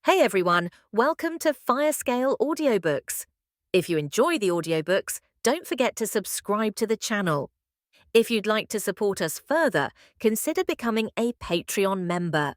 Hey everyone, welcome to Firescale Audiobooks. If you enjoy the audiobooks, don't forget to subscribe to the channel. If you'd like to support us further, consider becoming a Patreon member.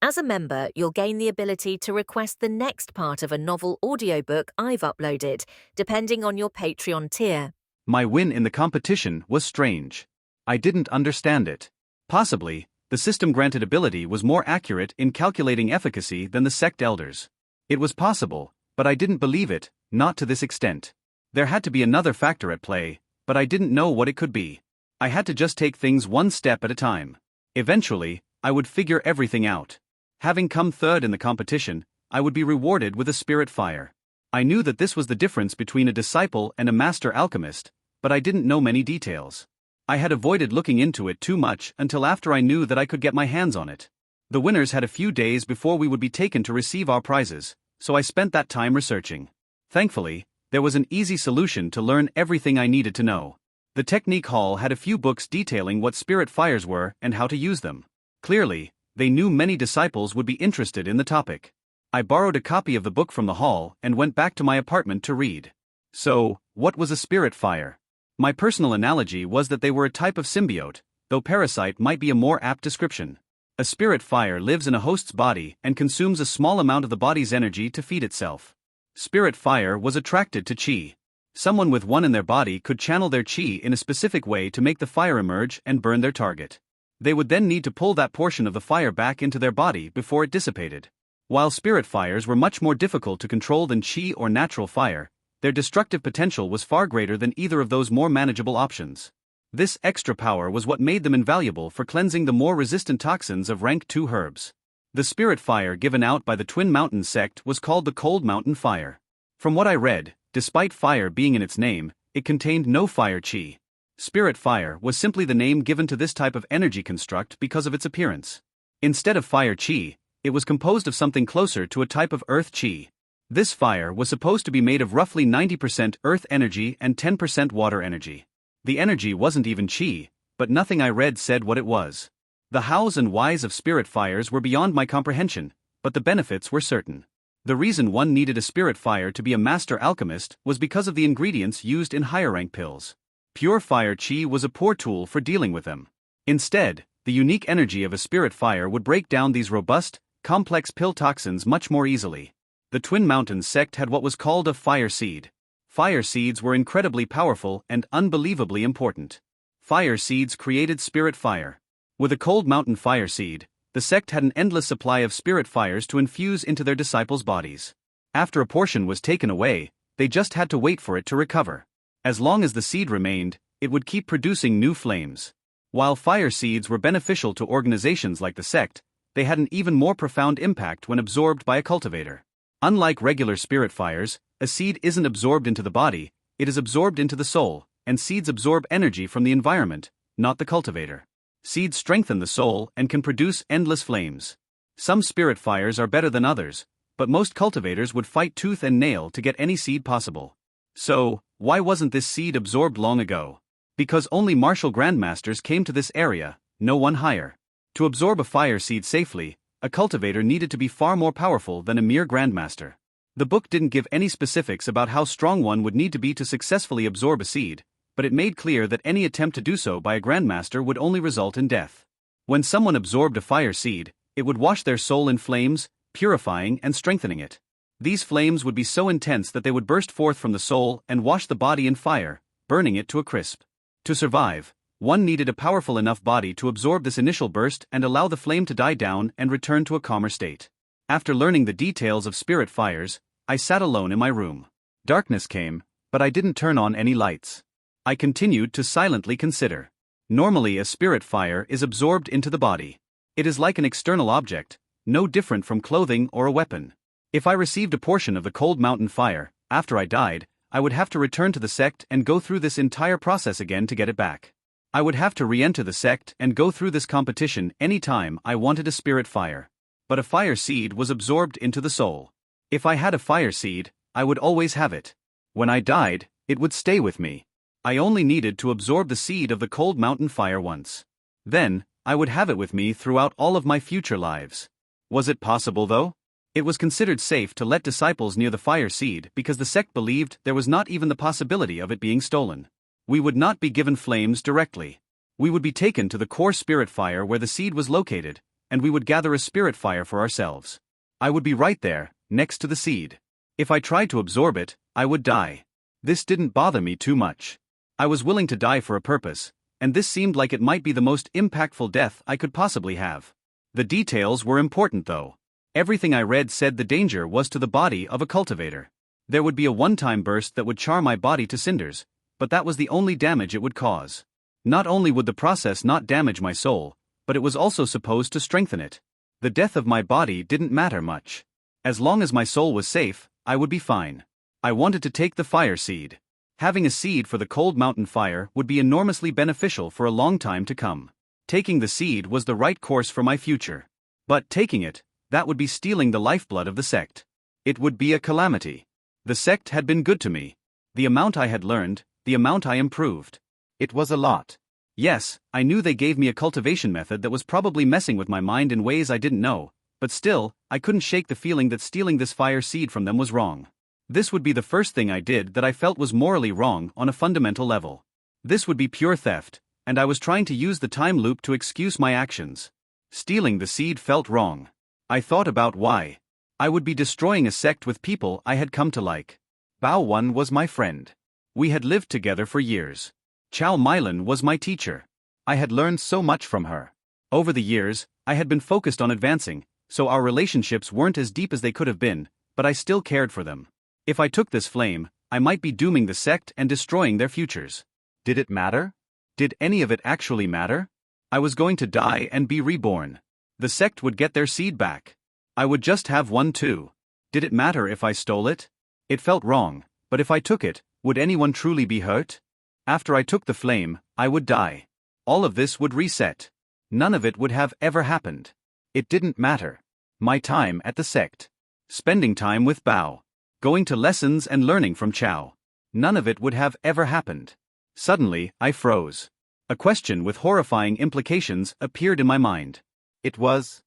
As a member, you'll gain the ability to request the next part of a novel audiobook I've uploaded, depending on your Patreon tier. My win in the competition was strange. I didn't understand it. Possibly, the system granted ability was more accurate in calculating efficacy than the sect elders. It was possible, but I didn't believe it, not to this extent. There had to be another factor at play, but I didn't know what it could be. I had to just take things one step at a time. Eventually, I would figure everything out. Having come third in the competition, I would be rewarded with a spirit fire. I knew that this was the difference between a disciple and a master alchemist, but I didn't know many details. I had avoided looking into it too much until after I knew that I could get my hands on it. The winners had a few days before we would be taken to receive our prizes, so I spent that time researching. Thankfully, there was an easy solution to learn everything I needed to know. The technique hall had a few books detailing what spirit fires were and how to use them. Clearly, they knew many disciples would be interested in the topic. I borrowed a copy of the book from the hall and went back to my apartment to read. So, what was a spirit fire? My personal analogy was that they were a type of symbiote, though parasite might be a more apt description. A spirit fire lives in a host's body and consumes a small amount of the body's energy to feed itself. Spirit fire was attracted to qi. Someone with one in their body could channel their qi in a specific way to make the fire emerge and burn their target. They would then need to pull that portion of the fire back into their body before it dissipated. While spirit fires were much more difficult to control than qi or natural fire, their destructive potential was far greater than either of those more manageable options. This extra power was what made them invaluable for cleansing the more resistant toxins of rank 2 herbs. The spirit fire given out by the Twin Mountain sect was called the Cold Mountain Fire. From what I read, despite fire being in its name, it contained no fire qi. Spirit fire was simply the name given to this type of energy construct because of its appearance. Instead of fire qi, it was composed of something closer to a type of earth qi. This fire was supposed to be made of roughly 90% earth energy and 10% water energy. The energy wasn't even qi, but nothing I read said what it was. The hows and whys of spirit fires were beyond my comprehension, but the benefits were certain. The reason one needed a spirit fire to be a master alchemist was because of the ingredients used in higher rank pills. Pure fire qi was a poor tool for dealing with them. Instead, the unique energy of a spirit fire would break down these robust, complex pill toxins much more easily. The Twin Mountains sect had what was called a fire seed. Fire seeds were incredibly powerful and unbelievably important. Fire seeds created spirit fire. With a Cold Mountain fire seed, the sect had an endless supply of spirit fires to infuse into their disciples' bodies. After a portion was taken away, they just had to wait for it to recover. As long as the seed remained, it would keep producing new flames. While fire seeds were beneficial to organizations like the sect, they had an even more profound impact when absorbed by a cultivator. Unlike regular spirit fires, a seed isn't absorbed into the body, it is absorbed into the soul, and seeds absorb energy from the environment, not the cultivator. Seeds strengthen the soul and can produce endless flames. Some spirit fires are better than others, but most cultivators would fight tooth and nail to get any seed possible. So, why wasn't this seed absorbed long ago? Because only martial grandmasters came to this area, no one higher. To absorb a fire seed safely, a cultivator needed to be far more powerful than a mere grandmaster. The book didn't give any specifics about how strong one would need to be to successfully absorb a seed, but it made clear that any attempt to do so by a grandmaster would only result in death. When someone absorbed a fire seed, it would wash their soul in flames, purifying and strengthening it. These flames would be so intense that they would burst forth from the soul and wash the body in fire, burning it to a crisp. To survive, one needed a powerful enough body to absorb this initial burst and allow the flame to die down and return to a calmer state. After learning the details of spirit fires, I sat alone in my room. Darkness came, but I didn't turn on any lights. I continued to silently consider. Normally a spirit fire is absorbed into the body. It is like an external object, no different from clothing or a weapon. If I received a portion of the Cold Mountain Fire, after I died, I would have to return to the sect and go through this entire process again to get it back. I would have to re-enter the sect and go through this competition any time I wanted a spirit fire. But a fire seed was absorbed into the soul. If I had a fire seed, I would always have it. When I died, it would stay with me. I only needed to absorb the seed of the Cold Mountain Fire once. Then, I would have it with me throughout all of my future lives. Was it possible though? It was considered safe to let disciples near the fire seed because the sect believed there was not even the possibility of it being stolen. We would not be given flames directly. We would be taken to the core spirit fire where the seed was located, and we would gather a spirit fire for ourselves. I would be right there, next to the seed. If I tried to absorb it, I would die. This didn't bother me too much. I was willing to die for a purpose, and this seemed like it might be the most impactful death I could possibly have. The details were important though. Everything I read said the danger was to the body of a cultivator. There would be a one-time burst that would char my body to cinders, but that was the only damage it would cause. Not only would the process not damage my soul, but it was also supposed to strengthen it. The death of my body didn't matter much. As long as my soul was safe, I would be fine. I wanted to take the fire seed. Having a seed for the cold mountain fire would be enormously beneficial for a long time to come. Taking the seed was the right course for my future. But taking it, that would be stealing the lifeblood of the sect. It would be a calamity. The sect had been good to me. The amount I had learned, the amount I improved. It was a lot. Yes, I knew they gave me a cultivation method that was probably messing with my mind in ways I didn't know, but still, I couldn't shake the feeling that stealing this fire seed from them was wrong. This would be the first thing I did that I felt was morally wrong on a fundamental level. This would be pure theft, and I was trying to use the time loop to excuse my actions. Stealing the seed felt wrong. I thought about why. I would be destroying a sect with people I had come to like. Bao Wan was my friend. We had lived together for years. Chow Mylan was my teacher. I had learned so much from her. Over the years, I had been focused on advancing, so our relationships weren't as deep as they could have been, but I still cared for them. If I took this flame, I might be dooming the sect and destroying their futures. Did it matter? Did any of it actually matter? I was going to die and be reborn. The sect would get their seed back. I would just have one too. Did it matter if I stole it? It felt wrong, but if I took it, would anyone truly be hurt? After I took the flame, I would die. All of this would reset. None of it would have ever happened. It didn't matter. My time at the sect. Spending time with Bao. Going to lessons and learning from Chow. None of it would have ever happened. Suddenly, I froze. A question with horrifying implications appeared in my mind. It was,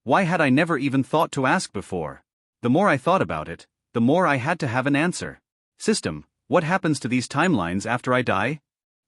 why had I never even thought to ask before? The more I thought about it, the more I had to have an answer. System, what happens to these timelines after I die?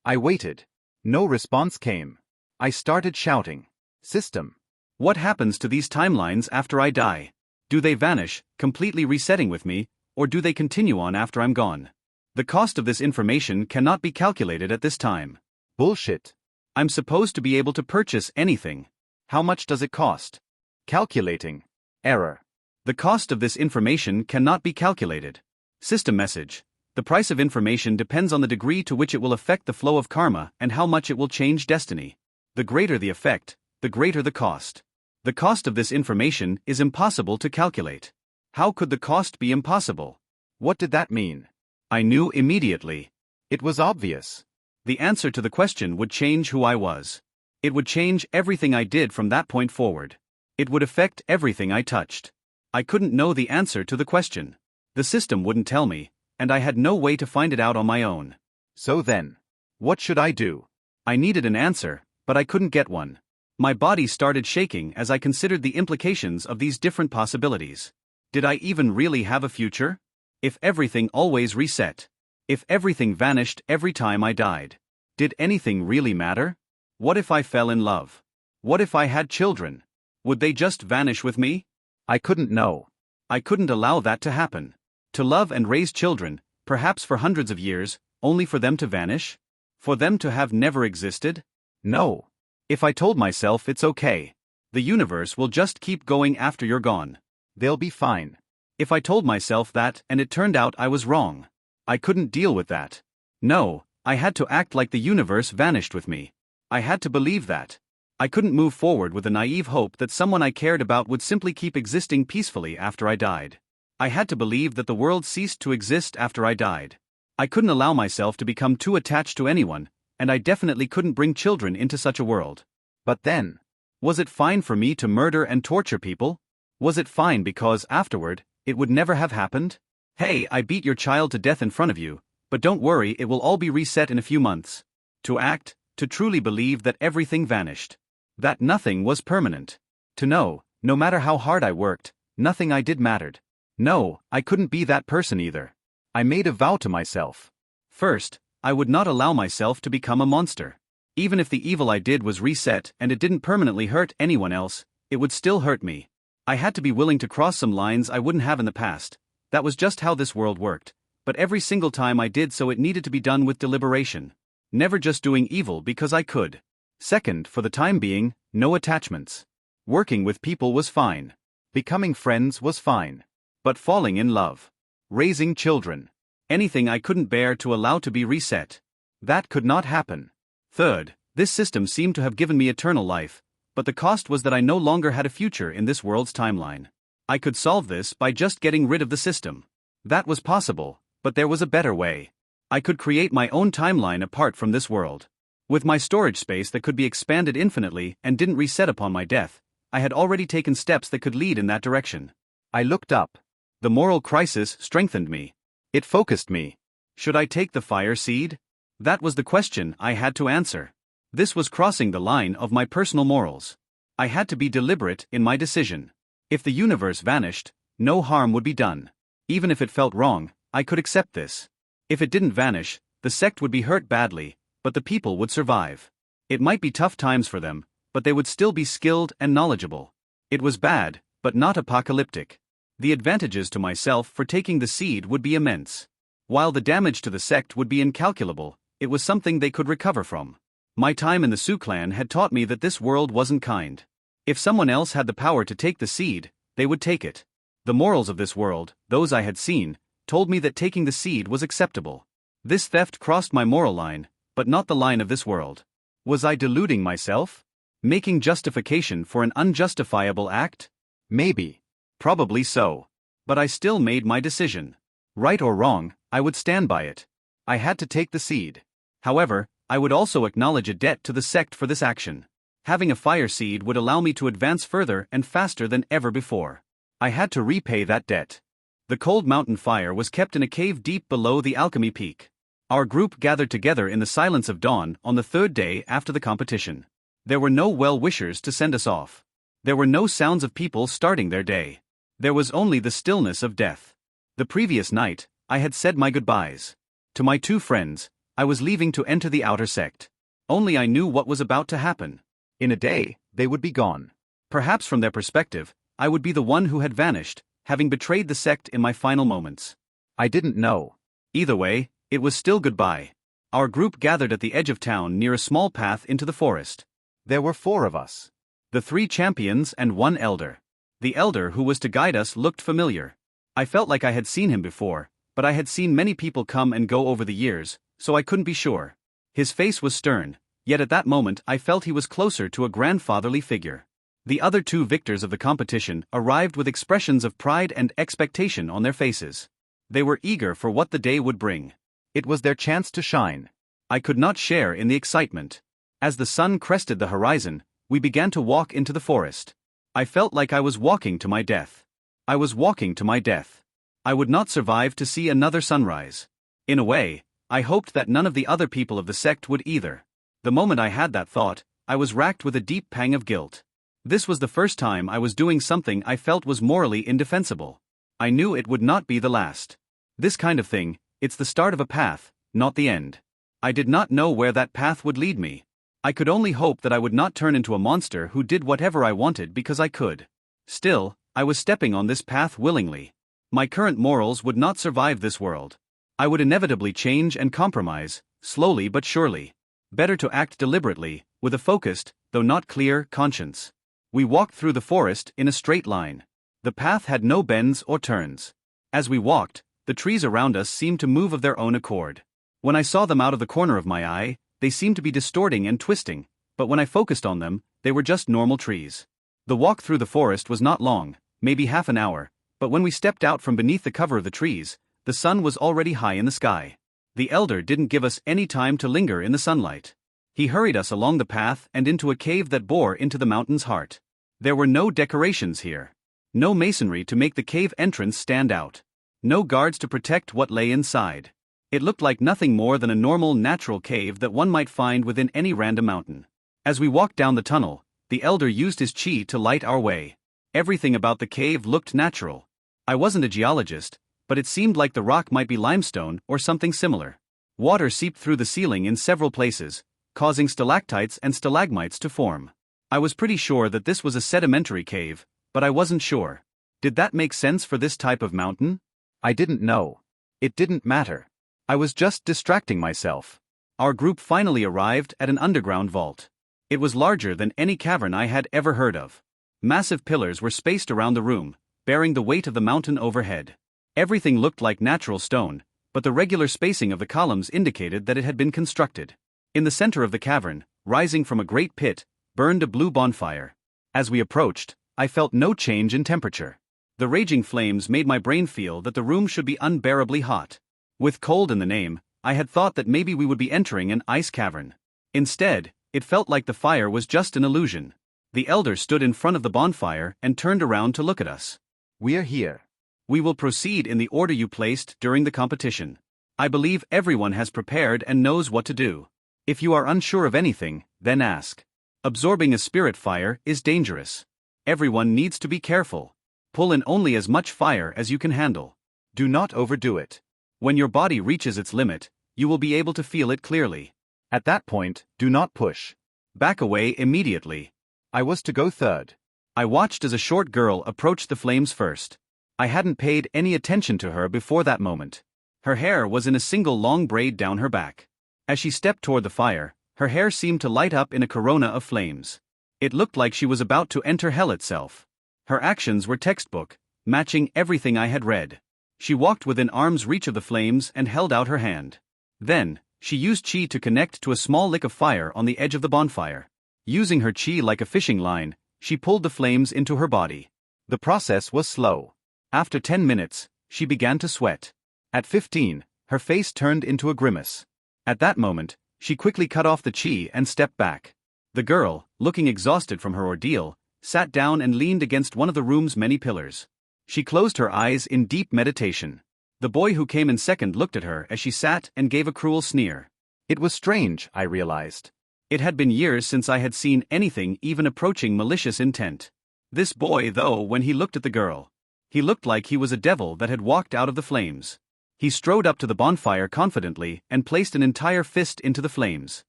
I waited. No response came. I started shouting. System, what happens to these timelines after I die? Do they vanish, completely resetting with me, or do they continue on after I'm gone? The cost of this information cannot be calculated at this time. Bullshit. I'm supposed to be able to purchase anything. How much does it cost? Calculating. Error. The cost of this information cannot be calculated. System message. The price of information depends on the degree to which it will affect the flow of karma and how much it will change destiny. The greater the effect, the greater the cost. The cost of this information is impossible to calculate. How could the cost be impossible? What did that mean? I knew immediately. It was obvious. The answer to the question would change who I was. It would change everything I did from that point forward. It would affect everything I touched. I couldn't know the answer to the question. The system wouldn't tell me, and I had no way to find it out on my own. So then, what should I do? I needed an answer, but I couldn't get one. My body started shaking as I considered the implications of these different possibilities. Did I even really have a future? If everything always reset? If everything vanished every time I died? Did anything really matter? What if I fell in love? What if I had children? Would they just vanish with me? I couldn't know. I couldn't allow that to happen. To love and raise children, perhaps for hundreds of years, only for them to vanish? For them to have never existed? No. If I told myself it's okay. The universe will just keep going after you're gone. They'll be fine. If I told myself that and it turned out I was wrong. I couldn't deal with that. No, I had to act like the universe vanished with me. I had to believe that. I couldn't move forward with a naive hope that someone I cared about would simply keep existing peacefully after I died. I had to believe that the world ceased to exist after I died. I couldn't allow myself to become too attached to anyone, and I definitely couldn't bring children into such a world. But then, was it fine for me to murder and torture people? Was it fine because, afterward, it would never have happened? Hey, I beat your child to death in front of you, but don't worry, it will all be reset in a few months. To act, to truly believe that everything vanished. That nothing was permanent. To know, no matter how hard I worked, Nothing I did mattered. No, I couldn't be that person either. I made a vow to myself. First, I would not allow myself to become a monster. Even if the evil I did was reset and it didn't permanently hurt anyone else, it would still hurt me. I had to be willing to cross some lines I wouldn't have in the past. That was just how this world worked. But every single time I did so, it needed to be done with deliberation. Never just doing evil because I could. Second, for the time being, no attachments. Working with people was fine. Becoming friends was fine. But falling in love, raising children, anything I couldn't bear to allow to be reset, that could not happen. Third, this system seemed to have given me eternal life, but the cost was that I no longer had a future in this world's timeline. I could solve this by just getting rid of the system. That was possible, but there was a better way. I could create my own timeline apart from this world. With my storage space that could be expanded infinitely and didn't reset upon my death, I had already taken steps that could lead in that direction. I looked up. The moral crisis strengthened me. It focused me. Should I take the fire seed? That was the question I had to answer. This was crossing the line of my personal morals. I had to be deliberate in my decision. If the universe vanished, no harm would be done. Even if it felt wrong, I could accept this. If it didn't vanish, the sect would be hurt badly, but the people would survive. It might be tough times for them, but they would still be skilled and knowledgeable. It was bad, but not apocalyptic. The advantages to myself for taking the seed would be immense. While the damage to the sect would be incalculable, it was something they could recover from. My time in the Sioux clan had taught me that this world wasn't kind. If someone else had the power to take the seed, they would take it. The morals of this world, those I had seen, told me that taking the seed was acceptable. This theft crossed my moral line, but not the line of this world. Was I deluding myself? Making justification for an unjustifiable act? Maybe. Probably so. But I still made my decision. Right or wrong, I would stand by it. I had to take the seed. However, I would also acknowledge a debt to the sect for this action. Having a fire seed would allow me to advance further and faster than ever before. I had to repay that debt. The cold mountain fire was kept in a cave deep below the alchemy peak. Our group gathered together in the silence of dawn on the third day after the competition. There were no well-wishers to send us off. There were no sounds of people starting their day. There was only the stillness of death. The previous night, I had said my goodbyes. To my two friends, I was leaving to enter the outer sect. Only I knew what was about to happen. In a day, they would be gone. Perhaps from their perspective, I would be the one who had vanished, having betrayed the sect in my final moments. I didn't know. Either way, it was still goodbye. Our group gathered at the edge of town near a small path into the forest. There were 4 of us. The 3 champions and 1 elder. The elder who was to guide us looked familiar. I felt like I had seen him before, but I had seen many people come and go over the years, so I couldn't be sure. His face was stern, yet at that moment I felt he was closer to a grandfatherly figure. The other 2 victors of the competition arrived with expressions of pride and expectation on their faces. They were eager for what the day would bring. It was their chance to shine. I could not share in the excitement. As the sun crested the horizon, we began to walk into the forest. I felt like I was walking to my death. I was walking to my death. I would not survive to see another sunrise. In a way, I hoped that none of the other people of the sect would either. The moment I had that thought, I was racked with a deep pang of guilt. This was the first time I was doing something I felt was morally indefensible. I knew it would not be the last. This kind of thing, it's the start of a path, not the end. I did not know where that path would lead me. I could only hope that I would not turn into a monster who did whatever I wanted because I could. Still, I was stepping on this path willingly. My current morals would not survive this world. I would inevitably change and compromise, slowly but surely. Better to act deliberately, with a focused, though not clear, conscience. We walked through the forest in a straight line. The path had no bends or turns. As we walked, the trees around us seemed to move of their own accord. When I saw them out of the corner of my eye, they seemed to be distorting and twisting, but when I focused on them, they were just normal trees. The walk through the forest was not long, maybe half an hour, but when we stepped out from beneath the cover of the trees, the sun was already high in the sky. The elder didn't give us any time to linger in the sunlight. He hurried us along the path and into a cave that bore into the mountain's heart. There were no decorations here. No masonry to make the cave entrance stand out. No guards to protect what lay inside. It looked like nothing more than a normal natural cave that one might find within any random mountain. As we walked down the tunnel, the elder used his chi to light our way. Everything about the cave looked natural. I wasn't a geologist, but it seemed like the rock might be limestone or something similar. Water seeped through the ceiling in several places, causing stalactites and stalagmites to form. I was pretty sure that this was a sedimentary cave, but I wasn't sure. Did that make sense for this type of mountain? I didn't know. It didn't matter. I was just distracting myself. Our group finally arrived at an underground vault. It was larger than any cavern I had ever heard of. Massive pillars were spaced around the room, bearing the weight of the mountain overhead. Everything looked like natural stone, but the regular spacing of the columns indicated that it had been constructed. In the center of the cavern, rising from a great pit, burned a blue bonfire. As we approached, I felt no change in temperature. The raging flames made my brain feel that the room should be unbearably hot. With cold in the name, I had thought that maybe we would be entering an ice cavern. Instead, it felt like the fire was just an illusion. The elder stood in front of the bonfire and turned around to look at us. "We are here. We will proceed in the order you placed during the competition. I believe everyone has prepared and knows what to do. If you are unsure of anything, then ask. Absorbing a spirit fire is dangerous. Everyone needs to be careful. Pull in only as much fire as you can handle. Do not overdo it. When your body reaches its limit, you will be able to feel it clearly. At that point, do not push. Back away immediately." I was to go third. I watched as a short girl approached the flames first. I hadn't paid any attention to her before that moment. Her hair was in a single long braid down her back. As she stepped toward the fire, her hair seemed to light up in a corona of flames. It looked like she was about to enter hell itself. Her actions were textbook, matching everything I had read. She walked within arm's reach of the flames and held out her hand. Then, she used chi to connect to a small lick of fire on the edge of the bonfire. Using her chi like a fishing line, she pulled the flames into her body. The process was slow. After 10 minutes, she began to sweat. At 15, her face turned into a grimace. At that moment, she quickly cut off the chi and stepped back. The girl, looking exhausted from her ordeal, sat down and leaned against one of the room's many pillars. She closed her eyes in deep meditation. The boy who came in second looked at her as she sat and gave a cruel sneer. It was strange, I realized. It had been years since I had seen anything even approaching malicious intent. This boy, though, when he looked at the girl, he looked like he was a devil that had walked out of the flames. He strode up to the bonfire confidently and placed an entire fist into the flames.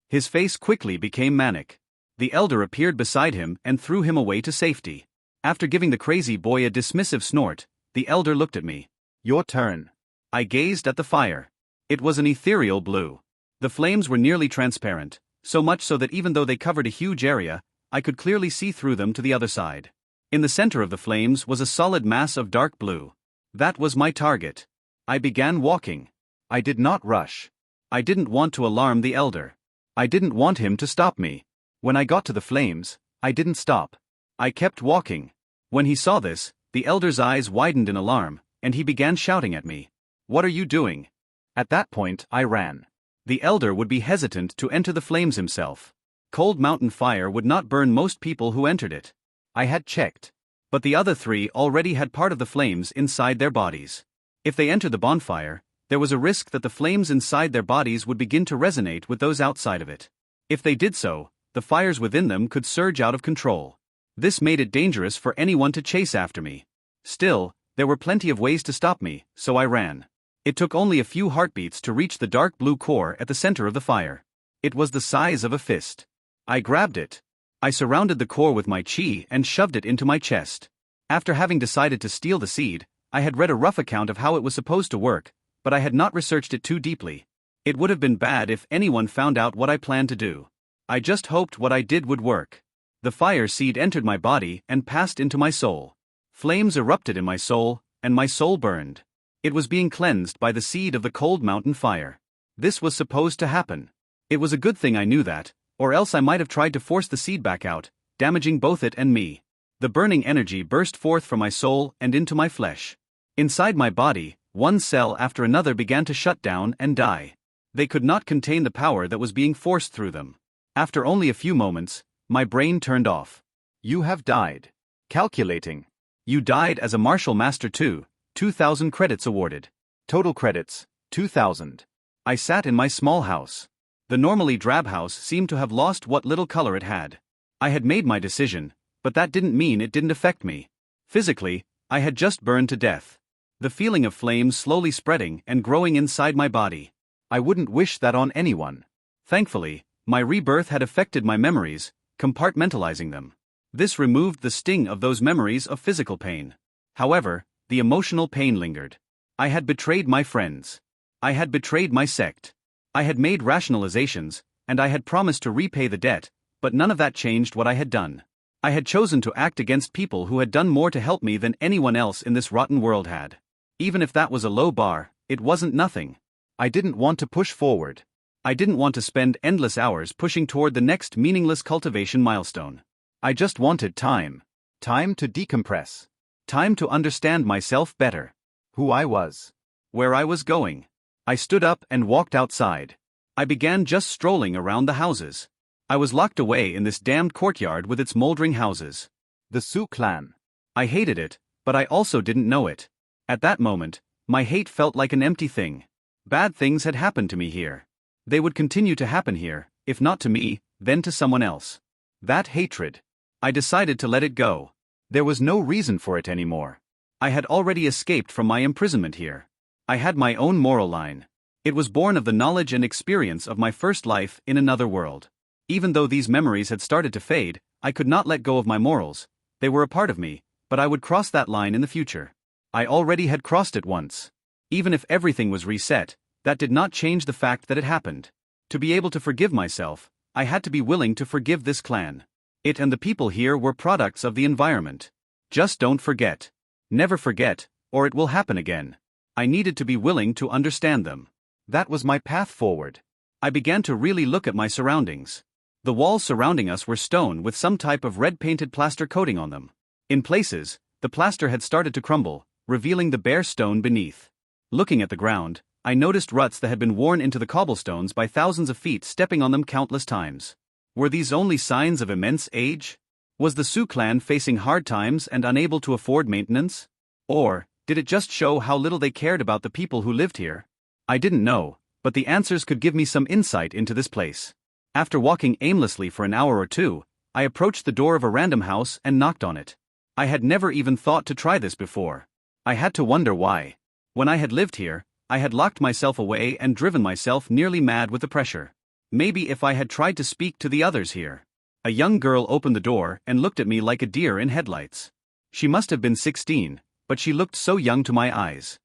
His face quickly became manic. The elder appeared beside him and threw him away to safety. After giving the crazy boy a dismissive snort, the elder looked at me. "Your turn." I gazed at the fire. It was an ethereal blue. The flames were nearly transparent, so much so that even though they covered a huge area, I could clearly see through them to the other side. In the center of the flames was a solid mass of dark blue. That was my target. I began walking. I did not rush. I didn't want to alarm the elder. I didn't want him to stop me. When I got to the flames, I didn't stop. I kept walking. When he saw this, the elder's eyes widened in alarm, and he began shouting at me. "What are you doing?" At that point, I ran. The elder would be hesitant to enter the flames himself. Cold mountain fire would not burn most people who entered it. I had checked. But the other three already had part of the flames inside their bodies. If they entered the bonfire, there was a risk that the flames inside their bodies would begin to resonate with those outside of it. If they did so, the fires within them could surge out of control. This made it dangerous for anyone to chase after me. Still, there were plenty of ways to stop me, so I ran. It took only a few heartbeats to reach the dark blue core at the center of the fire. It was the size of a fist. I grabbed it. I surrounded the core with my chi and shoved it into my chest. After having decided to steal the seed, I had read a rough account of how it was supposed to work, but I had not researched it too deeply. It would have been bad if anyone found out what I planned to do. I just hoped what I did would work. The fire seed entered my body and passed into my soul. Flames erupted in my soul, and my soul burned. It was being cleansed by the seed of the cold mountain fire. This was supposed to happen. It was a good thing I knew that, or else I might have tried to force the seed back out, damaging both it and me. The burning energy burst forth from my soul and into my flesh. Inside my body, one cell after another began to shut down and die. They could not contain the power that was being forced through them. After only a few moments, my brain turned off. "You have died." Calculating. "You died as a martial master too. 2,000 credits awarded. Total credits, 2,000. I sat in my small house. The normally drab house seemed to have lost what little color it had. I had made my decision, But that didn't mean it didn't affect me. Physically, I had just burned to death. The feeling of flames slowly spreading and growing inside my body. I wouldn't wish that on anyone. Thankfully, my rebirth had affected my memories, compartmentalizing them. This removed the sting of those memories of physical pain. However, the emotional pain lingered. I had betrayed my friends. I had betrayed my sect. I had made rationalizations, and I had promised to repay the debt, but none of that changed what I had done. I had chosen to act against people who had done more to help me than anyone else in this rotten world had. Even if that was a low bar, it wasn't nothing. I didn't want to push forward. I didn't want to spend endless hours pushing toward the next meaningless cultivation milestone. I just wanted time. Time to decompress. Time to understand myself better. Who I was. Where I was going. I stood up and walked outside. I began just strolling around the houses. I was locked away in this damned courtyard with its moldering houses. The Sioux clan. I hated it, but I also didn't know it. At that moment, my hate felt like an empty thing. Bad things had happened to me here. They would continue to happen here, if not to me, then to someone else. That hatred. I decided to let it go. There was no reason for it anymore. I had already escaped from my imprisonment here. I had my own moral line. It was born of the knowledge and experience of my first life in another world. Even though these memories had started to fade, I could not let go of my morals. They were a part of me, but I would cross that line in the future. I already had crossed it once. Even if everything was reset, that did not change the fact that it happened. To be able to forgive myself, I had to be willing to forgive this clan. It and the people here were products of the environment. Just don't forget. Never forget, or it will happen again. I needed to be willing to understand them. That was my path forward. I began to really look at my surroundings. The walls surrounding us were stone with some type of red-painted plaster coating on them. In places, the plaster had started to crumble, revealing the bare stone beneath. Looking at the ground, I noticed ruts that had been worn into the cobblestones by thousands of feet stepping on them countless times. Were these only signs of immense age? Was the Sioux clan facing hard times and unable to afford maintenance? Or did it just show how little they cared about the people who lived here? I didn't know, but the answers could give me some insight into this place. After walking aimlessly for an hour or two, I approached the door of a random house and knocked on it. I had never even thought to try this before. I had to wonder why. When I had lived here, I had locked myself away and driven myself nearly mad with the pressure. Maybe if I had tried to speak to the others here. A young girl opened the door and looked at me like a deer in headlights. She must have been 16, but she looked so young to my eyes.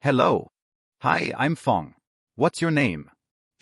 Hello. Hi, I'm Fang. What's your name?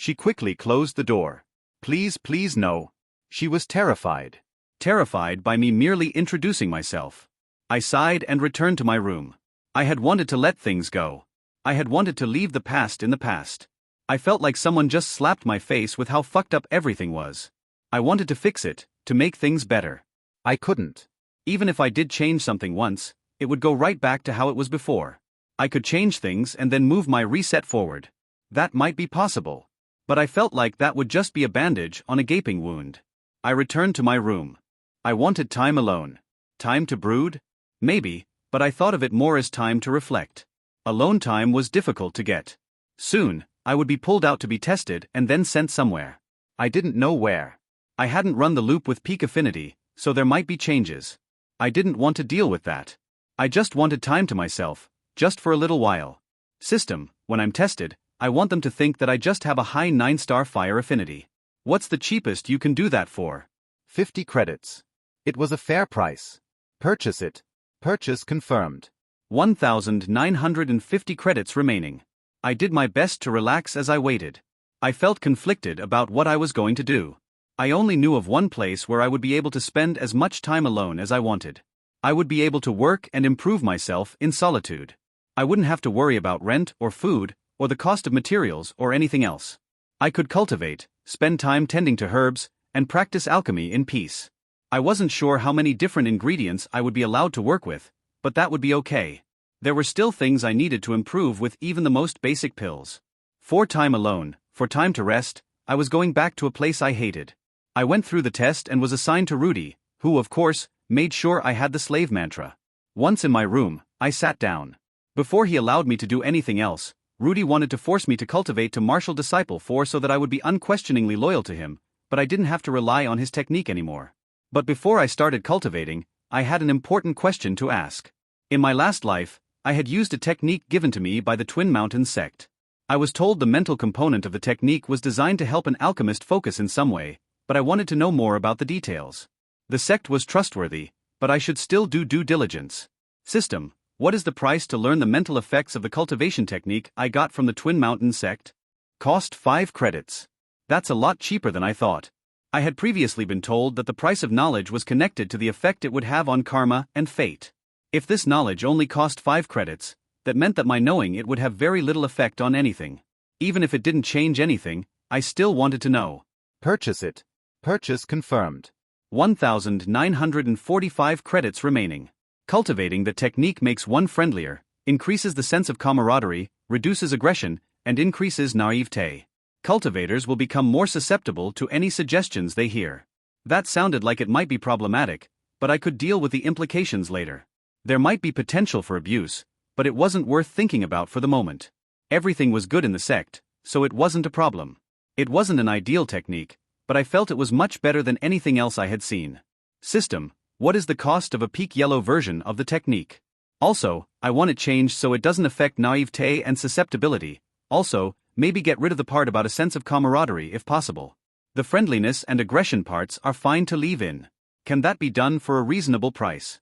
She quickly closed the door. Please no. She was terrified. Terrified by me merely introducing myself. I sighed and returned to my room. I had wanted to let things go. I had wanted to leave the past in the past. I felt like someone just slapped my face with how fucked up everything was. I wanted to fix it, to make things better. I couldn't. Even if I did change something once, it would go right back to how it was before. I could change things and then move my reset forward. That might be possible. But I felt like that would just be a bandage on a gaping wound. I returned to my room. I wanted time alone. Time to brood? Maybe, but I thought of it more as time to reflect. Alone time was difficult to get. Soon, I would be pulled out to be tested and then sent somewhere. I didn't know where. I hadn't run the loop with peak affinity, so there might be changes. I didn't want to deal with that. I just wanted time to myself, just for a little while. System, when I'm tested, I want them to think that I just have a high 9-star fire affinity. What's the cheapest you can do that for? 50 credits. It was a fair price. Purchase it. Purchase confirmed. 1,950 credits remaining. I did my best to relax as I waited. I felt conflicted about what I was going to do. I only knew of one place where I would be able to spend as much time alone as I wanted. I would be able to work and improve myself in solitude. I wouldn't have to worry about rent or food, or the cost of materials or anything else. I could cultivate, spend time tending to herbs, and practice alchemy in peace. I wasn't sure how many different ingredients I would be allowed to work with, but that would be okay. There were still things I needed to improve with even the most basic pills. For time alone, for time to rest, I was going back to a place I hated. I went through the test and was assigned to Rudy, who, of course, made sure I had the slave mantra. Once in my room, I sat down. Before he allowed me to do anything else, Rudy wanted to force me to cultivate to martial disciple 4 so that I would be unquestioningly loyal to him, but I didn't have to rely on his technique anymore. But before I started cultivating, I had an important question to ask. In my last life, I had used a technique given to me by the Twin Mountains sect. I was told the mental component of the technique was designed to help an alchemist focus in some way, but I wanted to know more about the details. The sect was trustworthy, but I should still do due diligence. System, what is the price to learn the mental effects of the cultivation technique I got from the Twin Mountains sect? Cost 5 credits. That's a lot cheaper than I thought. I had previously been told that the price of knowledge was connected to the effect it would have on karma and fate. If this knowledge only cost 5 credits, that meant that my knowing it would have very little effect on anything. Even if it didn't change anything, I still wanted to know. Purchase it. Purchase confirmed. 1,945 credits remaining. Cultivating the technique makes one friendlier, increases the sense of camaraderie, reduces aggression, and increases naivete. Cultivators will become more susceptible to any suggestions they hear. That sounded like it might be problematic, but I could deal with the implications later. There might be potential for abuse, but it wasn't worth thinking about for the moment. Everything was good in the sect, so it wasn't a problem. It wasn't an ideal technique, but I felt it was much better than anything else I had seen. System, what is the cost of a peak yellow version of the technique? Also, I want it changed so it doesn't affect naivete and susceptibility. Also, maybe get rid of the part about a sense of camaraderie if possible. The friendliness and aggression parts are fine to leave in. Can that be done for a reasonable price?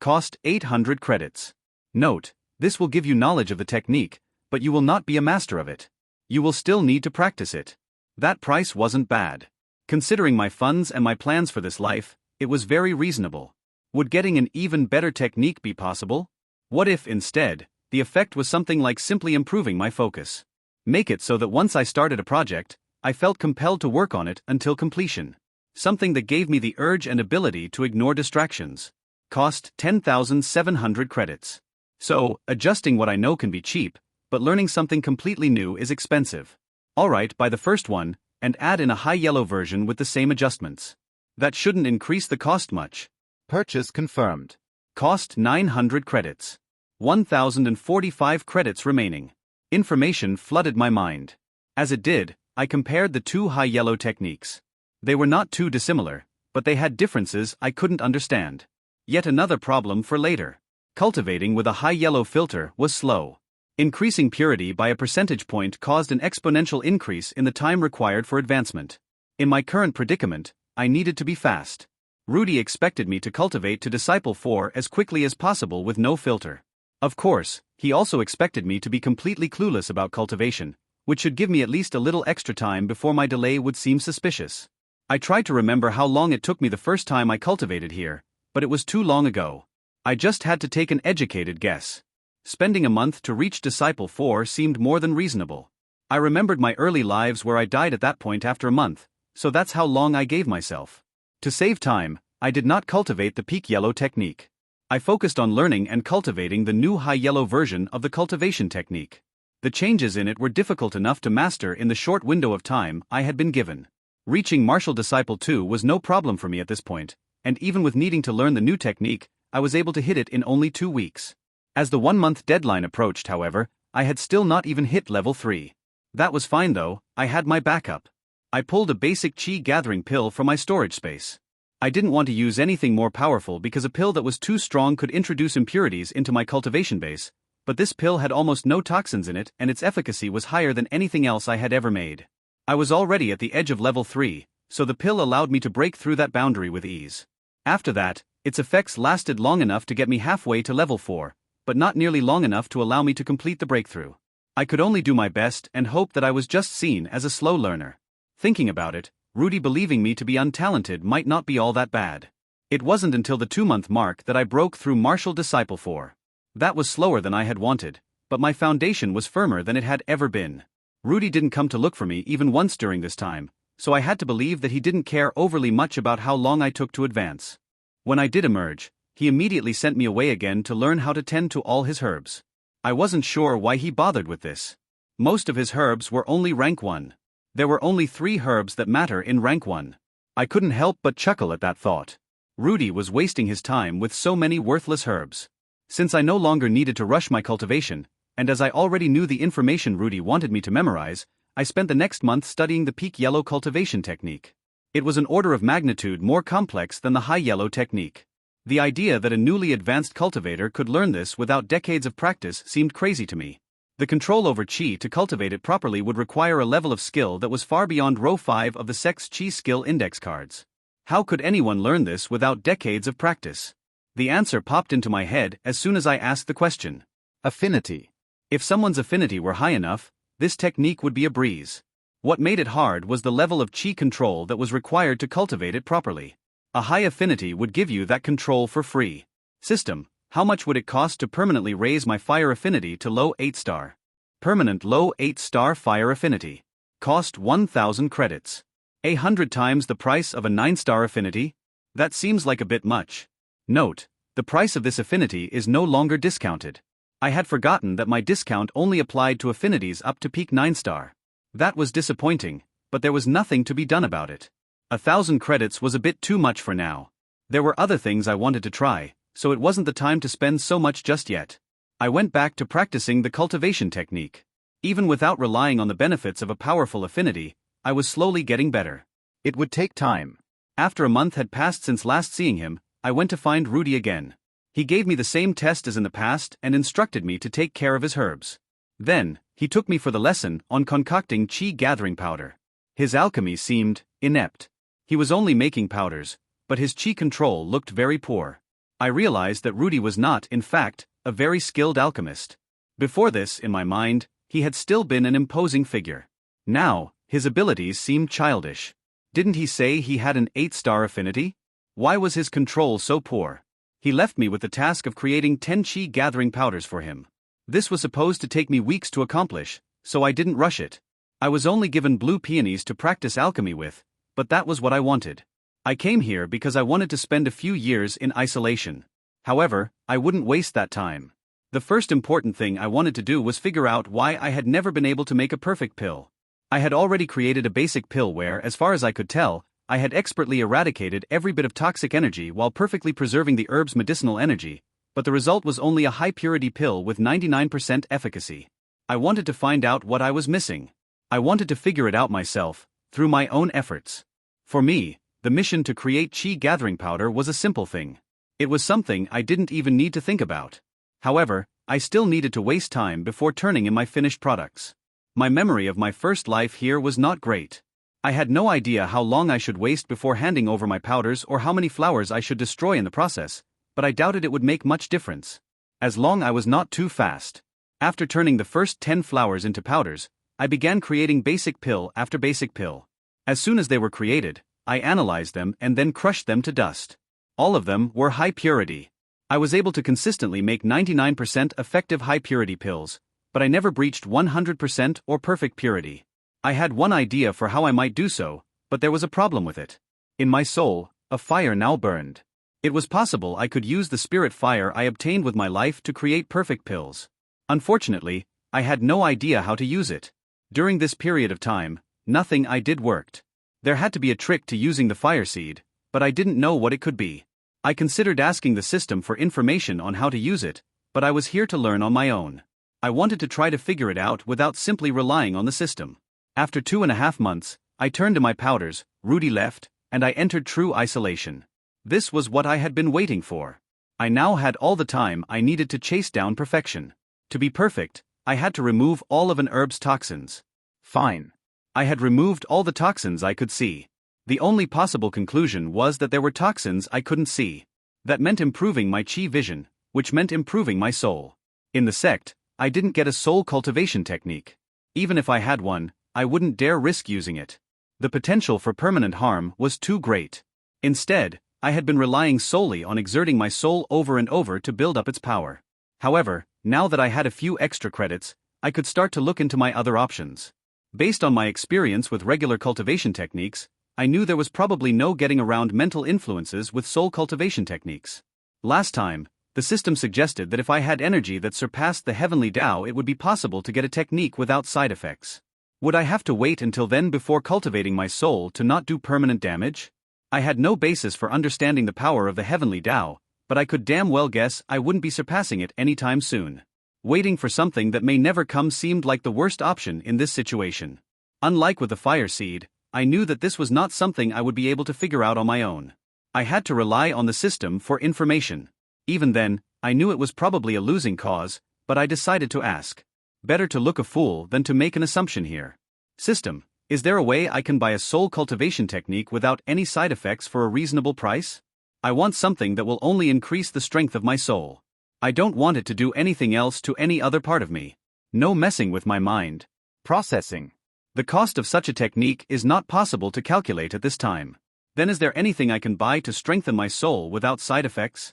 Cost 800 credits. Note, this will give you knowledge of the technique, but you will not be a master of it. You will still need to practice it. That price wasn't bad. Considering my funds and my plans for this life, it was very reasonable. Would getting an even better technique be possible? What if, instead, the effect was something like simply improving my focus? Make it so that once I started a project, I felt compelled to work on it until completion. Something that gave me the urge and ability to ignore distractions. Cost 10,700 credits. So, adjusting what I know can be cheap, but learning something completely new is expensive. Alright, buy the first one, and add in a high yellow version with the same adjustments. That shouldn't increase the cost much. Purchase confirmed. Cost 900 credits. 1,045 credits remaining. Information flooded my mind. As it did, I compared the two high yellow techniques. They were not too dissimilar, but they had differences I couldn't understand. Yet another problem for later. Cultivating with a high yellow filter was slow. Increasing purity by a percentage point caused an exponential increase in the time required for advancement. In my current predicament, I needed to be fast. Rudy expected me to cultivate to Disciple 4 as quickly as possible with no filter. Of course, he also expected me to be completely clueless about cultivation, which should give me at least a little extra time before my delay would seem suspicious. I tried to remember how long it took me the first time I cultivated here, but it was too long ago. I just had to take an educated guess. Spending a month to reach Disciple 4 seemed more than reasonable. I remembered my early lives where I died at that point after a month, so that's how long I gave myself. To save time, I did not cultivate the peak yellow technique. I focused on learning and cultivating the new high yellow version of the cultivation technique. The changes in it were difficult enough to master in the short window of time I had been given. Reaching Martial Disciple 2 was no problem for me at this point, and even with needing to learn the new technique, I was able to hit it in only 2 weeks. As the 1-month deadline approached, however, I had still not even hit level 3. That was fine though, I had my backup. I pulled a basic chi gathering pill from my storage space. I didn't want to use anything more powerful because a pill that was too strong could introduce impurities into my cultivation base, but this pill had almost no toxins in it and its efficacy was higher than anything else I had ever made. I was already at the edge of level 3, so the pill allowed me to break through that boundary with ease. After that, its effects lasted long enough to get me halfway to level 4, but not nearly long enough to allow me to complete the breakthrough. I could only do my best and hope that I was just seen as a slow learner. Thinking about it, Rudy believing me to be untalented might not be all that bad. It wasn't until the 2-month mark that I broke through Martial Disciple 4. That was slower than I had wanted, but my foundation was firmer than it had ever been. Rudy didn't come to look for me even once during this time, so I had to believe that he didn't care overly much about how long I took to advance. When I did emerge, he immediately sent me away again to learn how to tend to all his herbs. I wasn't sure why he bothered with this. Most of his herbs were only rank 1. There were only 3 herbs that matter in rank 1. I couldn't help but chuckle at that thought. Rudy was wasting his time with so many worthless herbs. Since I no longer needed to rush my cultivation, and as I already knew the information Rudy wanted me to memorize, I spent the next month studying the peak yellow cultivation technique. It was an order of magnitude more complex than the high yellow technique. The idea that a newly advanced cultivator could learn this without decades of practice seemed crazy to me. The control over qi to cultivate it properly would require a level of skill that was far beyond row 5 of the sect's qi skill index cards. How could anyone learn this without decades of practice? The answer popped into my head as soon as I asked the question. Affinity. If someone's affinity were high enough, this technique would be a breeze. What made it hard was the level of qi control that was required to cultivate it properly. A high affinity would give you that control for free. System, how much would it cost to permanently raise my fire affinity to low 8-star? Permanent low 8-star fire affinity. Cost 1,000 credits. 100 times the price of a 9-star affinity? That seems like a bit much. Note, the price of this affinity is no longer discounted. I had forgotten that my discount only applied to affinities up to peak 9-star. That was disappointing, but there was nothing to be done about it. 1,000 credits was a bit too much for now. There were other things I wanted to try, so it wasn't the time to spend so much just yet. I went back to practicing the cultivation technique. Even without relying on the benefits of a powerful affinity, I was slowly getting better. It would take time. After a month had passed since last seeing him, I went to find Rudy again. He gave me the same test as in the past and instructed me to take care of his herbs. Then, he took me for the lesson on concocting qi gathering powder. His alchemy seemed inept. He was only making powders, but his qi control looked very poor. I realized that Rudy was not, in fact, a very skilled alchemist. Before this, in my mind, he had still been an imposing figure. Now, his abilities seemed childish. Didn't he say he had an 8-star affinity? Why was his control so poor? He left me with the task of creating 10 qi gathering powders for him. This was supposed to take me weeks to accomplish, so I didn't rush it. I was only given blue peonies to practice alchemy with, but that was what I wanted. I came here because I wanted to spend a few years in isolation. However, I wouldn't waste that time. The first important thing I wanted to do was figure out why I had never been able to make a perfect pill. I had already created a basic pill where, as far as I could tell, I had expertly eradicated every bit of toxic energy while perfectly preserving the herb's medicinal energy, but the result was only a high-purity pill with 99% efficacy. I wanted to find out what I was missing. I wanted to figure it out myself, through my own efforts. For me, the mission to create qi gathering powder was a simple thing. It was something I didn't even need to think about. However, I still needed to waste time before turning in my finished products. My memory of my first life here was not great. I had no idea how long I should waste before handing over my powders or how many flowers I should destroy in the process, but I doubted it would make much difference. As long I was not too fast. After turning the first 10 flowers into powders, I began creating basic pill after basic pill. As soon as they were created, I analyzed them and then crushed them to dust. All of them were high purity. I was able to consistently make 99% effective high purity pills, but I never breached 100% or perfect purity. I had one idea for how I might do so, but there was a problem with it. In my soul, a fire now burned. It was possible I could use the spirit fire I obtained with my life to create perfect pills. Unfortunately, I had no idea how to use it. During this period of time, nothing I did worked. There had to be a trick to using the fire seed, but I didn't know what it could be. I considered asking the system for information on how to use it, but I was here to learn on my own. I wanted to try to figure it out without simply relying on the system. After 2.5 months, I turned to my powders, Rudy left, and I entered true isolation. This was what I had been waiting for. I now had all the time I needed to chase down perfection. To be perfect, I had to remove all of an herb's toxins. Fine. I had removed all the toxins I could see. The only possible conclusion was that there were toxins I couldn't see. That meant improving my qi vision, which meant improving my soul. In the sect, I didn't get a soul cultivation technique. Even if I had one, I wouldn't dare risk using it. The potential for permanent harm was too great. Instead, I had been relying solely on exerting my soul over and over to build up its power. However, now that I had a few extra credits, I could start to look into my other options. Based on my experience with regular cultivation techniques, I knew there was probably no getting around mental influences with soul cultivation techniques. Last time, the system suggested that if I had energy that surpassed the heavenly Tao, it would be possible to get a technique without side effects. Would I have to wait until then before cultivating my soul to not do permanent damage? I had no basis for understanding the power of the heavenly Tao, but I could damn well guess I wouldn't be surpassing it anytime soon. Waiting for something that may never come seemed like the worst option in this situation. Unlike with the fire seed, I knew that this was not something I would be able to figure out on my own. I had to rely on the system for information. Even then, I knew it was probably a losing cause, but I decided to ask. Better to look a fool than to make an assumption here. System, is there a way I can buy a soul cultivation technique without any side effects for a reasonable price? I want something that will only increase the strength of my soul. I don't want it to do anything else to any other part of me. No messing with my mind. Processing. The cost of such a technique is not possible to calculate at this time. Then is there anything I can buy to strengthen my soul without side effects?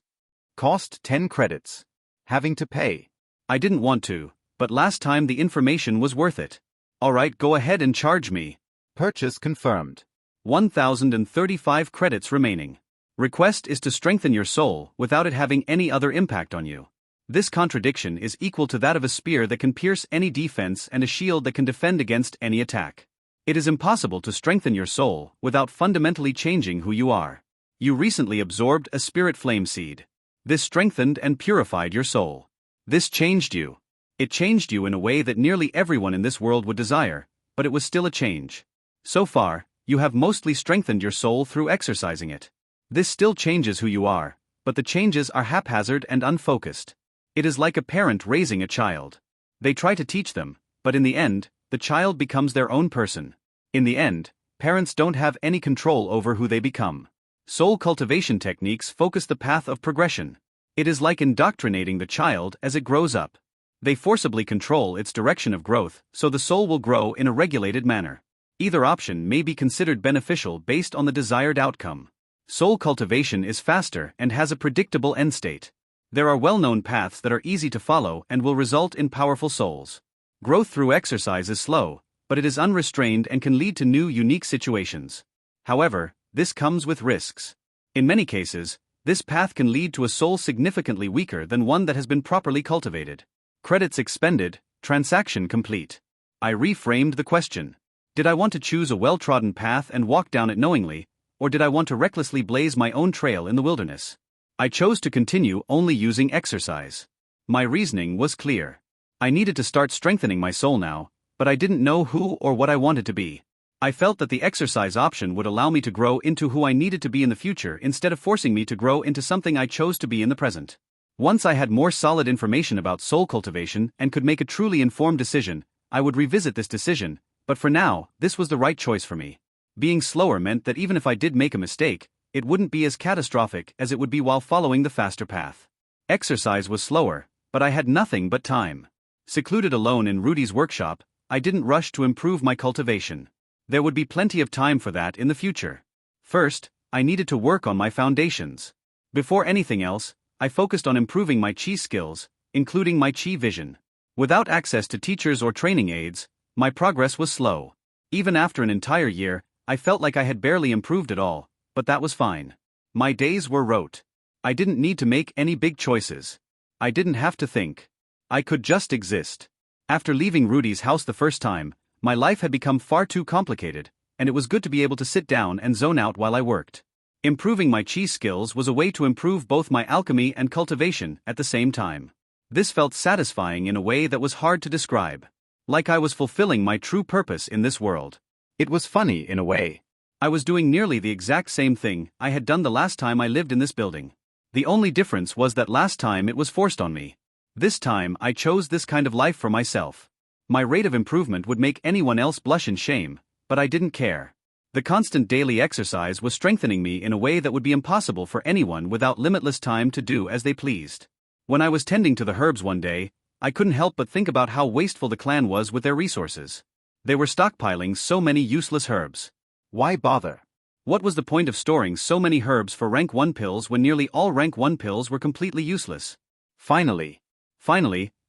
Cost 10 credits. Having to pay. I didn't want to, but last time the information was worth it. Alright, go ahead and charge me. Purchase confirmed. 1,035 credits remaining. Request is to strengthen your soul without it having any other impact on you. This contradiction is equal to that of a spear that can pierce any defense and a shield that can defend against any attack. It is impossible to strengthen your soul without fundamentally changing who you are. You recently absorbed a spirit flame seed. This strengthened and purified your soul. This changed you. It changed you in a way that nearly everyone in this world would desire, but it was still a change. So far, you have mostly strengthened your soul through exercising it. This still changes who you are, but the changes are haphazard and unfocused. It is like a parent raising a child. They try to teach them, but in the end, the child becomes their own person. In the end, parents don't have any control over who they become. Soul cultivation techniques focus the path of progression. It is like indoctrinating the child as it grows up. They forcibly control its direction of growth, so the soul will grow in a regulated manner. Either option may be considered beneficial based on the desired outcome. Soul cultivation is faster and has a predictable end state. There are well-known paths that are easy to follow and will result in powerful souls. Growth through exercise is slow, but it is unrestrained and can lead to new unique situations. However, this comes with risks. In many cases, this path can lead to a soul significantly weaker than one that has been properly cultivated. Credits expended, transaction complete. I reframed the question. Did I want to choose a well-trodden path and walk down it knowingly, or did I want to recklessly blaze my own trail in the wilderness? I chose to continue only using exercise. My reasoning was clear. I needed to start strengthening my soul now, but I didn't know who or what I wanted to be. I felt that the exercise option would allow me to grow into who I needed to be in the future instead of forcing me to grow into something I chose to be in the present. Once I had more solid information about soul cultivation and could make a truly informed decision, I would revisit this decision, but for now, this was the right choice for me. Being slower meant that even if I did make a mistake, it wouldn't be as catastrophic as it would be while following the faster path. Exercise was slower, but I had nothing but time. Secluded alone in Rudy's workshop, I didn't rush to improve my cultivation. There would be plenty of time for that in the future. First, I needed to work on my foundations. Before anything else, I focused on improving my chi skills, including my chi vision. Without access to teachers or training aids, my progress was slow. Even after an entire year, I felt like I had barely improved at all, but that was fine. My days were rote. I didn't need to make any big choices. I didn't have to think. I could just exist. After leaving Rudy's house the first time, my life had become far too complicated, and it was good to be able to sit down and zone out while I worked. Improving my chi skills was a way to improve both my alchemy and cultivation at the same time. This felt satisfying in a way that was hard to describe. Like I was fulfilling my true purpose in this world. It was funny in a way. I was doing nearly the exact same thing I had done the last time I lived in this building. The only difference was that last time it was forced on me. This time I chose this kind of life for myself. My rate of improvement would make anyone else blush in shame, but I didn't care. The constant daily exercise was strengthening me in a way that would be impossible for anyone without limitless time to do as they pleased. When I was tending to the herbs one day, I couldn't help but think about how wasteful the clan was with their resources. They were stockpiling so many useless herbs. Why bother? What was the point of storing so many herbs for rank 1 pills when nearly all rank 1 pills were completely useless? Finally,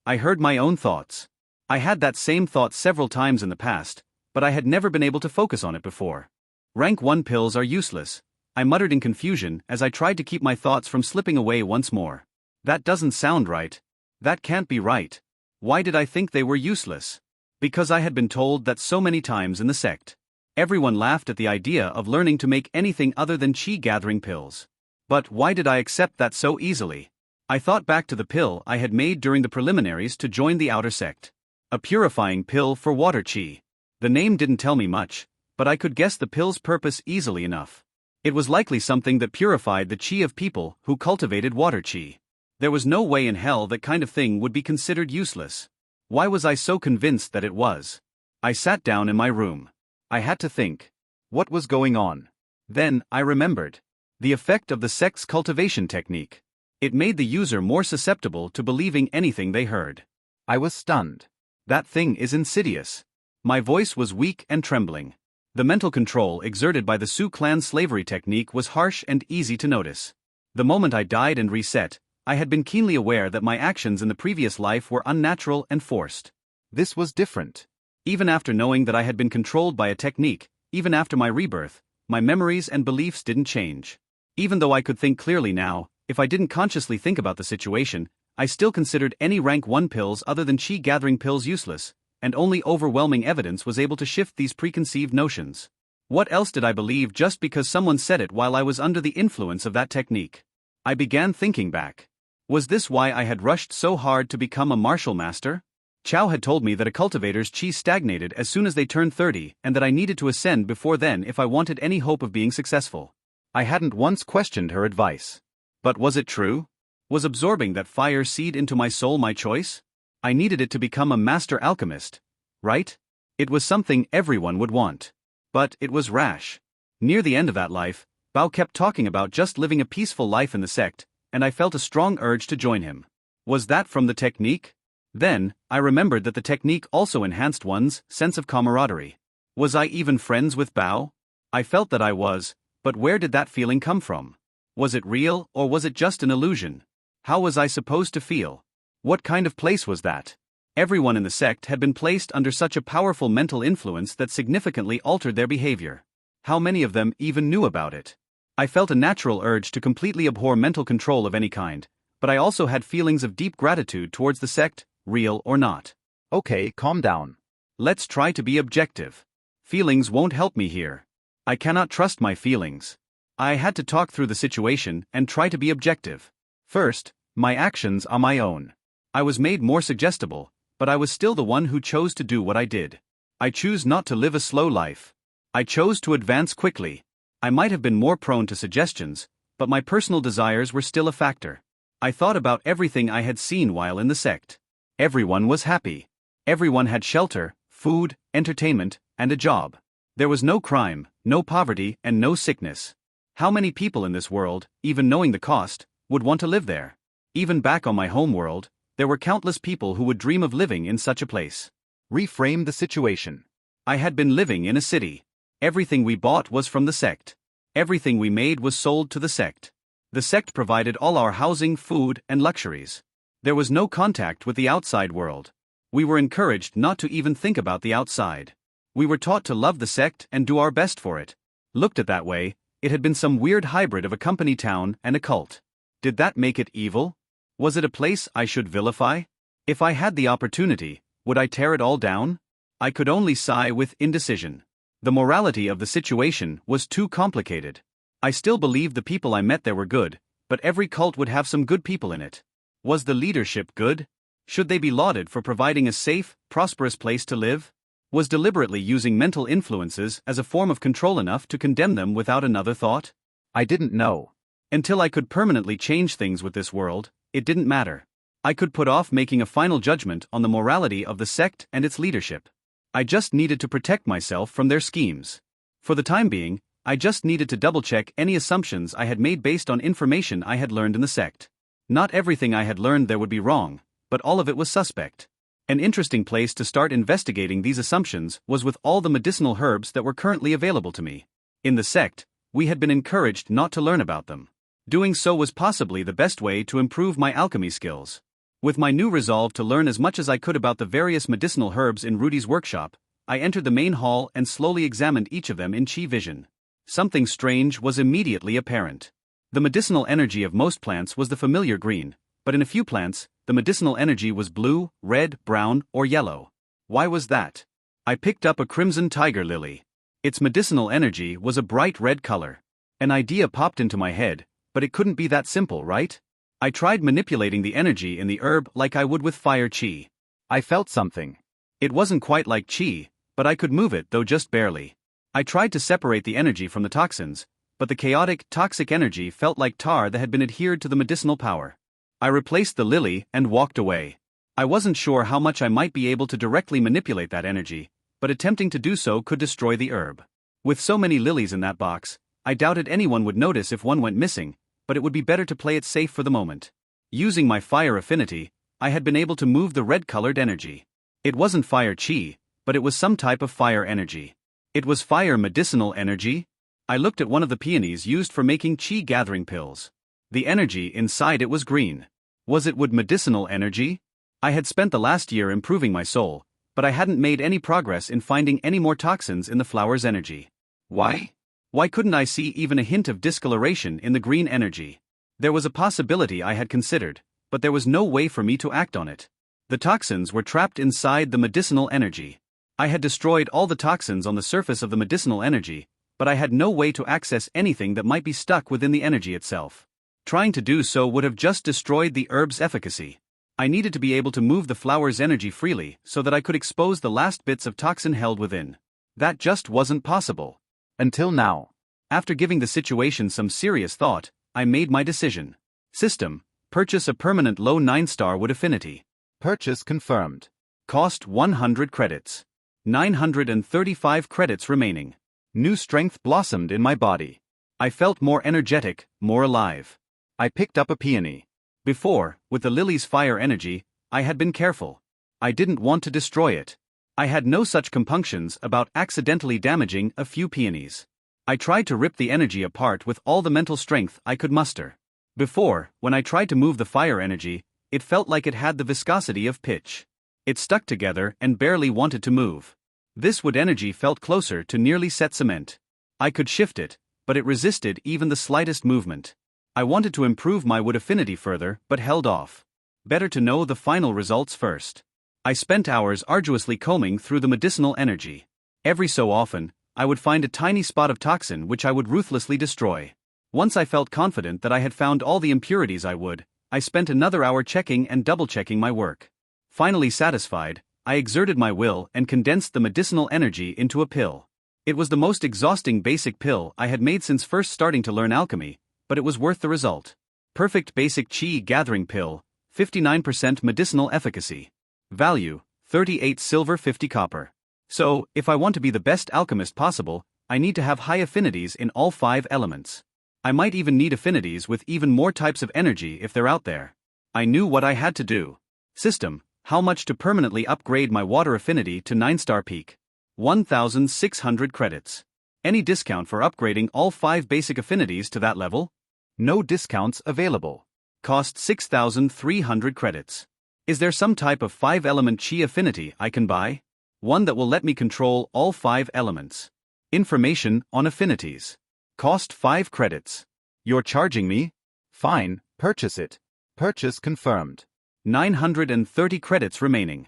I heard my own thoughts. I had that same thought several times in the past, but I had never been able to focus on it before. Rank 1 pills are useless, I muttered in confusion as I tried to keep my thoughts from slipping away once more. That doesn't sound right. That can't be right. Why did I think they were useless? Because I had been told that so many times in the sect. Everyone laughed at the idea of learning to make anything other than chi-gathering pills. But why did I accept that so easily? I thought back to the pill I had made during the preliminaries to join the outer sect. A purifying pill for water chi. The name didn't tell me much, but I could guess the pill's purpose easily enough. It was likely something that purified the qi of people who cultivated water qi. There was no way in hell that kind of thing would be considered useless. Why was I so convinced that it was? I sat down in my room. I had to think. What was going on? Then, I remembered. The effect of the sect's cultivation technique. It made the user more susceptible to believing anything they heard. I was stunned. That thing is insidious. My voice was weak and trembling. The mental control exerted by the Sioux clan slavery technique was harsh and easy to notice. The moment I died and reset, I had been keenly aware that my actions in the previous life were unnatural and forced. This was different. Even after knowing that I had been controlled by a technique, even after my rebirth, my memories and beliefs didn't change. Even though I could think clearly now, if I didn't consciously think about the situation, I still considered any rank 1 pills other than qi-gathering pills useless, and only overwhelming evidence was able to shift these preconceived notions. What else did I believe just because someone said it while I was under the influence of that technique? I began thinking back. Was this why I had rushed so hard to become a martial master? Chow had told me that a cultivator's qi stagnated as soon as they turned 30 and that I needed to ascend before then if I wanted any hope of being successful. I hadn't once questioned her advice. But was it true? Was absorbing that fire seed into my soul my choice? I needed it to become a master alchemist, right? It was something everyone would want. But it was rash. Near the end of that life, Bao kept talking about just living a peaceful life in the sect, and I felt a strong urge to join him. Was that from the technique? Then, I remembered that the technique also enhanced one's sense of camaraderie. Was I even friends with Bao? I felt that I was, but where did that feeling come from? Was it real or was it just an illusion? How was I supposed to feel? What kind of place was that? Everyone in the sect had been placed under such a powerful mental influence that significantly altered their behavior. How many of them even knew about it? I felt a natural urge to completely abhor mental control of any kind, but I also had feelings of deep gratitude towards the sect, real or not. Okay, calm down. Let's try to be objective. Feelings won't help me here. I cannot trust my feelings. I had to talk through the situation and try to be objective. First, my actions are my own. I was made more suggestible, but I was still the one who chose to do what I did. I choose not to live a slow life. I chose to advance quickly. I might have been more prone to suggestions, but my personal desires were still a factor. I thought about everything I had seen while in the sect. Everyone was happy. Everyone had shelter, food, entertainment, and a job. There was no crime, no poverty, and no sickness. How many people in this world, even knowing the cost, would want to live there? Even back on my home world, there were countless people who would dream of living in such a place. Reframe the situation. I had been living in a city. Everything we bought was from the sect. Everything we made was sold to the sect. The sect provided all our housing, food, and luxuries. There was no contact with the outside world. We were encouraged not to even think about the outside. We were taught to love the sect and do our best for it. Looked at that way, it had been some weird hybrid of a company town and a cult. Did that make it evil? Was it a place I should vilify? If I had the opportunity, would I tear it all down? I could only sigh with indecision. The morality of the situation was too complicated. I still believed the people I met there were good, but every cult would have some good people in it. Was the leadership good? Should they be lauded for providing a safe, prosperous place to live? Was deliberately using mental influences as a form of control enough to condemn them without another thought? I didn't know. Until I could permanently change things with this world, it didn't matter. I could put off making a final judgment on the morality of the sect and its leadership. I just needed to protect myself from their schemes. For the time being, I just needed to double-check any assumptions I had made based on information I had learned in the sect. Not everything I had learned there would be wrong, but all of it was suspect. An interesting place to start investigating these assumptions was with all the medicinal herbs that were currently available to me. In the sect, we had been encouraged not to learn about them. Doing so was possibly the best way to improve my alchemy skills. With my new resolve to learn as much as I could about the various medicinal herbs in Rudy's workshop, I entered the main hall and slowly examined each of them in Qi vision. Something strange was immediately apparent. The medicinal energy of most plants was the familiar green, but in a few plants, the medicinal energy was blue, red, brown, or yellow. Why was that? I picked up a crimson tiger lily. Its medicinal energy was a bright red color. An idea popped into my head, but it couldn't be that simple, right? I tried manipulating the energy in the herb like I would with fire qi. I felt something. It wasn't quite like qi, but I could move it though just barely. I tried to separate the energy from the toxins, but the chaotic, toxic energy felt like tar that had been adhered to the medicinal power. I replaced the lily and walked away. I wasn't sure how much I might be able to directly manipulate that energy, but attempting to do so could destroy the herb. With so many lilies in that box, I doubted anyone would notice if one went missing, but it would be better to play it safe for the moment. Using my fire affinity, I had been able to move the red-colored energy. It wasn't fire chi, but it was some type of fire energy. It was fire medicinal energy. I looked at one of the peonies used for making chi gathering pills. The energy inside it was green. Was it wood medicinal energy? I had spent the last year improving my soul, but I hadn't made any progress in finding any more toxins in the flower's energy. Why? Why couldn't I see even a hint of discoloration in the green energy? There was a possibility I had considered, but there was no way for me to act on it. The toxins were trapped inside the medicinal energy. I had destroyed all the toxins on the surface of the medicinal energy, but I had no way to access anything that might be stuck within the energy itself. Trying to do so would have just destroyed the herb's efficacy. I needed to be able to move the flower's energy freely so that I could expose the last bits of toxin held within. That just wasn't possible. Until now. After giving the situation some serious thought, I made my decision. System: purchase a permanent low 9-star wood affinity. Purchase confirmed. Cost 100 credits. 935 credits remaining. New strength blossomed in my body. I felt more energetic, more alive. I picked up a peony. Before, with the lily's fire energy, I had been careful. I didn't want to destroy it. I had no such compunctions about accidentally damaging a few peonies. I tried to rip the energy apart with all the mental strength I could muster. Before, when I tried to move the fire energy, it felt like it had the viscosity of pitch. It stuck together and barely wanted to move. This wood energy felt closer to nearly set cement. I could shift it, but it resisted even the slightest movement. I wanted to improve my wood affinity further, but held off. Better to know the final results first. I spent hours arduously combing through the medicinal energy. Every so often, I would find a tiny spot of toxin which I would ruthlessly destroy. Once I felt confident that I had found all the impurities I spent another hour checking and double-checking my work. Finally satisfied, I exerted my will and condensed the medicinal energy into a pill. It was the most exhausting basic pill I had made since first starting to learn alchemy, but it was worth the result. Perfect basic chi gathering pill, 59% medicinal efficacy. Value, 38 silver 50 copper. So, if I want to be the best alchemist possible, I need to have high affinities in all 5 elements. I might even need affinities with even more types of energy if they're out there. I knew what I had to do. System: how much to permanently upgrade my water affinity to 9-star peak? 1,600 credits. Any discount for upgrading all 5 basic affinities to that level? No discounts available. Cost 6,300 credits. Is there some type of 5-element chi affinity I can buy? One that will let me control all 5 elements. Information on affinities. Cost 5 credits. You're charging me? Fine, purchase it. Purchase confirmed. 930 credits remaining.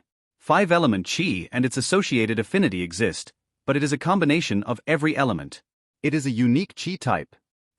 5-element chi and its associated affinity exist, but it is a combination of every element. It is a unique chi type.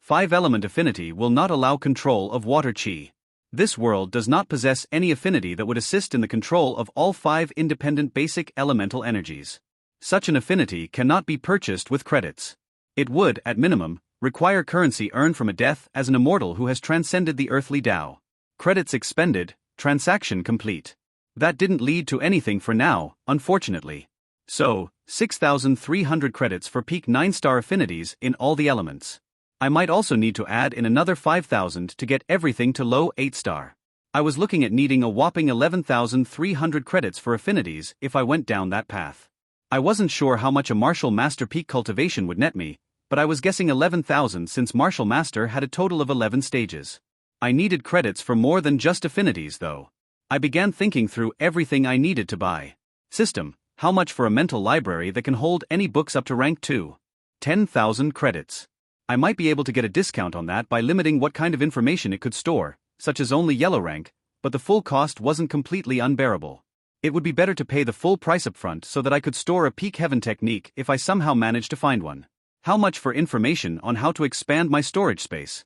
5-element affinity will not allow control of water chi. This world does not possess any affinity that would assist in the control of all 5 independent basic elemental energies. Such an affinity cannot be purchased with credits. It would, at minimum, require currency earned from a death as an immortal who has transcended the earthly Tao. Credits expended, transaction complete. That didn't lead to anything for now, unfortunately. So, 6,300 credits for peak 9-star affinities in all the elements. I might also need to add in another 5,000 to get everything to low 8-star. I was looking at needing a whopping 11,300 credits for affinities if I went down that path. I wasn't sure how much a Martial Master peak cultivation would net me, but I was guessing 11,000 since Martial Master had a total of 11 stages. I needed credits for more than just affinities though. I began thinking through everything I needed to buy. System: how much for a mental library that can hold any books up to rank 2? 10,000 credits. I might be able to get a discount on that by limiting what kind of information it could store, such as only yellow rank, but the full cost wasn't completely unbearable. It would be better to pay the full price upfront so that I could store a peak heaven technique if I somehow managed to find one. How much for information on how to expand my storage space?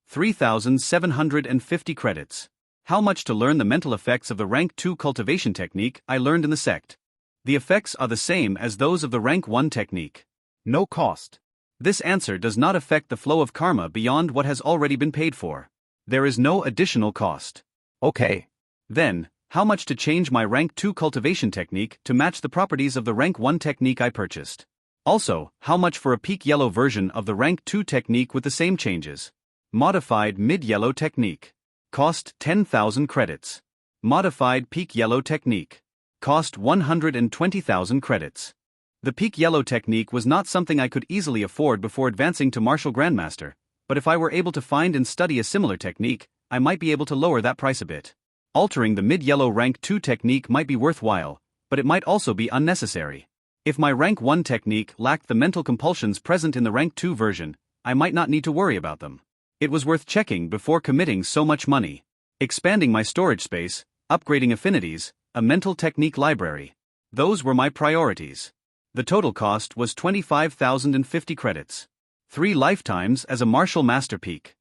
3,750 credits. How much to learn the mental effects of the rank 2 cultivation technique I learned in the sect? The effects are the same as those of the rank 1 technique. No cost. This answer does not affect the flow of karma beyond what has already been paid for. There is no additional cost. Okay. Then, how much to change my rank 2 cultivation technique to match the properties of the rank 1 technique I purchased? Also, how much for a peak yellow version of the rank 2 technique with the same changes? Modified mid-yellow technique. Cost 10,000 credits. Modified peak yellow technique. Cost 120,000 credits. The peak yellow technique was not something I could easily afford before advancing to Martial Grandmaster, but if I were able to find and study a similar technique, I might be able to lower that price a bit. Altering the mid-yellow rank 2 technique might be worthwhile, but it might also be unnecessary. If my rank 1 technique lacked the mental compulsions present in the rank 2 version, I might not need to worry about them. It was worth checking before committing so much money. Expanding my storage space, upgrading affinities, a mental technique library. Those were my priorities. The total cost was 25,050 credits. 3 lifetimes as a martial master peak.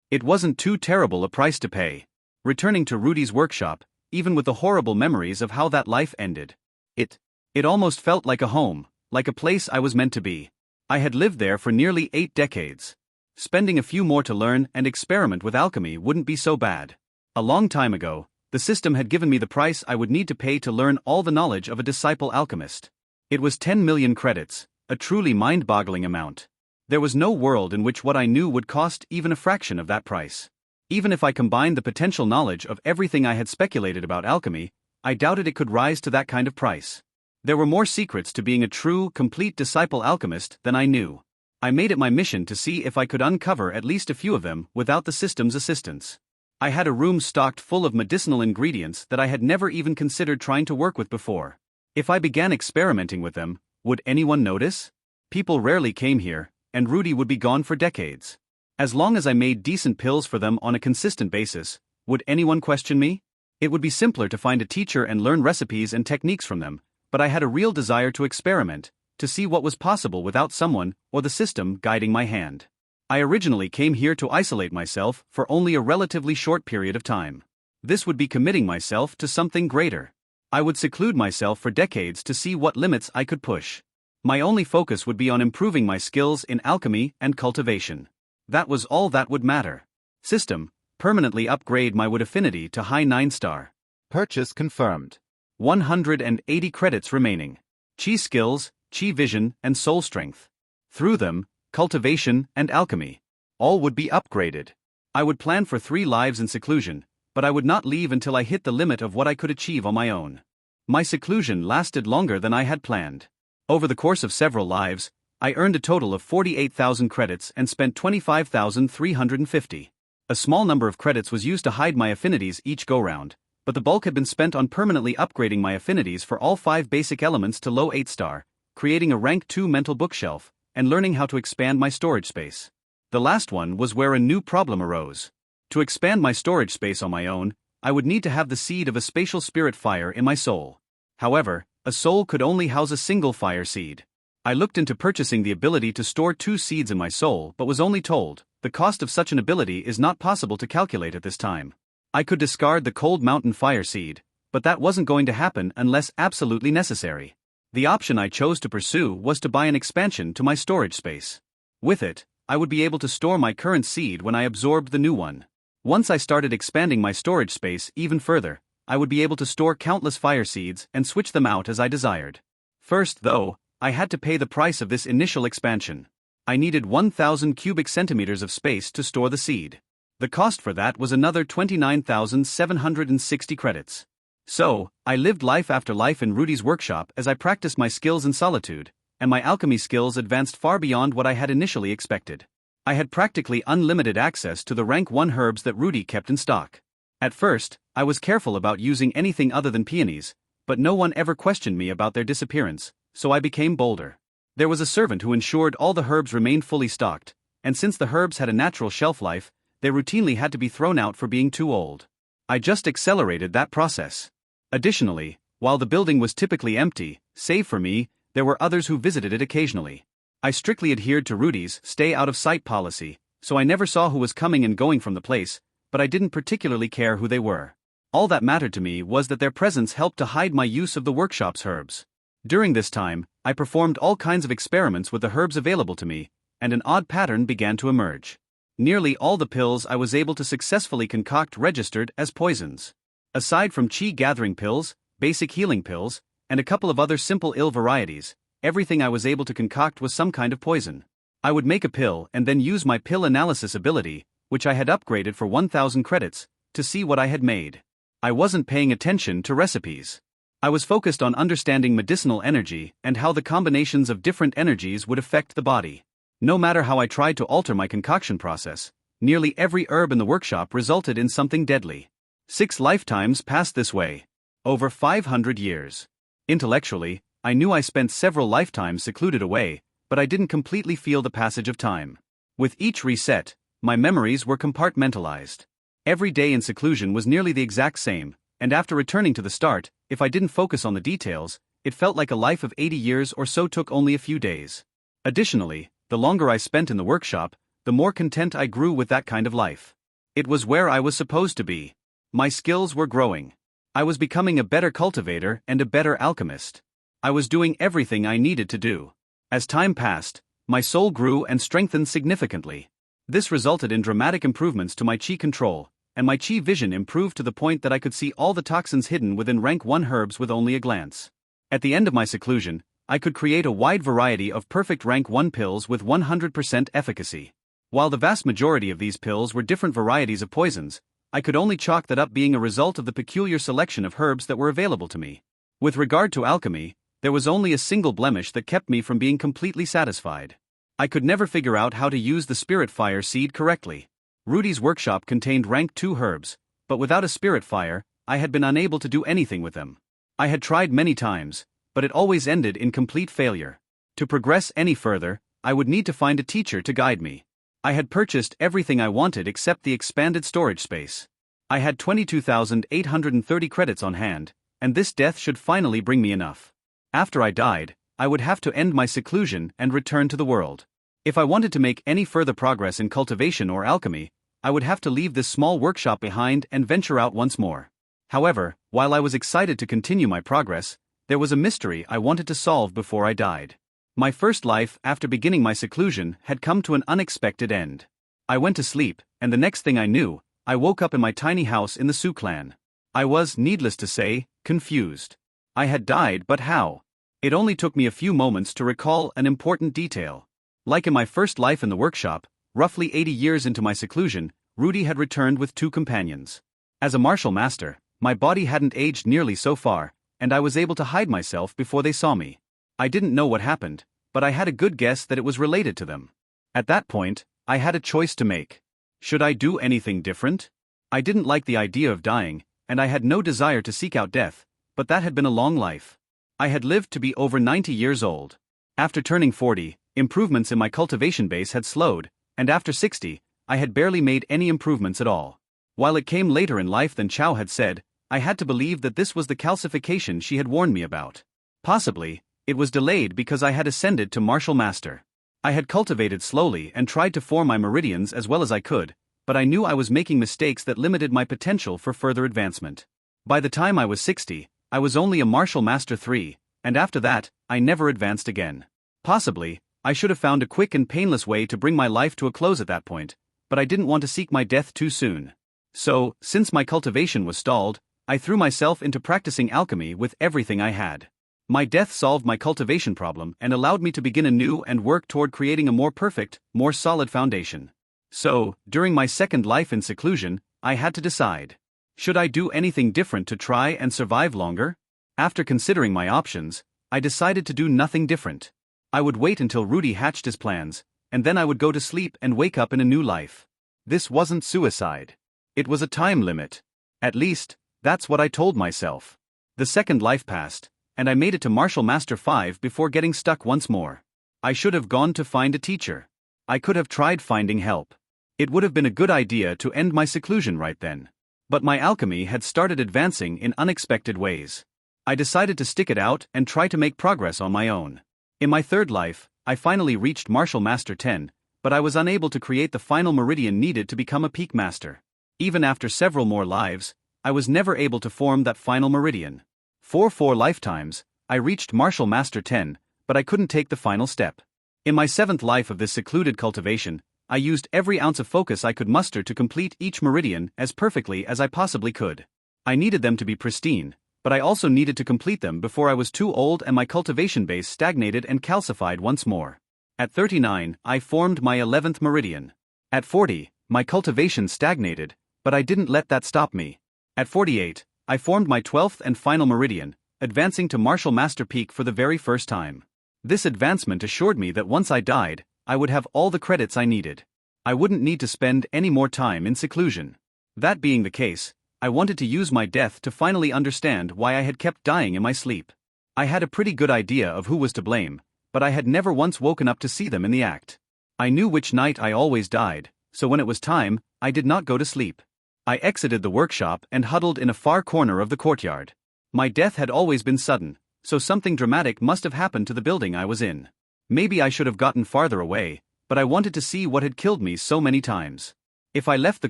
It wasn't too terrible a price to pay. Returning to Rudy's workshop, even with the horrible memories of how that life ended. It almost felt like a home, like a place I was meant to be. I had lived there for nearly 8 decades. Spending a few more to learn and experiment with alchemy wouldn't be so bad. A long time ago, the system had given me the price I would need to pay to learn all the knowledge of a disciple alchemist. It was 10 million credits, a truly mind-boggling amount. There was no world in which what I knew would cost even a fraction of that price. Even if I combined the potential knowledge of everything I had speculated about alchemy, I doubted it could rise to that kind of price. There were more secrets to being a true, complete disciple alchemist than I knew. I made it my mission to see if I could uncover at least a few of them without the system's assistance. I had a room stocked full of medicinal ingredients that I had never even considered trying to work with before. If I began experimenting with them, would anyone notice? People rarely came here, and Rudy would be gone for decades. As long as I made decent pills for them on a consistent basis, would anyone question me? It would be simpler to find a teacher and learn recipes and techniques from them, but I had a real desire to experiment, to see what was possible without someone or the system guiding my hand. I originally came here to isolate myself for only a relatively short period of time. This would be committing myself to something greater. I would seclude myself for decades to see what limits I could push. My only focus would be on improving my skills in alchemy and cultivation. That was all that would matter. System, permanently upgrade my wood affinity to high 9-star. Purchase confirmed. 180 credits remaining. Chi skills, chi vision, and soul strength. Through them, cultivation and alchemy. All would be upgraded. I would plan for 3 lives in seclusion, but I would not leave until I hit the limit of what I could achieve on my own. My seclusion lasted longer than I had planned. Over the course of several lives, I earned a total of 48,000 credits and spent 25,350. A small number of credits was used to hide my affinities each go-round, but the bulk had been spent on permanently upgrading my affinities for all 5 basic elements to low 8-star, creating a rank 2 mental bookshelf, and learning how to expand my storage space. The last one was where a new problem arose. To expand my storage space on my own, I would need to have the seed of a spatial spirit fire in my soul. However, a soul could only house a single fire seed. I looked into purchasing the ability to store 2 seeds in my soul but was only told, the cost of such an ability is not possible to calculate at this time. I could discard the cold mountain fire seed, but that wasn't going to happen unless absolutely necessary. The option I chose to pursue was to buy an expansion to my storage space. With it, I would be able to store my current seed when I absorbed the new one. Once I started expanding my storage space even further, I would be able to store countless fire seeds and switch them out as I desired. First, though, I had to pay the price of this initial expansion. I needed 1,000 cubic centimeters of space to store the seed. The cost for that was another 29,760 credits. So, I lived life after life in Rudy's workshop as I practiced my skills in solitude, and my alchemy skills advanced far beyond what I had initially expected. I had practically unlimited access to the rank 1 herbs that Rudy kept in stock. At first, I was careful about using anything other than peonies, but no one ever questioned me about their disappearance, so I became bolder. There was a servant who ensured all the herbs remained fully stocked, and since the herbs had a natural shelf life, they routinely had to be thrown out for being too old. I just accelerated that process. Additionally, while the building was typically empty, save for me, there were others who visited it occasionally. I strictly adhered to Rudy's stay-out-of-sight policy, so I never saw who was coming and going from the place, but I didn't particularly care who they were. All that mattered to me was that their presence helped to hide my use of the workshop's herbs. During this time, I performed all kinds of experiments with the herbs available to me, and an odd pattern began to emerge. Nearly all the pills I was able to successfully concoct registered as poisons. Aside from qi-gathering pills, basic healing pills, and a couple of other simple ill varieties, everything I was able to concoct was some kind of poison. I would make a pill and then use my pill analysis ability, which I had upgraded for 1,000 credits, to see what I had made. I wasn't paying attention to recipes. I was focused on understanding medicinal energy and how the combinations of different energies would affect the body. No matter how I tried to alter my concoction process, nearly every herb in the workshop resulted in something deadly. 6 lifetimes passed this way. Over 500 years. Intellectually, I knew I spent several lifetimes secluded away, but I didn't completely feel the passage of time. With each reset, my memories were compartmentalized. Every day in seclusion was nearly the exact same, and after returning to the start, if I didn't focus on the details, it felt like a life of 80 years or so took only a few days. Additionally, the longer I spent in the workshop, the more content I grew with that kind of life. It was where I was supposed to be. My skills were growing. I was becoming a better cultivator and a better alchemist. I was doing everything I needed to do. As time passed, my soul grew and strengthened significantly. This resulted in dramatic improvements to my chi control, and my chi vision improved to the point that I could see all the toxins hidden within rank 1 herbs with only a glance. At the end of my seclusion, I could create a wide variety of perfect rank 1 pills with 100% efficacy. While the vast majority of these pills were different varieties of poisons, I could only chalk that up being a result of the peculiar selection of herbs that were available to me. With regard to alchemy, there was only a single blemish that kept me from being completely satisfied. I could never figure out how to use the spirit fire seed correctly. Rudy's workshop contained rank 2 herbs, but without a spirit fire, I had been unable to do anything with them. I had tried many times, but it always ended in complete failure. To progress any further, I would need to find a teacher to guide me. I had purchased everything I wanted except the expanded storage space. I had 22,830 credits on hand, and this death should finally bring me enough. After I died, I would have to end my seclusion and return to the world. If I wanted to make any further progress in cultivation or alchemy, I would have to leave this small workshop behind and venture out once more. However, while I was excited to continue my progress, there was a mystery I wanted to solve before I died. My first life after beginning my seclusion had come to an unexpected end. I went to sleep, and the next thing I knew, I woke up in my tiny house in the Sioux clan. I was, needless to say, confused. I had died, but how? It only took me a few moments to recall an important detail. Like in my first life in the workshop, roughly 80 years into my seclusion, Rudy had returned with 2 companions. As a martial master, my body hadn't aged nearly so far, and I was able to hide myself before they saw me. I didn't know what happened, but I had a good guess that it was related to them. At that point, I had a choice to make. Should I do anything different? I didn't like the idea of dying, and I had no desire to seek out death, but that had been a long life. I had lived to be over 90 years old. After turning 40, improvements in my cultivation base had slowed, and after 60, I had barely made any improvements at all. While it came later in life than Chow had said, I had to believe that this was the calcification she had warned me about. Possibly, it was delayed because I had ascended to martial master. I had cultivated slowly and tried to form my meridians as well as I could, but I knew I was making mistakes that limited my potential for further advancement. By the time I was 60, I was only a martial master 3, and after that, I never advanced again. Possibly, I should have found a quick and painless way to bring my life to a close at that point, but I didn't want to seek my death too soon. So, since my cultivation was stalled, I threw myself into practicing alchemy with everything I had. My death solved my cultivation problem and allowed me to begin anew and work toward creating a more perfect, more solid foundation. So, during my second life in seclusion, I had to decide. Should I do anything different to try and survive longer? After considering my options, I decided to do nothing different. I would wait until Rudy hatched his plans, and then I would go to sleep and wake up in a new life. This wasn't suicide. It was a time limit. At least, that's what I told myself. The second life passed, and I made it to Martial Master 5 before getting stuck once more. I should have gone to find a teacher. I could have tried finding help. It would have been a good idea to end my seclusion right then. But my alchemy had started advancing in unexpected ways. I decided to stick it out and try to make progress on my own. In my third life, I finally reached Martial Master 10, but I was unable to create the final meridian needed to become a peak master. Even after several more lives, I was never able to form that final meridian. For 4 lifetimes, I reached Martial Master 10, but I couldn't take the final step. In my 7th life of this secluded cultivation, I used every ounce of focus I could muster to complete each meridian as perfectly as I possibly could. I needed them to be pristine, but I also needed to complete them before I was too old and my cultivation base stagnated and calcified once more. At 39, I formed my 11th meridian. At 40, my cultivation stagnated, but I didn't let that stop me. At 48, I formed my 12th and final meridian, advancing to Martial Master Peak for the very first time. This advancement assured me that once I died, I would have all the credits I needed. I wouldn't need to spend any more time in seclusion. That being the case, I wanted to use my death to finally understand why I had kept dying in my sleep. I had a pretty good idea of who was to blame, but I had never once woken up to see them in the act. I knew which night I always died, so when it was time, I did not go to sleep. I exited the workshop and huddled in a far corner of the courtyard. My death had always been sudden, so something dramatic must have happened to the building I was in. Maybe I should have gotten farther away, but I wanted to see what had killed me so many times. If I left the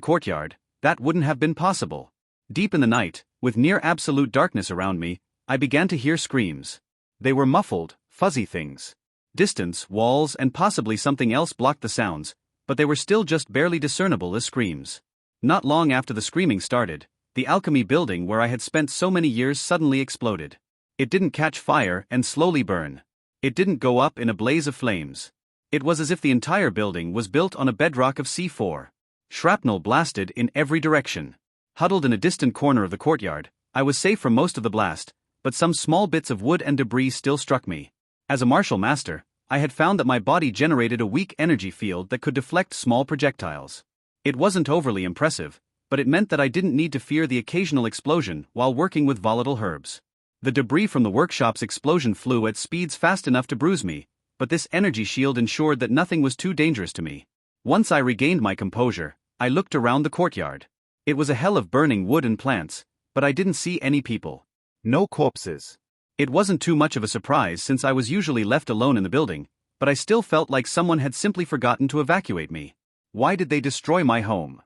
courtyard, that wouldn't have been possible. Deep in the night, with near absolute darkness around me, I began to hear screams. They were muffled, fuzzy things. Distance, walls, and possibly something else blocked the sounds, but they were still just barely discernible as screams. Not long after the screaming started, the alchemy building where I had spent so many years suddenly exploded. It didn't catch fire and slowly burn. It didn't go up in a blaze of flames. It was as if the entire building was built on a bedrock of C4. Shrapnel blasted in every direction. Huddled in a distant corner of the courtyard, I was safe from most of the blast, but some small bits of wood and debris still struck me. As a martial master, I had found that my body generated a weak energy field that could deflect small projectiles. It wasn't overly impressive, but it meant that I didn't need to fear the occasional explosion while working with volatile herbs. The debris from the workshop's explosion flew at speeds fast enough to bruise me, but this energy shield ensured that nothing was too dangerous to me. Once I regained my composure, I looked around the courtyard. It was a hell of burning wood and plants, but I didn't see any people. No corpses. It wasn't too much of a surprise since I was usually left alone in the building, but I still felt like someone had simply forgotten to evacuate me. Why did they destroy my home?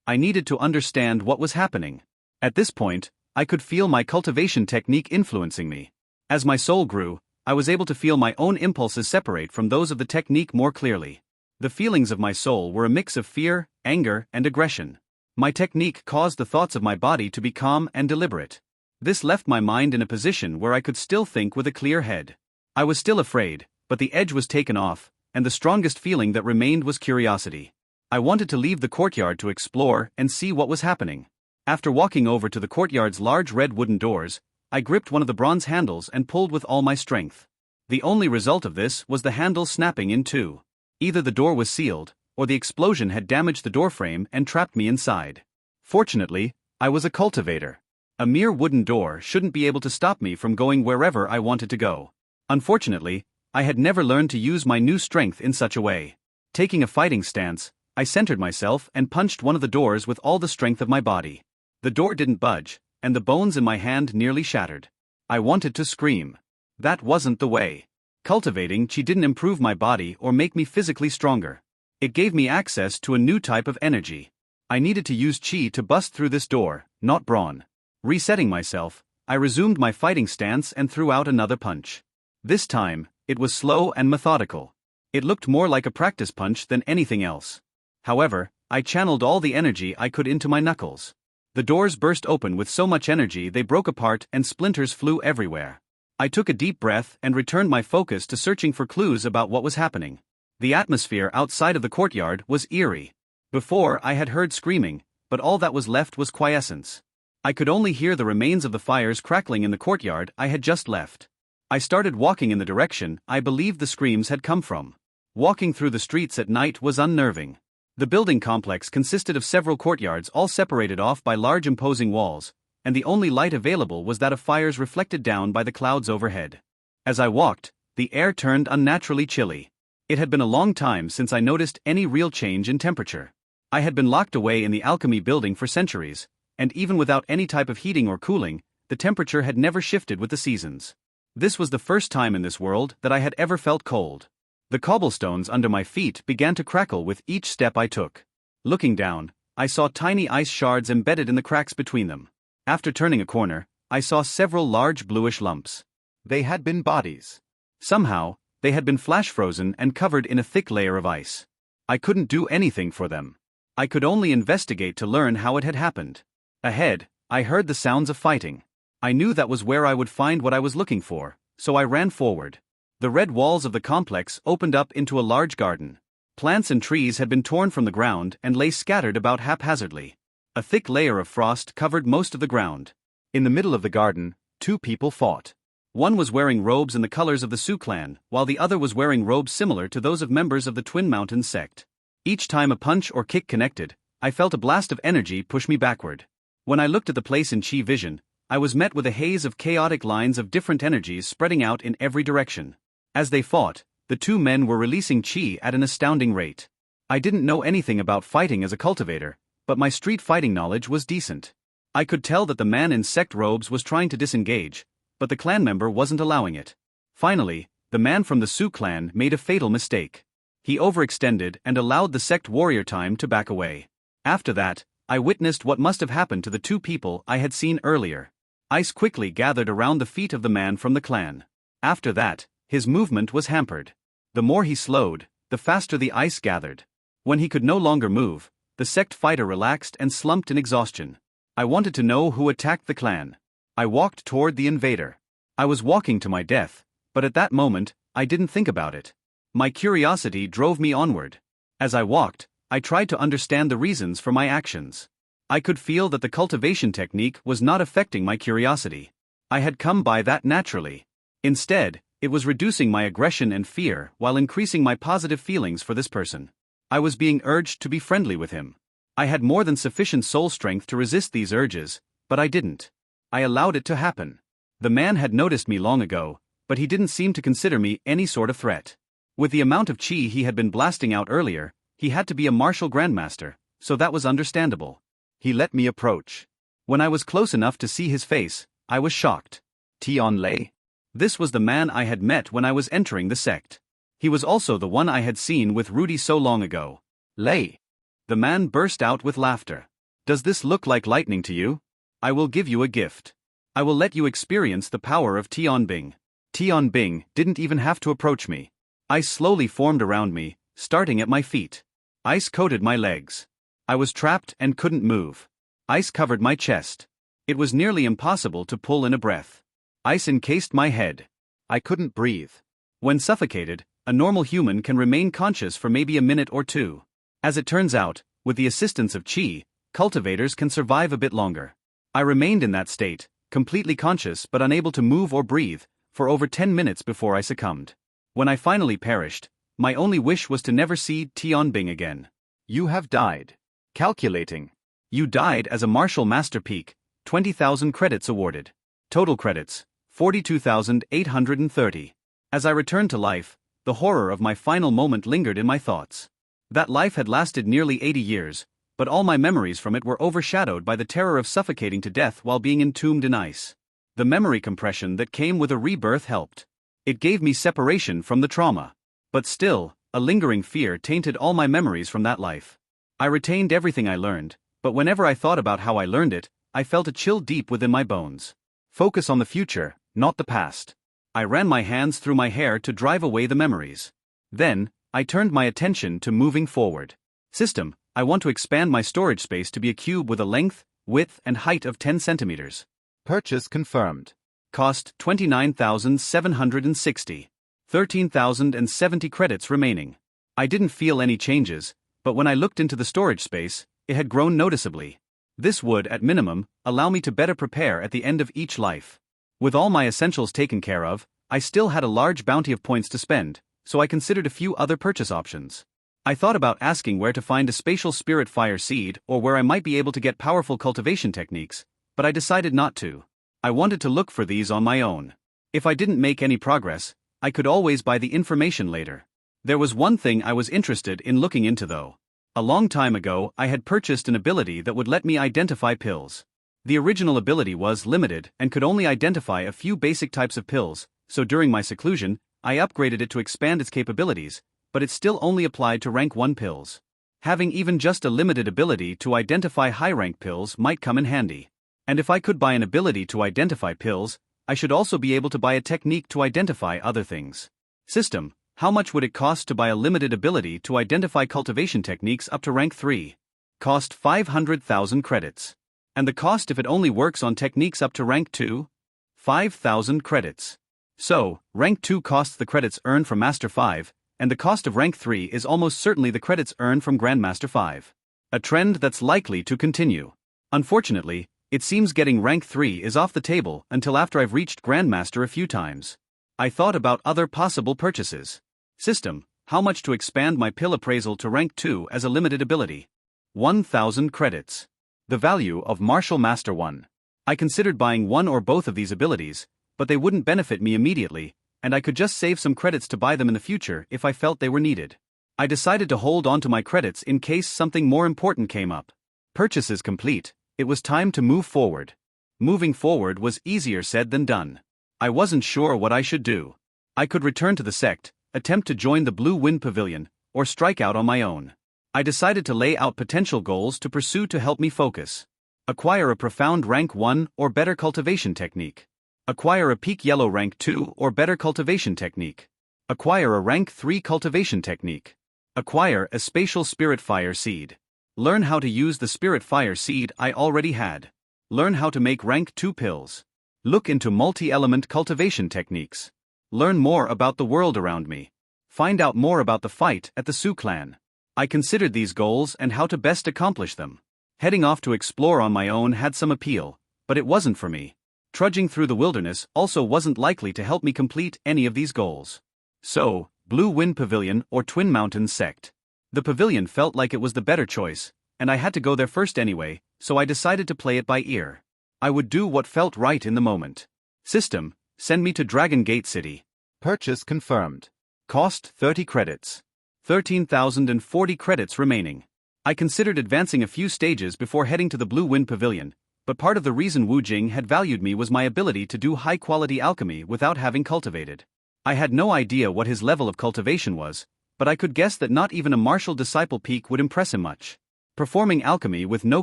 I needed to understand what was happening. At this point, I could feel my cultivation technique influencing me. As my soul grew, I was able to feel my own impulses separate from those of the technique more clearly. The feelings of my soul were a mix of fear, anger, and aggression. My technique caused the thoughts of my body to be calm and deliberate. This left my mind in a position where I could still think with a clear head. I was still afraid, but the edge was taken off, and the strongest feeling that remained was curiosity. I wanted to leave the courtyard to explore and see what was happening. After walking over to the courtyard's large red wooden doors, I gripped one of the bronze handles and pulled with all my strength. The only result of this was the handle snapping in two. Either the door was sealed, or the explosion had damaged the doorframe and trapped me inside. Fortunately, I was a cultivator. A mere wooden door shouldn't be able to stop me from going wherever I wanted to go. Unfortunately, I had never learned to use my new strength in such a way. Taking a fighting stance, I centered myself and punched one of the doors with all the strength of my body. The door didn't budge, and the bones in my hand nearly shattered. I wanted to scream. That wasn't the way. Cultivating chi didn't improve my body or make me physically stronger. It gave me access to a new type of energy. I needed to use chi to bust through this door, not brawn. Resetting myself, I resumed my fighting stance and threw out another punch. This time, it was slow and methodical. It looked more like a practice punch than anything else. However, I channeled all the energy I could into my knuckles. The doors burst open with so much energy they broke apart and splinters flew everywhere. I took a deep breath and returned my focus to searching for clues about what was happening. The atmosphere outside of the courtyard was eerie. Before I had heard screaming, but all that was left was quiescence. I could only hear the remains of the fires crackling in the courtyard I had just left. I started walking in the direction I believed the screams had come from. Walking through the streets at night was unnerving. The building complex consisted of several courtyards all separated off by large imposing walls, and the only light available was that of fires reflected down by the clouds overhead. As I walked, the air turned unnaturally chilly. It had been a long time since I noticed any real change in temperature. I had been locked away in the alchemy building for centuries, and even without any type of heating or cooling, the temperature had never shifted with the seasons. This was the first time in this world that I had ever felt cold. The cobblestones under my feet began to crackle with each step I took. Looking down, I saw tiny ice shards embedded in the cracks between them. After turning a corner, I saw several large bluish lumps. They had been bodies. Somehow, they had been flash frozen and covered in a thick layer of ice. I couldn't do anything for them. I could only investigate to learn how it had happened. Ahead, I heard the sounds of fighting. I knew that was where I would find what I was looking for, so I ran forward. The red walls of the complex opened up into a large garden. Plants and trees had been torn from the ground and lay scattered about haphazardly. A thick layer of frost covered most of the ground. In the middle of the garden, 2 people fought. One was wearing robes in the colors of the Sioux clan, while the other was wearing robes similar to those of members of the Twin Mountains sect. Each time a punch or kick connected, I felt a blast of energy push me backward. When I looked at the place in Chi vision, I was met with a haze of chaotic lines of different energies spreading out in every direction. As they fought, the 2 men were releasing Chi at an astounding rate. I didn't know anything about fighting as a cultivator, but my street fighting knowledge was decent. I could tell that the man in sect robes was trying to disengage, but the clan member wasn't allowing it. Finally, the man from the Sioux clan made a fatal mistake. He overextended and allowed the sect warrior time to back away. After that, I witnessed what must have happened to the 2 people I had seen earlier. Ice quickly gathered around the feet of the man from the clan. After that, his movement was hampered. The more he slowed, the faster the ice gathered. When he could no longer move, the sect fighter relaxed and slumped in exhaustion. I wanted to know who attacked the clan. I walked toward the invader. I was walking to my death, but at that moment, I didn't think about it. My curiosity drove me onward. As I walked, I tried to understand the reasons for my actions. I could feel that the cultivation technique was not affecting my curiosity. I had come by that naturally. Instead, it was reducing my aggression and fear while increasing my positive feelings for this person. I was being urged to be friendly with him. I had more than sufficient soul strength to resist these urges, but I didn't. I allowed it to happen. The man had noticed me long ago, but he didn't seem to consider me any sort of threat. With the amount of chi he had been blasting out earlier, he had to be a martial grandmaster, so that was understandable. He let me approach. When I was close enough to see his face, I was shocked. Tian Lei? This was the man I had met when I was entering the sect. He was also the one I had seen with Rudy so long ago. Lei. The man burst out with laughter. Does this look like lightning to you? I will give you a gift. I will let you experience the power of Tianbing. Tianbing didn't even have to approach me. Ice slowly formed around me, starting at my feet. Ice coated my legs. I was trapped and couldn't move. Ice covered my chest. It was nearly impossible to pull in a breath. Ice encased my head. I couldn't breathe. When suffocated, a normal human can remain conscious for maybe a minute or 2. As it turns out, with the assistance of Qi, cultivators can survive a bit longer. I remained in that state, completely conscious but unable to move or breathe, for over 10 minutes before I succumbed. When I finally perished, my only wish was to never see Tianbing again. You have died. Calculating. You died as a martial master peak, 20,000 credits awarded. Total credits, 42,830. As I returned to life, the horror of my final moment lingered in my thoughts. That life had lasted nearly 80 years, but all my memories from it were overshadowed by the terror of suffocating to death while being entombed in ice. The memory compression that came with a rebirth helped. It gave me separation from the trauma. But still, a lingering fear tainted all my memories from that life. I retained everything I learned, but whenever I thought about how I learned it, I felt a chill deep within my bones. Focus on the future, not the past. I ran my hands through my hair to drive away the memories. Then, I turned my attention to moving forward. System, I want to expand my storage space to be a cube with a length, width, and height of 10 centimeters. Purchase confirmed. Cost 29,760. 13,070 credits remaining. I didn't feel any changes, but when I looked into the storage space, it had grown noticeably. This would, at minimum, allow me to better prepare at the end of each life. With all my essentials taken care of, I still had a large bounty of points to spend, so I considered a few other purchase options. I thought about asking where to find a spatial spirit fire seed or where I might be able to get powerful cultivation techniques, but I decided not to. I wanted to look for these on my own. If I didn't make any progress, I could always buy the information later. There was one thing I was interested in looking into though. A long time ago, I had purchased an ability that would let me identify pills. The original ability was limited and could only identify a few basic types of pills, so during my seclusion, I upgraded it to expand its capabilities, but it still only applied to rank 1 pills. Having even just a limited ability to identify high-rank pills might come in handy. And if I could buy an ability to identify pills, I should also be able to buy a technique to identify other things. System, how much would it cost to buy a limited ability to identify cultivation techniques up to rank 3? Cost 500,000 credits. And the cost if it only works on techniques up to rank 2? 5,000 credits. So, rank 2 costs the credits earned from Master 5, and the cost of rank 3 is almost certainly the credits earned from Grandmaster 5. A trend that's likely to continue. Unfortunately, it seems getting rank 3 is off the table until after I've reached Grandmaster a few times. I thought about other possible purchases. System, how much to expand my pill appraisal to rank 2 as a limited ability? 1,000 credits. The value of Martial Master 1. I considered buying one or both of these abilities, but they wouldn't benefit me immediately, and I could just save some credits to buy them in the future if I felt they were needed. I decided to hold on to my credits in case something more important came up. Purchases complete, it was time to move forward. Moving forward was easier said than done. I wasn't sure what I should do. I could return to the sect, attempt to join the Blue Wind Pavilion, or strike out on my own. I decided to lay out potential goals to pursue to help me focus. Acquire a profound rank 1 or better cultivation technique. Acquire a peak yellow rank 2 or better cultivation technique. Acquire a rank 3 cultivation technique. Acquire a spatial spirit fire seed. Learn how to use the spirit fire seed I already had. Learn how to make rank 2 pills. Look into multi-element cultivation techniques. Learn more about the world around me. Find out more about the fight at the Sioux clan. I considered these goals and how to best accomplish them. Heading off to explore on my own had some appeal, but it wasn't for me. Trudging through the wilderness also wasn't likely to help me complete any of these goals. So, Blue Wind Pavilion or Twin Mountains sect. The pavilion felt like it was the better choice, and I had to go there first anyway, so I decided to play it by ear. I would do what felt right in the moment. System, send me to Dragon Gate City. Purchase confirmed. Cost 30 credits. 13,040 credits remaining. I considered advancing a few stages before heading to the Blue Wind Pavilion, but part of the reason Wu Jing had valued me was my ability to do high-quality alchemy without having cultivated. I had no idea what his level of cultivation was, but I could guess that not even a martial disciple peak would impress him much. Performing alchemy with no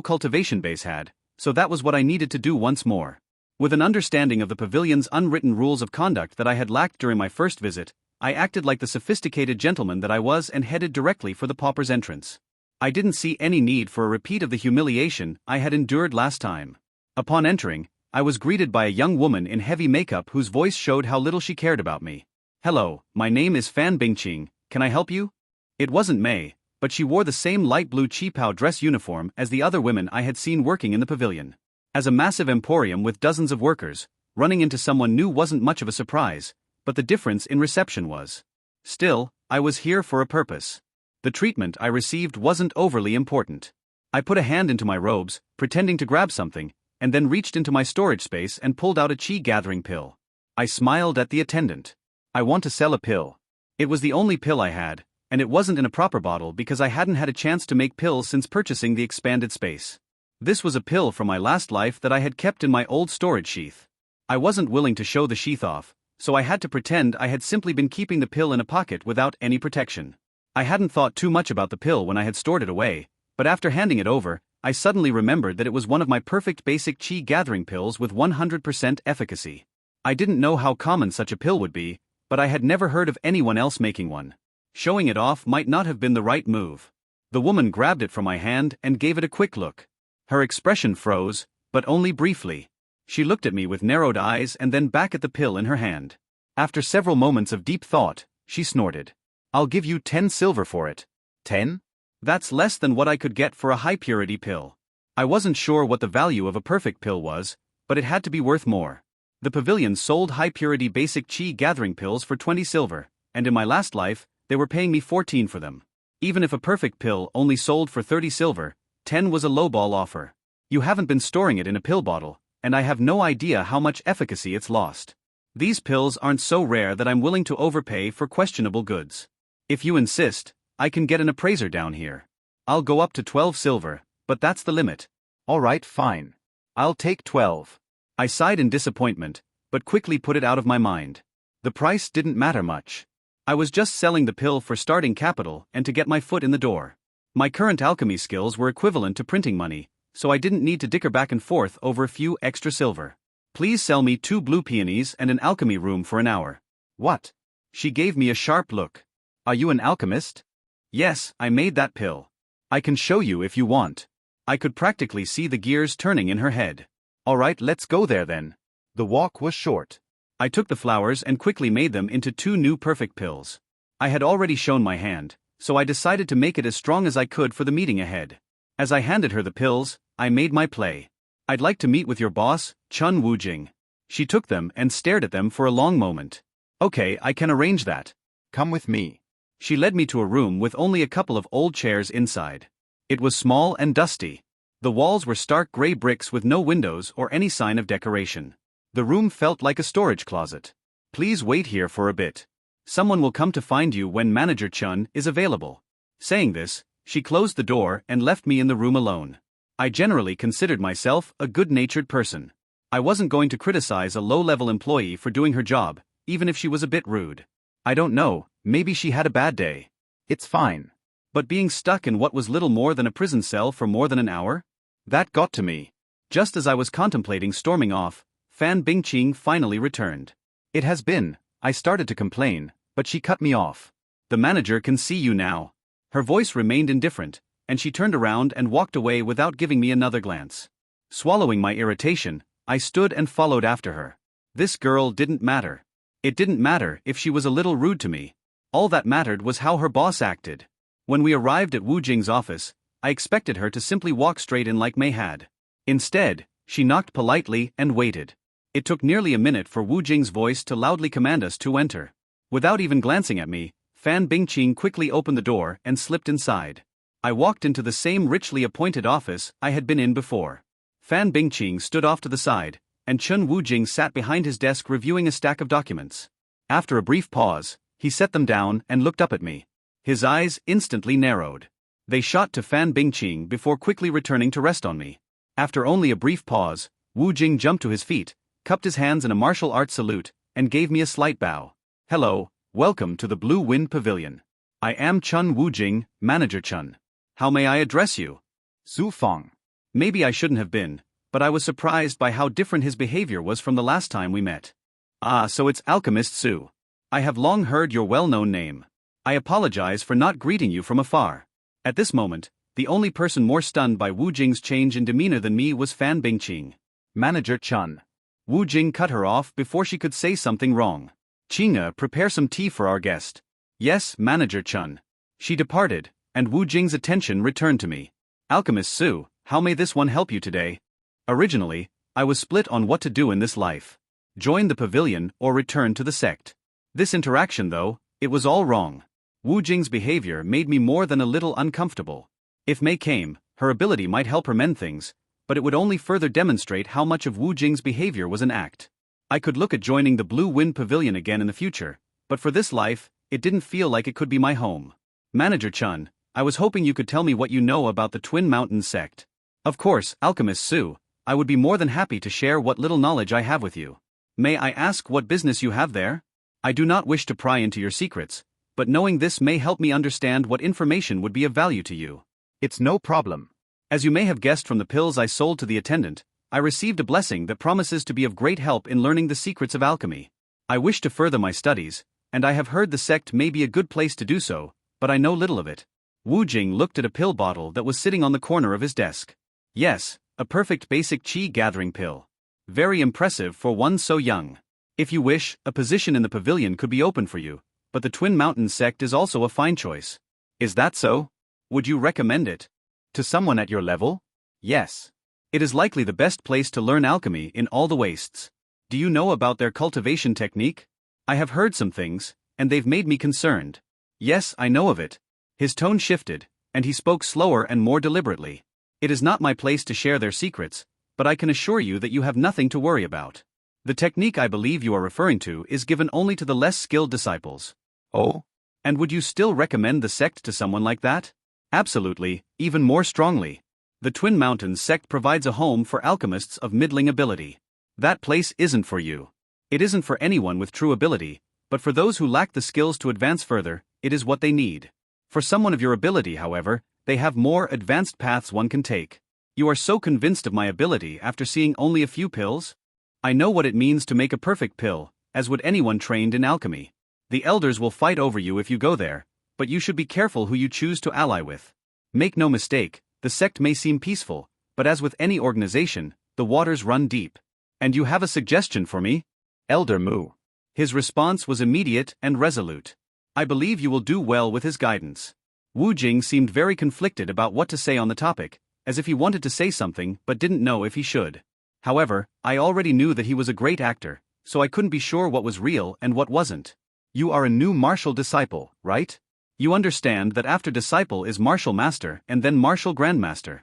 cultivation base had, so that was what I needed to do once more. With an understanding of the pavilion's unwritten rules of conduct that I had lacked during my first visit, I acted like the sophisticated gentleman that I was and headed directly for the pauper's entrance. I didn't see any need for a repeat of the humiliation I had endured last time. Upon entering, I was greeted by a young woman in heavy makeup whose voice showed how little she cared about me. "Hello, my name is Fan Bingqing, can I help you?" It wasn't Mei, but she wore the same light blue qipao dress uniform as the other women I had seen working in the pavilion. As a massive emporium with dozens of workers, running into someone new wasn't much of a surprise, but the difference in reception was. Still, I was here for a purpose. The treatment I received wasn't overly important. I put a hand into my robes, pretending to grab something, and then reached into my storage space and pulled out a qi gathering pill. I smiled at the attendant. "I want to sell a pill." It was the only pill I had, and it wasn't in a proper bottle because I hadn't had a chance to make pills since purchasing the expanded space. This was a pill from my last life that I had kept in my old storage sheath. I wasn't willing to show the sheath off, so I had to pretend I had simply been keeping the pill in a pocket without any protection. I hadn't thought too much about the pill when I had stored it away, but after handing it over, I suddenly remembered that it was one of my perfect basic qi gathering pills with 100% efficacy. I didn't know how common such a pill would be, but I had never heard of anyone else making one. Showing it off might not have been the right move. The woman grabbed it from my hand and gave it a quick look. Her expression froze, but only briefly. She looked at me with narrowed eyes and then back at the pill in her hand. After several moments of deep thought, she snorted. "I'll give you 10 silver for it." 10? That's less than what I could get for a high-purity pill. I wasn't sure what the value of a perfect pill was, but it had to be worth more. The pavilion sold high-purity basic qi gathering pills for 20 silver, and in my last life, they were paying me 14 for them. Even if a perfect pill only sold for 30 silver, 10 was a lowball offer. You haven't been storing it in a pill bottle, and I have no idea how much efficacy it's lost. These pills aren't so rare that I'm willing to overpay for questionable goods. If you insist, I can get an appraiser down here. I'll go up to 12 silver, but that's the limit. Alright, fine. I'll take 12. I sighed in disappointment, but quickly put it out of my mind. The price didn't matter much. I was just selling the pill for starting capital and to get my foot in the door. My current alchemy skills were equivalent to printing money, so I didn't need to dicker back and forth over a few extra silver. Please sell me 2 blue peonies and an alchemy room for an hour. What? She gave me a sharp look. Are you an alchemist? Yes, I made that pill. I can show you if you want. I could practically see the gears turning in her head. Alright, let's go there then. The walk was short. I took the flowers and quickly made them into 2 new perfect pills. I had already shown my hand, so I decided to make it as strong as I could for the meeting ahead. As I handed her the pills, I made my play. I'd like to meet with your boss, Chun Wujing. She took them and stared at them for a long moment. Okay, I can arrange that. Come with me. She led me to a room with only a couple of old chairs inside. It was small and dusty. The walls were stark gray bricks with no windows or any sign of decoration. The room felt like a storage closet. Please wait here for a bit. Someone will come to find you when Manager Chun is available. Saying this, she closed the door and left me in the room alone. I generally considered myself a good-natured person. I wasn't going to criticize a low-level employee for doing her job, even if she was a bit rude. I don't know, maybe she had a bad day. It's fine. But being stuck in what was little more than a prison cell for more than an hour? That got to me. Just as I was contemplating storming off, Fan Bingqing finally returned. It has been. I started to complain, but she cut me off. The manager can see you now. Her voice remained indifferent, and she turned around and walked away without giving me another glance. Swallowing my irritation, I stood and followed after her. This girl didn't matter. It didn't matter if she was a little rude to me. All that mattered was how her boss acted. When we arrived at Wu Jing's office, I expected her to simply walk straight in like Mei had. Instead, she knocked politely and waited. It took nearly a minute for Wu Jing's voice to loudly command us to enter. Without even glancing at me, Fan Bingqing quickly opened the door and slipped inside. I walked into the same richly appointed office I had been in before. Fan Bingqing stood off to the side, and Chun Wujing sat behind his desk reviewing a stack of documents. After a brief pause, he set them down and looked up at me. His eyes instantly narrowed. They shot to Fan Bingqing before quickly returning to rest on me. After only a brief pause, Wujing jumped to his feet, cupped his hands in a martial arts salute, and gave me a slight bow. Hello, welcome to the Blue Wind Pavilion. I am Chun Wujing, Manager Chun. How may I address you? Su Fang. Maybe I shouldn't have been, but I was surprised by how different his behavior was from the last time we met. Ah, so it's Alchemist Su. I have long heard your well-known name. I apologize for not greeting you from afar. At this moment, the only person more stunned by Wu Jing's change in demeanor than me was Fan Bingqing. Manager Chun. Wu Jing cut her off before she could say something wrong. Qinga, prepare some tea for our guest. Yes, Manager Chun. She departed, and Wu Jing's attention returned to me. Alchemist Su, how may this one help you today? Originally, I was split on what to do in this life. Join the pavilion or return to the sect. This interaction though, it was all wrong. Wu Jing's behavior made me more than a little uncomfortable. If Mei came, her ability might help her mend things, but it would only further demonstrate how much of Wu Jing's behavior was an act. I could look at joining the Blue Wind Pavilion again in the future, but for this life, it didn't feel like it could be my home. Manager Chun, I was hoping you could tell me what you know about the Twin Mountains sect. Of course, Alchemist Su, I would be more than happy to share what little knowledge I have with you. May I ask what business you have there? I do not wish to pry into your secrets, but knowing this may help me understand what information would be of value to you. It's no problem. As you may have guessed from the pills I sold to the attendant, I received a blessing that promises to be of great help in learning the secrets of alchemy. I wish to further my studies, and I have heard the sect may be a good place to do so, but I know little of it. Wu Jing looked at a pill bottle that was sitting on the corner of his desk. Yes, a perfect basic qi gathering pill. Very impressive for one so young. If you wish, a position in the pavilion could be open for you, but the Twin Mountains sect is also a fine choice. Is that so? Would you recommend it? To someone at your level? Yes. It is likely the best place to learn alchemy in all the wastes. Do you know about their cultivation technique? I have heard some things, and they've made me concerned. Yes, I know of it. His tone shifted, and he spoke slower and more deliberately. It is not my place to share their secrets, but I can assure you that you have nothing to worry about. The technique I believe you are referring to is given only to the less skilled disciples. Oh? And would you still recommend the sect to someone like that? Absolutely, even more strongly. The Twin Mountains sect provides a home for alchemists of middling ability. That place isn't for you. It isn't for anyone with true ability, but for those who lack the skills to advance further, it is what they need. For someone of your ability, however, they have more advanced paths one can take. You are so convinced of my ability after seeing only a few pills? I know what it means to make a perfect pill, as would anyone trained in alchemy. The elders will fight over you if you go there, but you should be careful who you choose to ally with. Make no mistake, the sect may seem peaceful, but as with any organization, the waters run deep. And you have a suggestion for me? Elder Mu. His response was immediate and resolute. I believe you will do well with his guidance. Wu Jing seemed very conflicted about what to say on the topic, as if he wanted to say something but didn't know if he should. However, I already knew that he was a great actor, so I couldn't be sure what was real and what wasn't. You are a new martial disciple, right? You understand that after disciple is martial master and then martial grandmaster.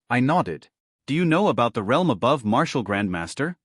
I nodded. Do you know about the realm above martial grandmaster?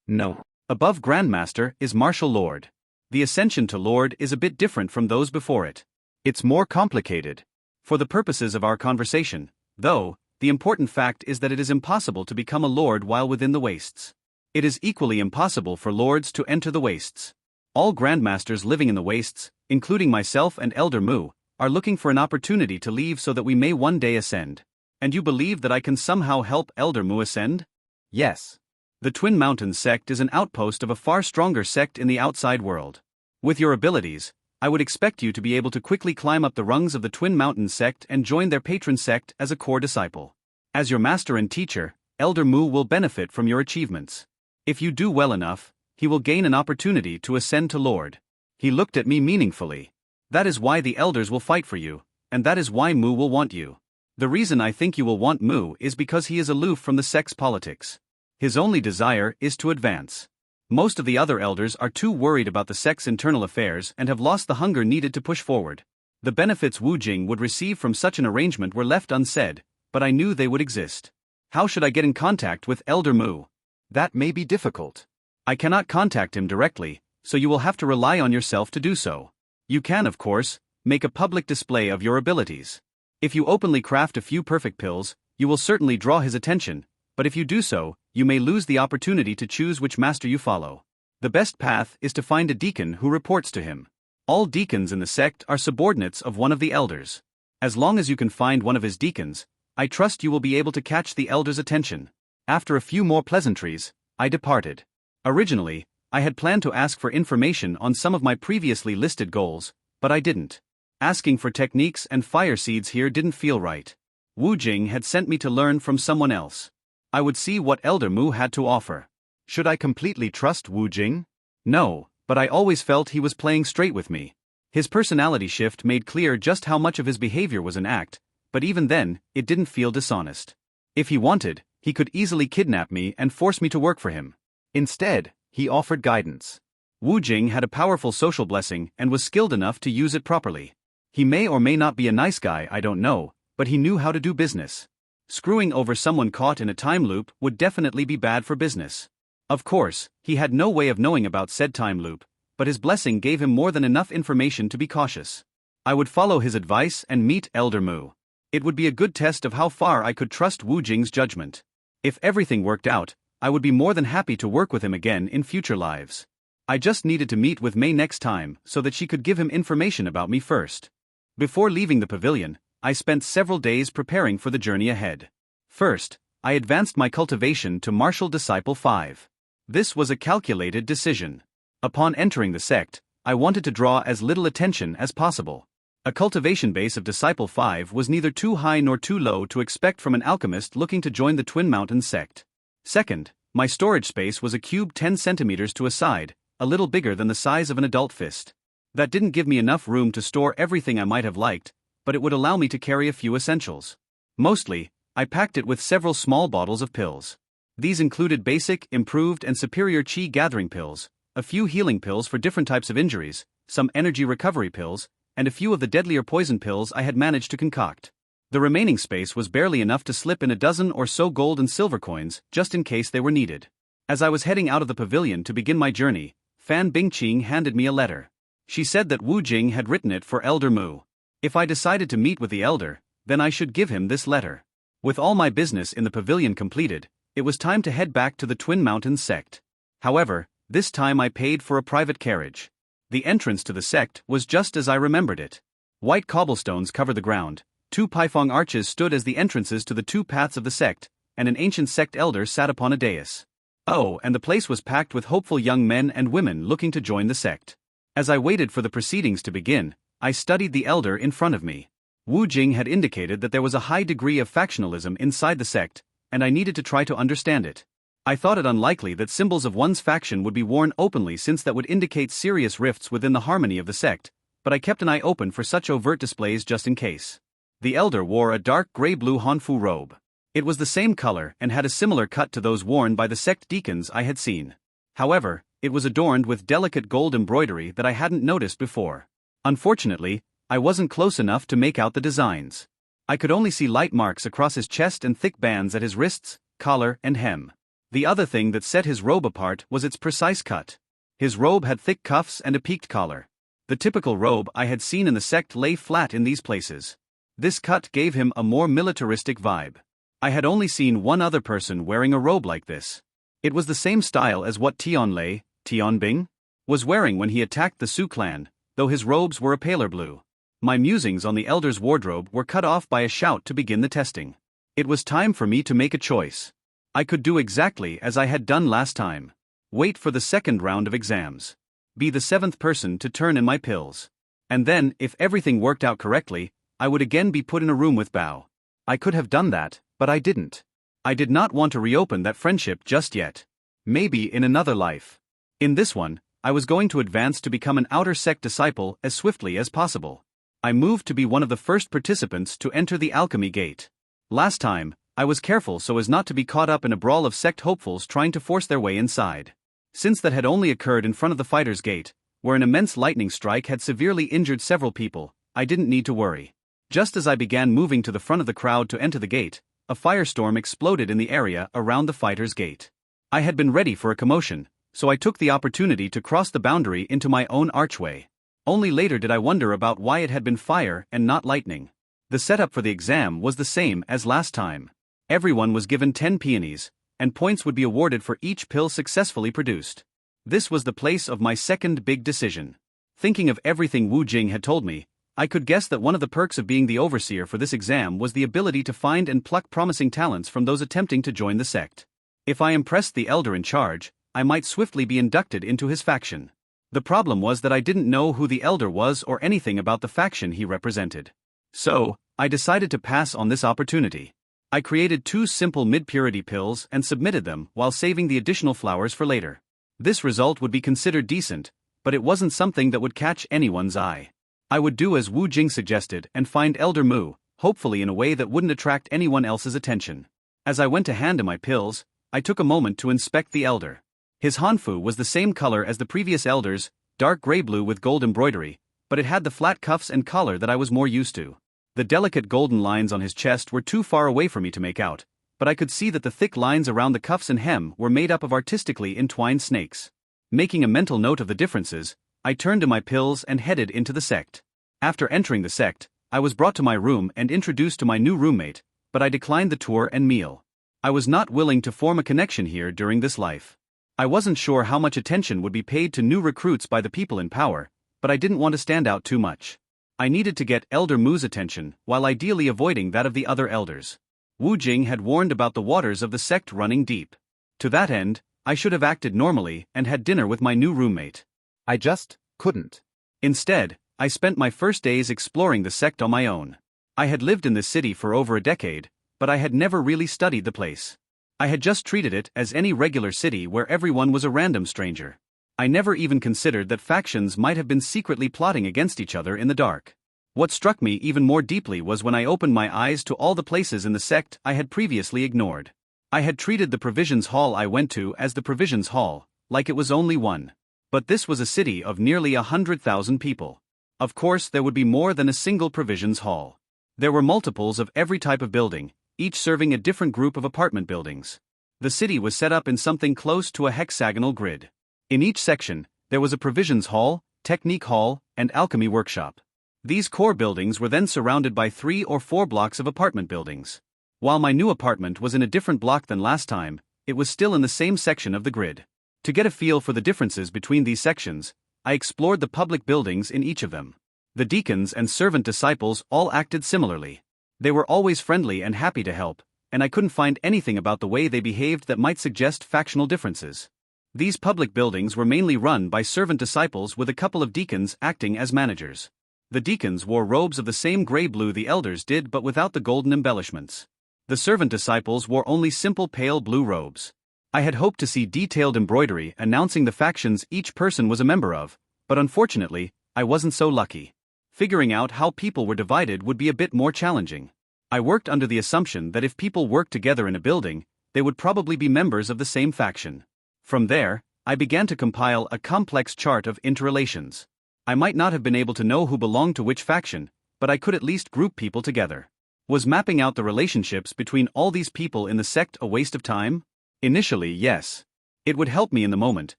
No. Above grandmaster is martial lord. The ascension to lord is a bit different from those before it. It's more complicated. For the purposes of our conversation, though, the important fact is that it is impossible to become a lord while within the wastes. It is equally impossible for lords to enter the wastes. All grandmasters living in the wastes, including myself and Elder Mu, are looking for an opportunity to leave so that we may one day ascend. And you believe that I can somehow help Elder Mu ascend? Yes. The Twin Mountains sect is an outpost of a far stronger sect in the outside world. With your abilities, I would expect you to be able to quickly climb up the rungs of the Twin Mountains sect and join their patron sect as a core disciple. As your master and teacher, Elder Mu will benefit from your achievements. If you do well enough, he will gain an opportunity to ascend to Lord. He looked at me meaningfully. That is why the elders will fight for you, and that is why Mu will want you. The reason I think you will want Mu is because he is aloof from the sect's politics. His only desire is to advance. Most of the other elders are too worried about the sect's internal affairs and have lost the hunger needed to push forward. The benefits Wu Jing would receive from such an arrangement were left unsaid, but I knew they would exist. How should I get in contact with Elder Mu? That may be difficult. I cannot contact him directly, so you will have to rely on yourself to do so. You can, of course, make a public display of your abilities. If you openly craft a few perfect pills, you will certainly draw his attention, but if you do so, you may lose the opportunity to choose which master you follow. The best path is to find a deacon who reports to him. All deacons in the sect are subordinates of one of the elders. As long as you can find one of his deacons, I trust you will be able to catch the elder's attention. After a few more pleasantries, I departed. Originally, I had planned to ask for information on some of my previously listed goals, but I didn't. Asking for techniques and fire seeds here didn't feel right. Wu Jing had sent me to learn from someone else. I would see what Elder Mu had to offer. Should I completely trust Wu Jing? No, but I always felt he was playing straight with me. His personality shift made clear just how much of his behavior was an act, but even then, it didn't feel dishonest. If he wanted, he could easily kidnap me and force me to work for him. Instead, he offered guidance. Wu Jing had a powerful social blessing and was skilled enough to use it properly. He may or may not be a nice guy, I don't know, but he knew how to do business. Screwing over someone caught in a time loop would definitely be bad for business. Of course, he had no way of knowing about said time loop, but his blessing gave him more than enough information to be cautious. I would follow his advice and meet Elder Mu. It would be a good test of how far I could trust Wu Jing's judgment. If everything worked out, I would be more than happy to work with him again in future lives. I just needed to meet with Mei next time so that she could give him information about me first. Before leaving the pavilion, I spent several days preparing for the journey ahead. First, I advanced my cultivation to Martial Disciple 5. This was a calculated decision. Upon entering the sect, I wanted to draw as little attention as possible. A cultivation base of Disciple 5 was neither too high nor too low to expect from an alchemist looking to join the Twin Mountains sect. Second, my storage space was a cube 10 centimeters to a side, a little bigger than the size of an adult fist. That didn't give me enough room to store everything I might have liked, but it would allow me to carry a few essentials. Mostly, I packed it with several small bottles of pills. These included basic, improved and superior chi gathering pills, a few healing pills for different types of injuries, some energy recovery pills, and a few of the deadlier poison pills I had managed to concoct. The remaining space was barely enough to slip in a dozen or so gold and silver coins, just in case they were needed. As I was heading out of the pavilion to begin my journey, Fan Bingqing handed me a letter. She said that Wu Jing had written it for Elder Mu. If I decided to meet with the elder, then I should give him this letter. With all my business in the pavilion completed, it was time to head back to the Twin Mountains sect. However, this time I paid for a private carriage. The entrance to the sect was just as I remembered it. White cobblestones covered the ground, 2 Paifeng arches stood as the entrances to the 2 paths of the sect, and an ancient sect elder sat upon a dais. Oh, and the place was packed with hopeful young men and women looking to join the sect. As I waited for the proceedings to begin, I studied the elder in front of me. Wu Jing had indicated that there was a high degree of factionalism inside the sect, and I needed to try to understand it. I thought it unlikely that symbols of one's faction would be worn openly, since that would indicate serious rifts within the harmony of the sect, but I kept an eye open for such overt displays just in case. The elder wore a dark gray-blue hanfu robe. It was the same color and had a similar cut to those worn by the sect deacons I had seen. However, it was adorned with delicate gold embroidery that I hadn't noticed before. Unfortunately, I wasn't close enough to make out the designs. I could only see light marks across his chest and thick bands at his wrists, collar, and hem. The other thing that set his robe apart was its precise cut. His robe had thick cuffs and a peaked collar. The typical robe I had seen in the sect lay flat in these places. This cut gave him a more militaristic vibe. I had only seen one other person wearing a robe like this. It was the same style as what Tianbing, was wearing when he attacked the Su clan, though his robes were a paler blue. My musings on the elder's wardrobe were cut off by a shout to begin the testing. It was time for me to make a choice. I could do exactly as I had done last time. Wait for the second round of exams. Be the seventh person to turn in my pills. And then, if everything worked out correctly, I would again be put in a room with Bao. I could have done that, but I didn't. I did not want to reopen that friendship just yet. Maybe in another life. In this one, I was going to advance to become an outer sect disciple as swiftly as possible. I moved to be one of the first participants to enter the alchemy gate. Last time, I was careful so as not to be caught up in a brawl of sect hopefuls trying to force their way inside. Since that had only occurred in front of the fighter's gate, where an immense lightning strike had severely injured several people, I didn't need to worry. Just as I began moving to the front of the crowd to enter the gate, a firestorm exploded in the area around the fighter's gate. I had been ready for a commotion, so I took the opportunity to cross the boundary into my own archway. Only later did I wonder about why it had been fire and not lightning. The setup for the exam was the same as last time. Everyone was given 10 peonies, and points would be awarded for each pill successfully produced. This was the place of my second big decision. Thinking of everything Wu Jing had told me, I could guess that one of the perks of being the overseer for this exam was the ability to find and pluck promising talents from those attempting to join the sect. If I impressed the elder in charge, I might swiftly be inducted into his faction. The problem was that I didn't know who the elder was or anything about the faction he represented. So, I decided to pass on this opportunity. I created 2 simple mid-purity pills and submitted them while saving the additional flowers for later. This result would be considered decent, but it wasn't something that would catch anyone's eye. I would do as Wu Jing suggested and find Elder Mu, hopefully in a way that wouldn't attract anyone else's attention. As I went to hand him my pills, I took a moment to inspect the elder. His hanfu was the same color as the previous elder's, dark gray blue with gold embroidery, but it had the flat cuffs and collar that I was more used to. The delicate golden lines on his chest were too far away for me to make out, but I could see that the thick lines around the cuffs and hem were made up of artistically entwined snakes. Making a mental note of the differences, I turned to my pills and headed into the sect. After entering the sect, I was brought to my room and introduced to my new roommate, but I declined the tour and meal. I was not willing to form a connection here during this life. I wasn't sure how much attention would be paid to new recruits by the people in power, but I didn't want to stand out too much. I needed to get Elder Mu's attention, while ideally avoiding that of the other elders. Wu Jing had warned about the waters of the sect running deep. To that end, I should have acted normally and had dinner with my new roommate. I just couldn't. Instead, I spent my first days exploring the sect on my own. I had lived in this city for over a decade, but I had never really studied the place. I had just treated it as any regular city where everyone was a random stranger. I never even considered that factions might have been secretly plotting against each other in the dark. What struck me even more deeply was when I opened my eyes to all the places in the sect I had previously ignored. I had treated the provisions hall I went to as the provisions hall, like it was only one. But this was a city of nearly 100,000 people. Of course, there would be more than a single provisions hall. There were multiples of every type of building, each serving a different group of apartment buildings. The city was set up in something close to a hexagonal grid. In each section, there was a provisions hall, technique hall, and alchemy workshop. These core buildings were then surrounded by 3 or 4 blocks of apartment buildings. While my new apartment was in a different block than last time, it was still in the same section of the grid. To get a feel for the differences between these sections, I explored the public buildings in each of them. The deacons and servant disciples all acted similarly. They were always friendly and happy to help, and I couldn't find anything about the way they behaved that might suggest factional differences. These public buildings were mainly run by servant disciples with a couple of deacons acting as managers. The deacons wore robes of the same gray-blue the elders did but without the golden embellishments. The servant disciples wore only simple pale blue robes. I had hoped to see detailed embroidery announcing the factions each person was a member of, but unfortunately, I wasn't so lucky. Figuring out how people were divided would be a bit more challenging. I worked under the assumption that if people worked together in a building, they would probably be members of the same faction. From there, I began to compile a complex chart of interrelations. I might not have been able to know who belonged to which faction, but I could at least group people together. Was mapping out the relationships between all these people in the sect a waste of time? Initially, yes. It would help me in the moment,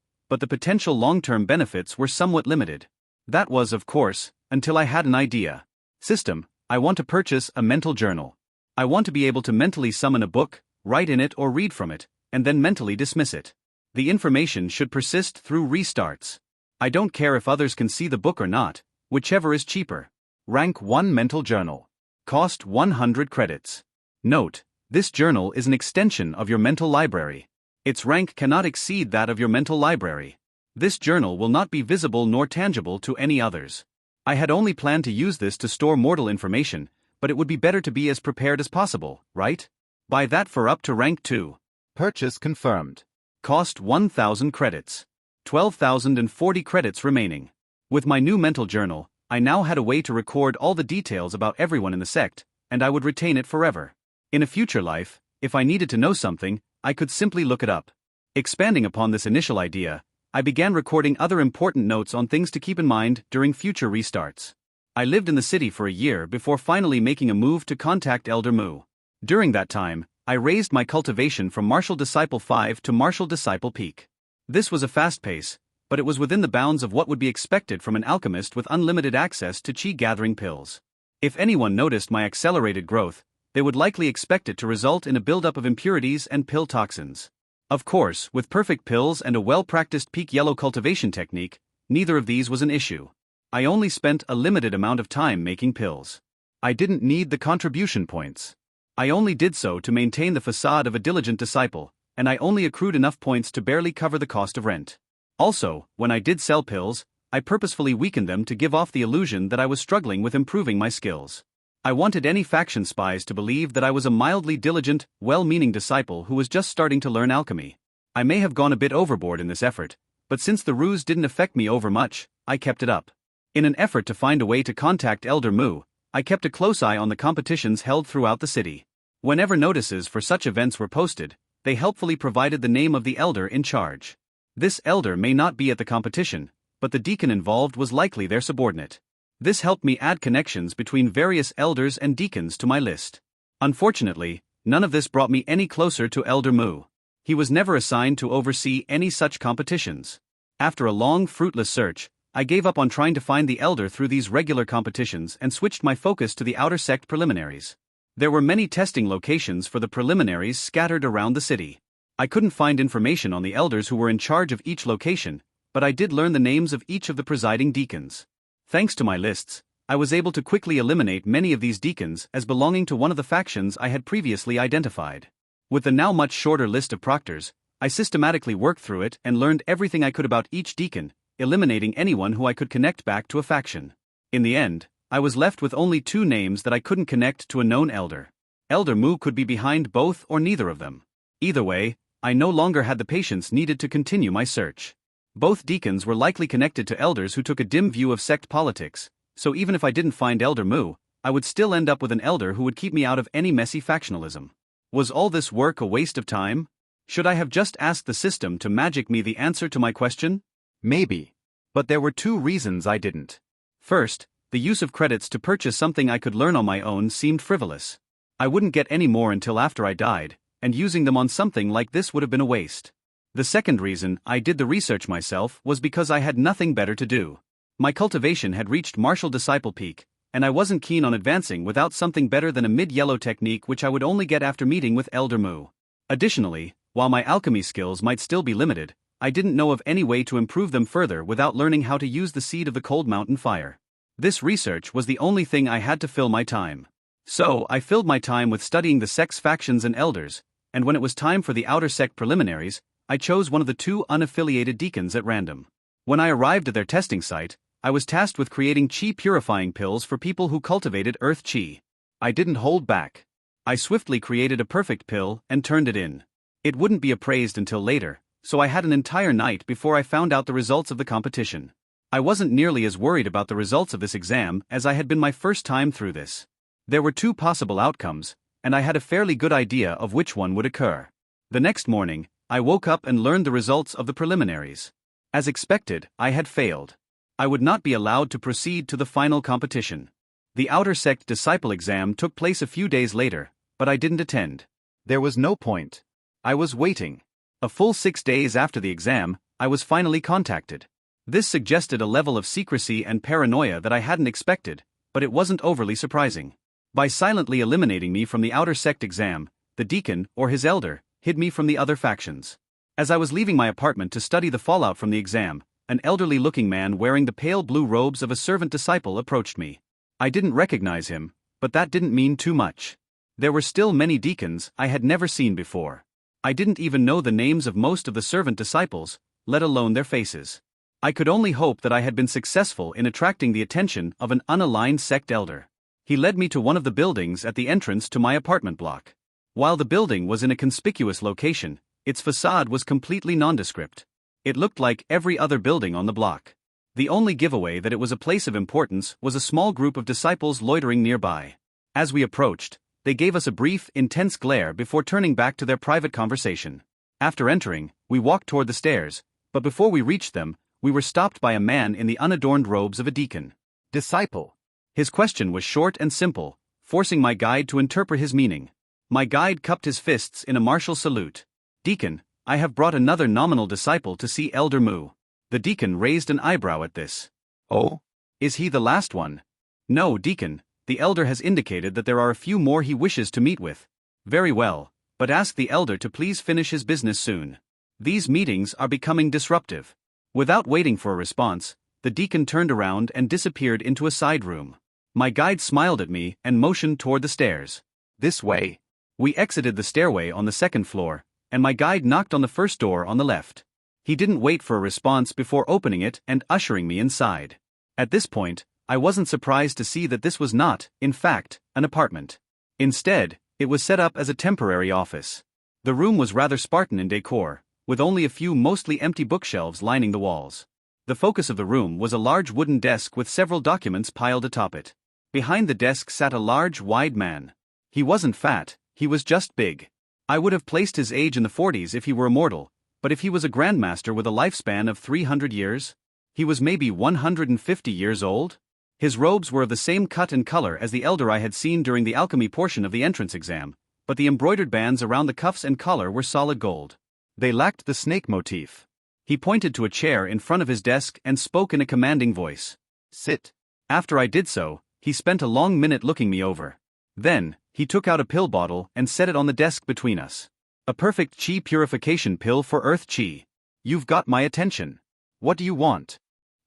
but the potential long-term benefits were somewhat limited. That was, of course, until I had an idea. System, I want to purchase a mental journal. I want to be able to mentally summon a book, write in it or read from it, and then mentally dismiss it. The information should persist through restarts. I don't care if others can see the book or not, whichever is cheaper. Rank 1 mental journal. Cost 100 credits. Note, this journal is an extension of your mental library. Its rank cannot exceed that of your mental library. This journal will not be visible nor tangible to any others. I had only planned to use this to store mortal information, but it would be better to be as prepared as possible, right? Buy that for up to rank 2. Purchase confirmed. Cost 1,000 credits. 12,040 credits remaining. With my new mental journal, I now had a way to record all the details about everyone in the sect, and I would retain it forever. In a future life, if I needed to know something, I could simply look it up. Expanding upon this initial idea, I began recording other important notes on things to keep in mind during future restarts. I lived in the city for a year before finally making a move to contact Elder Mu. During that time, I raised my cultivation from Martial Disciple 5 to Martial Disciple Peak. This was a fast pace, but it was within the bounds of what would be expected from an alchemist with unlimited access to chi-gathering pills. If anyone noticed my accelerated growth, they would likely expect it to result in a buildup of impurities and pill toxins. Of course, with perfect pills and a well-practiced peak yellow cultivation technique, neither of these was an issue. I only spent a limited amount of time making pills. I didn't need the contribution points. I only did so to maintain the facade of a diligent disciple, and I only accrued enough points to barely cover the cost of rent. Also, when I did sell pills, I purposefully weakened them to give off the illusion that I was struggling with improving my skills. I wanted any faction spies to believe that I was a mildly diligent, well-meaning disciple who was just starting to learn alchemy. I may have gone a bit overboard in this effort, but since the ruse didn't affect me over much, I kept it up. In an effort to find a way to contact Elder Mu, I kept a close eye on the competitions held throughout the city. Whenever notices for such events were posted, they helpfully provided the name of the elder in charge. This elder may not be at the competition, but the deacon involved was likely their subordinate. This helped me add connections between various elders and deacons to my list. Unfortunately, none of this brought me any closer to Elder Mu. He was never assigned to oversee any such competitions. After a long, fruitless search, I gave up on trying to find the elder through these regular competitions and switched my focus to the outer sect preliminaries. There were many testing locations for the preliminaries scattered around the city. I couldn't find information on the elders who were in charge of each location, but I did learn the names of each of the presiding deacons. Thanks to my lists, I was able to quickly eliminate many of these deacons as belonging to one of the factions I had previously identified. With the now much shorter list of proctors, I systematically worked through it and learned everything I could about each deacon, eliminating anyone who I could connect back to a faction. In the end, I was left with only 2 names that I couldn't connect to a known elder. Elder Mu could be behind both or neither of them. Either way, I no longer had the patience needed to continue my search. Both deacons were likely connected to elders who took a dim view of sect politics, so even if I didn't find Elder Mu, I would still end up with an elder who would keep me out of any messy factionalism. Was all this work a waste of time? Should I have just asked the system to magic me the answer to my question? Maybe. But there were 2 reasons I didn't. First, the use of credits to purchase something I could learn on my own seemed frivolous. I wouldn't get any more until after I died, and using them on something like this would have been a waste. The second reason I did the research myself was because I had nothing better to do. My cultivation had reached Martial Disciple Peak, and I wasn't keen on advancing without something better than a mid-yellow technique which I would only get after meeting with Elder Mu. Additionally, while my alchemy skills might still be limited, I didn't know of any way to improve them further without learning how to use the seed of the Cold Mountain Fire. This research was the only thing I had to fill my time. So, I filled my time with studying the sect's factions and elders, and when it was time for the outer sect preliminaries, I chose one of the two unaffiliated deacons at random. When I arrived at their testing site, I was tasked with creating qi purifying pills for people who cultivated earth qi. I didn't hold back. I swiftly created a perfect pill and turned it in. It wouldn't be appraised until later, so I had an entire night before I found out the results of the competition. I wasn't nearly as worried about the results of this exam as I had been my first time through this. There were two possible outcomes, and I had a fairly good idea of which one would occur. The next morning, I woke up and learned the results of the preliminaries. As expected, I had failed. I would not be allowed to proceed to the final competition. The outer sect disciple exam took place a few days later, but I didn't attend. There was no point. I was waiting. A full 6 days after the exam, I was finally contacted. This suggested a level of secrecy and paranoia that I hadn't expected, but it wasn't overly surprising. By silently eliminating me from the outer sect exam, the deacon, or his elder, hid me from the other factions. As I was leaving my apartment to study the fallout from the exam, an elderly-looking man wearing the pale blue robes of a servant disciple approached me. I didn't recognize him, but that didn't mean too much. There were still many deacons I had never seen before. I didn't even know the names of most of the servant disciples, let alone their faces. I could only hope that I had been successful in attracting the attention of an unaligned sect elder. He led me to one of the buildings at the entrance to my apartment block. While the building was in a conspicuous location, its facade was completely nondescript. It looked like every other building on the block. The only giveaway that it was a place of importance was a small group of disciples loitering nearby. As we approached, they gave us a brief, intense glare before turning back to their private conversation. After entering, we walked toward the stairs, but before we reached them, we were stopped by a man in the unadorned robes of a deacon. Disciple. His question was short and simple, forcing my guide to interpret his meaning. My guide cupped his fists in a martial salute. Deacon, I have brought another nominal disciple to see Elder Mu. The deacon raised an eyebrow at this. Oh? Is he the last one? No, deacon, the elder has indicated that there are a few more he wishes to meet with. Very well, but ask the elder to please finish his business soon. These meetings are becoming disruptive. Without waiting for a response, the deacon turned around and disappeared into a side room. My guide smiled at me and motioned toward the stairs. This way. We exited the stairway on the second floor, and my guide knocked on the first door on the left. He didn't wait for a response before opening it and ushering me inside. At this point, I wasn't surprised to see that this was not, in fact, an apartment. Instead, it was set up as a temporary office. The room was rather Spartan in decor, with only a few mostly empty bookshelves lining the walls. The focus of the room was a large wooden desk with several documents piled atop it. Behind the desk sat a large, wide man. He wasn't fat, he was just big. I would have placed his age in the 40s if he were immortal, but if he was a grandmaster with a lifespan of 300 years, he was maybe 150 years old? His robes were of the same cut and color as the elder I had seen during the alchemy portion of the entrance exam, but the embroidered bands around the cuffs and collar were solid gold. They lacked the snake motif. He pointed to a chair in front of his desk and spoke in a commanding voice. Sit. After I did so, he spent a long minute looking me over. Then, he took out a pill bottle and set it on the desk between us. A perfect qi purification pill for earth qi. You've got my attention. What do you want?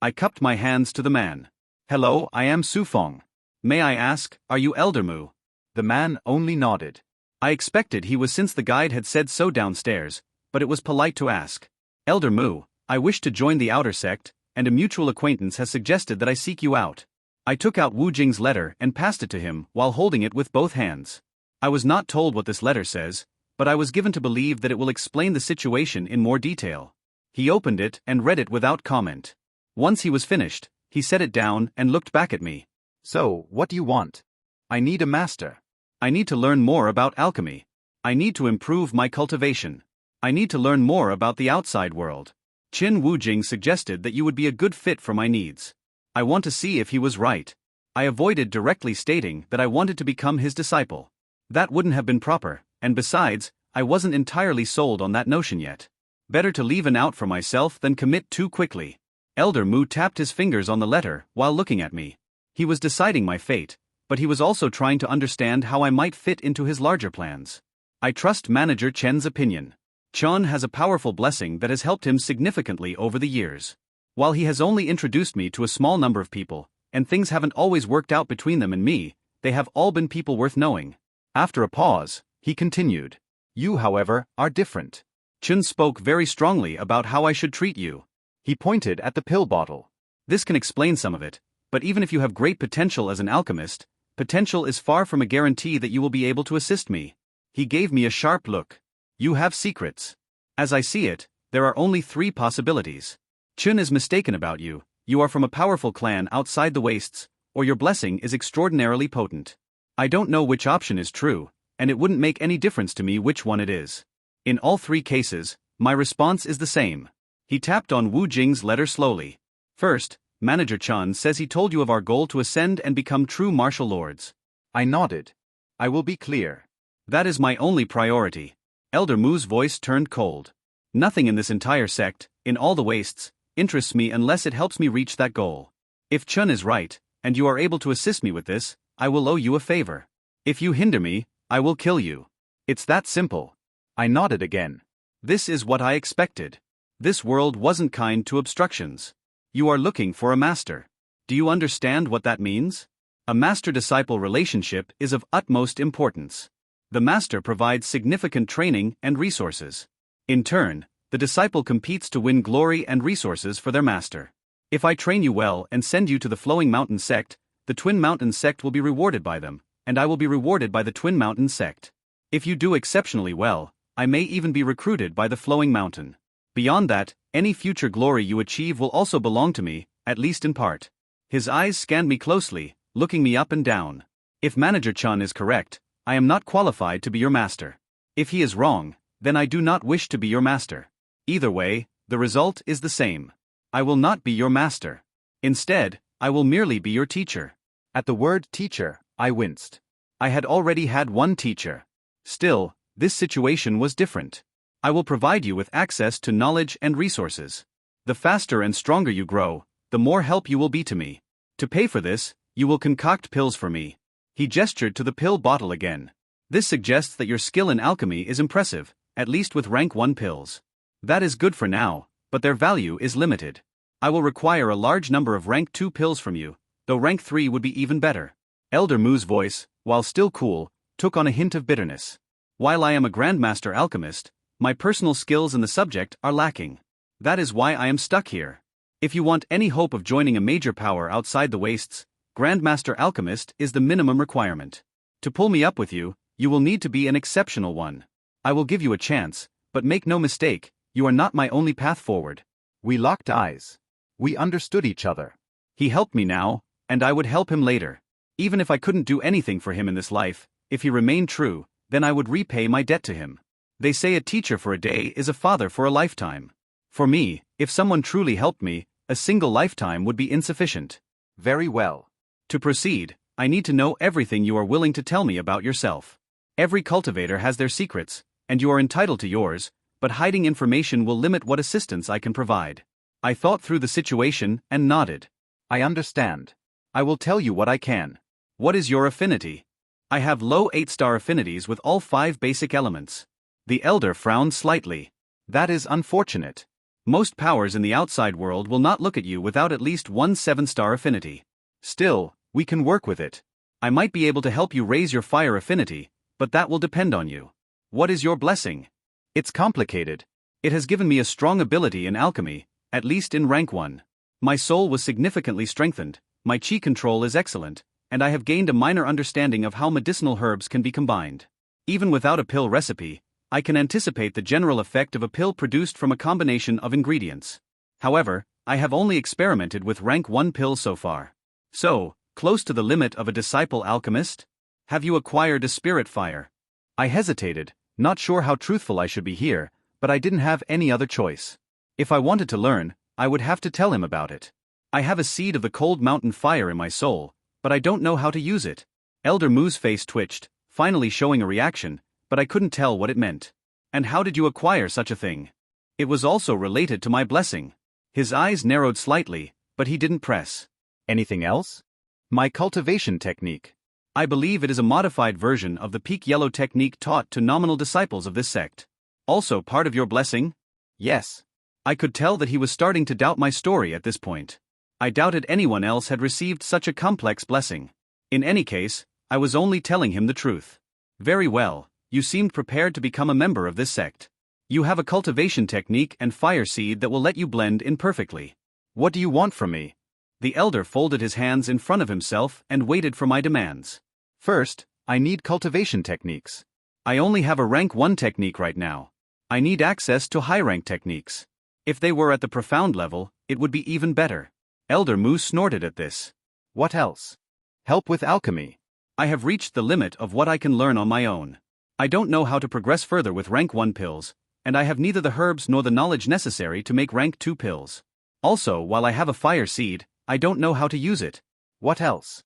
I cupped my hands to the man. Hello, I am Su Feng. May I ask, are you Elder Mu? The man only nodded. I expected he was since the guide had said so downstairs, but it was polite to ask. Elder Mu, I wish to join the outer sect, and a mutual acquaintance has suggested that I seek you out. I took out Wu Jing's letter and passed it to him while holding it with both hands. I was not told what this letter says, but I was given to believe that it will explain the situation in more detail. He opened it and read it without comment. Once he was finished, he set it down and looked back at me. So, what do you want? I need a master. I need to learn more about alchemy. I need to improve my cultivation. I need to learn more about the outside world. Qin Wu Jing suggested that you would be a good fit for my needs. I want to see if he was right. I avoided directly stating that I wanted to become his disciple. That wouldn't have been proper, and besides, I wasn't entirely sold on that notion yet. Better to leave an out for myself than commit too quickly. Elder Mu tapped his fingers on the letter while looking at me. He was deciding my fate, but he was also trying to understand how I might fit into his larger plans. I trust Manager Chen's opinion. Chen has a powerful blessing that has helped him significantly over the years. While he has only introduced me to a small number of people, and things haven't always worked out between them and me, they have all been people worth knowing. After a pause, he continued. You, however, are different. Chun spoke very strongly about how I should treat you. He pointed at the pill bottle. This can explain some of it, but even if you have great potential as an alchemist, potential is far from a guarantee that you will be able to assist me. He gave me a sharp look. You have secrets. As I see it, there are only 3 possibilities. Chun is mistaken about you, you are from a powerful clan outside the wastes, or your blessing is extraordinarily potent. I don't know which option is true, and it wouldn't make any difference to me which one it is. In all 3 cases, my response is the same. He tapped on Wu Jing's letter slowly. First, Manager Chun says he told you of our goal to ascend and become true martial lords. I nodded. I will be clear. That is my only priority. Elder Mu's voice turned cold. Nothing in this entire sect, in all the wastes, interests me unless it helps me reach that goal. If Chun is right, and you are able to assist me with this, I will owe you a favor. If you hinder me, I will kill you. It's that simple. I nodded again. This is what I expected. This world wasn't kind to obstructions. You are looking for a master. Do you understand what that means? A master-disciple relationship is of utmost importance. The master provides significant training and resources. In turn, the disciple competes to win glory and resources for their master. If I train you well and send you to the Flowing Mountain sect, the Twin Mountain sect will be rewarded by them, and I will be rewarded by the Twin Mountain sect. If you do exceptionally well, I may even be recruited by the Flowing Mountain. Beyond that, any future glory you achieve will also belong to me, at least in part. His eyes scanned me closely, looking me up and down. If Manager Chun is correct, I am not qualified to be your master. If he is wrong, then I do not wish to be your master. Either way, the result is the same. I will not be your master. Instead, I will merely be your teacher. At the word teacher, I winced. I had already had one teacher. Still, this situation was different. I will provide you with access to knowledge and resources. The faster and stronger you grow, the more help you will be to me. To pay for this, you will concoct pills for me. He gestured to the pill bottle again. This suggests that your skill in alchemy is impressive, at least with rank 1 pills. That is good for now, but their value is limited. I will require a large number of rank 2 pills from you, though rank 3 would be even better. Elder Mu's voice, while still cool, took on a hint of bitterness. While I am a Grandmaster alchemist, my personal skills in the subject are lacking. That is why I am stuck here. If you want any hope of joining a major power outside the wastes, Grandmaster Alchemist is the minimum requirement. To pull me up with you, you will need to be an exceptional one. I will give you a chance, but make no mistake, you are not my only path forward. We locked eyes. We understood each other. He helped me now, and I would help him later. Even if I couldn't do anything for him in this life, if he remained true, then I would repay my debt to him. They say a teacher for a day is a father for a lifetime. For me, if someone truly helped me, a single lifetime would be insufficient. Very well. To proceed, I need to know everything you are willing to tell me about yourself. Every cultivator has their secrets, and you are entitled to yours, but hiding information will limit what assistance I can provide. I thought through the situation and nodded. I understand. I will tell you what I can. What is your affinity? I have low 8-star affinities with all 5 basic elements. The elder frowned slightly. That is unfortunate. Most powers in the outside world will not look at you without at least one 7-star affinity. Still, we can work with it. I might be able to help you raise your fire affinity, but that will depend on you. What is your blessing? It's complicated. It has given me a strong ability in alchemy, at least in rank 1. My soul was significantly strengthened, my chi control is excellent, and I have gained a minor understanding of how medicinal herbs can be combined. Even without a pill recipe, I can anticipate the general effect of a pill produced from a combination of ingredients. However, I have only experimented with rank 1 pills so far. So, close to the limit of a disciple alchemist? Have you acquired a spirit fire? I hesitated, not sure how truthful I should be here, but I didn't have any other choice. If I wanted to learn, I would have to tell him about it. I have a seed of the cold mountain fire in my soul, but I don't know how to use it. Elder Mu's face twitched, finally showing a reaction, but I couldn't tell what it meant. And how did you acquire such a thing? It was also related to my blessing. His eyes narrowed slightly, but he didn't press. Anything else? My cultivation technique. I believe it is a modified version of the peak yellow technique taught to nominal disciples of this sect. Also part of your blessing? Yes. I could tell that he was starting to doubt my story at this point. I doubted anyone else had received such a complex blessing. In any case, I was only telling him the truth. Very well, you seemed prepared to become a member of this sect. You have a cultivation technique and fire seed that will let you blend in perfectly. What do you want from me? The elder folded his hands in front of himself and waited for my demands. First, I need cultivation techniques. I only have a rank 1 technique right now. I need access to high rank techniques. If they were at the profound level, it would be even better. Elder Mu snorted at this. What else? Help with alchemy. I have reached the limit of what I can learn on my own. I don't know how to progress further with rank 1 pills, and I have neither the herbs nor the knowledge necessary to make rank 2 pills. Also, while I have a fire seed, I don't know how to use it. What else?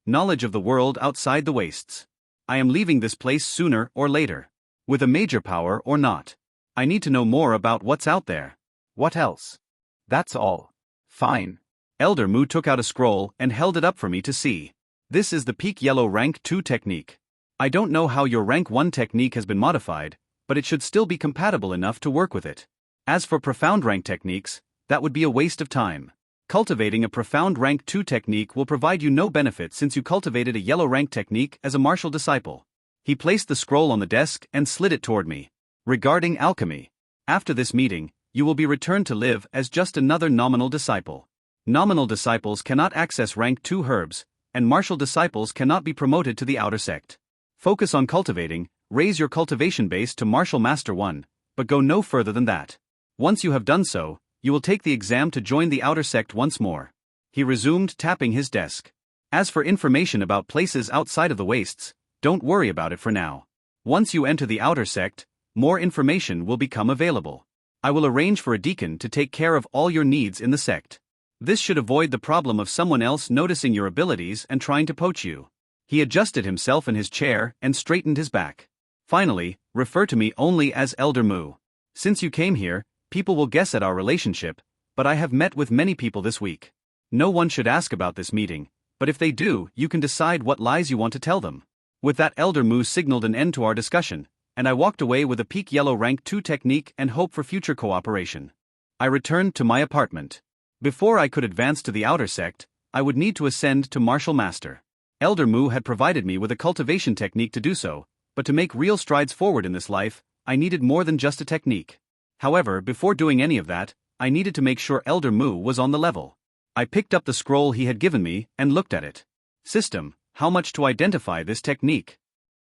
Knowledge of the world outside the wastes. I am leaving this place sooner or later. With a major power or not. I need to know more about what's out there. What else? That's all. Fine. Elder Mu took out a scroll and held it up for me to see. This is the peak yellow rank 2 technique. I don't know how your rank 1 technique has been modified, but it should still be compatible enough to work with it. As for profound rank techniques, that would be a waste of time. Cultivating a profound rank 2 technique will provide you no benefit since you cultivated a yellow rank technique as a martial disciple. He placed the scroll on the desk and slid it toward me. Regarding alchemy. After this meeting, you will be returned to live as just another nominal disciple. Nominal disciples cannot access rank 2 herbs, and martial disciples cannot be promoted to the outer sect. Focus on cultivating, raise your cultivation base to Martial Master 1, but go no further than that. Once you have done so, you will take the exam to join the outer sect once more. He resumed tapping his desk. As for information about places outside of the wastes, don't worry about it for now. Once you enter the outer sect, more information will become available. I will arrange for a deacon to take care of all your needs in the sect. This should avoid the problem of someone else noticing your abilities and trying to poach you. He adjusted himself in his chair and straightened his back. Finally, refer to me only as Elder Mu. Since you came here, people will guess at our relationship, but I have met with many people this week. No one should ask about this meeting, but if they do, you can decide what lies you want to tell them. With that, Elder Mu signaled an end to our discussion, and I walked away with a peak yellow rank 2 technique and hope for future cooperation. I returned to my apartment. Before I could advance to the outer sect, I would need to ascend to Martial Master. Elder Mu had provided me with a cultivation technique to do so, but to make real strides forward in this life, I needed more than just a technique. However, before doing any of that, I needed to make sure Elder Mu was on the level. I picked up the scroll he had given me and looked at it. System, how much to identify this technique?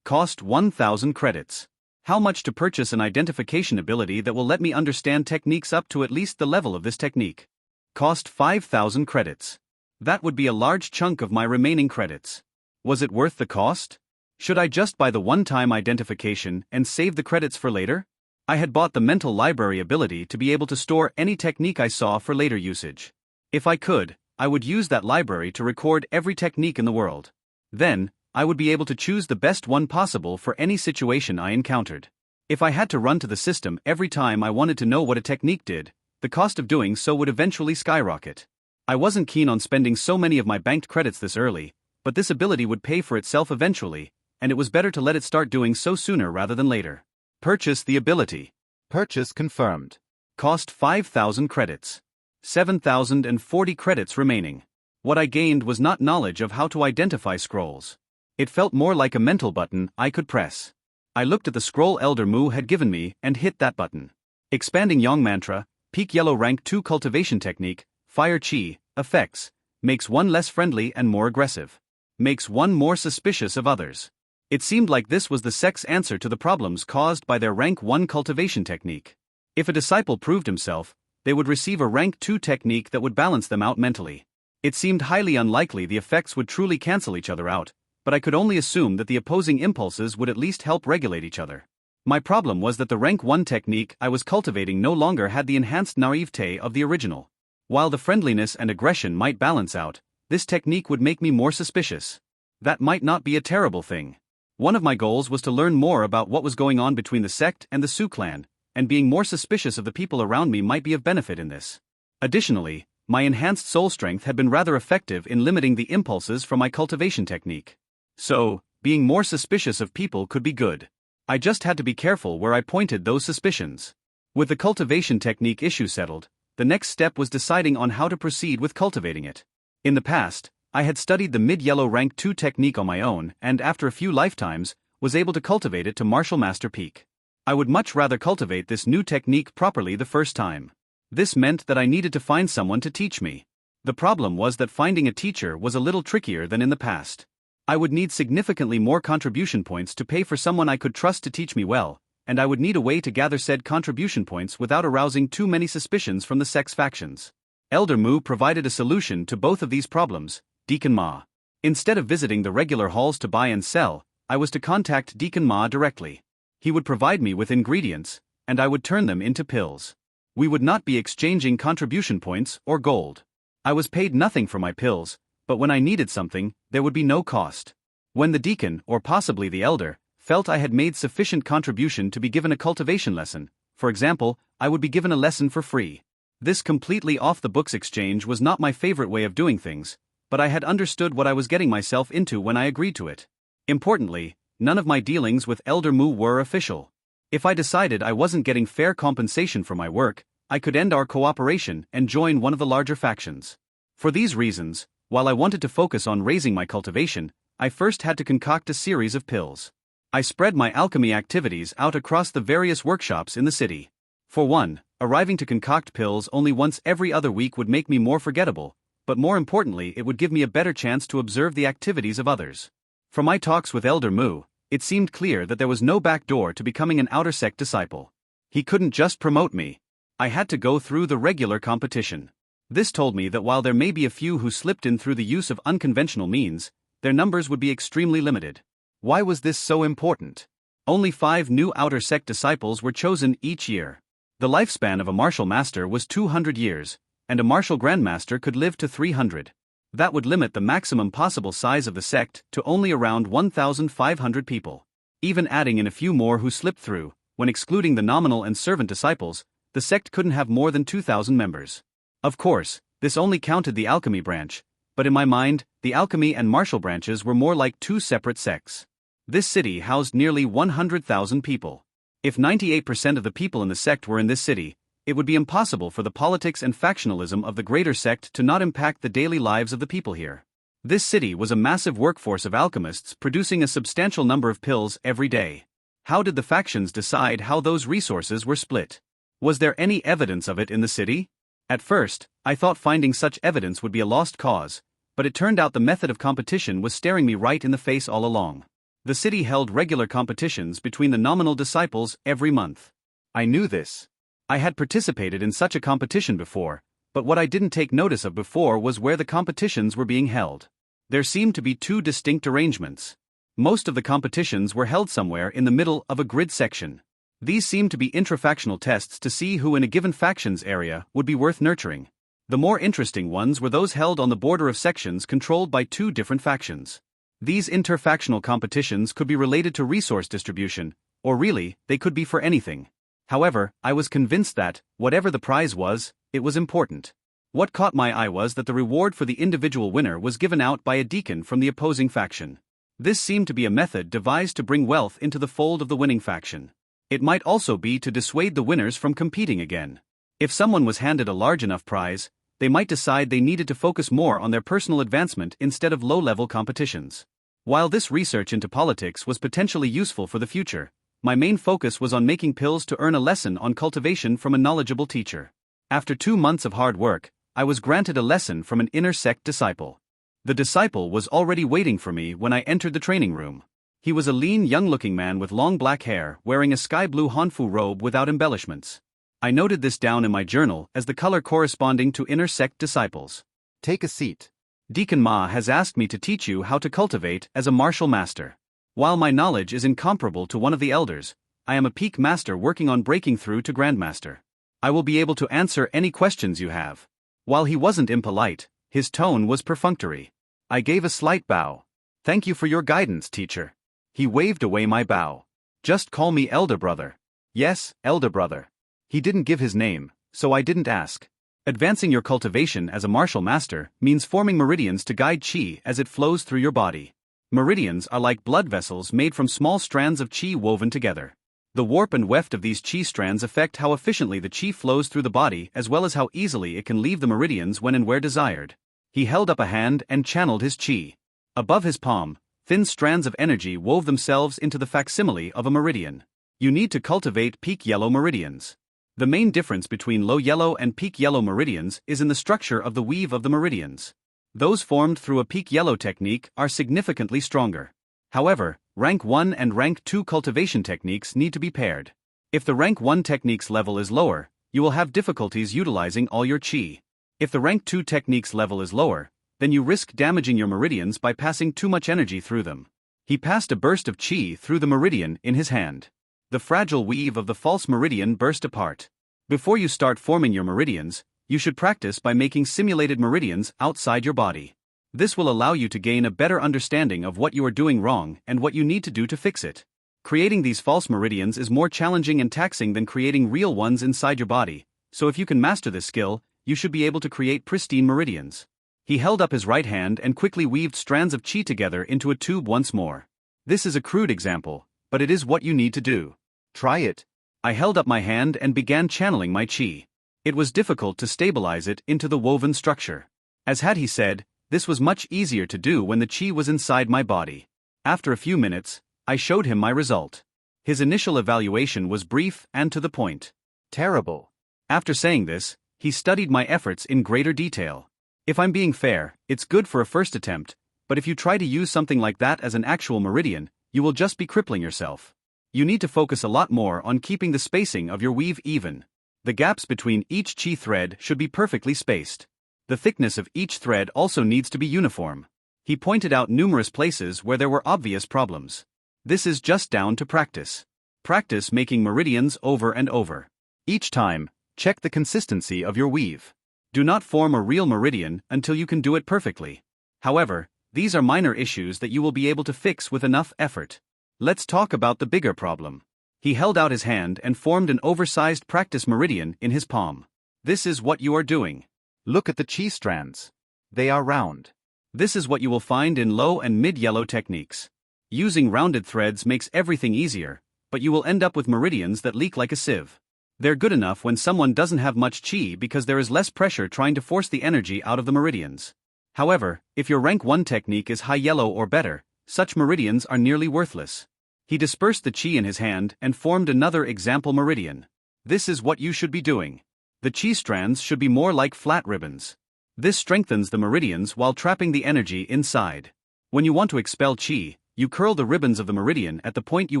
Cost 1,000 credits. How much to purchase an identification ability that will let me understand techniques up to at least the level of this technique? Cost 5,000 credits. That would be a large chunk of my remaining credits. Was it worth the cost? Should I just buy the one-time identification and save the credits for later? I had bought the mental library ability to be able to store any technique I saw for later usage. If I could, I would use that library to record every technique in the world. Then, I would be able to choose the best one possible for any situation I encountered. If I had to run to the system every time I wanted to know what a technique did, the cost of doing so would eventually skyrocket. I wasn't keen on spending so many of my banked credits this early, but this ability would pay for itself eventually, and it was better to let it start doing so sooner rather than later. Purchase the ability. Purchase confirmed. Cost 5,000 credits. 7,040 credits remaining. What I gained was not knowledge of how to identify scrolls. It felt more like a mental button I could press. I looked at the scroll Elder Mu had given me and hit that button. Expanding Yang Mantra, Peak Yellow Rank 2 Cultivation Technique, Fire Chi, Effects, makes one less friendly and more aggressive. Makes one more suspicious of others. It seemed like this was the sect's answer to the problems caused by their rank 1 cultivation technique. If a disciple proved himself, they would receive a rank 2 technique that would balance them out mentally. It seemed highly unlikely the effects would truly cancel each other out, but I could only assume that the opposing impulses would at least help regulate each other. My problem was that the rank 1 technique I was cultivating no longer had the enhanced naivete of the original. While the friendliness and aggression might balance out, this technique would make me more suspicious. That might not be a terrible thing. One of my goals was to learn more about what was going on between the sect and the Su clan, and being more suspicious of the people around me might be of benefit in this. Additionally, my enhanced soul strength had been rather effective in limiting the impulses from my cultivation technique. So, being more suspicious of people could be good. I just had to be careful where I pointed those suspicions. With the cultivation technique issue settled, the next step was deciding on how to proceed with cultivating it. In the past, I had studied the mid-yellow rank 2 technique on my own and after a few lifetimes, was able to cultivate it to martial master peak. I would much rather cultivate this new technique properly the first time. This meant that I needed to find someone to teach me. The problem was that finding a teacher was a little trickier than in the past. I would need significantly more contribution points to pay for someone I could trust to teach me well, and I would need a way to gather said contribution points without arousing too many suspicions from the sex factions. Elder Mu provided a solution to both of these problems, Deacon Ma. Instead of visiting the regular halls to buy and sell, I was to contact Deacon Ma directly. He would provide me with ingredients, and I would turn them into pills. We would not be exchanging contribution points or gold. I was paid nothing for my pills, but when I needed something, there would be no cost. When the deacon, or possibly the elder, felt I had made sufficient contribution to be given a cultivation lesson, for example, I would be given a lesson for free. This completely off-the-books exchange was not my favorite way of doing things, but I had understood what I was getting myself into when I agreed to it. Importantly, none of my dealings with Elder Mu were official. If I decided I wasn't getting fair compensation for my work, I could end our cooperation and join one of the larger factions. For these reasons, while I wanted to focus on raising my cultivation, I first had to concoct a series of pills. I spread my alchemy activities out across the various workshops in the city. For one, arriving to concoct pills only once every other week would make me more forgettable, but more importantly it would give me a better chance to observe the activities of others. From my talks with Elder Mu, it seemed clear that there was no back door to becoming an outer sect disciple. He couldn't just promote me. I had to go through the regular competition. This told me that while there may be a few who slipped in through the use of unconventional means, their numbers would be extremely limited. Why was this so important? Only 5 new outer sect disciples were chosen each year. The lifespan of a martial master was 200 years, and a martial grandmaster could live to 300. That would limit the maximum possible size of the sect to only around 1,500 people. Even adding in a few more who slipped through, when excluding the nominal and servant disciples, the sect couldn't have more than 2,000 members. Of course, this only counted the alchemy branch, but in my mind, the alchemy and martial branches were more like 2 separate sects. This city housed nearly 100,000 people. If 98% of the people in the sect were in this city, it would be impossible for the politics and factionalism of the greater sect to not impact the daily lives of the people here. This city was a massive workforce of alchemists producing a substantial number of pills every day. How did the factions decide how those resources were split? Was there any evidence of it in the city? At first, I thought finding such evidence would be a lost cause, but it turned out the method of competition was staring me right in the face all along. The city held regular competitions between the nominal disciples every month. I knew this. I had participated in such a competition before, but what I didn't take notice of before was where the competitions were being held. There seemed to be 2 distinct arrangements. Most of the competitions were held somewhere in the middle of a grid section. These seemed to be intrafactional tests to see who in a given faction's area would be worth nurturing. The more interesting ones were those held on the border of sections controlled by 2 different factions. These interfactional competitions could be related to resource distribution, or really, they could be for anything. However, I was convinced that, whatever the prize was, it was important. What caught my eye was that the reward for the individual winner was given out by a deacon from the opposing faction. This seemed to be a method devised to bring wealth into the fold of the winning faction. It might also be to dissuade the winners from competing again. If someone was handed a large enough prize, they might decide they needed to focus more on their personal advancement instead of low-level competitions. While this research into politics was potentially useful for the future, my main focus was on making pills to earn a lesson on cultivation from a knowledgeable teacher. After 2 months of hard work, I was granted a lesson from an inner sect disciple. The disciple was already waiting for me when I entered the training room. He was a lean young-looking man with long black hair wearing a sky-blue Hanfu robe without embellishments. I noted this down in my journal as the color corresponding to inner sect disciples. Take a seat. Deacon Ma has asked me to teach you how to cultivate as a martial master. While my knowledge is incomparable to one of the elders, I am a peak master working on breaking through to grandmaster. I will be able to answer any questions you have. While he wasn't impolite, his tone was perfunctory. I gave a slight bow. Thank you for your guidance, teacher. He waved away my bow. Just call me elder brother. Yes, elder brother. He didn't give his name, so I didn't ask. Advancing your cultivation as a martial master means forming meridians to guide qi as it flows through your body. Meridians are like blood vessels made from small strands of qi woven together. The warp and weft of these qi strands affect how efficiently the qi flows through the body as well as how easily it can leave the meridians when and where desired. He held up a hand and channeled his qi. Above his palm, thin strands of energy wove themselves into the facsimile of a meridian. You need to cultivate peak yellow meridians. The main difference between low yellow and peak yellow meridians is in the structure of the weave of the meridians. Those formed through a peak yellow technique are significantly stronger. However, rank 1 and rank 2 cultivation techniques need to be paired. If the rank 1 technique's level is lower, you will have difficulties utilizing all your qi. If the rank 2 technique's level is lower, then you risk damaging your meridians by passing too much energy through them. He passed a burst of qi through the meridian in his hand. The fragile weave of the false meridian burst apart. Before you start forming your meridians, you should practice by making simulated meridians outside your body. This will allow you to gain a better understanding of what you are doing wrong and what you need to do to fix it. Creating these false meridians is more challenging and taxing than creating real ones inside your body, so if you can master this skill, you should be able to create pristine meridians. He held up his right hand and quickly weaved strands of qi together into a tube once more. This is a crude example, but it is what you need to do. Try it. I held up my hand and began channeling my qi. It was difficult to stabilize it into the woven structure. As had he said, this was much easier to do when the qi was inside my body. After a few minutes, I showed him my result. His initial evaluation was brief and to the point. Terrible. After saying this, he studied my efforts in greater detail. If I'm being fair, it's good for a first attempt, but if you try to use something like that as an actual meridian, you will just be crippling yourself. You need to focus a lot more on keeping the spacing of your weave even. The gaps between each qi thread should be perfectly spaced. The thickness of each thread also needs to be uniform. He pointed out numerous places where there were obvious problems. This is just down to practice. Practice making meridians over and over. Each time, check the consistency of your weave. Do not form a real meridian until you can do it perfectly. However, these are minor issues that you will be able to fix with enough effort. Let's talk about the bigger problem. He held out his hand and formed an oversized practice meridian in his palm. This is what you are doing. Look at the qi strands. They are round. This is what you will find in low and mid-yellow techniques. Using rounded threads makes everything easier, but you will end up with meridians that leak like a sieve. They're good enough when someone doesn't have much qi because there is less pressure trying to force the energy out of the meridians. However, if your rank 1 technique is high yellow or better, such meridians are nearly worthless. He dispersed the qi in his hand and formed another example meridian. This is what you should be doing. The qi strands should be more like flat ribbons. This strengthens the meridians while trapping the energy inside. When you want to expel qi, you curl the ribbons of the meridian at the point you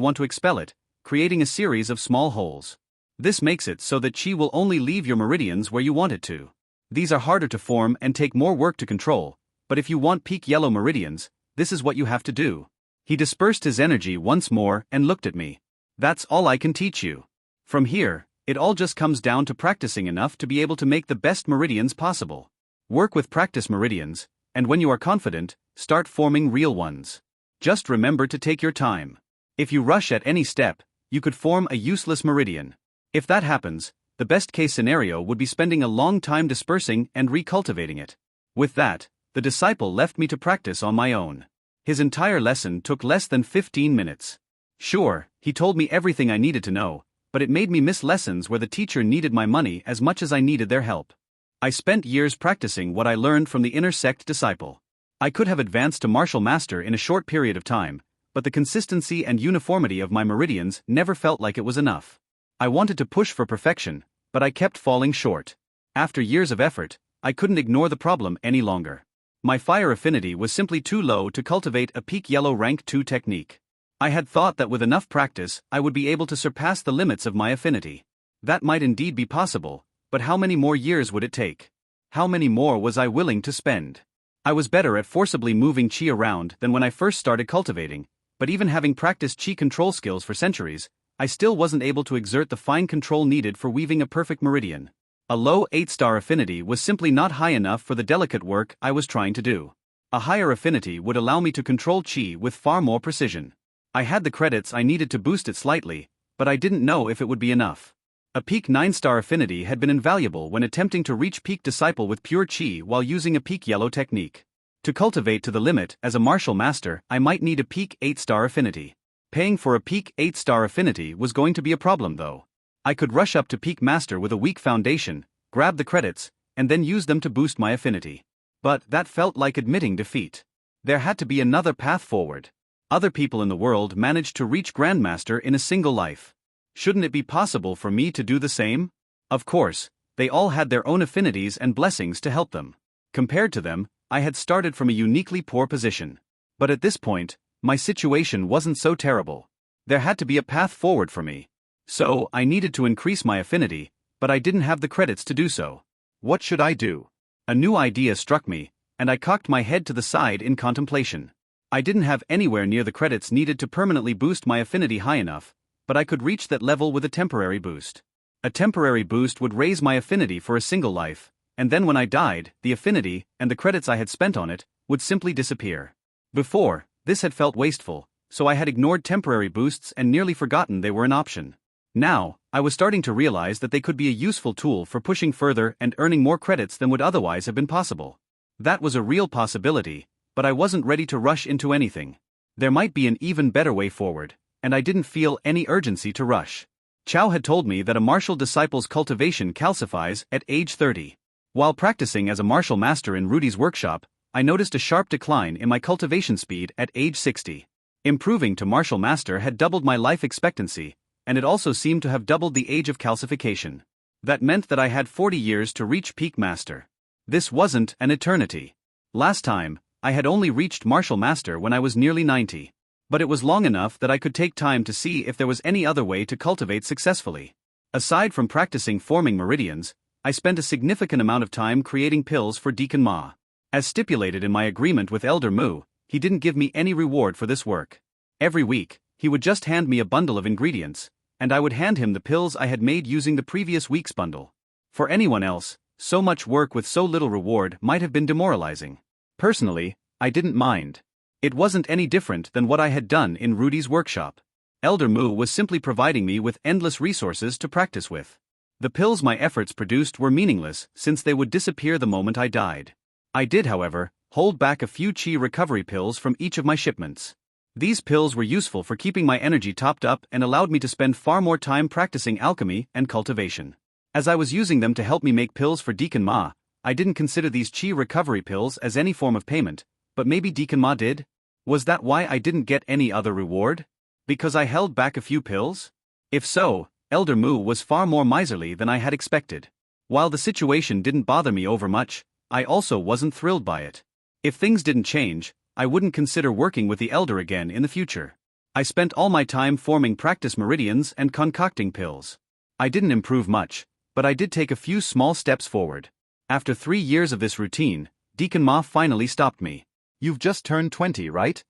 want to expel it, creating a series of small holes. This makes it so that qi will only leave your meridians where you want it to. These are harder to form and take more work to control, but if you want peak yellow meridians, this is what you have to do. He dispersed his energy once more and looked at me. That's all I can teach you. From here, it all just comes down to practicing enough to be able to make the best meridians possible. Work with practice meridians, and when you are confident, start forming real ones. Just remember to take your time. If you rush at any step, you could form a useless meridian. If that happens, the best case scenario would be spending a long time dispersing and recultivating it. With that, the disciple left me to practice on my own. His entire lesson took less than 15 minutes. Sure, he told me everything I needed to know, but it made me miss lessons where the teacher needed my money as much as I needed their help. I spent years practicing what I learned from the inner sect disciple. I could have advanced to martial master in a short period of time, but the consistency and uniformity of my meridians never felt like it was enough. I wanted to push for perfection, but I kept falling short. After years of effort, I couldn't ignore the problem any longer. My fire affinity was simply too low to cultivate a peak yellow rank 2 technique. I had thought that with enough practice, I would be able to surpass the limits of my affinity. That might indeed be possible, but how many more years would it take? How many more was I willing to spend? I was better at forcibly moving qi around than when I first started cultivating, but even having practiced qi control skills for centuries, I still wasn't able to exert the fine control needed for weaving a perfect meridian. A low 8-star affinity was simply not high enough for the delicate work I was trying to do. A higher affinity would allow me to control qi with far more precision. I had the credits I needed to boost it slightly, but I didn't know if it would be enough. A peak 9-star affinity had been invaluable when attempting to reach peak disciple with pure qi while using a peak yellow technique. To cultivate to the limit as a martial master, I might need a peak 8-star affinity. Paying for a peak 8-star affinity was going to be a problem though. I could rush up to peak master with a weak foundation, grab the credits, and then use them to boost my affinity. But that felt like admitting defeat. There had to be another path forward. Other people in the world managed to reach Grandmaster in a single life. Shouldn't it be possible for me to do the same? Of course, they all had their own affinities and blessings to help them. Compared to them, I had started from a uniquely poor position. But at this point, my situation wasn't so terrible. There had to be a path forward for me. So, I needed to increase my affinity, but I didn't have the credits to do so. What should I do? A new idea struck me, and I cocked my head to the side in contemplation. I didn't have anywhere near the credits needed to permanently boost my affinity high enough, but I could reach that level with a temporary boost. A temporary boost would raise my affinity for a single life, and then when I died, the affinity, and the credits I had spent on it, would simply disappear. Before, this had felt wasteful, so I had ignored temporary boosts and nearly forgotten they were an option. Now, I was starting to realize that they could be a useful tool for pushing further and earning more credits than would otherwise have been possible. That was a real possibility, but I wasn't ready to rush into anything. There might be an even better way forward, and I didn't feel any urgency to rush. Chow had told me that a martial disciple's cultivation calcifies at age 30. While practicing as a martial master in Rudy's workshop, I noticed a sharp decline in my cultivation speed at age 60. Improving to martial master had doubled my life expectancy, and it also seemed to have doubled the age of calcification. That meant that I had 40 years to reach peak master. This wasn't an eternity. Last time, I had only reached martial master when I was nearly 90. But it was long enough that I could take time to see if there was any other way to cultivate successfully. Aside from practicing forming meridians, I spent a significant amount of time creating pills for Deacon Ma. As stipulated in my agreement with Elder Mu, he didn't give me any reward for this work. Every week, he would just hand me a bundle of ingredients, and I would hand him the pills I had made using the previous week's bundle. For anyone else, so much work with so little reward might have been demoralizing. Personally, I didn't mind. It wasn't any different than what I had done in Rudy's workshop. Elder Mu was simply providing me with endless resources to practice with. The pills my efforts produced were meaningless since they would disappear the moment I died. I did, however, hold back a few chi recovery pills from each of my shipments. These pills were useful for keeping my energy topped up and allowed me to spend far more time practicing alchemy and cultivation. As I was using them to help me make pills for Deacon Ma, I didn't consider these chi recovery pills as any form of payment, but maybe Deacon Ma did? Was that why I didn't get any other reward? Because I held back a few pills? If so, Elder Mu was far more miserly than I had expected. While the situation didn't bother me over much, I also wasn't thrilled by it. If things didn't change, I wouldn't consider working with the Elder again in the future. I spent all my time forming practice meridians and concocting pills. I didn't improve much, but I did take a few small steps forward. After 3 years of this routine, Deacon Ma finally stopped me. You've just turned 20, right?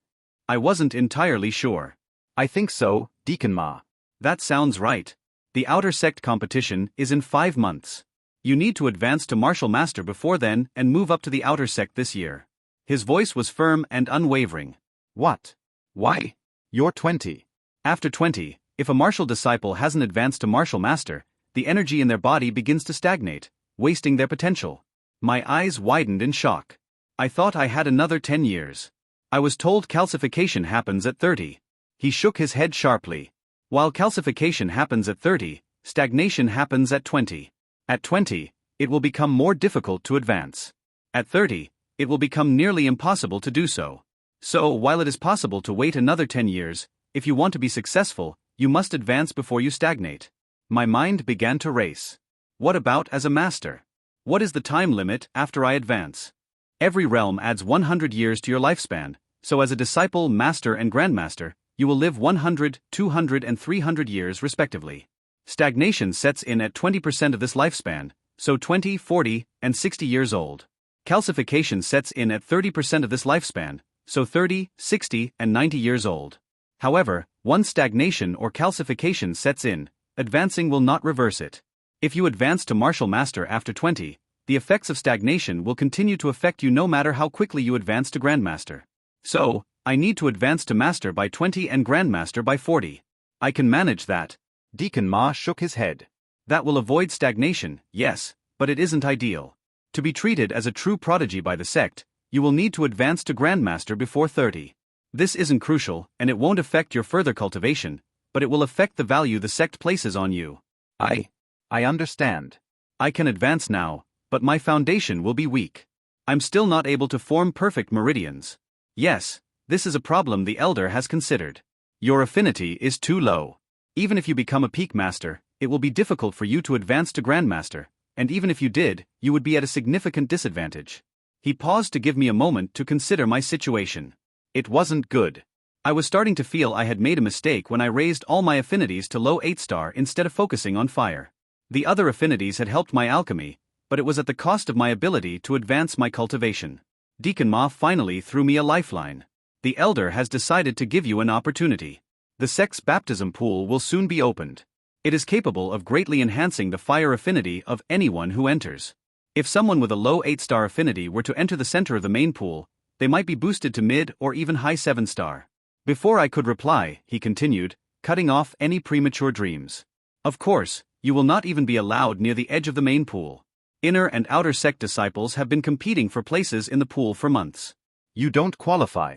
I wasn't entirely sure. I think so, Deacon Ma. That sounds right. The outer sect competition is in 5 months. You need to advance to martial master before then and move up to the outer sect this year. His voice was firm and unwavering. What? Why? You're 20. After 20, if a martial disciple hasn't advanced to martial master, the energy in their body begins to stagnate, wasting their potential. My eyes widened in shock. I thought I had another 10 years. I was told calcification happens at 30. He shook his head sharply. While calcification happens at 30, stagnation happens at 20. At 20, it will become more difficult to advance. At 30, it will become nearly impossible to do so. So, while it is possible to wait another 10 years, if you want to be successful, you must advance before you stagnate. My mind began to race. What about as a master? What is the time limit after I advance? Every realm adds 100 years to your lifespan, so as a disciple, master and grandmaster, you will live 100, 200 and 300 years respectively. Stagnation sets in at 20% of this lifespan, so 20, 40, and 60 years old. Calcification sets in at 30% of this lifespan, so 30, 60, and 90 years old. However, once stagnation or calcification sets in, advancing will not reverse it. If you advance to martial master after 20, the effects of stagnation will continue to affect you no matter how quickly you advance to grandmaster. So, I need to advance to master by 20 and grandmaster by 40. I can manage that. Deacon Ma shook his head. That will avoid stagnation, yes, but it isn't ideal. To be treated as a true prodigy by the sect, you will need to advance to grandmaster before 30. This isn't crucial, and it won't affect your further cultivation, but it will affect the value the sect places on you. I understand. I can advance now, but my foundation will be weak. I'm still not able to form perfect meridians. Yes, this is a problem the Elder has considered. Your affinity is too low. Even if you become a peak master, it will be difficult for you to advance to grandmaster, and even if you did, you would be at a significant disadvantage. He paused to give me a moment to consider my situation. It wasn't good. I was starting to feel I had made a mistake when I raised all my affinities to low 8-star instead of focusing on fire. The other affinities had helped my alchemy, but it was at the cost of my ability to advance my cultivation. Deacon Ma finally threw me a lifeline. The Elder has decided to give you an opportunity. The sex baptism pool will soon be opened. It is capable of greatly enhancing the fire affinity of anyone who enters. If someone with a low 8-star affinity were to enter the center of the main pool, they might be boosted to mid or even high 7-star. Before I could reply, he continued, cutting off any premature dreams. Of course, you will not even be allowed near the edge of the main pool. Inner and outer sect disciples have been competing for places in the pool for months. You don't qualify.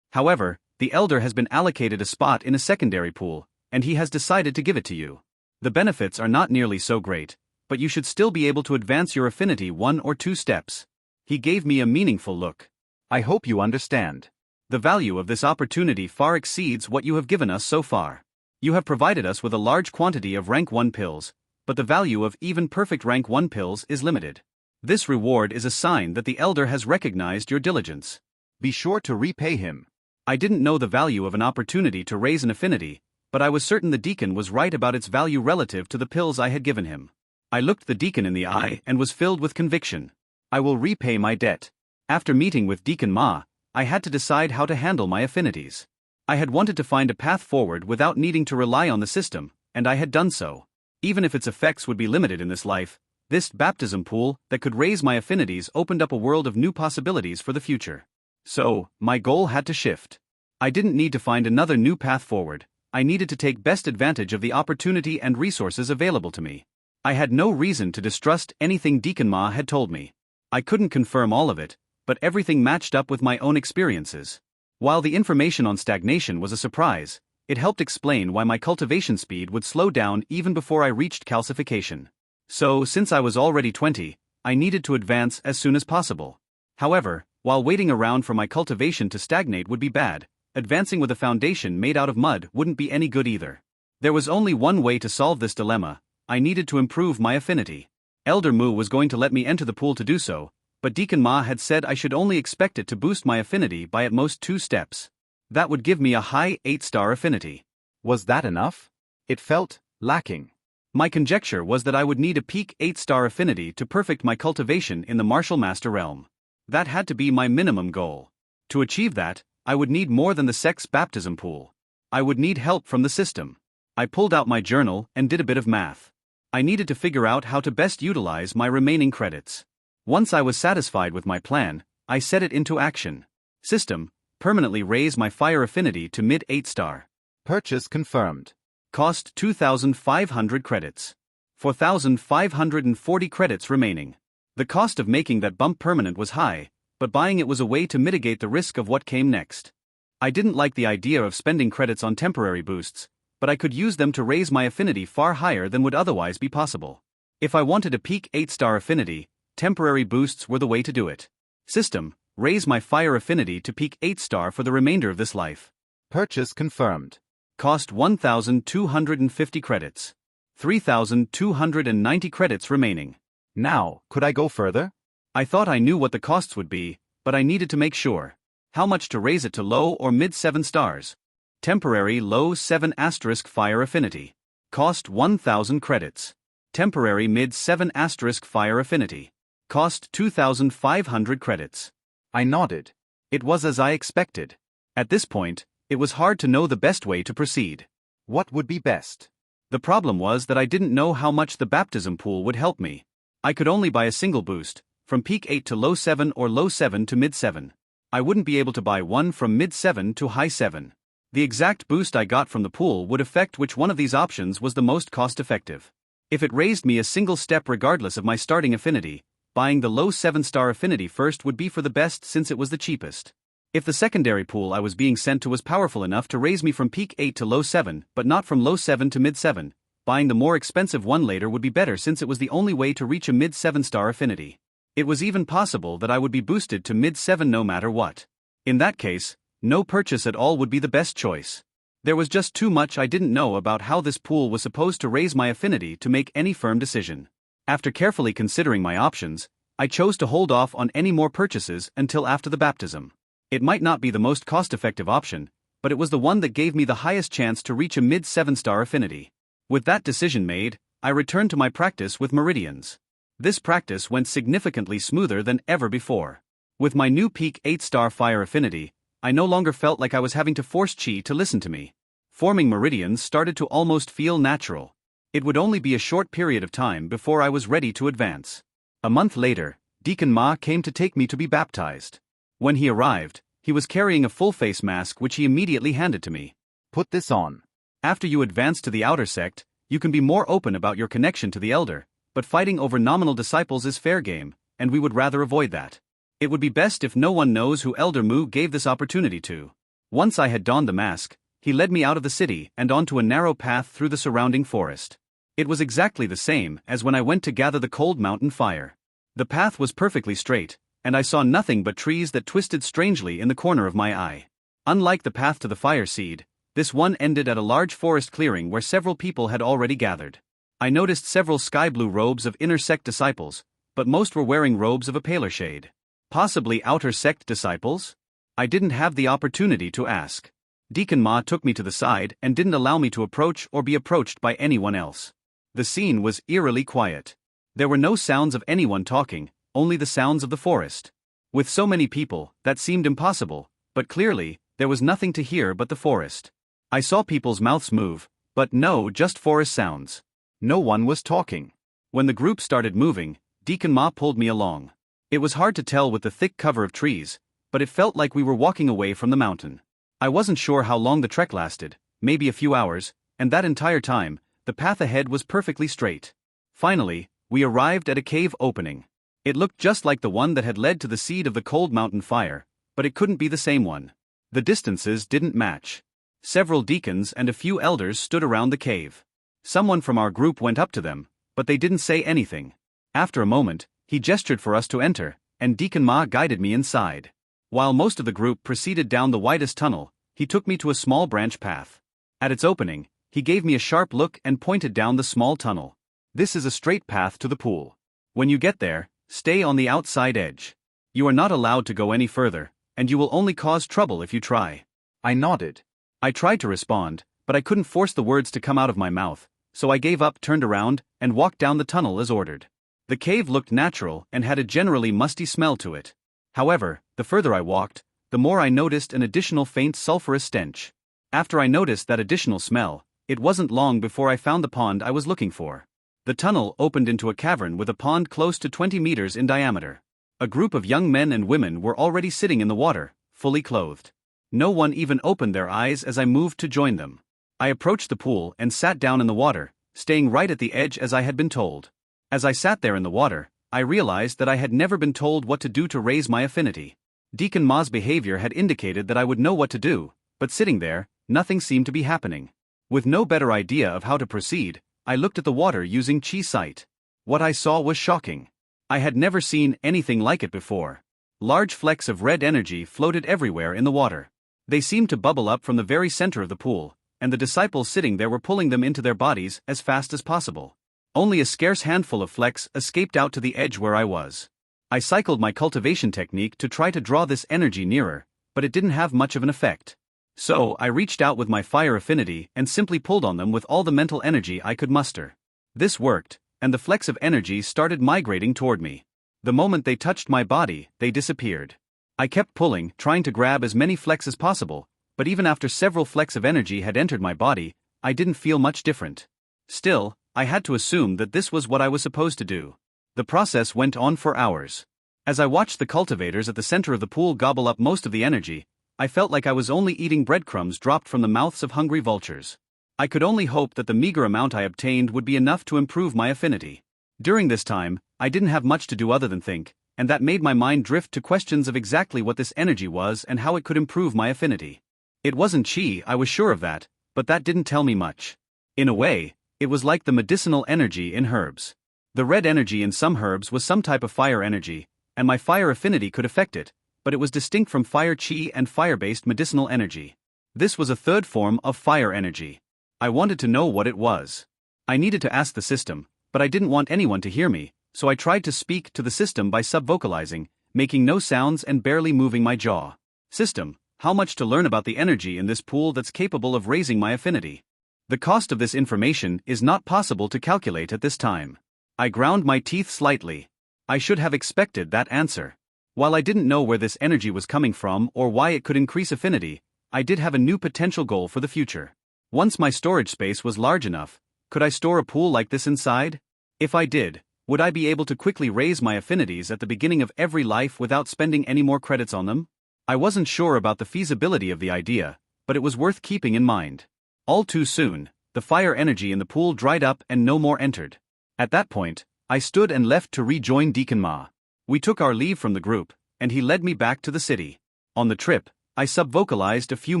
However, the Elder has been allocated a spot in a secondary pool, and he has decided to give it to you. The benefits are not nearly so great, but you should still be able to advance your affinity 1 or 2 steps. He gave me a meaningful look. I hope you understand. The value of this opportunity far exceeds what you have given us so far. You have provided us with a large quantity of rank 1 pills, but the value of even perfect rank 1 pills is limited. This reward is a sign that the Elder has recognized your diligence. Be sure to repay him. I didn't know the value of an opportunity to raise an affinity, but I was certain the deacon was right about its value relative to the pills I had given him. I looked the deacon in the eye and was filled with conviction. I will repay my debt. After meeting with Deacon Ma, I had to decide how to handle my affinities. I had wanted to find a path forward without needing to rely on the system, and I had done so. Even if its effects would be limited in this life, this baptism pool that could raise my affinities opened up a world of new possibilities for the future. So, my goal had to shift. I didn't need to find another new path forward. I needed to take best advantage of the opportunity and resources available to me. I had no reason to distrust anything Deacon Ma had told me. I couldn't confirm all of it, but everything matched up with my own experiences. While the information on stagnation was a surprise, it helped explain why my cultivation speed would slow down even before I reached calcification. So, since I was already 20, I needed to advance as soon as possible. However, while waiting around for my cultivation to stagnate would be bad, advancing with a foundation made out of mud wouldn't be any good either. There was only one way to solve this dilemma. I needed to improve my affinity. Elder Mu was going to let me enter the pool to do so, but Deacon Ma had said I should only expect it to boost my affinity by at most 2 steps. That would give me a high 8-star affinity. Was that enough? It felt lacking. My conjecture was that I would need a peak 8-star affinity to perfect my cultivation in the martial master realm. That had to be my minimum goal. To achieve that, I would need more than the sex baptism pool. I would need help from the system. I pulled out my journal and did a bit of math. I needed to figure out how to best utilize my remaining credits. Once I was satisfied with my plan, I set it into action. System, permanently raise my fire affinity to mid 8-star. Purchase confirmed. Cost 2,500 credits. 4,540 credits remaining. The cost of making that bump permanent was high, but buying it was a way to mitigate the risk of what came next. I didn't like the idea of spending credits on temporary boosts, but I could use them to raise my affinity far higher than would otherwise be possible. If I wanted a peak 8-star affinity, temporary boosts were the way to do it. System, raise my fire affinity to peak 8-star for the remainder of this life. Purchase confirmed. Cost 1,250 credits. 3,290 credits remaining. Now, could I go further? I thought I knew what the costs would be, but I needed to make sure. How much to raise it to low or mid 7 stars? Temporary low 7 asterisk fire affinity. Cost 1,000 credits. Temporary mid 7 asterisk fire affinity. Cost 2,500 credits. I nodded. It was as I expected. At this point, it was hard to know the best way to proceed. What would be best? The problem was that I didn't know how much the baptism pool would help me. I could only buy a single boost, from peak 8 to low 7 or low 7 to mid 7. I wouldn't be able to buy one from mid 7 to high 7. The exact boost I got from the pool would affect which one of these options was the most cost-effective. If it raised me a single step regardless of my starting affinity, buying the low 7-star affinity first would be for the best since it was the cheapest. If the secondary pool I was being sent to was powerful enough to raise me from peak 8 to low 7 but not from low 7 to mid 7, buying the more expensive one later would be better since it was the only way to reach a mid 7-star affinity. It was even possible that I would be boosted to mid-7 no matter what. In that case, no purchase at all would be the best choice. There was just too much I didn't know about how this pool was supposed to raise my affinity to make any firm decision. After carefully considering my options, I chose to hold off on any more purchases until after the baptism. It might not be the most cost-effective option, but it was the one that gave me the highest chance to reach a mid-7-star affinity. With that decision made, I returned to my practice with meridians. This practice went significantly smoother than ever before. With my new peak 8-star fire affinity, I no longer felt like I was having to force Qi to listen to me. Forming meridians started to almost feel natural. It would only be a short period of time before I was ready to advance. A month later, Deacon Ma came to take me to be baptized. When he arrived, he was carrying a full face mask which he immediately handed to me. Put this on. After you advance to the outer sect, you can be more open about your connection to the elder, but fighting over nominal disciples is fair game, and we would rather avoid that. It would be best if no one knows who Elder Mu gave this opportunity to. Once I had donned the mask, he led me out of the city and onto a narrow path through the surrounding forest. It was exactly the same as when I went to gather the cold mountain fire. The path was perfectly straight, and I saw nothing but trees that twisted strangely in the corner of my eye. Unlike the path to the fire seed, this one ended at a large forest clearing where several people had already gathered. I noticed several sky-blue robes of inner sect disciples, but most were wearing robes of a paler shade. Possibly outer sect disciples? I didn't have the opportunity to ask. Deacon Ma took me to the side and didn't allow me to approach or be approached by anyone else. The scene was eerily quiet. There were no sounds of anyone talking, only the sounds of the forest. With so many people, that seemed impossible, but clearly, there was nothing to hear but the forest. I saw people's mouths move, but no, just forest sounds. No one was talking. When the group started moving, Deacon Ma pulled me along. It was hard to tell with the thick cover of trees, but it felt like we were walking away from the mountain. I wasn't sure how long the trek lasted, maybe a few hours, and that entire time, the path ahead was perfectly straight. Finally, we arrived at a cave opening. It looked just like the one that had led to the seed of the cold mountain fire, but it couldn't be the same one. The distances didn't match. Several deacons and a few elders stood around the cave. Someone from our group went up to them, but they didn't say anything. After a moment, he gestured for us to enter, and Deacon Ma guided me inside. While most of the group proceeded down the widest tunnel, he took me to a small branch path. At its opening, he gave me a sharp look and pointed down the small tunnel. This is a straight path to the pool. When you get there, stay on the outside edge. You are not allowed to go any further, and you will only cause trouble if you try. I nodded. I tried to respond, but I couldn't force the words to come out of my mouth, so I gave up, turned around, and walked down the tunnel as ordered. The cave looked natural and had a generally musty smell to it. However, the further I walked, the more I noticed an additional faint sulfurous stench. After I noticed that additional smell, it wasn't long before I found the pond I was looking for. The tunnel opened into a cavern with a pond close to 20 meters in diameter. A group of young men and women were already sitting in the water, fully clothed. No one even opened their eyes as I moved to join them. I approached the pool and sat down in the water, staying right at the edge as I had been told. As I sat there in the water, I realized that I had never been told what to do to raise my affinity. Deacon Ma's behavior had indicated that I would know what to do, but sitting there, nothing seemed to be happening. With no better idea of how to proceed, I looked at the water using Qi sight. What I saw was shocking. I had never seen anything like it before. Large flecks of red energy floated everywhere in the water. They seemed to bubble up from the very center of the pool, and the disciples sitting there were pulling them into their bodies as fast as possible. Only a scarce handful of flecks escaped out to the edge where I was. I cycled my cultivation technique to try to draw this energy nearer, but it didn't have much of an effect. So I reached out with my fire affinity and simply pulled on them with all the mental energy I could muster. This worked, and the flecks of energy started migrating toward me. The moment they touched my body, they disappeared. I kept pulling, trying to grab as many flecks as possible, but even after several flecks of energy had entered my body, I didn't feel much different. Still, I had to assume that this was what I was supposed to do. The process went on for hours. As I watched the cultivators at the center of the pool gobble up most of the energy, I felt like I was only eating breadcrumbs dropped from the mouths of hungry vultures. I could only hope that the meager amount I obtained would be enough to improve my affinity. During this time, I didn't have much to do other than think, and that made my mind drift to questions of exactly what this energy was and how it could improve my affinity. It wasn't Qi, I was sure of that, but that didn't tell me much. In a way, it was like the medicinal energy in herbs. The red energy in some herbs was some type of fire energy, and my fire affinity could affect it, but it was distinct from fire chi and fire-based medicinal energy. This was a third form of fire energy. I wanted to know what it was. I needed to ask the system, but I didn't want anyone to hear me, so I tried to speak to the system by sub-vocalizing, making no sounds and barely moving my jaw. System, how much to learn about the energy in this pool that's capable of raising my affinity? The cost of this information is not possible to calculate at this time. I ground my teeth slightly. I should have expected that answer. While I didn't know where this energy was coming from or why it could increase affinity, I did have a new potential goal for the future. Once my storage space was large enough, could I store a pool like this inside? If I did, would I be able to quickly raise my affinities at the beginning of every life without spending any more credits on them? I wasn't sure about the feasibility of the idea, but it was worth keeping in mind. All too soon, the fire energy in the pool dried up and no more entered. At that point, I stood and left to rejoin Deacon Ma. We took our leave from the group, and he led me back to the city. On the trip, I sub-vocalized a few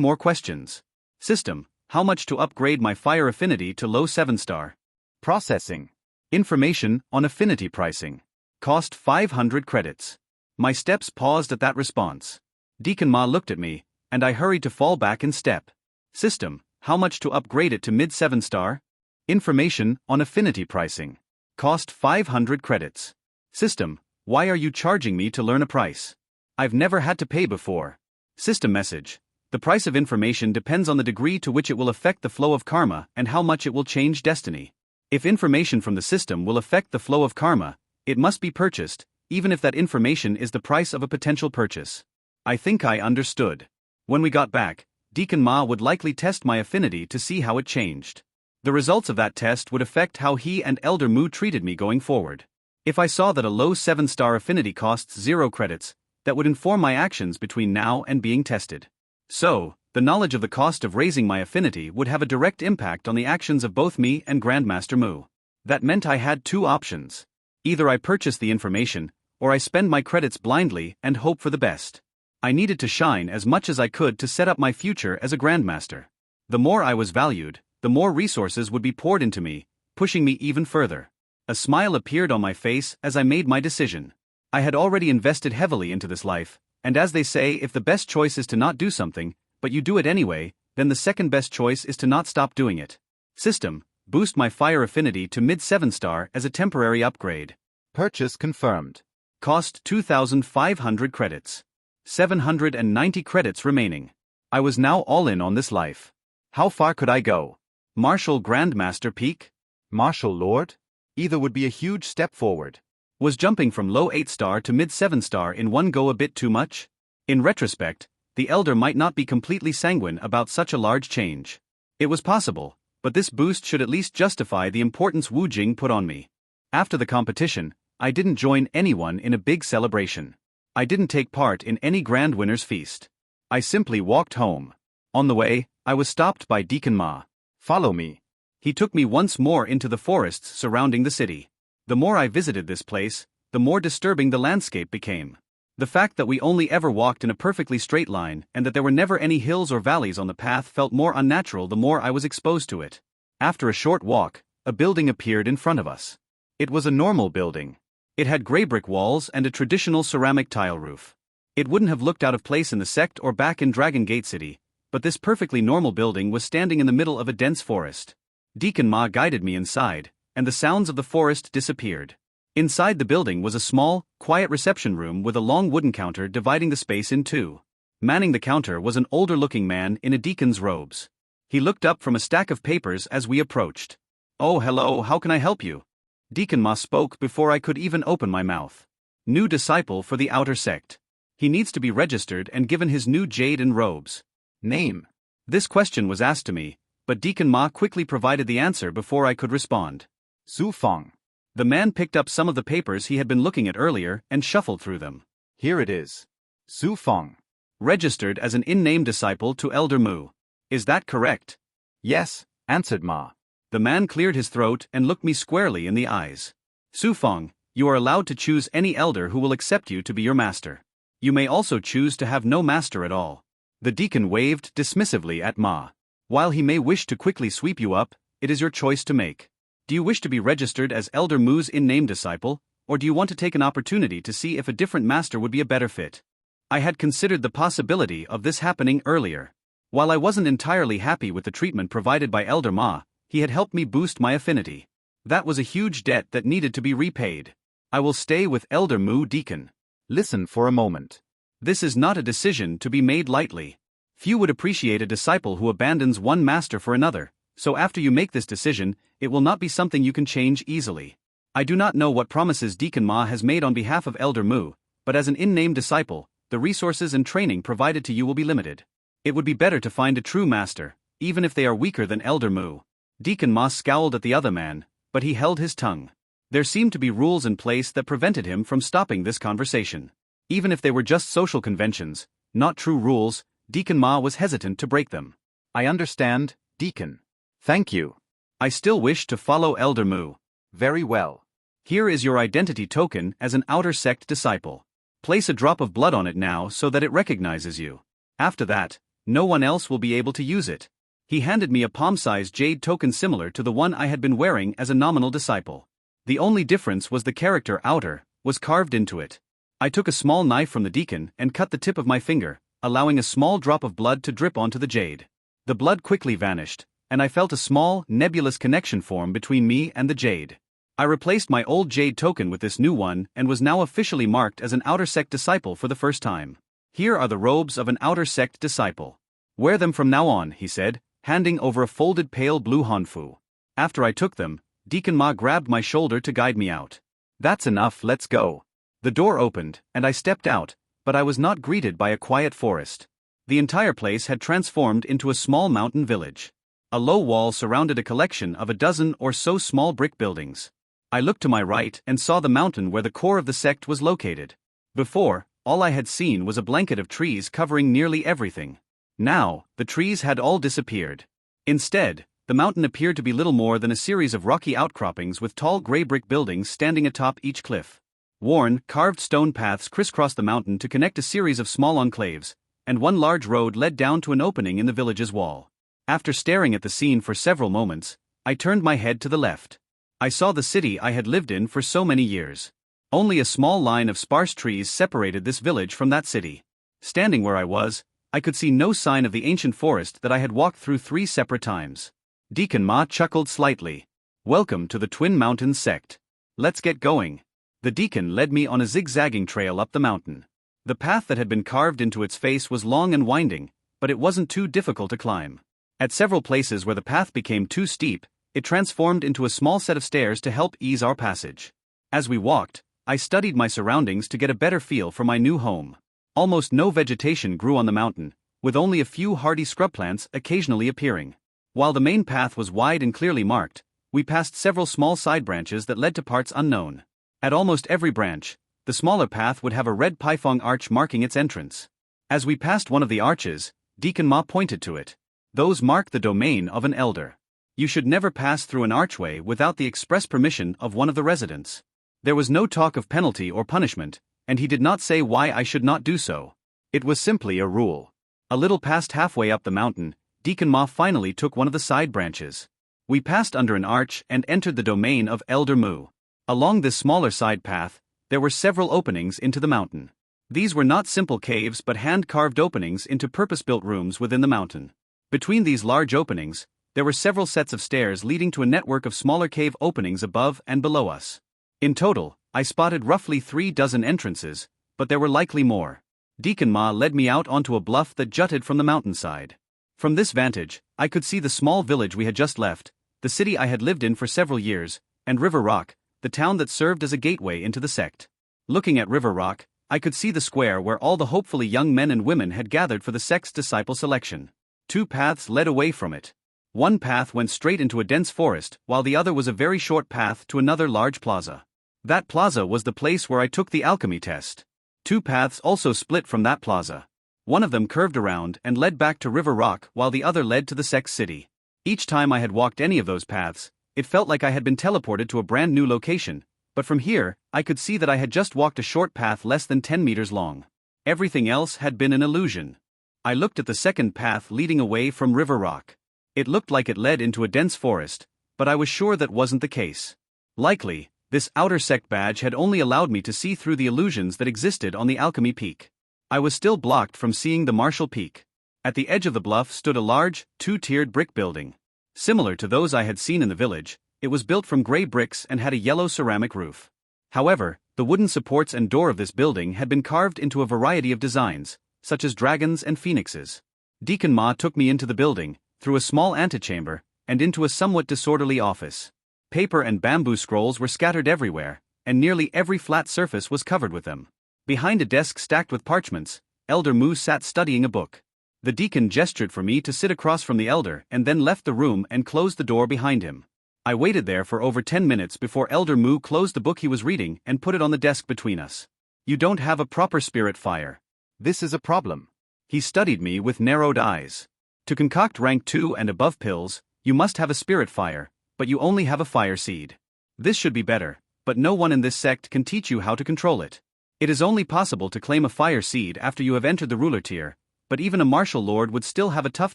more questions. System, how much to upgrade my fire affinity to low 7-star? Processing. Information on affinity pricing. Cost 500 credits. My steps paused at that response. Deacon Ma looked at me, and I hurried to fall back in step. System, how much to upgrade it to mid 7-star? Information on affinity pricing. Cost 500 credits. System, why are you charging me to learn a price? I've never had to pay before. System message. The price of information depends on the degree to which it will affect the flow of karma and how much it will change destiny. If information from the system will affect the flow of karma, it must be purchased, even if that information is the price of a potential purchase. I think I understood. When we got back, Deacon Ma would likely test my affinity to see how it changed. The results of that test would affect how he and Elder Mu treated me going forward. If I saw that a low 7-star affinity costs 0 credits, that would inform my actions between now and being tested. So, the knowledge of the cost of raising my affinity would have a direct impact on the actions of both me and Grandmaster Mu. That meant I had two options. Either I purchase the information, or I spend my credits blindly and hope for the best. I needed to shine as much as I could to set up my future as a Grandmaster. The more I was valued, the more resources would be poured into me, pushing me even further. A smile appeared on my face as I made my decision. I had already invested heavily into this life, and as they say, if the best choice is to not do something, but you do it anyway, then the second best choice is to not stop doing it. System, boost my fire affinity to mid 7-star as a temporary upgrade. Purchase confirmed. Cost 2,500 credits. 790 credits remaining. I was now all in on this life. How far could I go? Martial Grandmaster peak? Martial Lord? Either would be a huge step forward. Was jumping from low 8-star to mid 7-star in one go a bit too much? In retrospect, the Elder might not be completely sanguine about such a large change. It was possible, but this boost should at least justify the importance Wu Jing put on me. After the competition, I didn't join anyone in a big celebration. I didn't take part in any grand winner's feast. I simply walked home. On the way, I was stopped by Deacon Ma. Follow me. He took me once more into the forests surrounding the city. The more I visited this place, the more disturbing the landscape became. The fact that we only ever walked in a perfectly straight line and that there were never any hills or valleys on the path felt more unnatural the more I was exposed to it. After a short walk, a building appeared in front of us. It was a normal building. It had gray brick walls and a traditional ceramic tile roof. It wouldn't have looked out of place in the sect or back in Dragon Gate City, but this perfectly normal building was standing in the middle of a dense forest. Deacon Ma guided me inside, and the sounds of the forest disappeared. Inside the building was a small, quiet reception room with a long wooden counter dividing the space in two. Manning the counter was an older-looking man in a deacon's robes. He looked up from a stack of papers as we approached. "Oh, hello, how can I help you?" Deacon Ma spoke before I could even open my mouth. "New disciple for the outer sect. He needs to be registered and given his new jade and robes." "Name?" This question was asked to me, but Deacon Ma quickly provided the answer before I could respond. Su Fang. The man picked up some of the papers he had been looking at earlier and shuffled through them. Here it is. Su Fang. Registered as an in-name disciple to Elder Mu. Is that correct? Yes, answered Ma. The man cleared his throat and looked me squarely in the eyes. Su Fang, you are allowed to choose any elder who will accept you to be your master. You may also choose to have no master at all. The deacon waved dismissively at Ma. While he may wish to quickly sweep you up, it is your choice to make. Do you wish to be registered as Elder Mu's in-name disciple, or do you want to take an opportunity to see if a different master would be a better fit? I had considered the possibility of this happening earlier. While I wasn't entirely happy with the treatment provided by Elder Ma, he had helped me boost my affinity. That was a huge debt that needed to be repaid. I will stay with Elder Mu Deacon. Listen for a moment. This is not a decision to be made lightly. Few would appreciate a disciple who abandons one master for another, so after you make this decision, it will not be something you can change easily. I do not know what promises Deacon Ma has made on behalf of Elder Mu, but as an in-name disciple, the resources and training provided to you will be limited. It would be better to find a true master, even if they are weaker than Elder Mu. Deacon Ma scowled at the other man, but he held his tongue. There seemed to be rules in place that prevented him from stopping this conversation. Even if they were just social conventions, not true rules, Deacon Ma was hesitant to break them. I understand, Deacon. Thank you. I still wish to follow Elder Mu. Very well. Here is your identity token as an outer sect disciple. Place a drop of blood on it now so that it recognizes you. After that, no one else will be able to use it. He handed me a palm-sized jade token similar to the one I had been wearing as a nominal disciple. The only difference was the character outer was carved into it. I took a small knife from the deacon and cut the tip of my finger, allowing a small drop of blood to drip onto the jade. The blood quickly vanished, and I felt a small, nebulous connection form between me and the jade. I replaced my old jade token with this new one and was now officially marked as an outer sect disciple for the first time. Here are the robes of an outer sect disciple. Wear them from now on, he said, handing over a folded pale blue hanfu. After I took them, Deacon Ma grabbed my shoulder to guide me out. That's enough, let's go. The door opened, and I stepped out, but I was not greeted by a quiet forest. The entire place had transformed into a small mountain village. A low wall surrounded a collection of a dozen or so small brick buildings. I looked to my right and saw the mountain where the core of the sect was located. Before, all I had seen was a blanket of trees covering nearly everything. Now, the trees had all disappeared. Instead, the mountain appeared to be little more than a series of rocky outcroppings with tall gray brick buildings standing atop each cliff. Worn, carved stone paths crisscrossed the mountain to connect a series of small enclaves, and one large road led down to an opening in the village's wall. After staring at the scene for several moments, I turned my head to the left. I saw the city I had lived in for so many years. Only a small line of sparse trees separated this village from that city. Standing where I was, I could see no sign of the ancient forest that I had walked through 3 separate times. Deacon Ma chuckled slightly. Welcome to the Twin Mountains sect. Let's get going. The deacon led me on a zigzagging trail up the mountain. The path that had been carved into its face was long and winding, but it wasn't too difficult to climb. At several places where the path became too steep, it transformed into a small set of stairs to help ease our passage. As we walked, I studied my surroundings to get a better feel for my new home. Almost no vegetation grew on the mountain, with only a few hardy scrub plants occasionally appearing. While the main path was wide and clearly marked, we passed several small side branches that led to parts unknown. At almost every branch, the smaller path would have a red python arch marking its entrance. As we passed one of the arches, Deacon Ma pointed to it. Those mark the domain of an elder. You should never pass through an archway without the express permission of one of the residents. There was no talk of penalty or punishment, and he did not say why I should not do so. It was simply a rule. A little past halfway up the mountain, Deacon Ma finally took one of the side branches. We passed under an arch and entered the domain of Elder Mu. Along this smaller side path, there were several openings into the mountain. These were not simple caves but hand-carved openings into purpose-built rooms within the mountain. Between these large openings, there were several sets of stairs leading to a network of smaller cave openings above and below us. In total, I spotted roughly 3 dozen entrances, but there were likely more. Deacon Ma led me out onto a bluff that jutted from the mountainside. From this vantage, I could see the small village we had just left, the city I had lived in for several years, and River Rock, the town that served as a gateway into the sect. Looking at River Rock, I could see the square where all the hopefully young men and women had gathered for the sect's disciple selection. 2 paths led away from it. One path went straight into a dense forest, while the other was a very short path to another large plaza. That plaza was the place where I took the alchemy test. 2 paths also split from that plaza. One of them curved around and led back to River Rock while the other led to the sect's city. Each time I had walked any of those paths, it felt like I had been teleported to a brand new location, but from here, I could see that I had just walked a short path less than 10 meters long. Everything else had been an illusion. I looked at the second path leading away from River Rock. It looked like it led into a dense forest, but I was sure that wasn't the case. Likely, this outer sect badge had only allowed me to see through the illusions that existed on the alchemy peak. I was still blocked from seeing the martial peak. At the edge of the bluff stood a large, two-tiered brick building. Similar to those I had seen in the village, it was built from gray bricks and had a yellow ceramic roof. However, the wooden supports and door of this building had been carved into a variety of designs, such as dragons and phoenixes. Deacon Ma took me into the building, through a small antechamber, and into a somewhat disorderly office. Paper and bamboo scrolls were scattered everywhere, and nearly every flat surface was covered with them. Behind a desk stacked with parchments, Elder Mu sat studying a book. The deacon gestured for me to sit across from the elder and then left the room and closed the door behind him. I waited there for over 10 minutes before Elder Mu closed the book he was reading and put it on the desk between us. You don't have a proper spirit fire. This is a problem. He studied me with narrowed eyes. To concoct rank 2 and above pills, you must have a spirit fire, but you only have a fire seed. This should be better, but no one in this sect can teach you how to control it. It is only possible to claim a fire seed after you have entered the ruler tier, but even a martial lord would still have a tough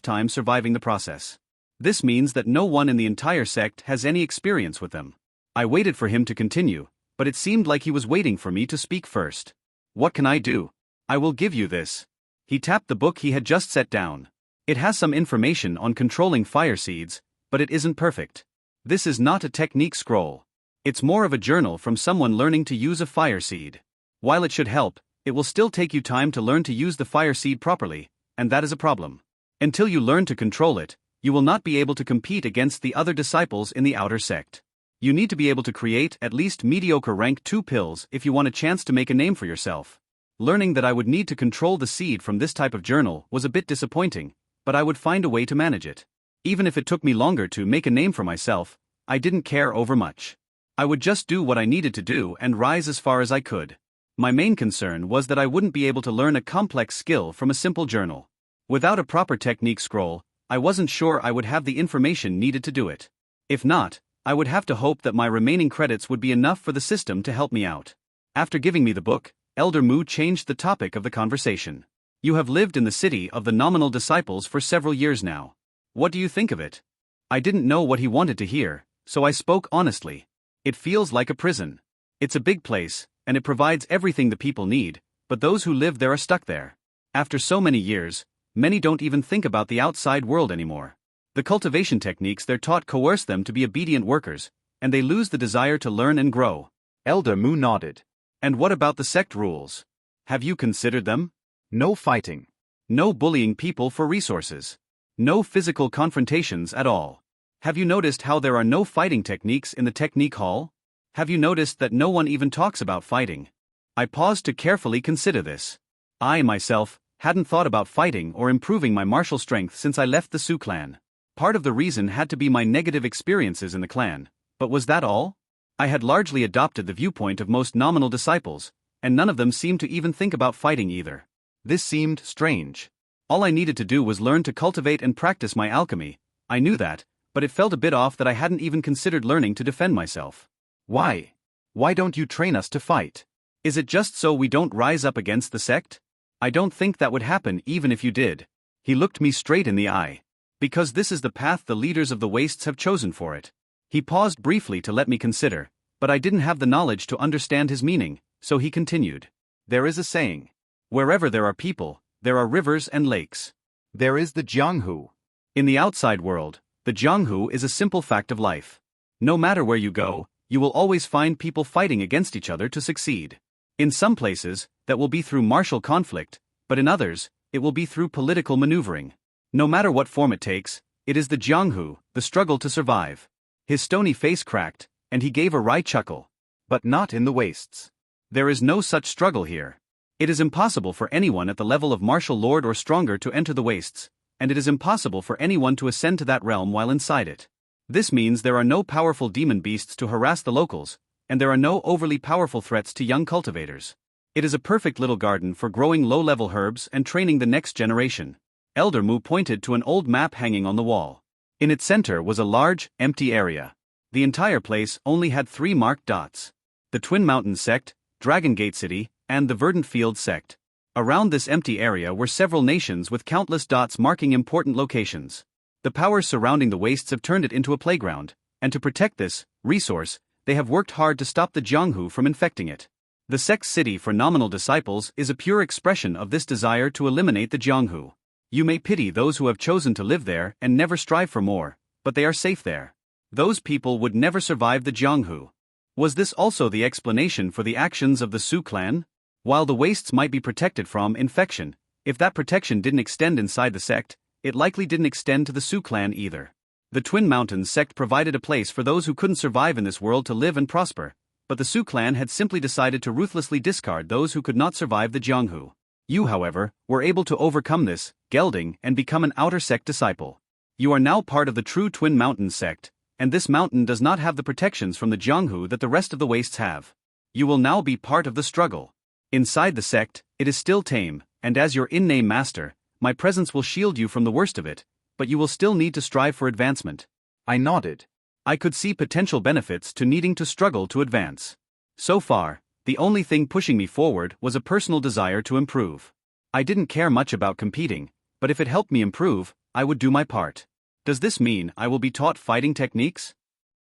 time surviving the process. This means that no one in the entire sect has any experience with them. I waited for him to continue, but it seemed like he was waiting for me to speak first. What can I do? I will give you this. He tapped the book he had just set down. It has some information on controlling fire seeds, but it isn't perfect. This is not a technique scroll. It's more of a journal from someone learning to use a fire seed. While it should help, it will still take you time to learn to use the fire seed properly, and that is a problem. Until you learn to control it, you will not be able to compete against the other disciples in the outer sect. You need to be able to create at least mediocre rank 2 pills if you want a chance to make a name for yourself. Learning that I would need to control the seed from this type of journal was a bit disappointing, but I would find a way to manage it. Even if it took me longer to make a name for myself, I didn't care over much. I would just do what I needed to do and rise as far as I could. My main concern was that I wouldn't be able to learn a complex skill from a simple journal. Without a proper technique scroll, I wasn't sure I would have the information needed to do it. If not, I would have to hope that my remaining credits would be enough for the system to help me out. After giving me the book, Elder Mu changed the topic of the conversation. You have lived in the city of the nominal disciples for several years now. What do you think of it? I didn't know what he wanted to hear, so I spoke honestly. It feels like a prison. It's a big place, and it provides everything the people need, but those who live there are stuck there. After so many years, many don't even think about the outside world anymore. The cultivation techniques they're taught coerce them to be obedient workers, and they lose the desire to learn and grow. Elder Mu nodded. And what about the sect rules? Have you considered them? No fighting. No bullying people for resources. No physical confrontations at all. Have you noticed how there are no fighting techniques in the technique hall? Have you noticed that no one even talks about fighting? I paused to carefully consider this. I, myself, hadn't thought about fighting or improving my martial strength since I left the Su clan. Part of the reason had to be my negative experiences in the clan, but was that all? I had largely adopted the viewpoint of most nominal disciples, and none of them seemed to even think about fighting either. This seemed strange. All I needed to do was learn to cultivate and practice my alchemy. I knew that, but it felt a bit off that I hadn't even considered learning to defend myself. Why? Why don't you train us to fight? Is it just so we don't rise up against the sect? I don't think that would happen even if you did. He looked me straight in the eye. Because this is the path the leaders of the wastes have chosen for it. He paused briefly to let me consider, but I didn't have the knowledge to understand his meaning, so he continued. There is a saying. Wherever there are people, there are rivers and lakes. There is the Jianghu. In the outside world, the Jianghu is a simple fact of life. No matter where you go, you will always find people fighting against each other to succeed. In some places, that will be through martial conflict, but in others, it will be through political maneuvering. No matter what form it takes, it is the Jianghu, the struggle to survive. His stony face cracked, and he gave a wry chuckle. But not in the wastes. There is no such struggle here. It is impossible for anyone at the level of martial lord or stronger to enter the wastes, and it is impossible for anyone to ascend to that realm while inside it. This means there are no powerful demon beasts to harass the locals, and there are no overly powerful threats to young cultivators. It is a perfect little garden for growing low-level herbs and training the next generation. Elder Mu pointed to an old map hanging on the wall. In its center was a large, empty area. The entire place only had 3 marked dots. The Twin Mountain sect, Dragon Gate City, and the Verdant Field sect. Around this empty area were several nations with countless dots marking important locations. The powers surrounding the wastes have turned it into a playground, and to protect this resource, they have worked hard to stop the Jianghu from infecting it. The sect's city for nominal disciples is a pure expression of this desire to eliminate the Jianghu. You may pity those who have chosen to live there and never strive for more, but they are safe there. Those people would never survive the Jianghu. Was this also the explanation for the actions of the Su clan? While the wastes might be protected from infection, if that protection didn't extend inside the sect, it likely didn't extend to the Su clan either. The Twin Mountains sect provided a place for those who couldn't survive in this world to live and prosper, but the Su clan had simply decided to ruthlessly discard those who could not survive the Jianghu. You, however, were able to overcome this, gelding, and become an outer sect disciple. You are now part of the true Twin Mountains sect, and this mountain does not have the protections from the Jianghu that the rest of the wastes have. You will now be part of the struggle. Inside the sect, it is still tame, and as your in-name master, my presence will shield you from the worst of it, but you will still need to strive for advancement. I nodded. I could see potential benefits to needing to struggle to advance. So far, the only thing pushing me forward was a personal desire to improve. I didn't care much about competing, but if it helped me improve, I would do my part. Does this mean I will be taught fighting techniques?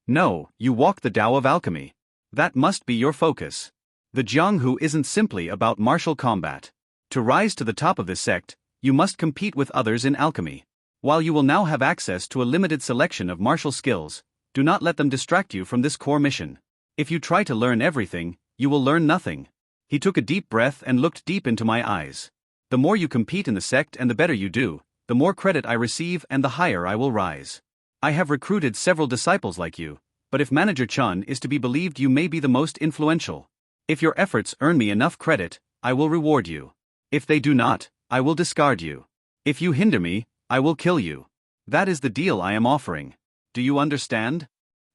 No, you walk the Tao of alchemy. That must be your focus. The Jianghu isn't simply about martial combat. To rise to the top of this sect, you must compete with others in alchemy. While you will now have access to a limited selection of martial skills, do not let them distract you from this core mission. If you try to learn everything, you will learn nothing. He took a deep breath and looked deep into my eyes. The more you compete in the sect and the better you do, the more credit I receive and the higher I will rise. I have recruited several disciples like you, but if Manager Chun is to be believed, you may be the most influential. If your efforts earn me enough credit, I will reward you. If they do not, I will discard you. If you hinder me, I will kill you. That is the deal I am offering. Do you understand?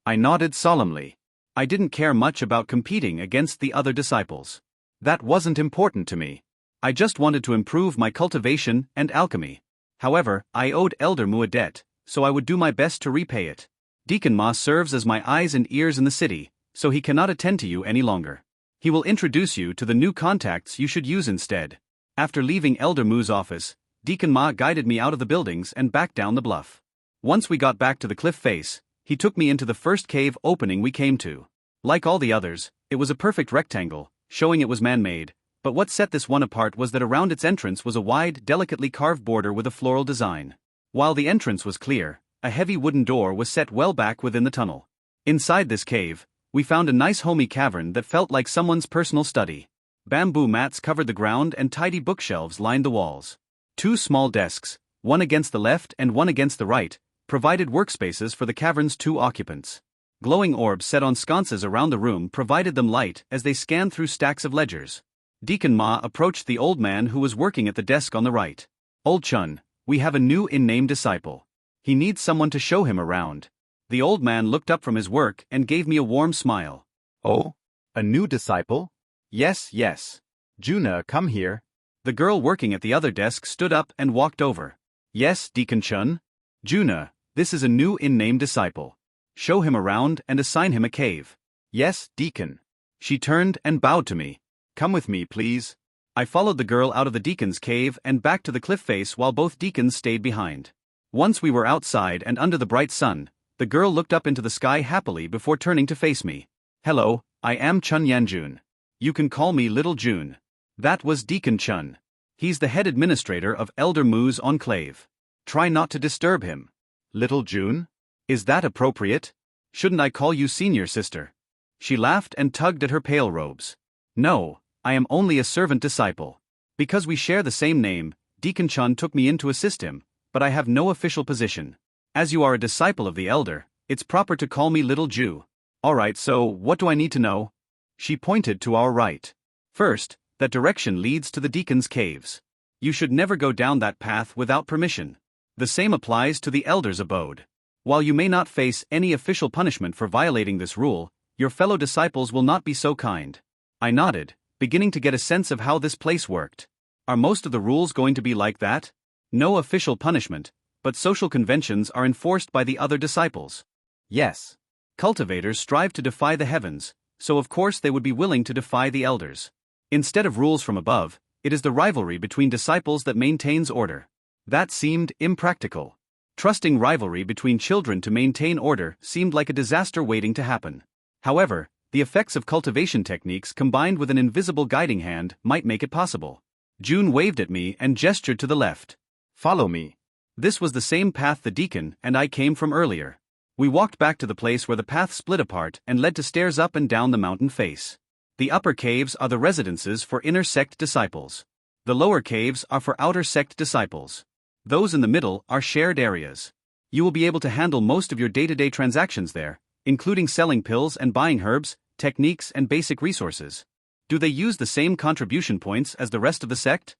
I nodded solemnly. I didn't care much about competing against the other disciples. That wasn't important to me. I just wanted to improve my cultivation and alchemy. However, I owed Elder Mu a debt, so I would do my best to repay it. Deacon Ma serves as my eyes and ears in the city, so he cannot attend to you any longer. He will introduce you to the new contacts you should use instead. After leaving Elder Mu's office, Deacon Ma guided me out of the buildings and back down the bluff. Once we got back to the cliff face, he took me into the first cave opening we came to. Like all the others, it was a perfect rectangle, showing it was man-made, but what set this one apart was that around its entrance was a wide, delicately carved border with a floral design. While the entrance was clear, a heavy wooden door was set well back within the tunnel. Inside this cave, we found a nice homey cavern that felt like someone's personal study. Bamboo mats covered the ground and tidy bookshelves lined the walls. 2 small desks, one against the left and one against the right, provided workspaces for the cavern's 2 occupants. Glowing orbs set on sconces around the room provided them light as they scanned through stacks of ledgers. Deacon Ma approached the old man who was working at the desk on the right. Old Chun, we have a new in-name disciple. He needs someone to show him around. The old man looked up from his work and gave me a warm smile. Oh? A new disciple? Yes. Juna, come here. The girl working at the other desk stood up and walked over. Yes, Deacon Chun. Juna, this is a new in-name disciple. Show him around and assign him a cave. Yes, Deacon. She turned and bowed to me. Come with me, please. I followed the girl out of the deacon's cave and back to the cliff face while both deacons stayed behind. Once we were outside and under the bright sun, the girl looked up into the sky happily before turning to face me. Hello, I am Chun Yanjun. You can call me Little June. That was Deacon Chun. He's the head administrator of Elder Mu's enclave. Try not to disturb him. Little June? Is that appropriate? Shouldn't I call you senior sister? She laughed and tugged at her pale robes. No, I am only a servant disciple. Because we share the same name, Deacon Chun took me in to assist him, but I have no official position. As you are a disciple of the elder, it's proper to call me Little Jew. Alright, so what do I need to know? She pointed to our right. First, that direction leads to the deacon's caves. You should never go down that path without permission. The same applies to the elder's abode. While you may not face any official punishment for violating this rule, your fellow disciples will not be so kind. I nodded, beginning to get a sense of how this place worked. Are most of the rules going to be like that? No official punishment, but social conventions are enforced by the other disciples. Yes. Cultivators strive to defy the heavens, so of course they would be willing to defy the elders. Instead of rules from above, it is the rivalry between disciples that maintains order. That seemed impractical. Trusting rivalry between children to maintain order seemed like a disaster waiting to happen. However, the effects of cultivation techniques combined with an invisible guiding hand might make it possible. June waved at me and gestured to the left. Follow me. This was the same path the deacon and I came from earlier. We walked back to the place where the path split apart and led to stairs up and down the mountain face. The upper caves are the residences for inner sect disciples. The lower caves are for outer sect disciples. Those in the middle are shared areas. You will be able to handle most of your day-to-day transactions there, including selling pills and buying herbs, techniques and basic resources. Do they use the same contribution points as the rest of the sect?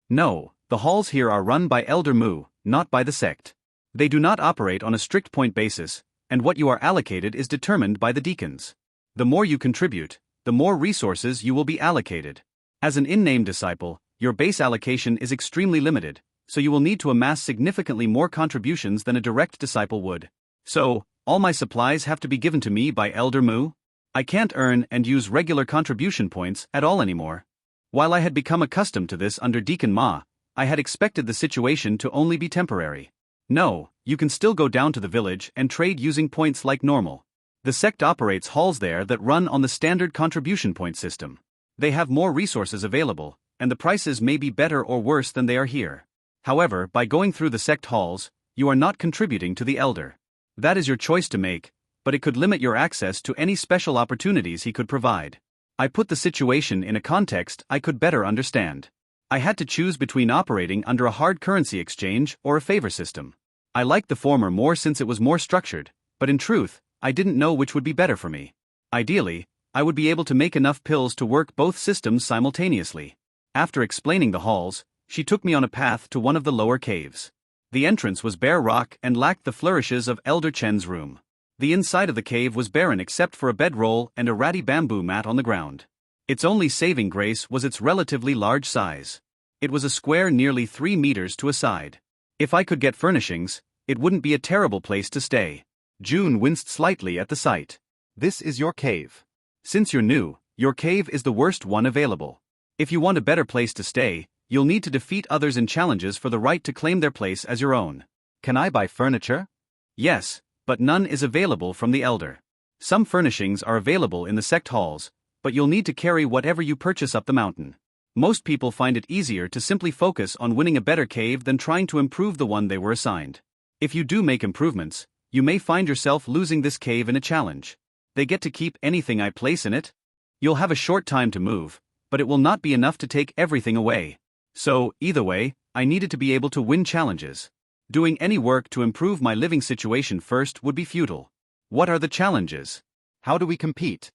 No, the halls here are run by Elder Mu, not by the sect. They do not operate on a strict point basis, and what you are allocated is determined by the deacons. The more you contribute, the more resources you will be allocated. As an in-name disciple, your base allocation is extremely limited, so you will need to amass significantly more contributions than a direct disciple would. So, all my supplies have to be given to me by Elder Mu? I can't earn and use regular contribution points at all anymore. While I had become accustomed to this under Deacon Ma, I had expected the situation to only be temporary. No, you can still go down to the village and trade using points like normal. The sect operates halls there that run on the standard contribution point system. They have more resources available, and the prices may be better or worse than they are here. However, by going through the sect halls, you are not contributing to the elder. That is your choice to make, but it could limit your access to any special opportunities he could provide. I put the situation in a context I could better understand. I had to choose between operating under a hard currency exchange or a favor system. I liked the former more since it was more structured, but in truth, I didn't know which would be better for me. Ideally, I would be able to make enough pills to work both systems simultaneously. After explaining the halls, she took me on a path to one of the lower caves. The entrance was bare rock and lacked the flourishes of Elder Chen's room. The inside of the cave was barren except for a bedroll and a ratty bamboo mat on the ground. Its only saving grace was its relatively large size. It was a square nearly 3 meters to a side. If I could get furnishings, it wouldn't be a terrible place to stay. June winced slightly at the sight. This is your cave. Since you're new, your cave is the worst one available. If you want a better place to stay, you'll need to defeat others in challenges for the right to claim their place as your own. Can I buy furniture? Yes, but none is available from the elder. Some furnishings are available in the sect halls, but you'll need to carry whatever you purchase up the mountain. Most people find it easier to simply focus on winning a better cave than trying to improve the one they were assigned. If you do make improvements, you may find yourself losing this cave in a challenge. They get to keep anything I place in it? You'll have a short time to move, but it will not be enough to take everything away. So, either way, I needed to be able to win challenges. Doing any work to improve my living situation first would be futile. What are the challenges? How do we compete?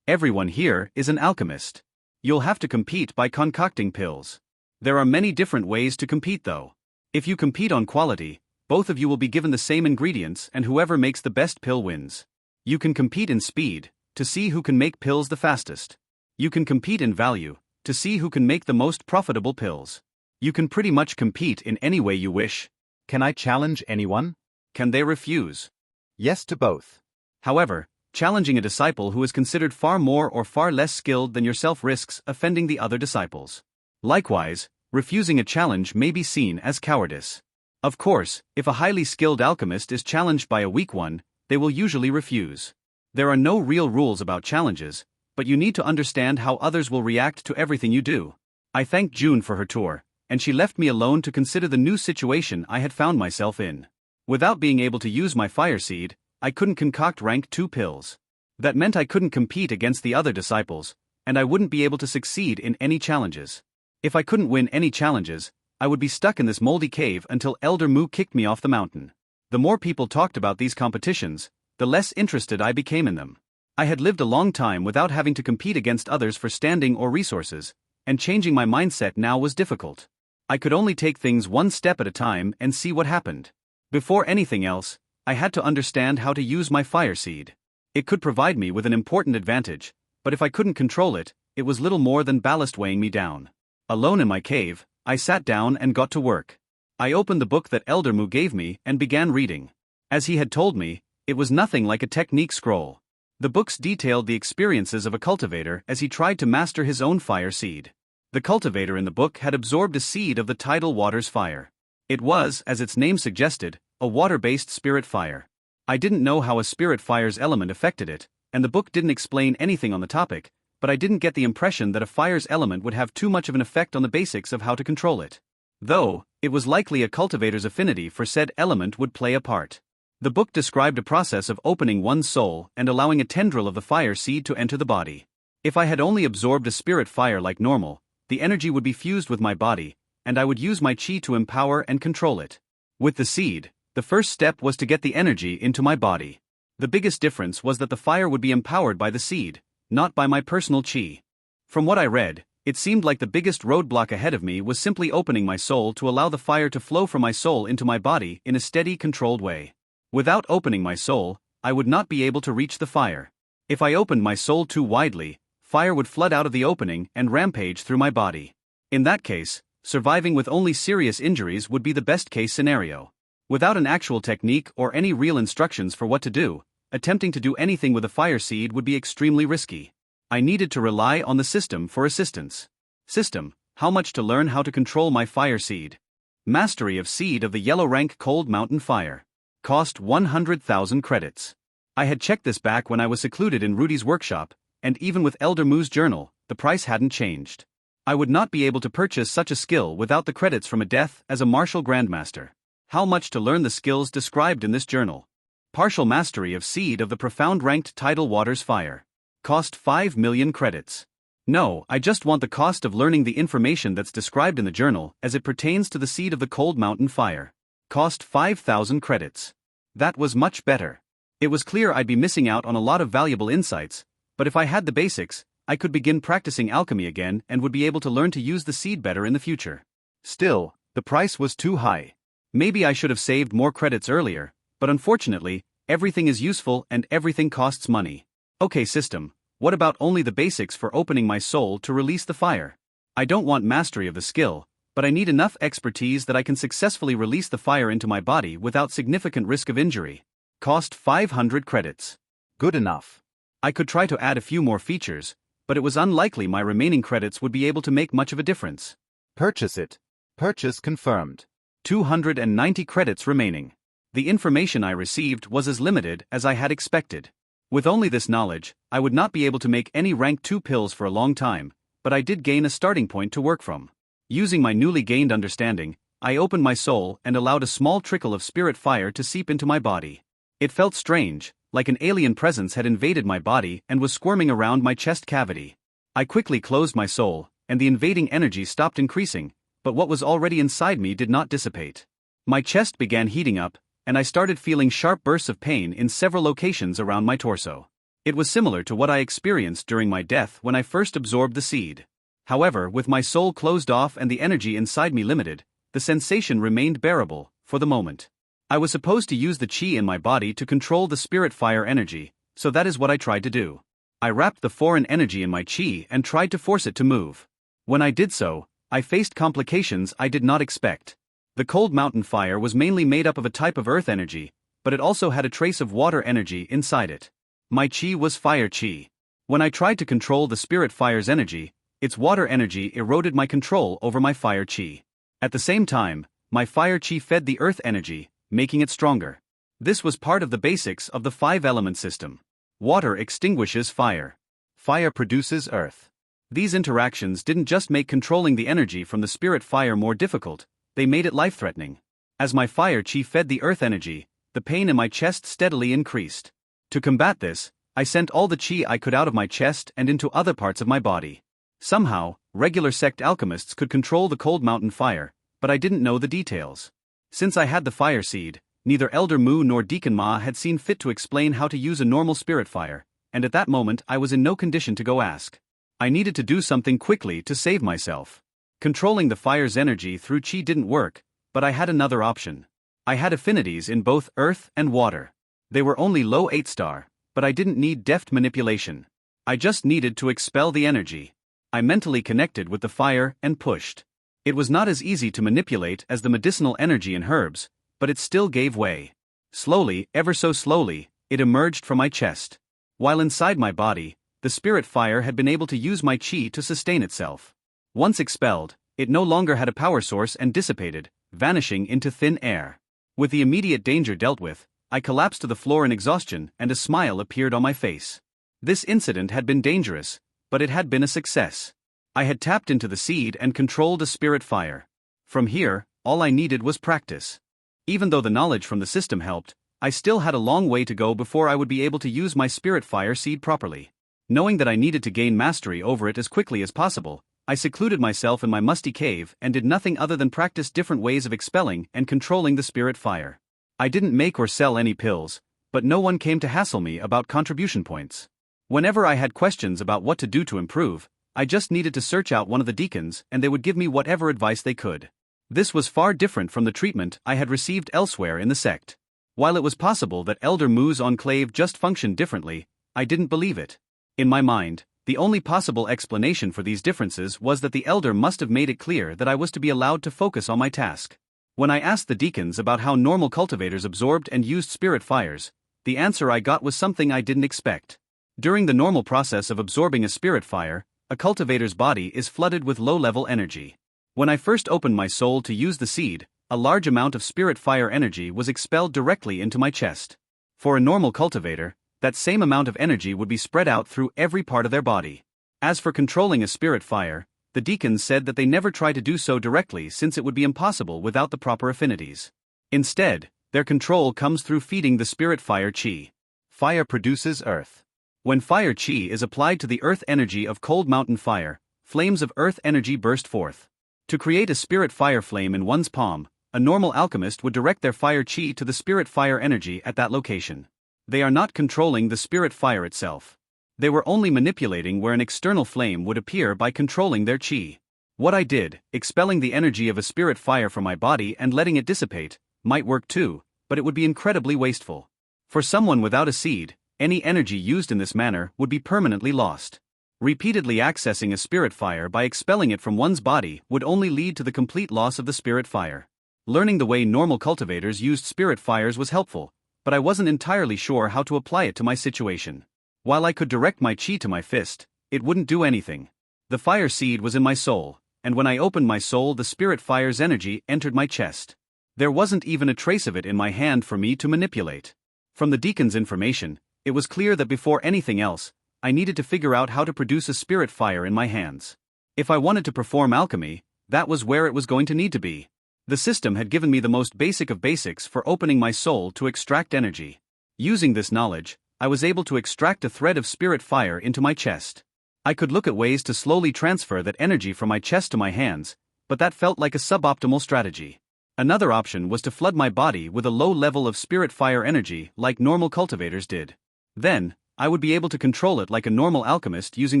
Everyone here is an alchemist. You'll have to compete by concocting pills. There are many different ways to compete though. If you compete on quality, both of you will be given the same ingredients and whoever makes the best pill wins. You can compete in speed, to see who can make pills the fastest. You can compete in value, to see who can make the most profitable pills. You can pretty much compete in any way you wish. Can I challenge anyone? Can they refuse? Yes to both. However, challenging a disciple who is considered far more or far less skilled than yourself risks offending the other disciples. Likewise, refusing a challenge may be seen as cowardice. Of course, if a highly skilled alchemist is challenged by a weak one, they will usually refuse. There are no real rules about challenges, but you need to understand how others will react to everything you do. I thanked June for her tour, and she left me alone to consider the new situation I had found myself in. Without being able to use my fire seed, I couldn't concoct rank 2 pills. That meant I couldn't compete against the other disciples, and I wouldn't be able to succeed in any challenges. If I couldn't win any challenges, I would be stuck in this moldy cave until Elder Mu kicked me off the mountain. The more people talked about these competitions, the less interested I became in them. I had lived a long time without having to compete against others for standing or resources, and changing my mindset now was difficult. I could only take things one step at a time and see what happened. Before anything else, I had to understand how to use my fire seed. It could provide me with an important advantage, but if I couldn't control it, it was little more than ballast weighing me down. Alone in my cave, I sat down and got to work. I opened the book that Elder Mu gave me and began reading. As he had told me, it was nothing like a technique scroll. The books detailed the experiences of a cultivator as he tried to master his own fire seed. The cultivator in the book had absorbed a seed of the tidal water's fire. It was, as its name suggested, a water-based spirit fire. I didn't know how a spirit fire's element affected it, and the book didn't explain anything on the topic, but I didn't get the impression that a fire's element would have too much of an effect on the basics of how to control it. Though, it was likely a cultivator's affinity for said element would play a part. The book described a process of opening one's soul and allowing a tendril of the fire seed to enter the body. If I had only absorbed a spirit fire like normal, the energy would be fused with my body, and I would use my chi to empower and control it. With the seed, the first step was to get the energy into my body. The biggest difference was that the fire would be empowered by the seed, not by my personal chi. From what I read, it seemed like the biggest roadblock ahead of me was simply opening my soul to allow the fire to flow from my soul into my body in a steady, controlled way. Without opening my soul, I would not be able to reach the fire. If I opened my soul too widely, fire would flood out of the opening and rampage through my body. In that case, surviving with only serious injuries would be the best-case scenario. Without an actual technique or any real instructions for what to do, attempting to do anything with a fire seed would be extremely risky. I needed to rely on the system for assistance. System: how much to learn how to control my fire seed. Mastery of seed of the yellow rank cold mountain fire. Cost 100,000 credits. I had checked this back when I was secluded in Rudy's workshop, and even with Elder Moo's journal, the price hadn't changed. I would not be able to purchase such a skill without the credits from a death as a martial grandmaster. How much to learn the skills described in this journal. Partial mastery of seed of the profound ranked tidal waters fire. Cost 5 million credits. No, I just want the cost of learning the information that's described in the journal as it pertains to the seed of the cold mountain fire. Cost 5,000 credits. That was much better. It was clear I'd be missing out on a lot of valuable insights, but if I had the basics, I could begin practicing alchemy again and would be able to learn to use the seed better in the future. Still, the price was too high. Maybe I should have saved more credits earlier, but unfortunately, everything is useful and everything costs money. Okay system, what about only the basics for opening my soul to release the fire? I don't want mastery of the skill, but I need enough expertise that I can successfully release the fire into my body without significant risk of injury. Cost 500 credits. Good enough. I could try to add a few more features, but it was unlikely my remaining credits would be able to make much of a difference. Purchase it. Purchase confirmed. 290 credits remaining. The information I received was as limited as I had expected. With only this knowledge, I would not be able to make any rank 2 pills for a long time, but I did gain a starting point to work from. Using my newly gained understanding, I opened my soul and allowed a small trickle of spirit fire to seep into my body. It felt strange, like an alien presence had invaded my body and was squirming around my chest cavity. I quickly closed my soul, and the invading energy stopped increasing, but what was already inside me did not dissipate. My chest began heating up, and I started feeling sharp bursts of pain in several locations around my torso. It was similar to what I experienced during my death when I first absorbed the seed. However, with my soul closed off and the energy inside me limited, the sensation remained bearable, for the moment. I was supposed to use the chi in my body to control the spirit fire energy, so that is what I tried to do. I wrapped the foreign energy in my chi and tried to force it to move. When I did so, I faced complications I did not expect. The cold mountain fire was mainly made up of a type of earth energy, but it also had a trace of water energy inside it. My chi was fire chi. When I tried to control the spirit fire's energy, its water energy eroded my control over my fire chi. At the same time, my fire chi fed the earth energy, making it stronger. This was part of the basics of the 5-element system. Water extinguishes fire. Fire produces earth. These interactions didn't just make controlling the energy from the spirit fire more difficult, they made it life-threatening. As my fire chi fed the earth energy, the pain in my chest steadily increased. To combat this, I sent all the chi I could out of my chest and into other parts of my body. Somehow, regular sect alchemists could control the cold mountain fire, but I didn't know the details. Since I had the fire seed, neither Elder Moo nor Deacon Ma had seen fit to explain how to use a normal spirit fire, and at that moment I was in no condition to go ask. I needed to do something quickly to save myself. Controlling the fire's energy through chi didn't work, but I had another option. I had affinities in both earth and water. They were only low 8-star, but I didn't need deft manipulation. I just needed to expel the energy. I mentally connected with the fire and pushed. It was not as easy to manipulate as the medicinal energy in herbs, but it still gave way. Slowly, ever so slowly, it emerged from my chest. While inside my body, the spirit fire had been able to use my chi to sustain itself. Once expelled, it no longer had a power source and dissipated, vanishing into thin air. With the immediate danger dealt with, I collapsed to the floor in exhaustion and a smile appeared on my face. This incident had been dangerous, but it had been a success. I had tapped into the seed and controlled a spirit fire. From here, all I needed was practice. Even though the knowledge from the system helped, I still had a long way to go before I would be able to use my spirit fire seed properly. Knowing that I needed to gain mastery over it as quickly as possible, I secluded myself in my musty cave and did nothing other than practice different ways of expelling and controlling the spirit fire. I didn't make or sell any pills, but no one came to hassle me about contribution points. Whenever I had questions about what to do to improve, I just needed to search out one of the deacons and they would give me whatever advice they could. This was far different from the treatment I had received elsewhere in the sect. While it was possible that Elder Mu's enclave just functioned differently, I didn't believe it. In my mind, the only possible explanation for these differences was that the elder must have made it clear that I was to be allowed to focus on my task. When I asked the deacons about how normal cultivators absorbed and used spirit fires, the answer I got was something I didn't expect. During the normal process of absorbing a spirit fire, a cultivator's body is flooded with low-level energy. When I first opened my soul to use the seed, a large amount of spirit fire energy was expelled directly into my chest. For a normal cultivator, that same amount of energy would be spread out through every part of their body. As for controlling a spirit fire, the deacons said that they never try to do so directly since it would be impossible without the proper affinities. Instead, their control comes through feeding the spirit fire chi. Fire produces earth. When fire chi is applied to the earth energy of cold mountain fire, flames of earth energy burst forth. To create a spirit fire flame in one's palm, a normal alchemist would direct their fire chi to the spirit fire energy at that location. They are not controlling the spirit fire itself. They were only manipulating where an external flame would appear by controlling their chi. What I did, expelling the energy of a spirit fire from my body and letting it dissipate, might work too, but it would be incredibly wasteful. For someone without a seed, any energy used in this manner would be permanently lost. Repeatedly accessing a spirit fire by expelling it from one's body would only lead to the complete loss of the spirit fire. Learning the way normal cultivators used spirit fires was helpful, but I wasn't entirely sure how to apply it to my situation. While I could direct my chi to my fist, it wouldn't do anything. The fire seed was in my soul, and when I opened my soul, the spirit fire's energy entered my chest. There wasn't even a trace of it in my hand for me to manipulate. From the deacon's information, it was clear that before anything else, I needed to figure out how to produce a spirit fire in my hands. If I wanted to perform alchemy, that was where it was going to need to be. The system had given me the most basic of basics for opening my soul to extract energy. Using this knowledge, I was able to extract a thread of spirit fire into my chest. I could look at ways to slowly transfer that energy from my chest to my hands, but that felt like a suboptimal strategy. Another option was to flood my body with a low level of spirit fire energy like normal cultivators did. Then, I would be able to control it like a normal alchemist using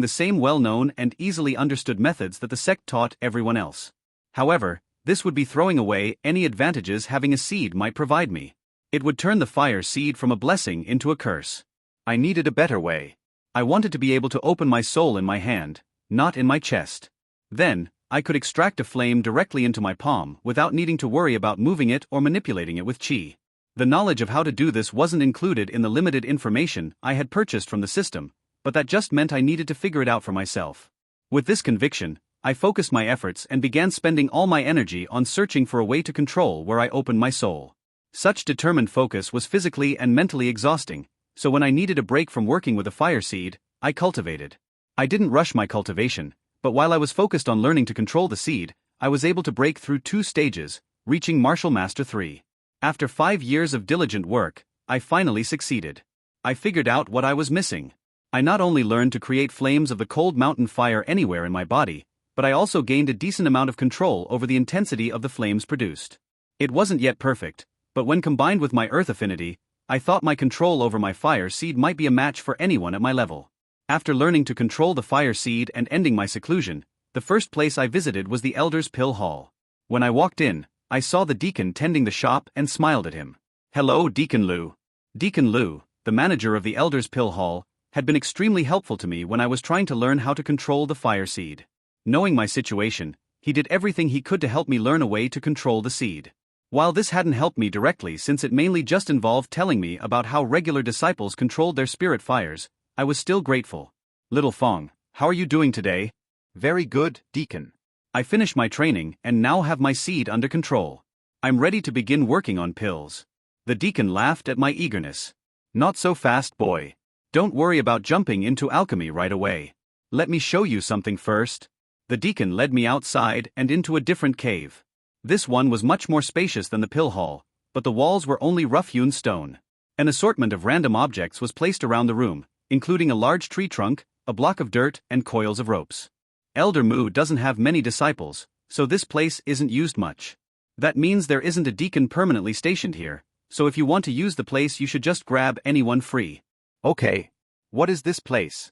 the same well-known and easily understood methods that the sect taught everyone else. However, this would be throwing away any advantages having a seed might provide me. It would turn the fire seed from a blessing into a curse. I needed a better way. I wanted to be able to open my soul in my hand, not in my chest. Then, I could extract a flame directly into my palm without needing to worry about moving it or manipulating it with chi. The knowledge of how to do this wasn't included in the limited information I had purchased from the system, but that just meant I needed to figure it out for myself. With this conviction, I focused my efforts and began spending all my energy on searching for a way to control where I opened my soul. Such determined focus was physically and mentally exhausting, so when I needed a break from working with a fire seed, I cultivated. I didn't rush my cultivation, but while I was focused on learning to control the seed, I was able to break through 2 stages, reaching Martial Master 3. After 5 years of diligent work, I finally succeeded. I figured out what I was missing. I not only learned to create flames of the cold mountain fire anywhere in my body, but I also gained a decent amount of control over the intensity of the flames produced. It wasn't yet perfect, but when combined with my earth affinity, I thought my control over my fire seed might be a match for anyone at my level. After learning to control the fire seed and ending my seclusion, the first place I visited was the Elder's Pill Hall. When I walked in, I saw the deacon tending the shop and smiled at him. "Hello, Deacon Lu." Deacon Lu, the manager of the Elder's Pill Hall, had been extremely helpful to me when I was trying to learn how to control the fire seed. Knowing my situation, he did everything he could to help me learn a way to control the seed. While this hadn't helped me directly since it mainly just involved telling me about how regular disciples controlled their spirit fires, I was still grateful. "Little Fang, how are you doing today?" Very good, Deacon. "I finished my training and now have my seed under control. I'm ready to begin working on pills. The deacon laughed at my eagerness. Not so fast, boy. Don't worry about jumping into alchemy right away. Let me show you something first. The deacon led me outside and into a different cave. This one was much more spacious than the pill hall, but the walls were only rough-hewn stone. An assortment of random objects was placed around the room, including a large tree trunk, a block of dirt, and coils of ropes. Elder Mu doesn't have many disciples, so this place isn't used much. That means there isn't a deacon permanently stationed here, so if you want to use the place you should just grab anyone free. Okay. What is this place?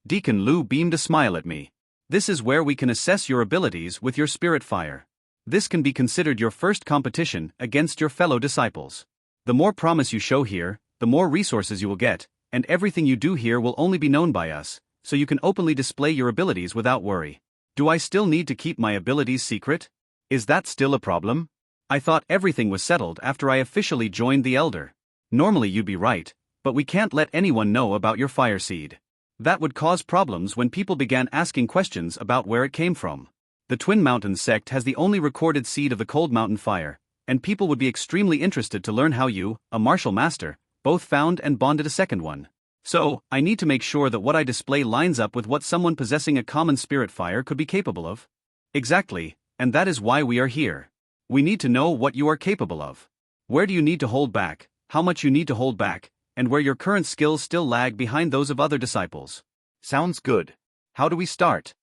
Deacon Lu beamed a smile at me. This is where we can assess your abilities with your spirit fire. This can be considered your first competition against your fellow disciples. The more promise you show here, the more resources you will get, and everything you do here will only be known by us, so you can openly display your abilities without worry. Do I still need to keep my abilities secret? Is that still a problem? I thought everything was settled after I officially joined the Elder. Normally you'd be right, but we can't let anyone know about your fire seed. That would cause problems when people began asking questions about where it came from. The Twin Mountains sect has the only recorded seed of the Cold Mountain fire, and people would be extremely interested to learn how you, a martial master, both found and bonded a second one. So, I need to make sure that what I display lines up with what someone possessing a common spirit fire could be capable of. Exactly, and that is why we are here. We need to know what you are capable of. Where do you need to hold back, how much you need to hold back, and where your current skills still lag behind those of other disciples. Sounds good. How do we start?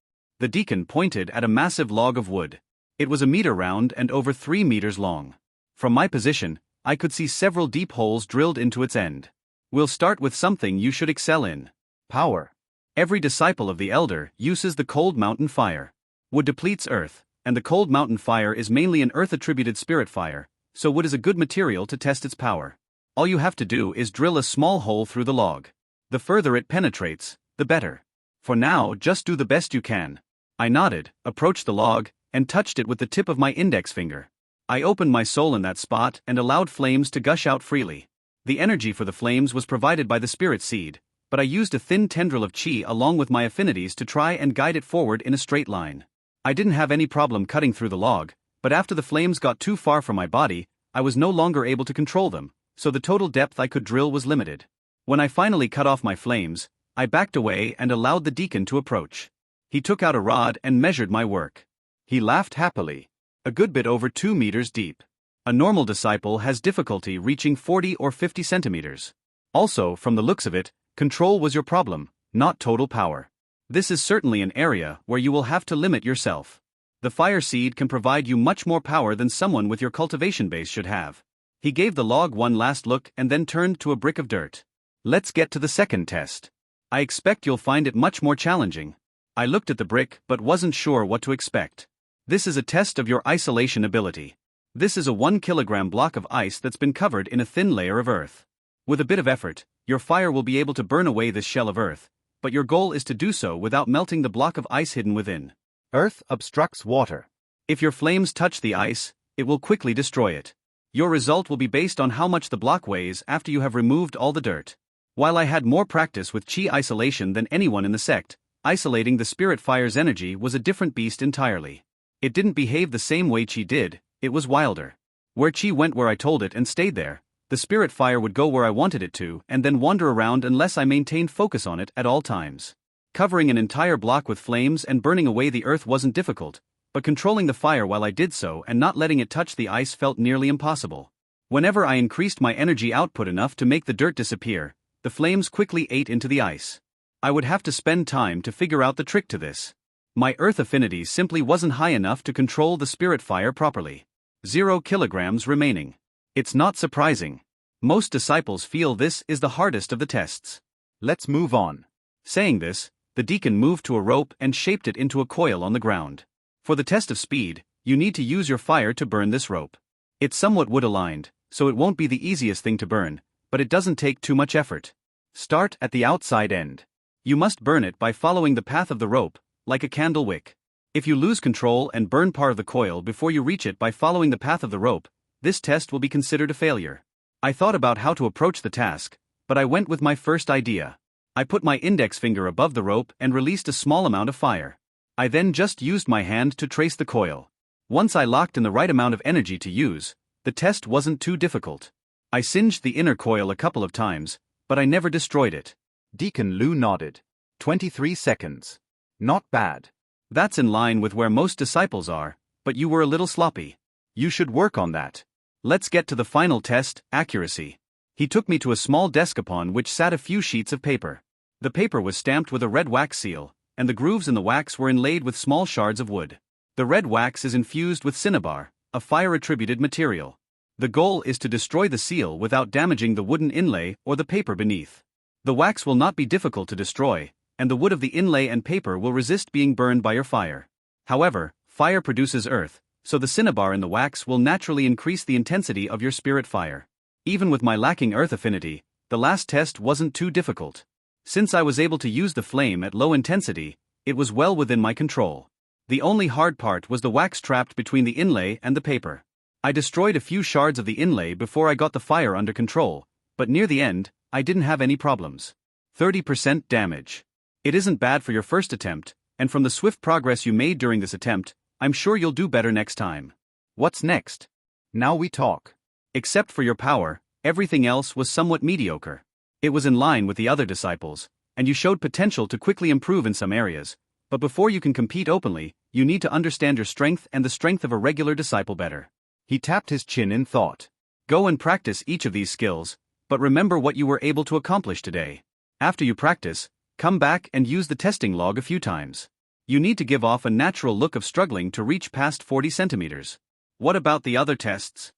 The deacon pointed at a massive log of wood. It was a meter round and over 3 meters long. From my position, I could see several deep holes drilled into its end. We'll start with something you should excel in. Power. Every disciple of the Elder uses the Cold Mountain fire. Wood depletes earth, and the Cold Mountain fire is mainly an earth-attributed spirit fire, so wood is a good material to test its power. All you have to do is drill a small hole through the log. The further it penetrates, the better. For now, just do the best you can. I nodded, approached the log, and touched it with the tip of my index finger. I opened my soul in that spot and allowed flames to gush out freely. The energy for the flames was provided by the spirit seed, but I used a thin tendril of chi along with my affinities to try and guide it forward in a straight line. I didn't have any problem cutting through the log, but after the flames got too far from my body, I was no longer able to control them, so the total depth I could drill was limited. When I finally cut off my flames, I backed away and allowed the deacon to approach. He took out a rod and measured my work. He laughed happily. A good bit over 2 meters deep. A normal disciple has difficulty reaching 40 or 50 centimeters. Also, from the looks of it, control was your problem, not total power. This is certainly an area where you will have to limit yourself. The fire seed can provide you much more power than someone with your cultivation base should have. He gave the log one last look and then turned to a brick of dirt. Let's get to the second test. I expect you'll find it much more challenging. I looked at the brick but wasn't sure what to expect. This is a test of your isolation ability. This is a 1 kilogram block of ice that's been covered in a thin layer of earth. With a bit of effort, your fire will be able to burn away this shell of earth, but your goal is to do so without melting the block of ice hidden within. Earth obstructs water. If your flames touch the ice, it will quickly destroy it. Your result will be based on how much the block weighs after you have removed all the dirt. While I had more practice with chi isolation than anyone in the sect, isolating the spirit fire's energy was a different beast entirely. It didn't behave the same way chi did, it was wilder. Where chi went where I told it and stayed there, the spirit fire would go where I wanted it to and then wander around unless I maintained focus on it at all times. Covering an entire block with flames and burning away the earth wasn't difficult, but controlling the fire while I did so and not letting it touch the ice felt nearly impossible. Whenever I increased my energy output enough to make the dirt disappear, the flames quickly ate into the ice. I would have to spend time to figure out the trick to this. My earth affinity simply wasn't high enough to control the spirit fire properly. 0 kilograms remaining. It's not surprising. Most disciples feel this is the hardest of the tests. Let's move on. Saying this, the deacon moved to a rope and shaped it into a coil on the ground. For the test of speed, you need to use your fire to burn this rope. It's somewhat wood-aligned, so it won't be the easiest thing to burn, but it doesn't take too much effort. Start at the outside end. You must burn it by following the path of the rope, like a candle wick. If you lose control and burn part of the coil before you reach it by following the path of the rope, this test will be considered a failure. I thought about how to approach the task, but I went with my first idea. I put my index finger above the rope and released a small amount of fire. I then just used my hand to trace the coil. Once I locked in the right amount of energy to use, The test wasn't too difficult. I singed the inner coil a couple of times, but I never destroyed it. Deacon Lu nodded. 23 seconds. Not bad. That's in line with where most disciples are, but you were a little sloppy. You should work on that. Let's get to the final test, accuracy. He took me to a small desk upon which sat a few sheets of paper. The paper was stamped with a red wax seal, and the grooves in the wax were inlaid with small shards of wood. The red wax is infused with cinnabar, a fire-attributed material. The goal is to destroy the seal without damaging the wooden inlay or the paper beneath. The wax will not be difficult to destroy, and the wood of the inlay and paper will resist being burned by your fire. However, fire produces earth, so the cinnabar in the wax will naturally increase the intensity of your spirit fire. Even with my lacking earth affinity, the last test wasn't too difficult. Since I was able to use the flame at low intensity, it was well within my control. The only hard part was the wax trapped between the inlay and the paper. I destroyed a few shards of the inlay before I got the fire under control, but near the end, I didn't have any problems. 30% damage. It isn't bad for your first attempt, and from the swift progress you made during this attempt, I'm sure you'll do better next time. What's next? Now we talk. Except for your power, everything else was somewhat mediocre. It was in line with the other disciples, and you showed potential to quickly improve in some areas, but before you can compete openly, you need to understand your strength and the strength of a regular disciple better. He tapped his chin in thought. Go and practice each of these skills, but remember what you were able to accomplish today. After you practice, come back and use the testing log a few times. You need to give off a natural look of struggling to reach past 40 centimeters. What about the other tests?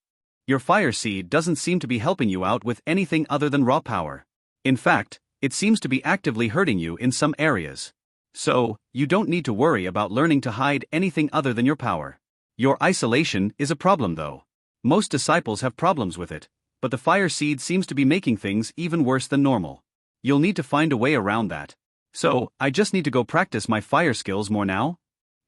Your fire seed doesn't seem to be helping you out with anything other than raw power. In fact, it seems to be actively hurting you in some areas. So, you don't need to worry about learning to hide anything other than your power. Your isolation is a problem though. Most disciples have problems with it, but the fire seed seems to be making things even worse than normal. You'll need to find a way around that. So, I just need to go practice my fire skills more now?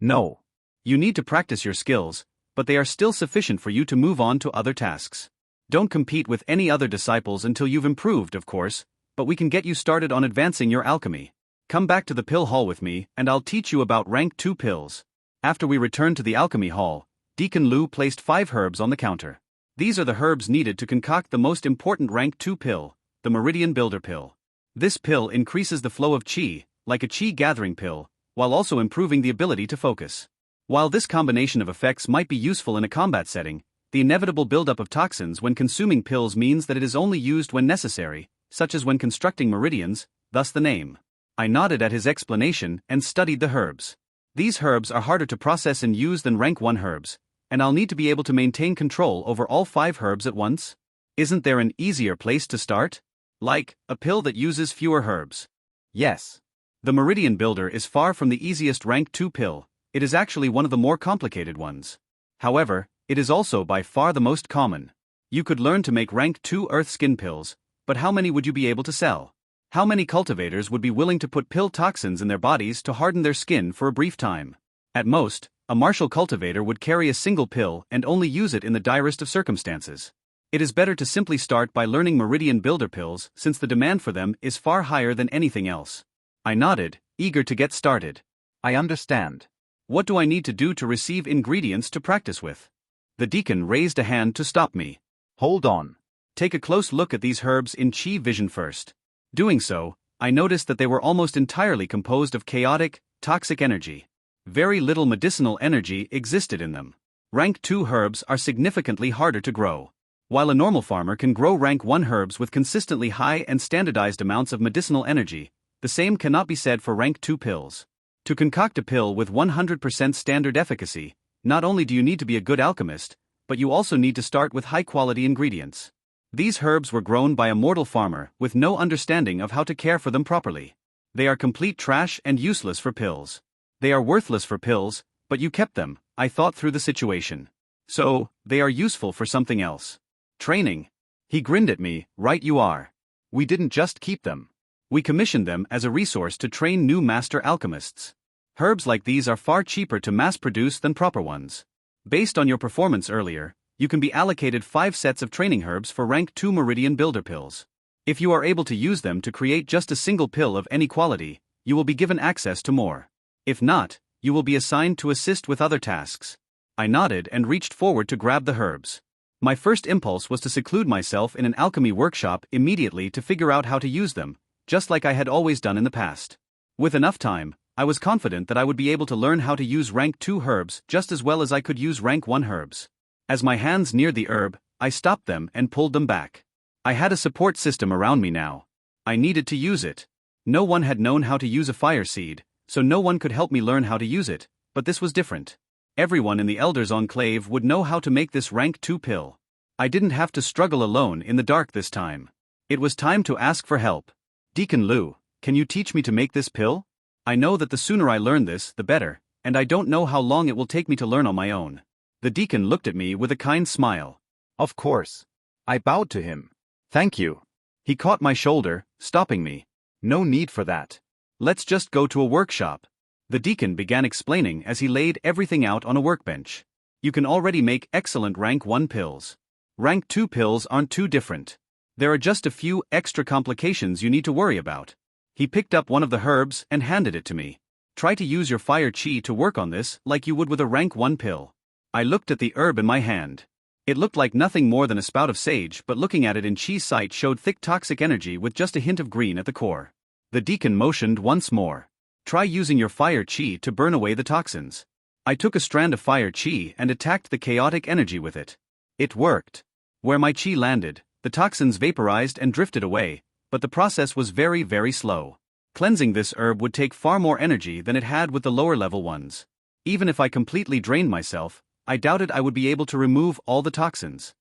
No. You need to practice your skills, but they are still sufficient for you to move on to other tasks. Don't compete with any other disciples until you've improved, of course, but we can get you started on advancing your alchemy. Come back to the pill hall with me, and I'll teach you about rank 2 pills. After we returned to the alchemy hall, Deacon Lu placed 5 herbs on the counter. These are the herbs needed to concoct the most important rank 2 pill, the Meridian Builder pill. This pill increases the flow of qi, like a qi gathering pill, while also improving the ability to focus. While this combination of effects might be useful in a combat setting, the inevitable buildup of toxins when consuming pills means that it is only used when necessary, such as when constructing meridians, thus the name. I nodded at his explanation and studied the herbs. These herbs are harder to process and use than rank 1 herbs, and I'll need to be able to maintain control over all 5 herbs at once. Isn't there an easier place to start? Like, a pill that uses fewer herbs. Yes. The Meridian Builder is far from the easiest rank 2 pill. It is actually one of the more complicated ones. However, it is also by far the most common. You could learn to make rank 2 earth skin pills, but how many would you be able to sell? How many cultivators would be willing to put pill toxins in their bodies to harden their skin for a brief time? At most, a martial cultivator would carry a single pill and only use it in the direst of circumstances. It is better to simply start by learning Meridian Builder pills since the demand for them is far higher than anything else. I nodded, eager to get started. I understand. What do I need to do to receive ingredients to practice with? The deacon raised a hand to stop me. Hold on. Take a close look at these herbs in Qi vision first. Doing so, I noticed that they were almost entirely composed of chaotic, toxic energy. Very little medicinal energy existed in them. Rank 2 herbs are significantly harder to grow. While a normal farmer can grow rank 1 herbs with consistently high and standardized amounts of medicinal energy, the same cannot be said for rank 2 pills. To concoct a pill with 100% standard efficacy, not only do you need to be a good alchemist, but you also need to start with high-quality ingredients. These herbs were grown by a mortal farmer with no understanding of how to care for them properly. They are complete trash and useless for pills. They are worthless for pills, but you kept them. I thought through the situation. So, they are useful for something else. Training. He grinned at me, right you are. We didn't just keep them. We commissioned them as a resource to train new master alchemists. Herbs like these are far cheaper to mass produce than proper ones. Based on your performance earlier, you can be allocated 5 sets of training herbs for rank 2 Meridian Builder pills. If you are able to use them to create just a single pill of any quality, you will be given access to more. If not, you will be assigned to assist with other tasks. I nodded and reached forward to grab the herbs. My first impulse was to seclude myself in an alchemy workshop immediately to figure out how to use them, just like I had always done in the past. With enough time, I was confident that I would be able to learn how to use rank 2 herbs just as well as I could use rank 1 herbs. As my hands neared the herb, I stopped them and pulled them back. I had a support system around me now. I needed to use it. No one had known how to use a fire seed, so no one could help me learn how to use it, but this was different. Everyone in the Elders' Enclave would know how to make this rank 2 pill. I didn't have to struggle alone in the dark this time. It was time to ask for help. Deacon Lu, can you teach me to make this pill? I know that the sooner I learn this, the better, and I don't know how long it will take me to learn on my own. The deacon looked at me with a kind smile. Of course. I bowed to him. Thank you. He caught my shoulder, stopping me. No need for that. Let's just go to a workshop. The deacon began explaining as he laid everything out on a workbench. You can already make excellent rank 1 pills. Rank 2 pills aren't too different. There are just a few extra complications you need to worry about. He picked up one of the herbs and handed it to me. Try to use your fire chi to work on this like you would with a rank 1 pill. I looked at the herb in my hand. It looked like nothing more than a spout of sage, but looking at it in chi's sight showed thick toxic energy with just a hint of green at the core. The deacon motioned once more. Try using your fire chi to burn away the toxins. I took a strand of fire chi and attacked the chaotic energy with it. It worked. Where my chi landed, the toxins vaporized and drifted away, but the process was very, very slow. Cleansing this herb would take far more energy than it had with the lower level ones. Even if I completely drained myself, I doubted I would be able to remove all the toxins.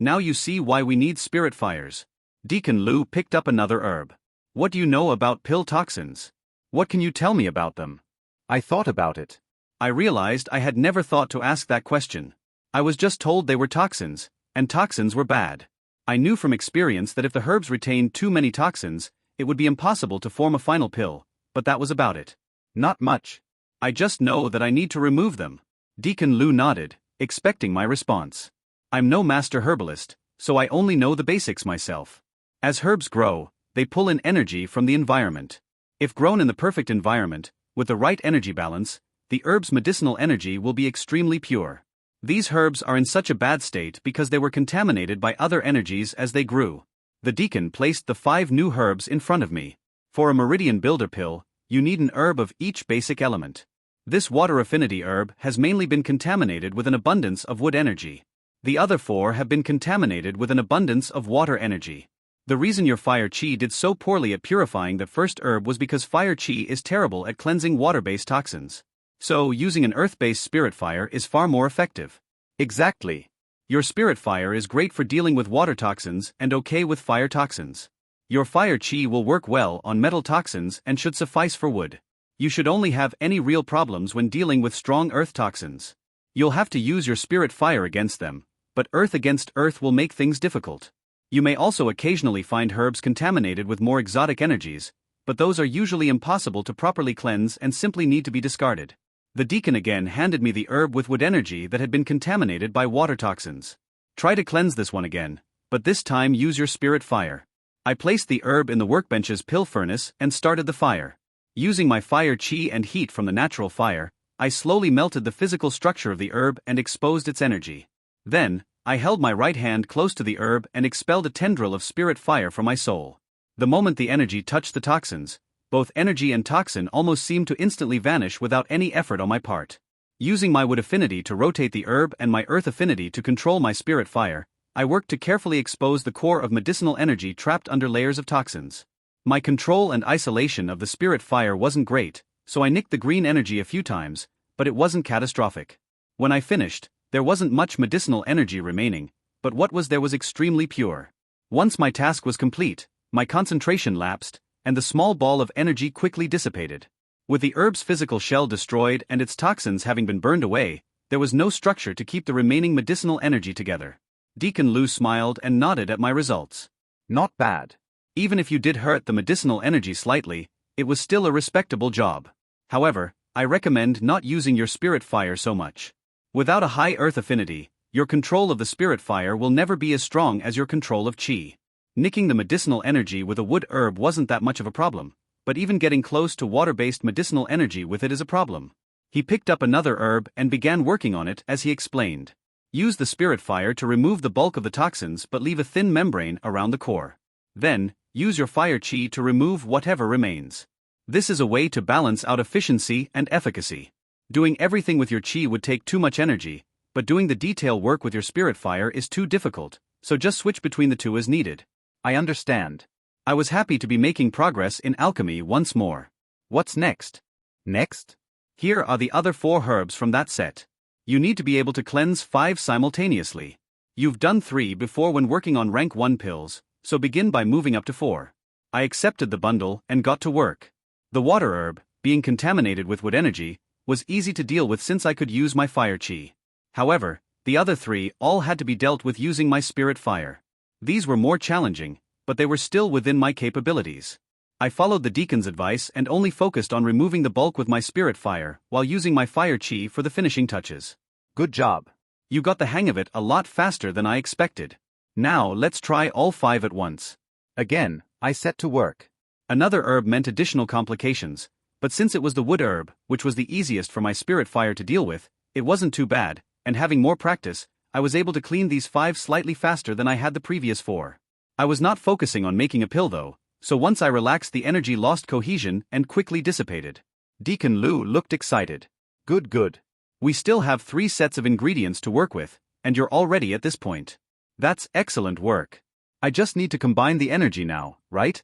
Now you see why we need spirit fires. Deacon Lu picked up another herb. What do you know about pill toxins? What can you tell me about them? I thought about it. I realized I had never thought to ask that question. I was just told they were toxins, and toxins were bad. I knew from experience that if the herbs retained too many toxins, it would be impossible to form a final pill, but that was about it. Not much. I just know that I need to remove them. Deacon Lu nodded, expecting my response. I'm no master herbalist, so I only know the basics myself. As herbs grow, they pull in energy from the environment. If grown in the perfect environment, with the right energy balance, the herb's medicinal energy will be extremely pure. These herbs are in such a bad state because they were contaminated by other energies as they grew. The deacon placed the 5 new herbs in front of me. For a meridian builder pill, you need an herb of each basic element. This water affinity herb has mainly been contaminated with an abundance of wood energy. The other 4 have been contaminated with an abundance of water energy. The reason your fire chi did so poorly at purifying the first herb was because fire chi is terrible at cleansing water-based toxins. So, using an earth-based spirit fire is far more effective. Exactly. Your spirit fire is great for dealing with water toxins and okay with fire toxins. Your fire chi will work well on metal toxins and should suffice for wood. You should only have any real problems when dealing with strong earth toxins. You'll have to use your spirit fire against them, but earth against earth will make things difficult. You may also occasionally find herbs contaminated with more exotic energies, but those are usually impossible to properly cleanse and simply need to be discarded. The deacon again handed me the herb with wood energy that had been contaminated by water toxins. Try to cleanse this one again, but this time use your spirit fire. I placed the herb in the workbench's pill furnace and started the fire. Using my fire chi and heat from the natural fire, I slowly melted the physical structure of the herb and exposed its energy. Then, I held my right hand close to the herb and expelled a tendril of spirit fire from my soul. The moment the energy touched the toxins, both energy and toxin almost seemed to instantly vanish without any effort on my part. Using my wood affinity to rotate the herb and my earth affinity to control my spirit fire, I worked to carefully expose the core of medicinal energy trapped under layers of toxins. My control and isolation of the spirit fire wasn't great, so I nicked the green energy a few times, but it wasn't catastrophic. When I finished, there wasn't much medicinal energy remaining, but what was there was extremely pure. Once my task was complete, my concentration lapsed, and the small ball of energy quickly dissipated. With the herb's physical shell destroyed and its toxins having been burned away, there was no structure to keep the remaining medicinal energy together. Deacon Lu smiled and nodded at my results. Not bad. Even if you did hurt the medicinal energy slightly, it was still a respectable job. However, I recommend not using your spirit fire so much. Without a high earth affinity, your control of the spirit fire will never be as strong as your control of chi. Nicking the medicinal energy with a wood herb wasn't that much of a problem, but even getting close to water-based medicinal energy with it is a problem. He picked up another herb and began working on it as he explained. Use the spirit fire to remove the bulk of the toxins but leave a thin membrane around the core. Then, use your fire chi to remove whatever remains. This is a way to balance out efficiency and efficacy. Doing everything with your chi would take too much energy, but doing the detail work with your spirit fire is too difficult, so just switch between the two as needed. I understand. I was happy to be making progress in alchemy once more. What's next? Next? Here are the other 4 herbs from that set. You need to be able to cleanse 5 simultaneously. You've done 3 before when working on rank 1 pills, so begin by moving up to 4. I accepted the bundle and got to work. The water herb, being contaminated with wood energy, was easy to deal with since I could use my fire chi. However, the other 3 all had to be dealt with using my spirit fire. These were more challenging, but they were still within my capabilities. I followed the deacon's advice and only focused on removing the bulk with my spirit fire while using my fire chi for the finishing touches. Good job. You got the hang of it a lot faster than I expected. Now let's try all 5 at once. Again, I set to work. Another herb meant additional complications, but since it was the wood herb, which was the easiest for my spirit fire to deal with, it wasn't too bad, and having more practice, I was able to clean these 5 slightly faster than I had the previous 4. I was not focusing on making a pill though, so once I relaxed the energy lost cohesion and quickly dissipated. Deacon Lu looked excited. Good. We still have 3 sets of ingredients to work with, and you're already at this point. That's excellent work. I just need to combine the energy now, right?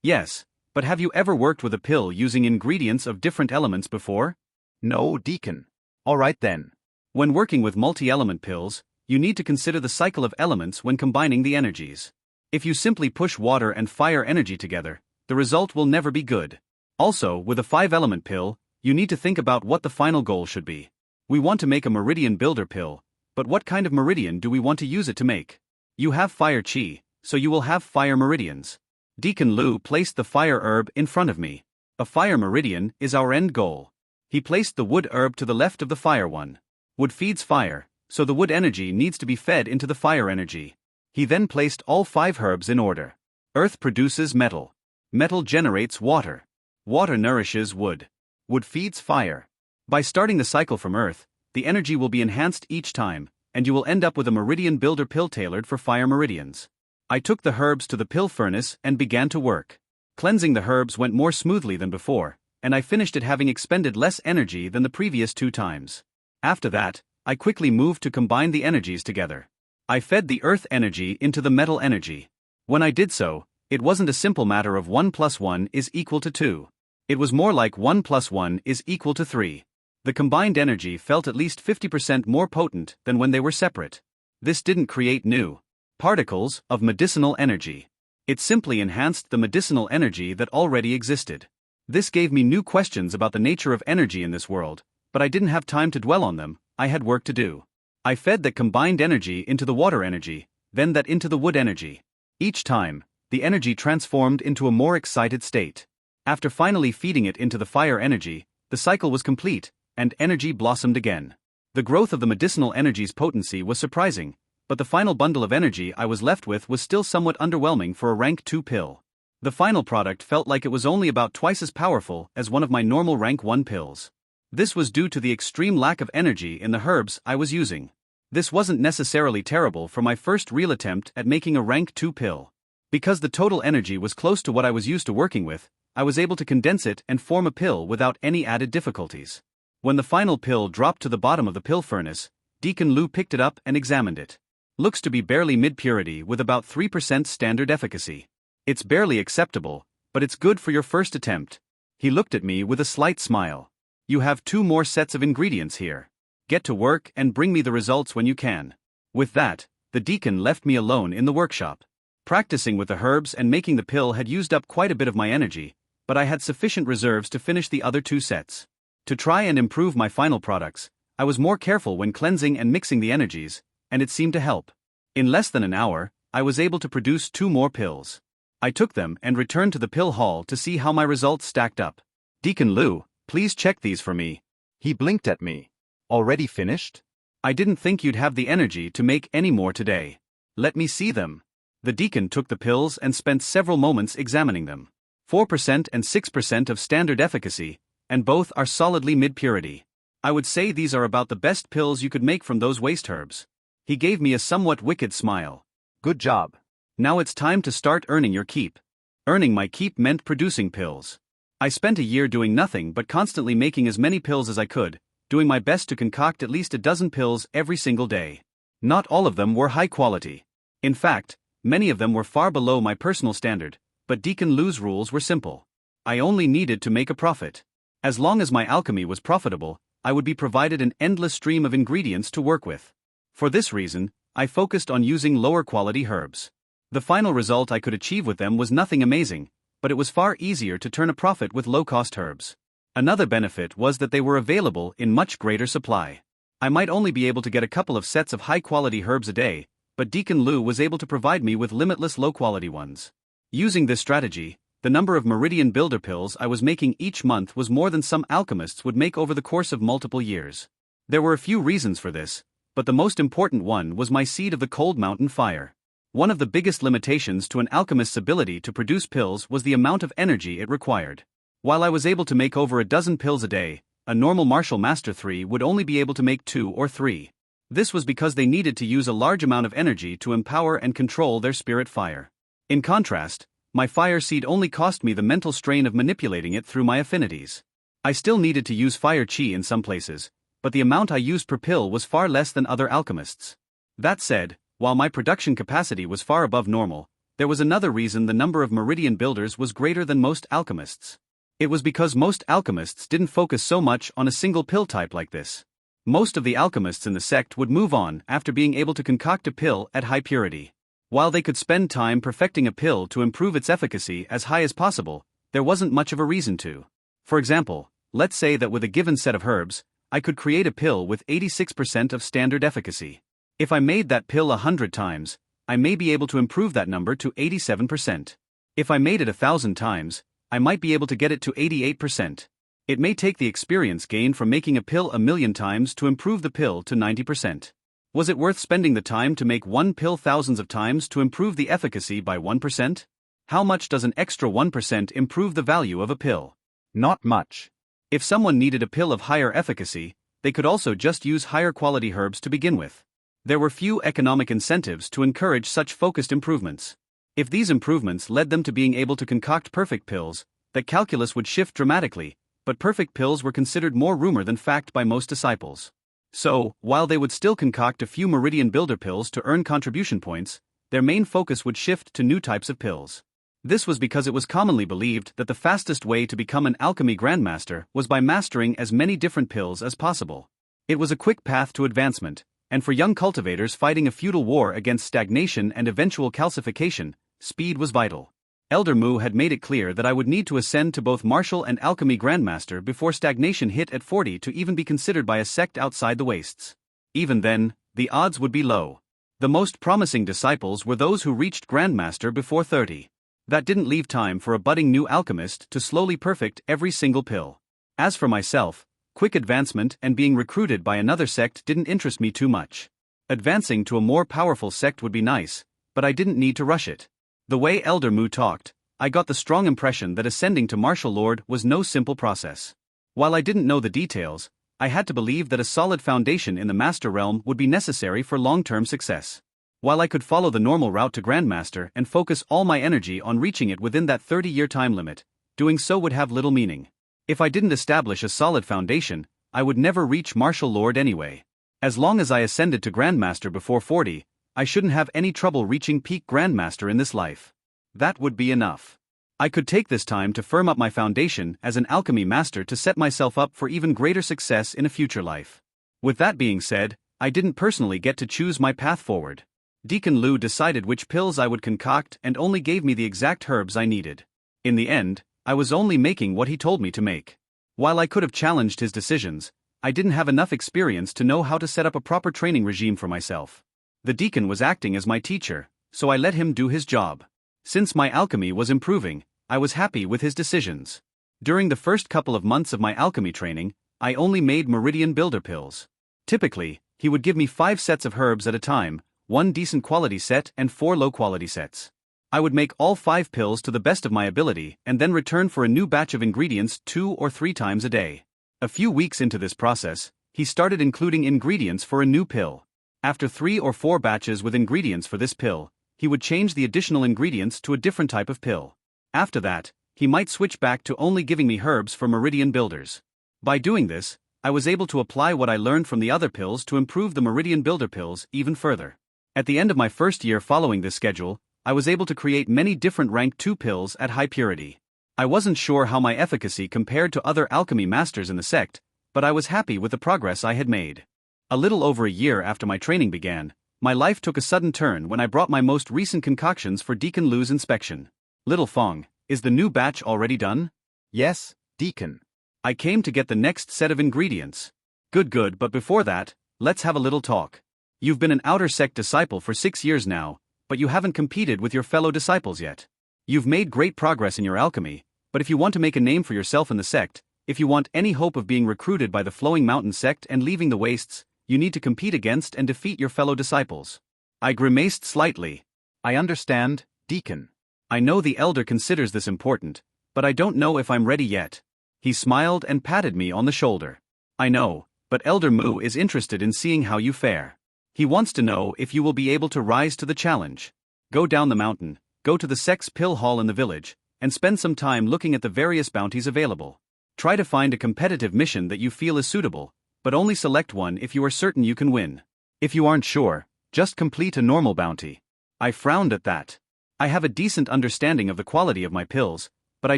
Yes, but have you ever worked with a pill using ingredients of different elements before? No, Deacon. All right then. When working with multi-element pills, you need to consider the cycle of elements when combining the energies. If you simply push water and fire energy together, the result will never be good. Also, with a 5-element pill, you need to think about what the final goal should be. We want to make a meridian builder pill, but what kind of meridian do we want to use it to make? You have fire chi, so you will have fire meridians. Deacon Lu placed the fire herb in front of me. A fire meridian is our end goal. He placed the wood herb to the left of the fire one. Wood feeds fire, so the wood energy needs to be fed into the fire energy. He then placed all 5 herbs in order. Earth produces metal. Metal generates water. Water nourishes wood. Wood feeds fire. By starting the cycle from earth, the energy will be enhanced each time, and you will end up with a meridian builder pill tailored for fire meridians. I took the herbs to the pill furnace and began to work. Cleansing the herbs went more smoothly than before, and I finished it having expended less energy than the previous 2 times. After that, I quickly moved to combine the energies together. I fed the earth energy into the metal energy. When I did so, it wasn't a simple matter of 1 + 1 is equal to 2. It was more like 1 + 1 is equal to 3. The combined energy felt at least 50% more potent than when they were separate. This didn't create new particles of medicinal energy. It simply enhanced the medicinal energy that already existed. This gave me new questions about the nature of energy in this world, but I didn't have time to dwell on them. I had work to do. I fed that combined energy into the water energy, then that into the wood energy. Each time, the energy transformed into a more excited state. After finally feeding it into the fire energy, the cycle was complete, and energy blossomed again. The growth of the medicinal energy's potency was surprising, but the final bundle of energy I was left with was still somewhat underwhelming for a rank 2 pill. The final product felt like it was only about twice as powerful as one of my normal rank 1 pills. This was due to the extreme lack of energy in the herbs I was using. This wasn't necessarily terrible for my first real attempt at making a rank 2 pill. Because the total energy was close to what I was used to working with, I was able to condense it and form a pill without any added difficulties. When the final pill dropped to the bottom of the pill furnace, Deacon Lu picked it up and examined it. Looks to be barely mid-purity with about 3% standard efficacy. It's barely acceptable, but it's good for your first attempt. He looked at me with a slight smile. You have 2 more sets of ingredients here. Get to work and bring me the results when you can. With that, the deacon left me alone in the workshop. Practicing with the herbs and making the pill had used up quite a bit of my energy, but I had sufficient reserves to finish the other 2 sets. To try and improve my final products, I was more careful when cleansing and mixing the energies, and it seemed to help. In less than an hour, I was able to produce 2 more pills. I took them and returned to the pill hall to see how my results stacked up. Deacon Lu, please check these for me. He blinked at me. Already finished? I didn't think you'd have the energy to make any more today. Let me see them. The deacon took the pills and spent several moments examining them. 4% and 6% of standard efficacy, and both are solidly mid-purity. I would say these are about the best pills you could make from those waste herbs. He gave me a somewhat wicked smile. Good job. Now it's time to start earning your keep. Earning my keep meant producing pills. I spent a year doing nothing but constantly making as many pills as I could, doing my best to concoct at least a dozen pills every single day. Not all of them were high quality. In fact, many of them were far below my personal standard, but Deacon Lu's rules were simple. I only needed to make a profit. As long as my alchemy was profitable, I would be provided an endless stream of ingredients to work with. For this reason, I focused on using lower quality herbs. The final result I could achieve with them was nothing amazing, but it was far easier to turn a profit with low-cost herbs. Another benefit was that they were available in much greater supply. I might only be able to get a couple of sets of high-quality herbs a day, but Deacon Lu was able to provide me with limitless low-quality ones. Using this strategy, the number of Meridian Builder pills I was making each month was more than some alchemists would make over the course of multiple years. There were a few reasons for this, but the most important one was my seed of the Cold Mountain Fire. One of the biggest limitations to an alchemist's ability to produce pills was the amount of energy it required. While I was able to make over a dozen pills a day, a normal martial master 3 would only be able to make 2 or 3. This was because they needed to use a large amount of energy to empower and control their spirit fire. In contrast, my fire seed only cost me the mental strain of manipulating it through my affinities. I still needed to use fire chi in some places, but the amount I used per pill was far less than other alchemists. That said, while my production capacity was far above normal, there was another reason the number of Meridian Builders was greater than most alchemists. It was because most alchemists didn't focus so much on a single pill type like this. Most of the alchemists in the sect would move on after being able to concoct a pill at high purity. While they could spend time perfecting a pill to improve its efficacy as high as possible, there wasn't much of a reason to. For example, let's say that with a given set of herbs, I could create a pill with 86% of standard efficacy. If I made that pill 100 times, I may be able to improve that number to 87%. If I made it 1,000 times, I might be able to get it to 88%. It may take the experience gained from making a pill 1,000,000 times to improve the pill to 90%. Was it worth spending the time to make one pill thousands of times to improve the efficacy by 1%? How much does an extra 1% improve the value of a pill? Not much. If someone needed a pill of higher efficacy, they could also just use higher quality herbs to begin with. There were few economic incentives to encourage such focused improvements. If these improvements led them to being able to concoct perfect pills, the calculus would shift dramatically, but perfect pills were considered more rumor than fact by most disciples. So, while they would still concoct a few Meridian Builder pills to earn contribution points, their main focus would shift to new types of pills. This was because it was commonly believed that the fastest way to become an alchemy grandmaster was by mastering as many different pills as possible. It was a quick path to advancement, and for young cultivators fighting a feudal war against stagnation and eventual calcification, speed was vital. Elder Mu had made it clear that I would need to ascend to both martial and alchemy grandmaster before stagnation hit at 40 to even be considered by a sect outside the wastes. Even then, the odds would be low. The most promising disciples were those who reached grandmaster before 30. That didn't leave time for a budding new alchemist to slowly perfect every single pill. As for myself, quick advancement and being recruited by another sect didn't interest me too much. Advancing to a more powerful sect would be nice, but I didn't need to rush it. The way Elder Mu talked, I got the strong impression that ascending to Martial Lord was no simple process. While I didn't know the details, I had to believe that a solid foundation in the Master Realm would be necessary for long-term success. While I could follow the normal route to Grandmaster and focus all my energy on reaching it within that 30-year time limit, doing so would have little meaning. If I didn't establish a solid foundation, I would never reach Martial Lord anyway. As long as I ascended to Grandmaster before 40, I shouldn't have any trouble reaching peak Grandmaster in this life. That would be enough. I could take this time to firm up my foundation as an alchemy master to set myself up for even greater success in a future life. With that being said, I didn't personally get to choose my path forward. Deacon Lu decided which pills I would concoct and only gave me the exact herbs I needed. In the end, I was only making what he told me to make. While I could have challenged his decisions, I didn't have enough experience to know how to set up a proper training regime for myself. The deacon was acting as my teacher, so I let him do his job. Since my alchemy was improving, I was happy with his decisions. During the first couple of months of my alchemy training, I only made Meridian Builder pills. Typically, he would give me 5 sets of herbs at a time, 1 decent quality set and 4 low quality sets. I would make all 5 pills to the best of my ability and then return for a new batch of ingredients 2 or 3 times a day. A few weeks into this process, he started including ingredients for a new pill. After 3 or 4 batches with ingredients for this pill, he would change the additional ingredients to a different type of pill. After that, he might switch back to only giving me herbs for meridian builders. By doing this, I was able to apply what I learned from the other pills to improve the meridian builder pills even further. At the end of my first year following this schedule, I was able to create many different rank 2 pills at high purity. I wasn't sure how my efficacy compared to other alchemy masters in the sect, but I was happy with the progress I had made. A little over a year after my training began, my life took a sudden turn when I brought my most recent concoctions for Deacon Lu's inspection. Little Fang, is the new batch already done? Yes, Deacon. I came to get the next set of ingredients. Good, but before that, let's have a little talk. You've been an outer sect disciple for 6 years now, but you haven't competed with your fellow disciples yet. You've made great progress in your alchemy, but if you want to make a name for yourself in the sect, if you want any hope of being recruited by the Flowing Mountain sect and leaving the wastes, you need to compete against and defeat your fellow disciples. I grimaced slightly. I understand, Deacon. I know the elder considers this important, but I don't know if I'm ready yet. He smiled and patted me on the shoulder. I know, but Elder Mu is interested in seeing how you fare. He wants to know if you will be able to rise to the challenge. Go down the mountain, go to the Sex Pill Hall in the village, and spend some time looking at the various bounties available. Try to find a competitive mission that you feel is suitable, but only select one if you are certain you can win. If you aren't sure, just complete a normal bounty. I frowned at that. I have a decent understanding of the quality of my pills, but I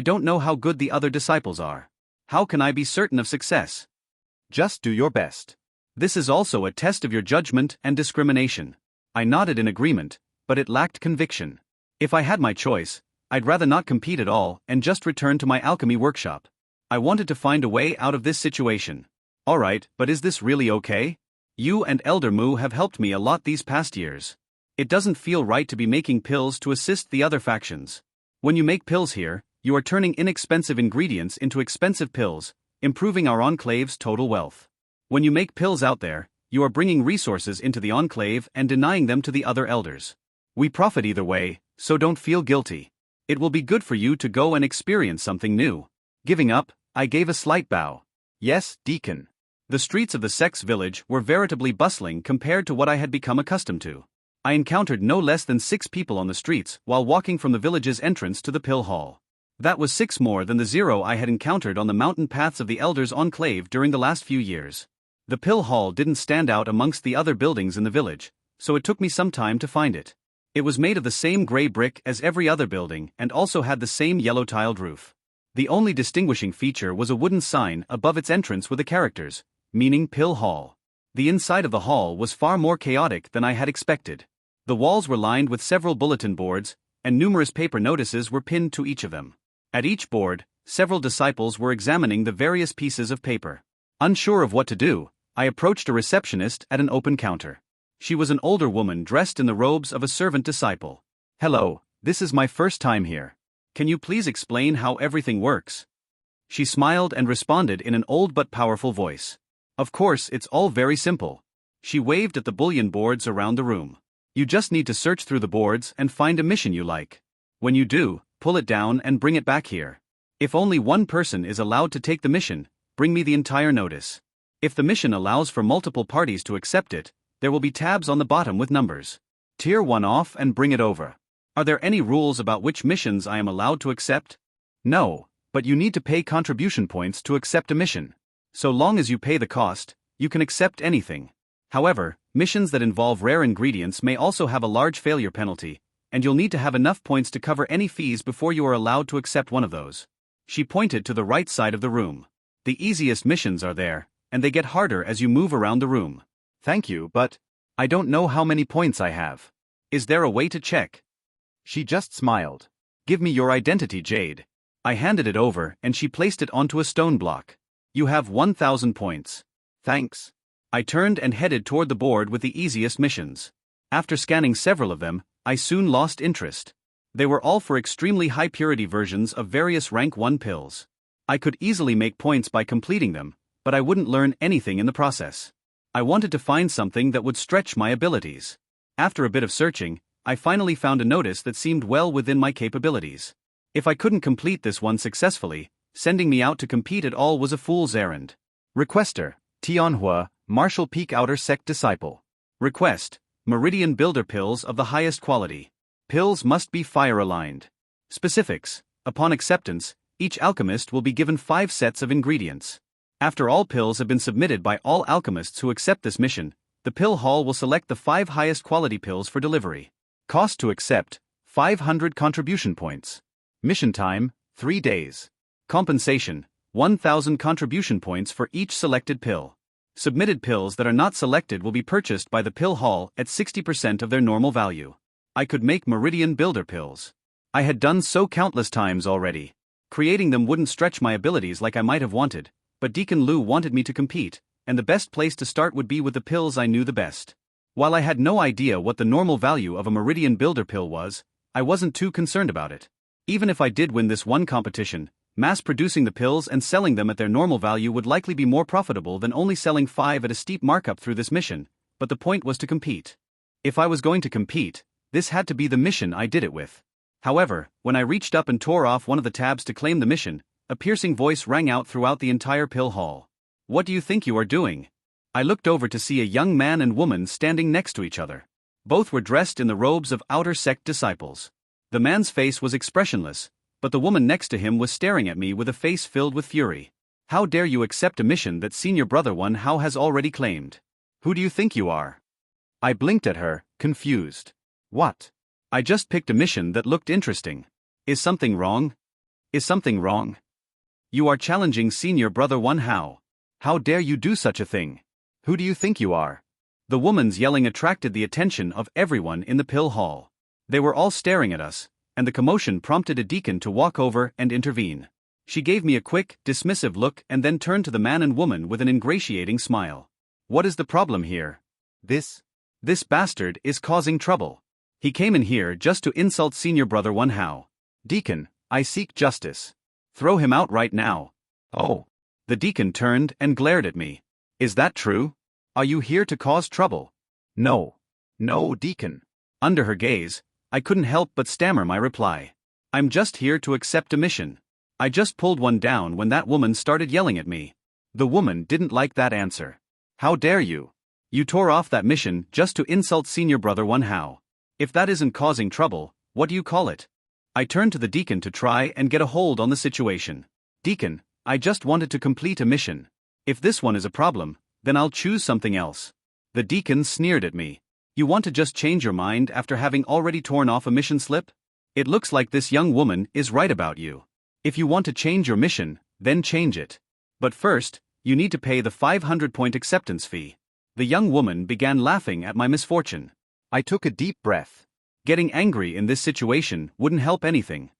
don't know how good the other disciples are. How can I be certain of success? Just do your best. This is also a test of your judgment and discrimination. I nodded in agreement, but it lacked conviction. If I had my choice, I'd rather not compete at all and just return to my alchemy workshop. I wanted to find a way out of this situation. Alright, but is this really okay? You and Elder Mu have helped me a lot these past years. It doesn't feel right to be making pills to assist the other factions. When you make pills here, you are turning inexpensive ingredients into expensive pills, improving our enclave's total wealth. When you make pills out there, you are bringing resources into the enclave and denying them to the other elders. We profit either way, so don't feel guilty. It will be good for you to go and experience something new. Giving up, I gave a slight bow. Yes, Deacon. The streets of the Sex village were veritably bustling compared to what I had become accustomed to. I encountered no less than 6 people on the streets while walking from the village's entrance to the pill hall. That was 6 more than the 0 I had encountered on the mountain paths of the Elders' Enclave during the last few years. The pill hall didn't stand out amongst the other buildings in the village, so it took me some time to find it. It was made of the same gray brick as every other building and also had the same yellow-tiled roof. The only distinguishing feature was a wooden sign above its entrance with the characters, meaning Pill Hall. The inside of the hall was far more chaotic than I had expected. The walls were lined with several bulletin boards, and numerous paper notices were pinned to each of them. At each board, several disciples were examining the various pieces of paper. Unsure of what to do, I approached a receptionist at an open counter. She was an older woman dressed in the robes of a servant disciple. "Hello, this is my first time here. Can you please explain how everything works?" She smiled and responded in an old but powerful voice. "Of course, it's all very simple." She waved at the bullion boards around the room. "You just need to search through the boards and find a mission you like. When you do, pull it down and bring it back here. If only one person is allowed to take the mission, bring me the entire notice. If the mission allows for multiple parties to accept it, there will be tabs on the bottom with numbers. Tear one off and bring it over. Are there any rules about which missions I am allowed to accept?" "No, but you need to pay contribution points to accept a mission. So long as you pay the cost, you can accept anything. However, missions that involve rare ingredients may also have a large failure penalty, and you'll need to have enough points to cover any fees before you are allowed to accept one of those." She pointed to the right side of the room. "The easiest missions are there, and they get harder as you move around the room." "Thank you, but I don't know how many points I have. Is there a way to check?" She just smiled. "Give me your identity, Jade." I handed it over and she placed it onto a stone block. "You have 1,000 points. Thanks." I turned and headed toward the board with the easiest missions. After scanning several of them, I soon lost interest. They were all for extremely high-purity versions of various rank 1 pills. I could easily make points by completing them, but I wouldn't learn anything in the process. I wanted to find something that would stretch my abilities. After a bit of searching, I finally found a notice that seemed well within my capabilities. If I couldn't complete this one successfully, sending me out to compete at all was a fool's errand. Requester, Tianhua, Marshall Peak Outer Sect Disciple. Request: Meridian Builder Pills of the highest quality. Pills must be fire-aligned. Specifics: upon acceptance, each alchemist will be given 5 sets of ingredients. After all pills have been submitted by all alchemists who accept this mission, the pill hall will select the 5 highest quality pills for delivery. Cost to accept: 500 contribution points. Mission time: 3 days. Compensation: 1,000 contribution points for each selected pill. Submitted pills that are not selected will be purchased by the pill hall at 60% of their normal value. I could make Meridian Builder pills. I had done so countless times already. Creating them wouldn't stretch my abilities like I might have wanted, but Deacon Lu wanted me to compete, and the best place to start would be with the pills I knew the best. While I had no idea what the normal value of a Meridian Builder pill was, I wasn't too concerned about it. Even if I did win this one competition, mass-producing the pills and selling them at their normal value would likely be more profitable than only selling 5 at a steep markup through this mission, but the point was to compete. If I was going to compete, this had to be the mission I did it with. However, when I reached up and tore off one of the tabs to claim the mission, a piercing voice rang out throughout the entire pill hall. "What do you think you are doing?" I looked over to see a young man and woman standing next to each other. Both were dressed in the robes of outer sect disciples. The man's face was expressionless, but the woman next to him was staring at me with a face filled with fury. "How dare you accept a mission that Senior Brother One How has already claimed? Who do you think you are?" I blinked at her, confused. "What? I just picked a mission that looked interesting. Is something wrong? Is something wrong? You are challenging Senior Brother One How. How dare you do such a thing? Who do you think you are?" The woman's yelling attracted the attention of everyone in the pill hall. They were all staring at us, and the commotion prompted a deacon to walk over and intervene. She gave me a quick, dismissive look and then turned to the man and woman with an ingratiating smile. "What is the problem here? This bastard is causing trouble. He came in here just to insult Senior Brother One How. Deacon, I seek justice. Throw him out right now." "Oh." The deacon turned and glared at me. "Is that true? Are you here to cause trouble?" "No. No, Deacon." Under her gaze, I couldn't help but stammer my reply. "I'm just here to accept a mission." I just pulled one down when that woman started yelling at me. The woman didn't like that answer. "How dare you? You tore off that mission just to insult Senior Brother One How. If that isn't causing trouble, what do you call it?" I turned to the deacon to try and get a hold on the situation. "Deacon, I just wanted to complete a mission. If this one is a problem, then I'll choose something else." The deacon sneered at me. "You want to just change your mind after having already torn off a mission slip? It looks like this young woman is right about you. If you want to change your mission, then change it. But first, you need to pay the 500-point acceptance fee." The young woman began laughing at my misfortune. I took a deep breath. Getting angry in this situation wouldn't help anything.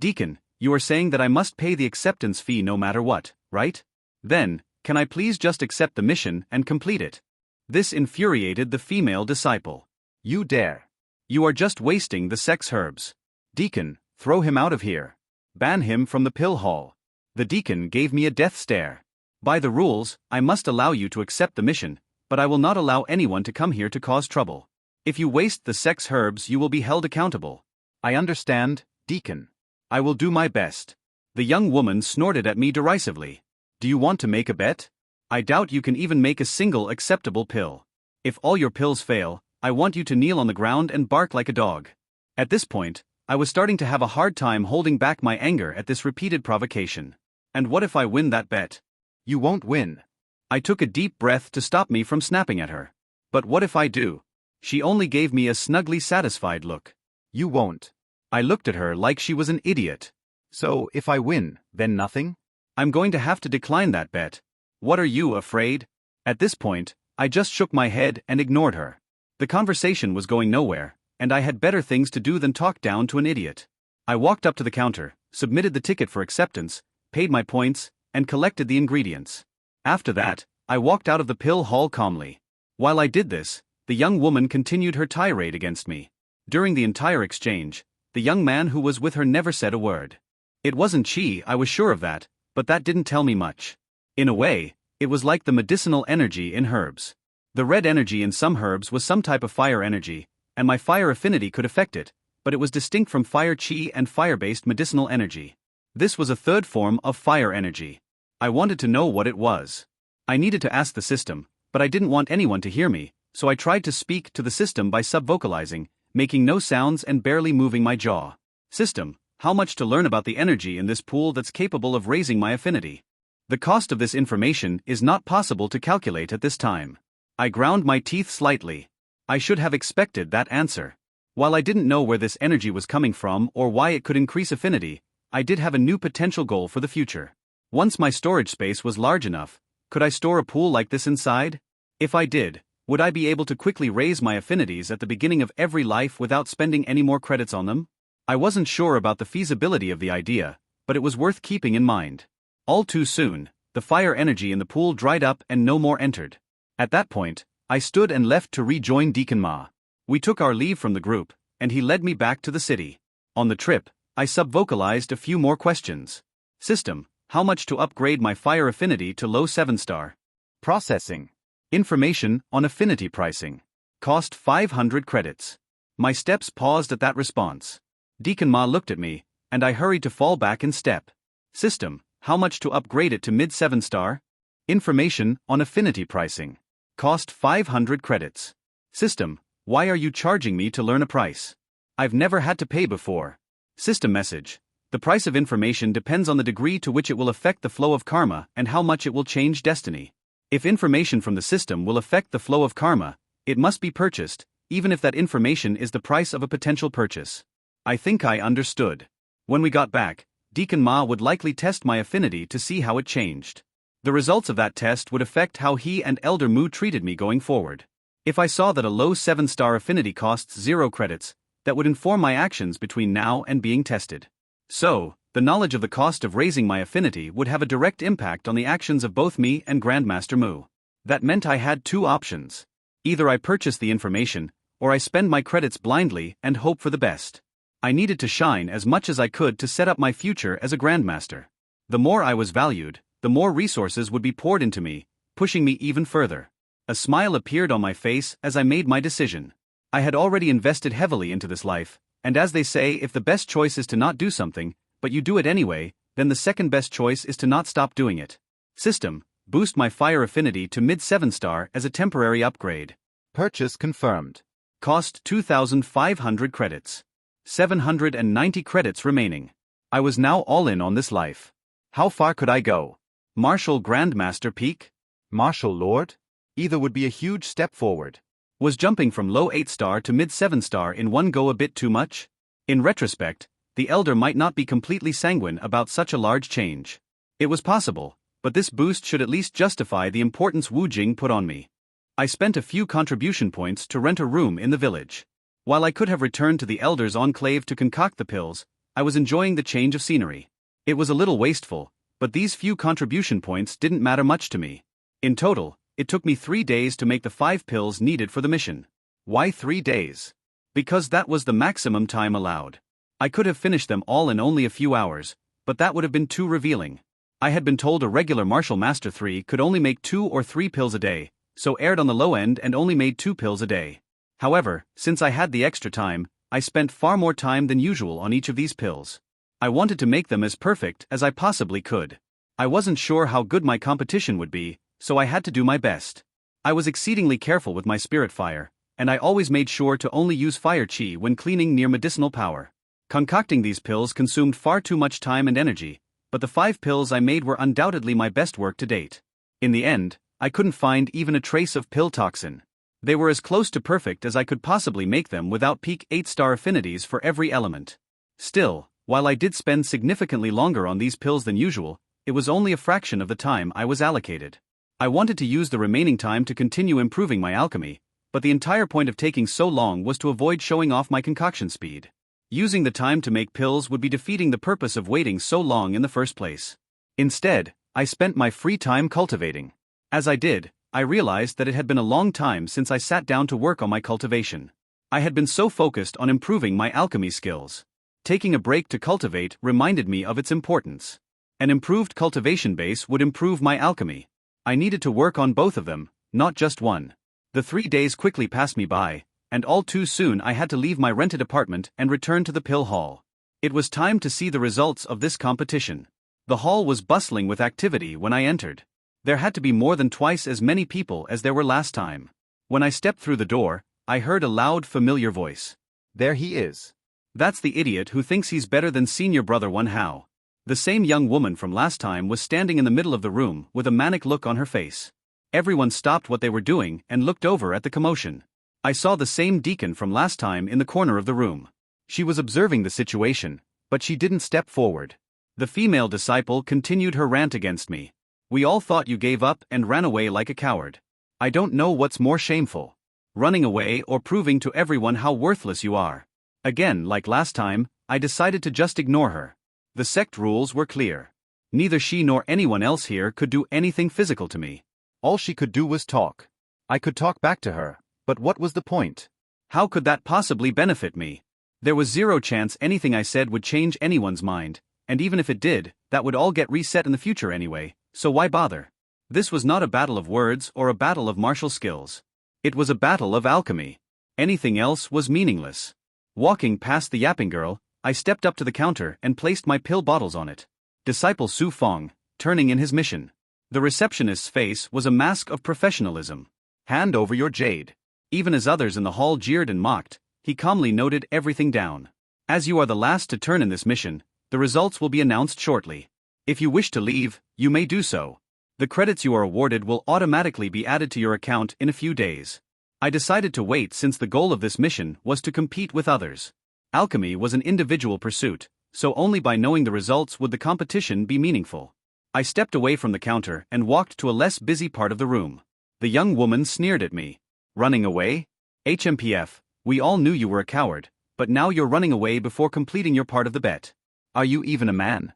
"Deacon, you are saying that I must pay the acceptance fee no matter what, right? Then, can I please just accept the mission and complete it?" This infuriated the female disciple. "You dare. You are just wasting the sex herbs. Deacon, throw him out of here. Ban him from the pill hall." The deacon gave me a death stare. "By the rules, I must allow you to accept the mission, but I will not allow anyone to come here to cause trouble. If you waste the sex herbs, you will be held accountable." "I understand, Deacon. I will do my best." The young woman snorted at me derisively. "Do you want to make a bet? I doubt you can even make a single acceptable pill. If all your pills fail, I want you to kneel on the ground and bark like a dog." At this point, I was starting to have a hard time holding back my anger at this repeated provocation. And what if I win that bet? "You won't win." I took a deep breath to stop me from snapping at her. "But what if I do?" She only gave me a snugly satisfied look. "You won't." I looked at her like she was an idiot. "So, if I win, then nothing?" "I'm going to have to decline that bet. What are you afraid?" At this point, I just shook my head and ignored her. The conversation was going nowhere, and I had better things to do than talk down to an idiot. I walked up to the counter, submitted the ticket for acceptance, paid my points, and collected the ingredients. After that, I walked out of the pill hall calmly. While I did this, the young woman continued her tirade against me. During the entire exchange, the young man who was with her never said a word. It wasn't she, I was sure of that, but that didn't tell me much. In a way, it was like the medicinal energy in herbs. The red energy in some herbs was some type of fire energy, and my fire affinity could affect it, but it was distinct from fire chi and fire-based medicinal energy. This was a third form of fire energy. I wanted to know what it was. I needed to ask the system, but I didn't want anyone to hear me, so I tried to speak to the system by subvocalizing, making no sounds and barely moving my jaw. System, how much to learn about the energy in this pool that's capable of raising my affinity? The cost of this information is not possible to calculate at this time. I ground my teeth slightly. I should have expected that answer. While I didn't know where this energy was coming from or why it could increase affinity, I did have a new potential goal for the future. Once my storage space was large enough, could I store a pool like this inside? If I did, would I be able to quickly raise my affinities at the beginning of every life without spending any more credits on them? I wasn't sure about the feasibility of the idea, but it was worth keeping in mind. All too soon, the fire energy in the pool dried up and no more entered. At that point, I stood and left to rejoin Deacon Ma. We took our leave from the group, and he led me back to the city. On the trip, I subvocalized a few more questions. System, how much to upgrade my fire affinity to low 7-star? Processing. Information on affinity pricing. Cost 500 credits. My steps paused at that response. Deacon Ma looked at me, and I hurried to fall back in step. System, how much to upgrade it to mid 7-star? Information on affinity pricing. Cost 500 credits. System, why are you charging me to learn a price? I've never had to pay before. System message. The price of information depends on the degree to which it will affect the flow of karma and how much it will change destiny. If information from the system will affect the flow of karma, it must be purchased, even if that information is the price of a potential purchase. I think I understood. When we got back, Deacon Ma would likely test my affinity to see how it changed. The results of that test would affect how he and Elder Mu treated me going forward. If I saw that a low 7-star affinity costs 0 credits, that would inform my actions between now and being tested. So, the knowledge of the cost of raising my affinity would have a direct impact on the actions of both me and Grandmaster Mu. That meant I had two options. Either I purchase the information, or I spend my credits blindly and hope for the best. I needed to shine as much as I could to set up my future as a Grandmaster. The more I was valued, the more resources would be poured into me, pushing me even further. A smile appeared on my face as I made my decision. I had already invested heavily into this life, and as they say, if the best choice is to not do something, but you do it anyway, then the second best choice is to not stop doing it. System, boost my fire affinity to mid 7-star as a temporary upgrade. Purchase confirmed. Cost 2,500 credits. 790 credits remaining. I was now all in on this life. How far could I go? Martial Grandmaster peak? Martial Lord? Either would be a huge step forward. Was jumping from low 8-star to mid 7-star in one go a bit too much? In retrospect, the Elder might not be completely sanguine about such a large change. It was possible, but this boost should at least justify the importance Wu Jing put on me. I spent a few contribution points to rent a room in the village. While I could have returned to the Elder's enclave to concoct the pills, I was enjoying the change of scenery. It was a little wasteful, but these few contribution points didn't matter much to me. In total, it took me 3 days to make the 5 pills needed for the mission. Why 3 days? Because that was the maximum time allowed. I could have finished them all in only a few hours, but that would have been too revealing. I had been told a regular Martial Master 3 could only make 2 or 3 pills a day, so erred on the low end and only made 2 pills a day. However, since I had the extra time, I spent far more time than usual on each of these pills. I wanted to make them as perfect as I possibly could. I wasn't sure how good my competition would be, so I had to do my best. I was exceedingly careful with my spirit fire, and I always made sure to only use fire chi when cleaning near medicinal power. Concocting these pills consumed far too much time and energy, but the 5 pills I made were undoubtedly my best work to date. In the end, I couldn't find even a trace of pill toxin. They were as close to perfect as I could possibly make them without peak 8-star affinities for every element. Still, while I did spend significantly longer on these pills than usual, it was only a fraction of the time I was allocated. I wanted to use the remaining time to continue improving my alchemy, but the entire point of taking so long was to avoid showing off my concoction speed. Using the time to make pills would be defeating the purpose of waiting so long in the first place. Instead, I spent my free time cultivating. As I did, I realized that it had been a long time since I sat down to work on my cultivation. I had been so focused on improving my alchemy skills. Taking a break to cultivate reminded me of its importance. An improved cultivation base would improve my alchemy. I needed to work on both of them, not just one. The 3 days quickly passed me by, and all too soon I had to leave my rented apartment and return to the pill hall. It was time to see the results of this competition. The hall was bustling with activity when I entered. There had to be more than twice as many people as there were last time. When I stepped through the door, I heard a loud, familiar voice. There he is. That's the idiot who thinks he's better than senior brother One How. The same young woman from last time was standing in the middle of the room with a manic look on her face. Everyone stopped what they were doing and looked over at the commotion. I saw the same deacon from last time in the corner of the room. She was observing the situation, but she didn't step forward. The female disciple continued her rant against me. We all thought you gave up and ran away like a coward. I don't know what's more shameful. Running away or proving to everyone how worthless you are. Again, like last time, I decided to just ignore her. The sect rules were clear. Neither she nor anyone else here could do anything physical to me. All she could do was talk. I could talk back to her, but what was the point? How could that possibly benefit me? There was zero chance anything I said would change anyone's mind, and even if it did, that would all get reset in the future anyway, so why bother? This was not a battle of words or a battle of martial skills. It was a battle of alchemy. Anything else was meaningless. Walking past the yapping girl, I stepped up to the counter and placed my pill bottles on it. Disciple Su Fang, turning in his mission. The receptionist's face was a mask of professionalism. Hand over your jade. Even as others in the hall jeered and mocked, he calmly noted everything down. As you are the last to turn in this mission, the results will be announced shortly. If you wish to leave, you may do so. The credits you are awarded will automatically be added to your account in a few days. I decided to wait since the goal of this mission was to compete with others. Alchemy was an individual pursuit, so only by knowing the results would the competition be meaningful. I stepped away from the counter and walked to a less busy part of the room. The young woman sneered at me. Running away? HMPF, we all knew you were a coward, but now you're running away before completing your part of the bet. Are you even a man?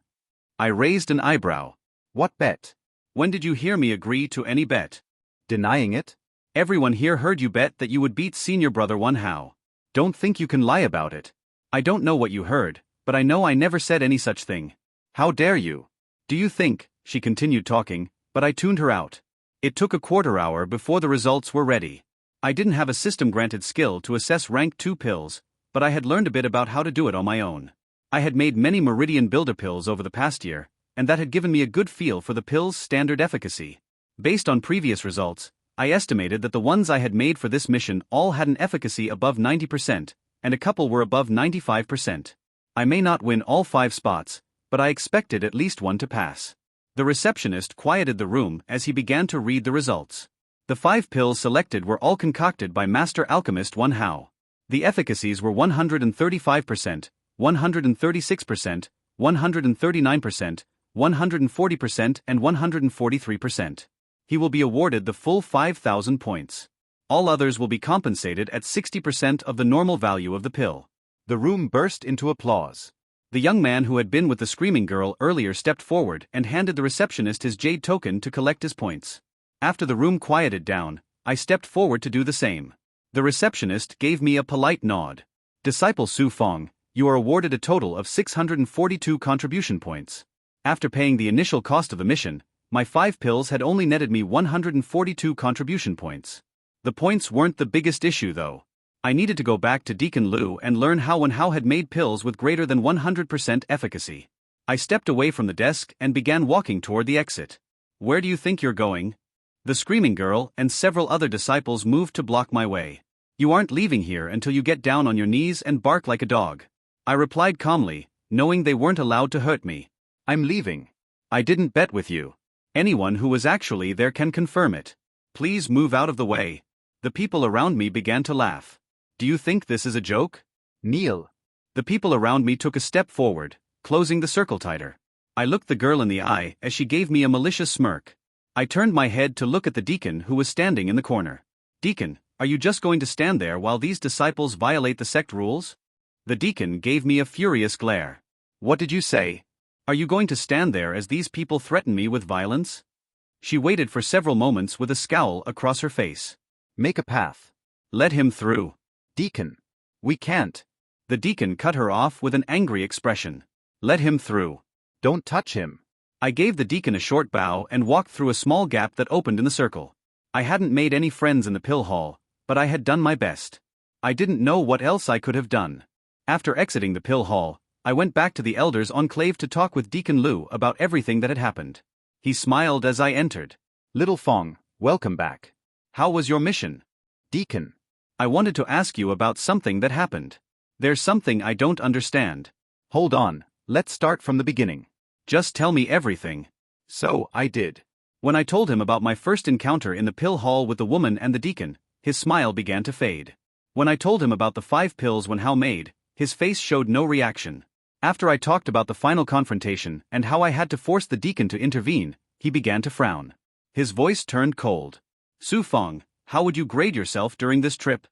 I raised an eyebrow. What bet? When did you hear me agree to any bet? Denying it? Everyone here heard you bet that you would beat senior brother One How. Don't think you can lie about it. I don't know what you heard, but I know I never said any such thing. How dare you? Do you think, she continued talking, but I tuned her out. It took a quarter hour before the results were ready. I didn't have a system-granted skill to assess rank 2 pills, but I had learned a bit about how to do it on my own. I had made many Meridian Builder pills over the past year, and that had given me a good feel for the pill's standard efficacy. Based on previous results, I estimated that the ones I had made for this mission all had an efficacy above 90%, and a couple were above 95%. I may not win all 5 spots, but I expected at least one to pass. The receptionist quieted the room as he began to read the results. The 5 pills selected were all concocted by Master Alchemist One How. The efficacies were 135%, 136%, 139%, 140% and 143%. He will be awarded the full 5,000 points. All others will be compensated at 60% of the normal value of the pill. The room burst into applause. The young man who had been with the screaming girl earlier stepped forward and handed the receptionist his jade token to collect his points. After the room quieted down, I stepped forward to do the same. The receptionist gave me a polite nod. Disciple Su Fang, you are awarded a total of 642 contribution points. After paying the initial cost of the mission, my 5 pills had only netted me 142 contribution points. The points weren't the biggest issue though. I needed to go back to Deacon Liu and learn how and how had made pills with greater than 100% efficacy. I stepped away from the desk and began walking toward the exit. Where do you think you're going? The screaming girl and several other disciples moved to block my way. You aren't leaving here until you get down on your knees and bark like a dog. I replied calmly, knowing they weren't allowed to hurt me. I'm leaving. I didn't bet with you. Anyone who was actually there can confirm it. Please move out of the way. The people around me began to laugh. Do you think this is a joke? Kneel. The people around me took a step forward, closing the circle tighter. I looked the girl in the eye as she gave me a malicious smirk. I turned my head to look at the deacon who was standing in the corner. Deacon, are you just going to stand there while these disciples violate the sect rules? The deacon gave me a furious glare. What did you say? Are you going to stand there as these people threaten me with violence? She waited for several moments with a scowl across her face. Make a path. Let him through. Deacon. We can't. The deacon cut her off with an angry expression. Let him through. Don't touch him. I gave the deacon a short bow and walked through a small gap that opened in the circle. I hadn't made any friends in the pill hall, but I had done my best. I didn't know what else I could have done. After exiting the pill hall, I went back to the Elders' Enclave to talk with Deacon Liu about everything that had happened. He smiled as I entered. Little Fang, welcome back. How was your mission? Deacon. I wanted to ask you about something that happened. There's something I don't understand. Hold on, let's start from the beginning. Just tell me everything. So, I did. When I told him about my first encounter in the pill hall with the woman and the deacon, his smile began to fade. When I told him about the 5 pills when how made, his face showed no reaction. After I talked about the final confrontation and how I had to force the deacon to intervene, he began to frown. His voice turned cold. Su Fang, how would you grade yourself during this trip?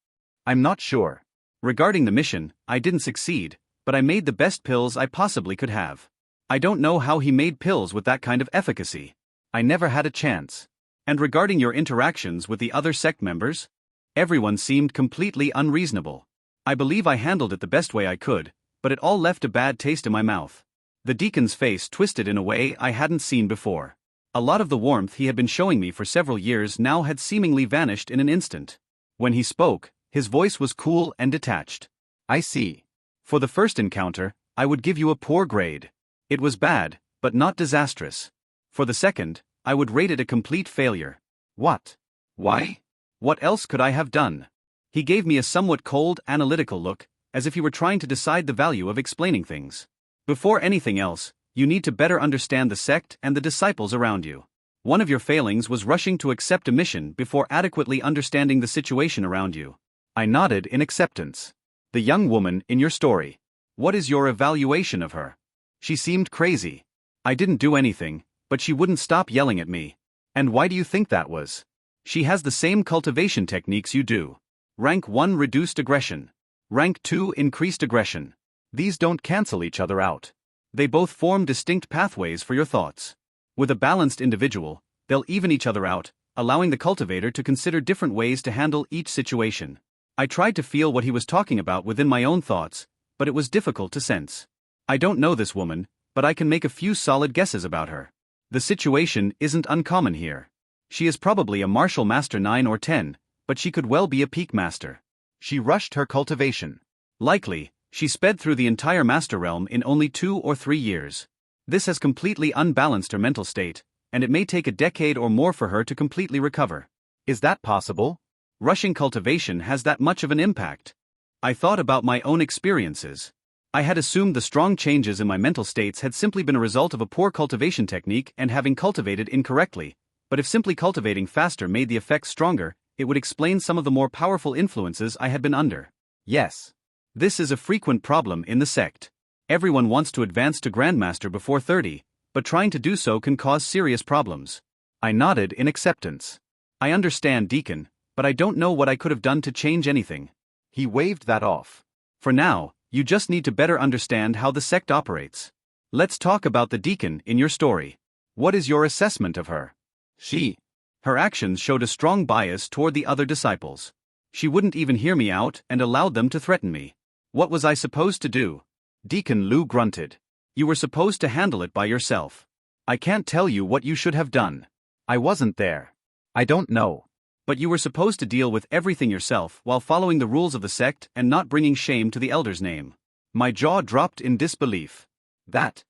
I'm not sure. Regarding the mission, I didn't succeed, but I made the best pills I possibly could have. I don't know how he made pills with that kind of efficacy. I never had a chance. And regarding your interactions with the other sect members? Everyone seemed completely unreasonable. I believe I handled it the best way I could, but it all left a bad taste in my mouth. The deacon's face twisted in a way I hadn't seen before. A lot of the warmth he had been showing me for several years now had seemingly vanished in an instant. When he spoke, his voice was cool and detached. I see. For the first encounter, I would give you a poor grade. It was bad, but not disastrous. For the second, I would rate it a complete failure. What? Why? What else could I have done? He gave me a somewhat cold, analytical look, as if he were trying to decide the value of explaining things. Before anything else, you need to better understand the sect and the disciples around you. One of your failings was rushing to accept a mission before adequately understanding the situation around you. I nodded in acceptance. The young woman in your story. What is your evaluation of her? She seemed crazy. I didn't do anything, but she wouldn't stop yelling at me. And why do you think that was? She has the same cultivation techniques you do. Rank 1 reduced aggression. Rank 2 increased aggression. These don't cancel each other out. They both form distinct pathways for your thoughts. With a balanced individual, they'll even each other out, allowing the cultivator to consider different ways to handle each situation. I tried to feel what he was talking about within my own thoughts, but it was difficult to sense. I don't know this woman, but I can make a few solid guesses about her. The situation isn't uncommon here. She is probably a martial master 9 or 10, but she could well be a peak master. She rushed her cultivation. Likely, she sped through the entire master realm in only 2 or 3 years. This has completely unbalanced her mental state, and it may take a decade or more for her to completely recover. Is that possible? Rushing cultivation has that much of an impact. I thought about my own experiences. I had assumed the strong changes in my mental states had simply been a result of a poor cultivation technique and having cultivated incorrectly, but if simply cultivating faster made the effects stronger, it would explain some of the more powerful influences I had been under. Yes. This is a frequent problem in the sect. Everyone wants to advance to Grandmaster before 30, but trying to do so can cause serious problems. I nodded in acceptance. I understand, Deacon, but I don't know what I could have done to change anything. He waved that off. For now, you just need to better understand how the sect operates. Let's talk about the Deacon in your story. What is your assessment of her? Her actions showed a strong bias toward the other disciples. She wouldn't even hear me out and allowed them to threaten me. What was I supposed to do? Deacon Lu grunted. You were supposed to handle it by yourself. I can't tell you what you should have done. I wasn't there. I don't know. But you were supposed to deal with everything yourself while following the rules of the sect and not bringing shame to the elder's name. My jaw dropped in disbelief. That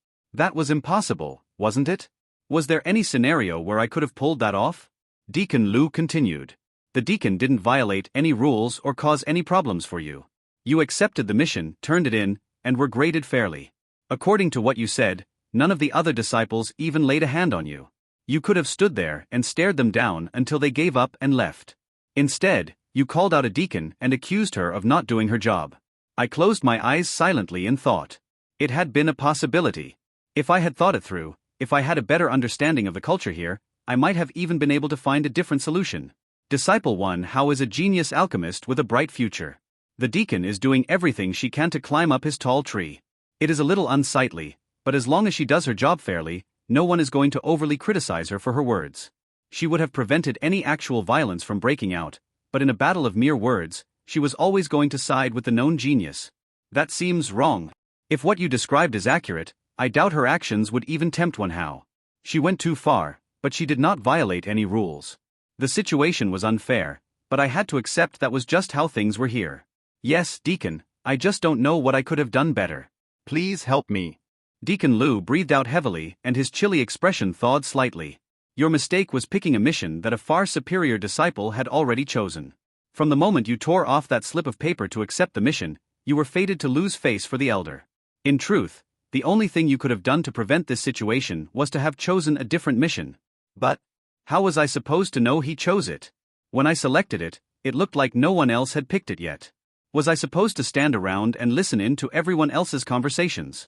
was impossible, wasn't it? Was there any scenario where I could have pulled that off? Deacon Lu continued. The deacon didn't violate any rules or cause any problems for you. You accepted the mission, turned it in, and were graded fairly. According to what you said, none of the other disciples even laid a hand on you. You could have stood there and stared them down until they gave up and left. Instead, you called out a deacon and accused her of not doing her job. I closed my eyes silently in thought. It had been a possibility. If I had thought it through, if I had a better understanding of the culture here, I might have even been able to find a different solution. Disciple 1 How is a genius alchemist with a bright future. The deacon is doing everything she can to climb up his tall tree. It is a little unsightly, but as long as she does her job fairly, no one is going to overly criticize her for her words. She would have prevented any actual violence from breaking out, but in a battle of mere words, she was always going to side with the known genius. That seems wrong. If what you described is accurate, I doubt her actions would even tempt one. How? She went too far, but she did not violate any rules. The situation was unfair, but I had to accept that was just how things were here. Yes, Deacon, I just don't know what I could have done better. Please help me. Deacon Lu breathed out heavily and his chilly expression thawed slightly. Your mistake was picking a mission that a far superior disciple had already chosen. From the moment you tore off that slip of paper to accept the mission, you were fated to lose face for the elder. In truth, the only thing you could have done to prevent this situation was to have chosen a different mission. But how was I supposed to know he chose it? When I selected it, it looked like no one else had picked it yet. Was I supposed to stand around and listen in to everyone else's conversations?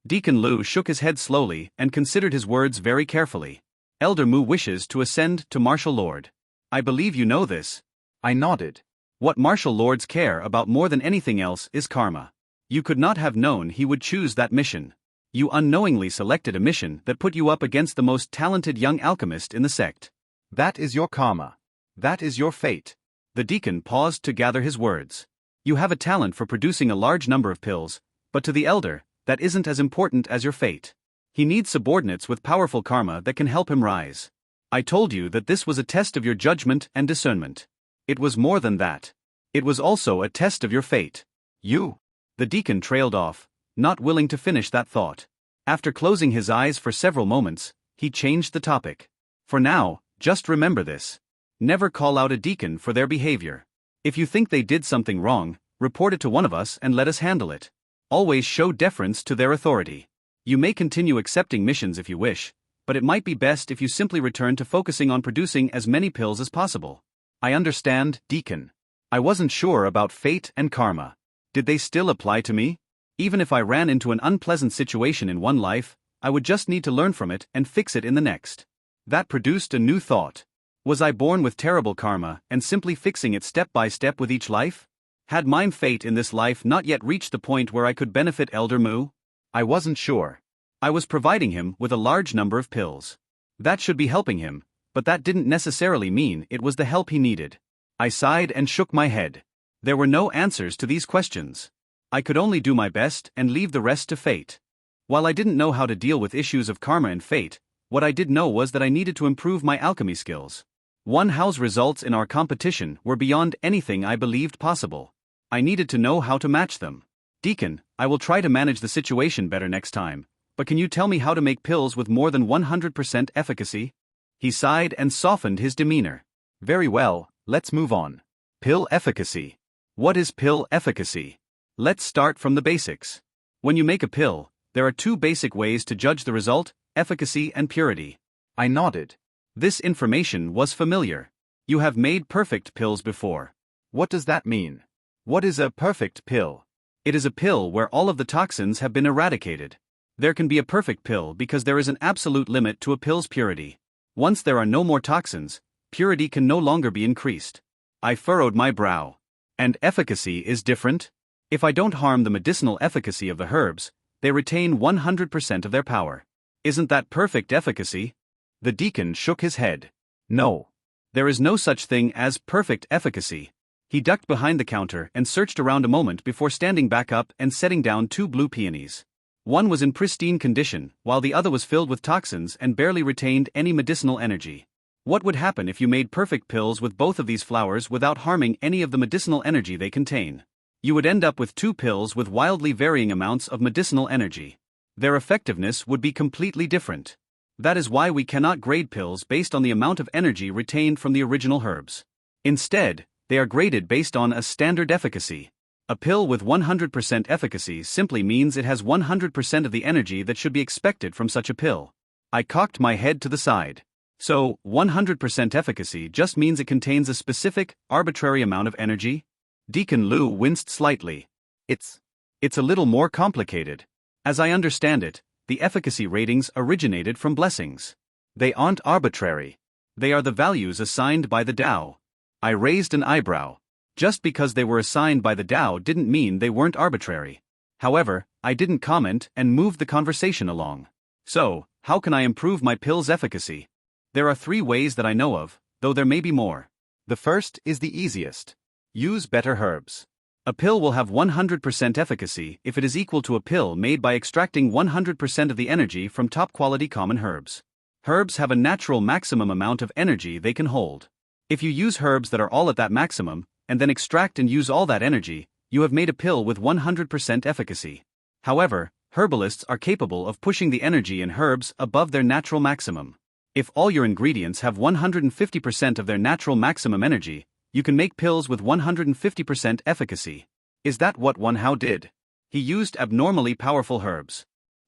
Deacon Lu shook his head slowly and considered his words very carefully. Elder Mu wishes to ascend to Martial Lord. I believe you know this. I nodded. What Martial Lords care about more than anything else is karma. You could not have known he would choose that mission. You unknowingly selected a mission that put you up against the most talented young alchemist in the sect. That is your karma. That is your fate. The deacon paused to gather his words. You have a talent for producing a large number of pills, but to the elder, that isn't as important as your fate. He needs subordinates with powerful karma that can help him rise. I told you that this was a test of your judgment and discernment. It was more than that. It was also a test of your fate. You. The deacon trailed off, not willing to finish that thought. After closing his eyes for several moments, he changed the topic. For now, just remember this. Never call out a deacon for their behavior. If you think they did something wrong, report it to one of us and let us handle it. Always show deference to their authority. You may continue accepting missions if you wish, but it might be best if you simply return to focusing on producing as many pills as possible. I understand, Deacon. I wasn't sure about fate and karma. Did they still apply to me? Even if I ran into an unpleasant situation in one life, I would just need to learn from it and fix it in the next. That produced a new thought. Was I born with terrible karma and simply fixing it step by step with each life? Had my fate in this life not yet reached the point where I could benefit Elder Mu? I wasn't sure. I was providing him with a large number of pills. That should be helping him, but that didn't necessarily mean it was the help he needed. I sighed and shook my head. There were no answers to these questions. I could only do my best and leave the rest to fate. While I didn't know how to deal with issues of karma and fate, what I did know was that I needed to improve my alchemy skills. One Hao's results in our competition were beyond anything I believed possible. I needed to know how to match them. Deacon, I will try to manage the situation better next time, but can you tell me how to make pills with more than 100% efficacy? He sighed and softened his demeanor. Very well, let's move on. Pill efficacy. What is pill efficacy? Let's start from the basics. When you make a pill, there are two basic ways to judge the result: efficacy and purity. I nodded. This information was familiar. You have made perfect pills before. What does that mean? What is a perfect pill? It is a pill where all of the toxins have been eradicated. There can be a perfect pill because there is an absolute limit to a pill's purity. Once there are no more toxins, purity can no longer be increased. I furrowed my brow. And efficacy is different? If I don't harm the medicinal efficacy of the herbs, they retain 100% of their power. Isn't that perfect efficacy? The deacon shook his head. No. There is no such thing as perfect efficacy. He ducked behind the counter and searched around a moment before standing back up and setting down two blue peonies. One was in pristine condition, while the other was filled with toxins and barely retained any medicinal energy. What would happen if you made perfect pills with both of these flowers without harming any of the medicinal energy they contain? You would end up with two pills with wildly varying amounts of medicinal energy. Their effectiveness would be completely different. That is why we cannot grade pills based on the amount of energy retained from the original herbs. Instead, they are graded based on a standard efficacy. A pill with 100% efficacy simply means it has 100% of the energy that should be expected from such a pill. I cocked my head to the side. So, 100% efficacy just means it contains a specific, arbitrary amount of energy? Deacon Lu winced slightly. It's a little more complicated. As I understand it, the efficacy ratings originated from blessings. They aren't arbitrary. They are the values assigned by the Tao. I raised an eyebrow. Just because they were assigned by the Tao didn't mean they weren't arbitrary. However, I didn't comment and moved the conversation along. So, how can I improve my pill's efficacy? There are 3 ways that I know of, though there may be more. The first is the easiest. Use better herbs. A pill will have 100% efficacy if it is equal to a pill made by extracting 100% of the energy from top-quality common herbs. Herbs have a natural maximum amount of energy they can hold. If you use herbs that are all at that maximum, and then extract and use all that energy, you have made a pill with 100% efficacy. However, herbalists are capable of pushing the energy in herbs above their natural maximum. If all your ingredients have 150% of their natural maximum energy, You can make pills with 150% efficacy. Is that what One How did? He used abnormally powerful herbs.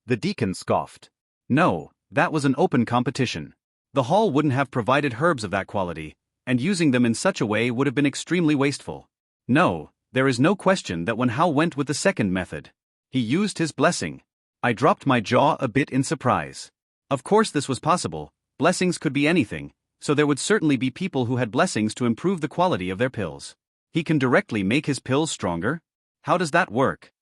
The deacon scoffed. No, that was an open competition. The hall wouldn't have provided herbs of that quality, and using them in such a way would have been extremely wasteful. No, there is no question that One How went with the second method. He used his blessing. I dropped my jaw a bit in surprise. Of course this was possible. Blessings could be anything, so there would certainly be people who had blessings to improve the quality of their pills. He can directly make his pills stronger? How does that work?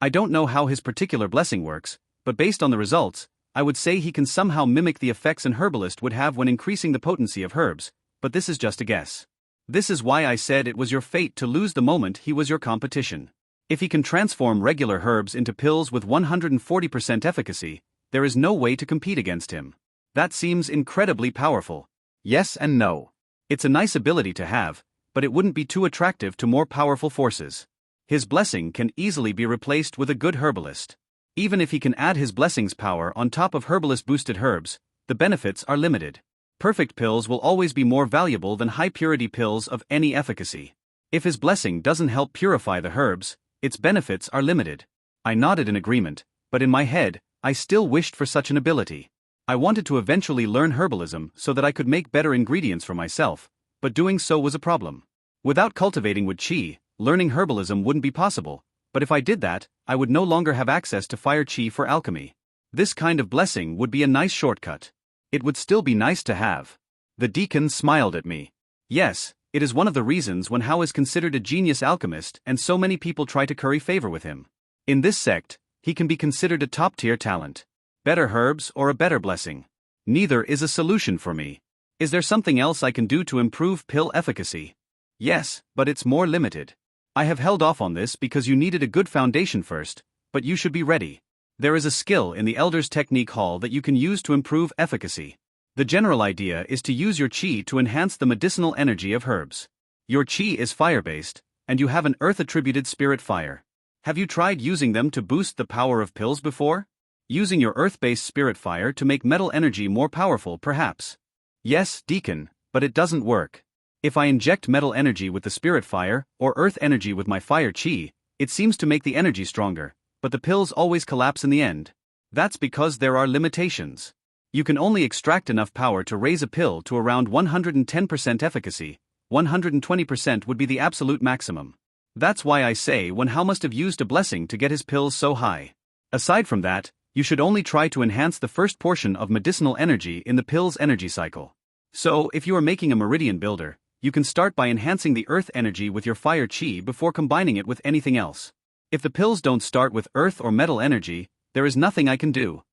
I don't know how his particular blessing works, but based on the results, I would say he can somehow mimic the effects an herbalist would have when increasing the potency of herbs, but this is just a guess. This is why I said it was your fate to lose the moment he was your competition. If he can transform regular herbs into pills with 140% efficacy, there is no way to compete against him. That seems incredibly powerful. Yes and no. It's a nice ability to have, but it wouldn't be too attractive to more powerful forces. His blessing can easily be replaced with a good herbalist. Even if he can add his blessing's power on top of herbalist-boosted herbs, the benefits are limited. Perfect pills will always be more valuable than high-purity pills of any efficacy. If his blessing doesn't help purify the herbs, its benefits are limited. I nodded in agreement, but in my head, I still wished for such an ability. I wanted to eventually learn herbalism so that I could make better ingredients for myself, but doing so was a problem. Without cultivating with qi, learning herbalism wouldn't be possible, but if I did that, I would no longer have access to fire qi for alchemy. This kind of blessing would be a nice shortcut. It would still be nice to have. The deacon smiled at me. Yes, it is one of the reasons One How is considered a genius alchemist and so many people try to curry favor with him. In this sect, he can be considered a top-tier talent. Better herbs or a better blessing? Neither is a solution for me. Is there something else I can do to improve pill efficacy? Yes, but it's more limited. I have held off on this because you needed a good foundation first, but you should be ready. There is a skill in the Elder's Technique Hall that you can use to improve efficacy. The general idea is to use your qi to enhance the medicinal energy of herbs. Your qi is fire-based, and you have an earth-attributed spirit fire. Have you tried using them to boost the power of pills before? Using your earth-based spirit fire to make metal energy more powerful perhaps? Yes, Deacon, but it doesn't work. If I inject metal energy with the spirit fire, or earth energy with my fire qi, it seems to make the energy stronger, but the pills always collapse in the end. That's because there are limitations. You can only extract enough power to raise a pill to around 110% efficacy. 120% would be the absolute maximum. That's why I say One How must have used a blessing to get his pills so high. Aside from that, you should only try to enhance the first portion of medicinal energy in the pill's energy cycle. So, if you are making a meridian builder, you can start by enhancing the earth energy with your fire qi before combining it with anything else. If the pills don't start with earth or metal energy, there is nothing I can do.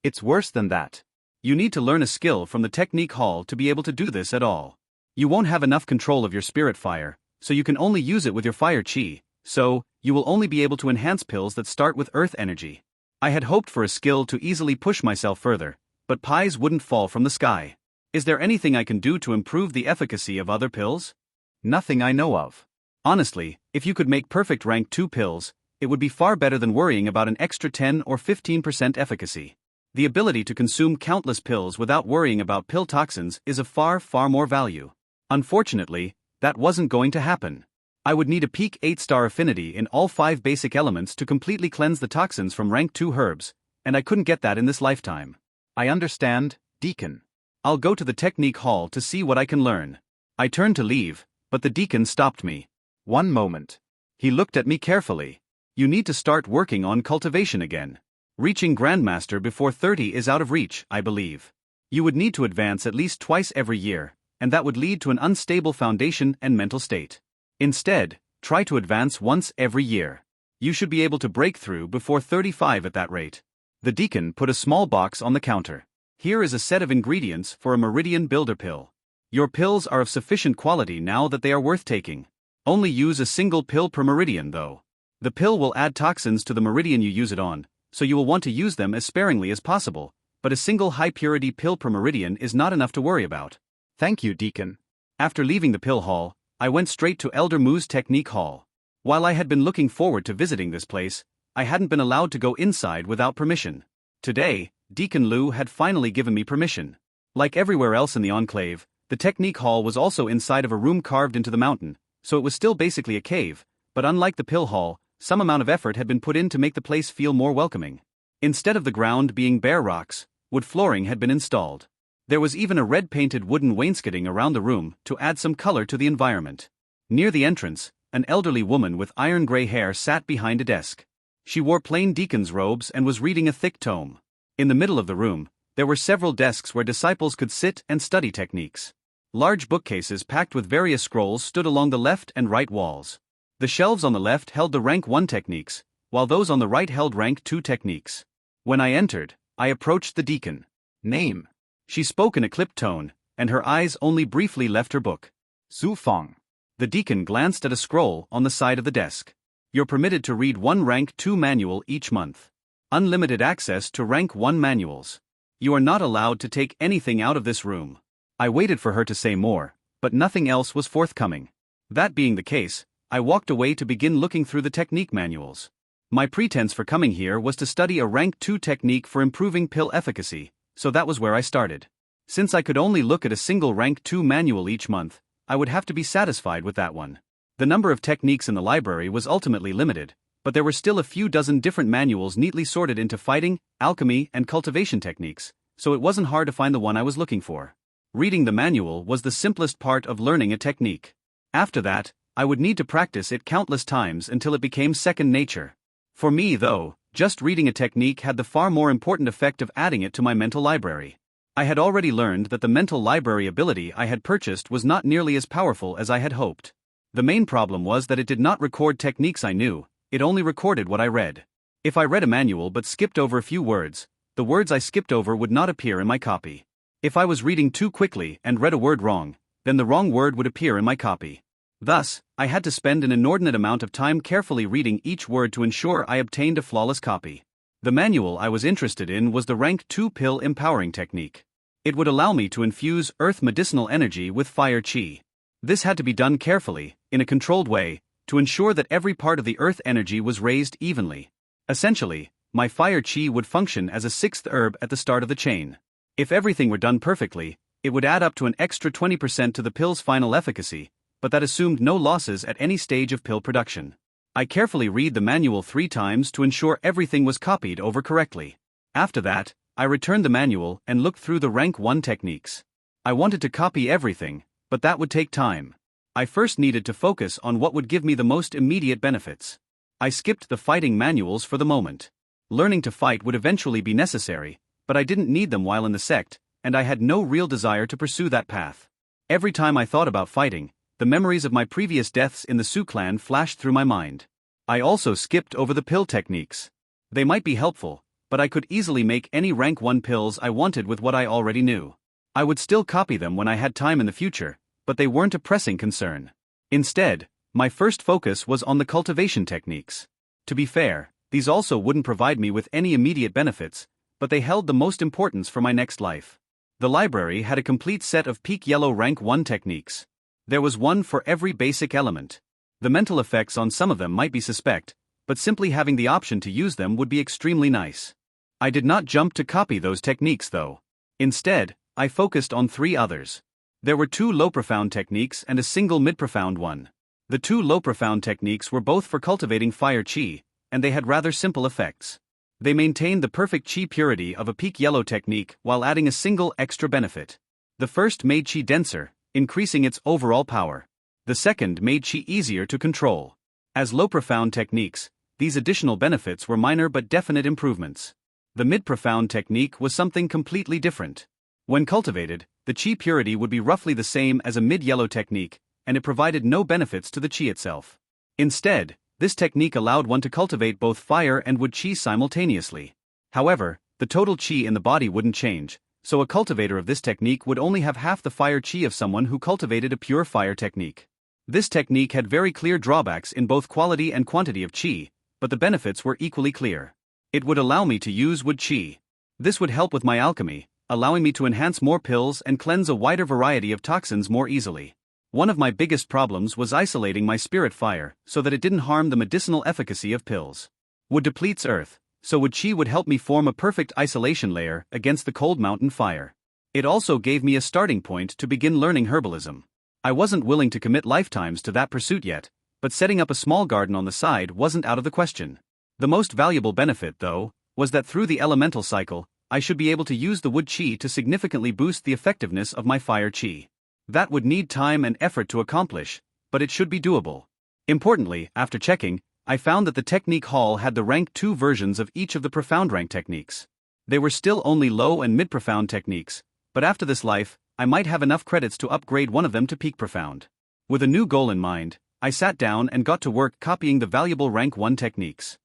It's worse than that. You need to learn a skill from the technique hall to be able to do this at all. You won't have enough control of your spirit fire, so you can only use it with your fire qi, so, you will only be able to enhance pills that start with earth energy. I had hoped for a skill to easily push myself further, but pies wouldn't fall from the sky. Is there anything I can do to improve the efficacy of other pills? Nothing I know of. Honestly, if you could make perfect rank 2 pills, it would be far better than worrying about an extra 10 or 15% efficacy. The ability to consume countless pills without worrying about pill toxins is of far, far more value. Unfortunately, that wasn't going to happen. I would need a peak 8-star affinity in all 5 basic elements to completely cleanse the toxins from rank 2 herbs, and I couldn't get that in this lifetime. I understand, Deacon. I'll go to the technique hall to see what I can learn. I turned to leave, but the deacon stopped me. One moment. He looked at me carefully. You need to start working on cultivation again. Reaching Grandmaster before 30 is out of reach, I believe. You would need to advance at least twice every year, and that would lead to an unstable foundation and mental state. Instead, try to advance once every year. You should be able to break through before 35 at that rate. The deacon put a small box on the counter. Here is a set of ingredients for a meridian builder pill. Your pills are of sufficient quality now that they are worth taking. Only use a single pill per meridian though. The pill will add toxins to the meridian you use it on, so you will want to use them as sparingly as possible, but a single high-purity pill per meridian is not enough to worry about. Thank you, Deacon. After leaving the pill hall, I went straight to Elder Mu's technique hall. While I had been looking forward to visiting this place, I hadn't been allowed to go inside without permission. Today, Deacon Lu had finally given me permission. Like everywhere else in the enclave, The technique hall was also inside of a room carved into the mountain, so it was still basically a cave, but unlike the pill hall, some amount of effort had been put in to make the place feel more welcoming. Instead of the ground being bare rocks, wood flooring had been installed. There was even a red-painted wooden wainscoting around the room to add some color to the environment. Near the entrance, an elderly woman with iron-gray hair sat behind a desk. She wore plain deacon's robes and was reading a thick tome. In the middle of the room, there were several desks where disciples could sit and study techniques. Large bookcases packed with various scrolls stood along the left and right walls. The shelves on the left held the rank 1 techniques, while those on the right held rank 2 techniques. When I entered, I approached the deacon. Name. She spoke in a clipped tone, and her eyes only briefly left her book. Su Fang. The deacon glanced at a scroll on the side of the desk. You're permitted to read one rank 2 manual each month. Unlimited access to rank 1 manuals. You are not allowed to take anything out of this room. I waited for her to say more, but nothing else was forthcoming. That being the case, I walked away to begin looking through the technique manuals. My pretense for coming here was to study a rank 2 technique for improving pill efficacy, so that was where I started. Since I could only look at a single rank 2 manual each month, I would have to be satisfied with that one. The number of techniques in the library was ultimately limited, but there were still a few dozen different manuals neatly sorted into fighting, alchemy, and cultivation techniques, so it wasn't hard to find the one I was looking for. Reading the manual was the simplest part of learning a technique. After that, I would need to practice it countless times until it became second nature. For me, though, just reading a technique had the far more important effect of adding it to my mental library. I had already learned that the mental library ability I had purchased was not nearly as powerful as I had hoped. The main problem was that it did not record techniques I knew, it only recorded what I read. If I read a manual but skipped over a few words, the words I skipped over would not appear in my copy. If I was reading too quickly and read a word wrong, then the wrong word would appear in my copy. Thus, I had to spend an inordinate amount of time carefully reading each word to ensure I obtained a flawless copy. The manual I was interested in was the rank 2 pill empowering technique. It would allow me to infuse earth medicinal energy with fire chi. This had to be done carefully, in a controlled way, to ensure that every part of the earth energy was raised evenly. Essentially, my fire chi would function as a 6th herb at the start of the chain. If everything were done perfectly, it would add up to an extra 20% to the pill's final efficacy, but that assumed no losses at any stage of pill production. I carefully read the manual 3 times to ensure everything was copied over correctly. After that, I returned the manual and looked through the rank 1 techniques. I wanted to copy everything, but that would take time. I first needed to focus on what would give me the most immediate benefits. I skipped the fighting manuals for the moment. Learning to fight would eventually be necessary, but I didn't need them while in the sect, and I had no real desire to pursue that path. Every time I thought about fighting, the memories of my previous deaths in the Su clan flashed through my mind. I also skipped over the pill techniques. They might be helpful, but I could easily make any rank 1 pills I wanted with what I already knew. I would still copy them when I had time in the future, but they weren't a pressing concern. Instead, my first focus was on the cultivation techniques. To be fair, these also wouldn't provide me with any immediate benefits, but they held the most importance for my next life. The library had a complete set of peak yellow rank 1 techniques. There was one for every basic element. The mental effects on some of them might be suspect, but simply having the option to use them would be extremely nice. I did not jump to copy those techniques though. Instead, I focused on 3 others. There were 2 low-profound techniques and a single mid-profound one. The 2 low-profound techniques were both for cultivating fire chi, and they had rather simple effects. They maintained the perfect chi purity of a peak yellow technique while adding a single extra benefit. The first made chi denser, increasing its overall power. The second made chi easier to control. As low-profound techniques, these additional benefits were minor but definite improvements. The mid-profound technique was something completely different. When cultivated, the chi purity would be roughly the same as a mid-yellow technique, and it provided no benefits to the chi itself. Instead, this technique allowed one to cultivate both fire and wood chi simultaneously. However, the total chi in the body wouldn't change, so a cultivator of this technique would only have half the fire chi of someone who cultivated a pure fire technique. This technique had very clear drawbacks in both quality and quantity of chi, but the benefits were equally clear. It would allow me to use wood chi. This would help with my alchemy, allowing me to enhance more pills and cleanse a wider variety of toxins more easily. One of my biggest problems was isolating my spirit fire so that it didn't harm the medicinal efficacy of pills. Wood depletes earth, so wood chi would help me form a perfect isolation layer against the cold mountain fire. It also gave me a starting point to begin learning herbalism. I wasn't willing to commit lifetimes to that pursuit yet, but setting up a small garden on the side wasn't out of the question. The most valuable benefit, though, was that through the elemental cycle, I should be able to use the wood chi to significantly boost the effectiveness of my fire chi. That would need time and effort to accomplish, but it should be doable. Importantly, after checking, I found that the technique hall had the rank 2 versions of each of the profound rank techniques. They were still only low and mid-profound techniques, but after this life, I might have enough credits to upgrade one of them to peak profound. With a new goal in mind, I sat down and got to work copying the valuable rank 1 techniques.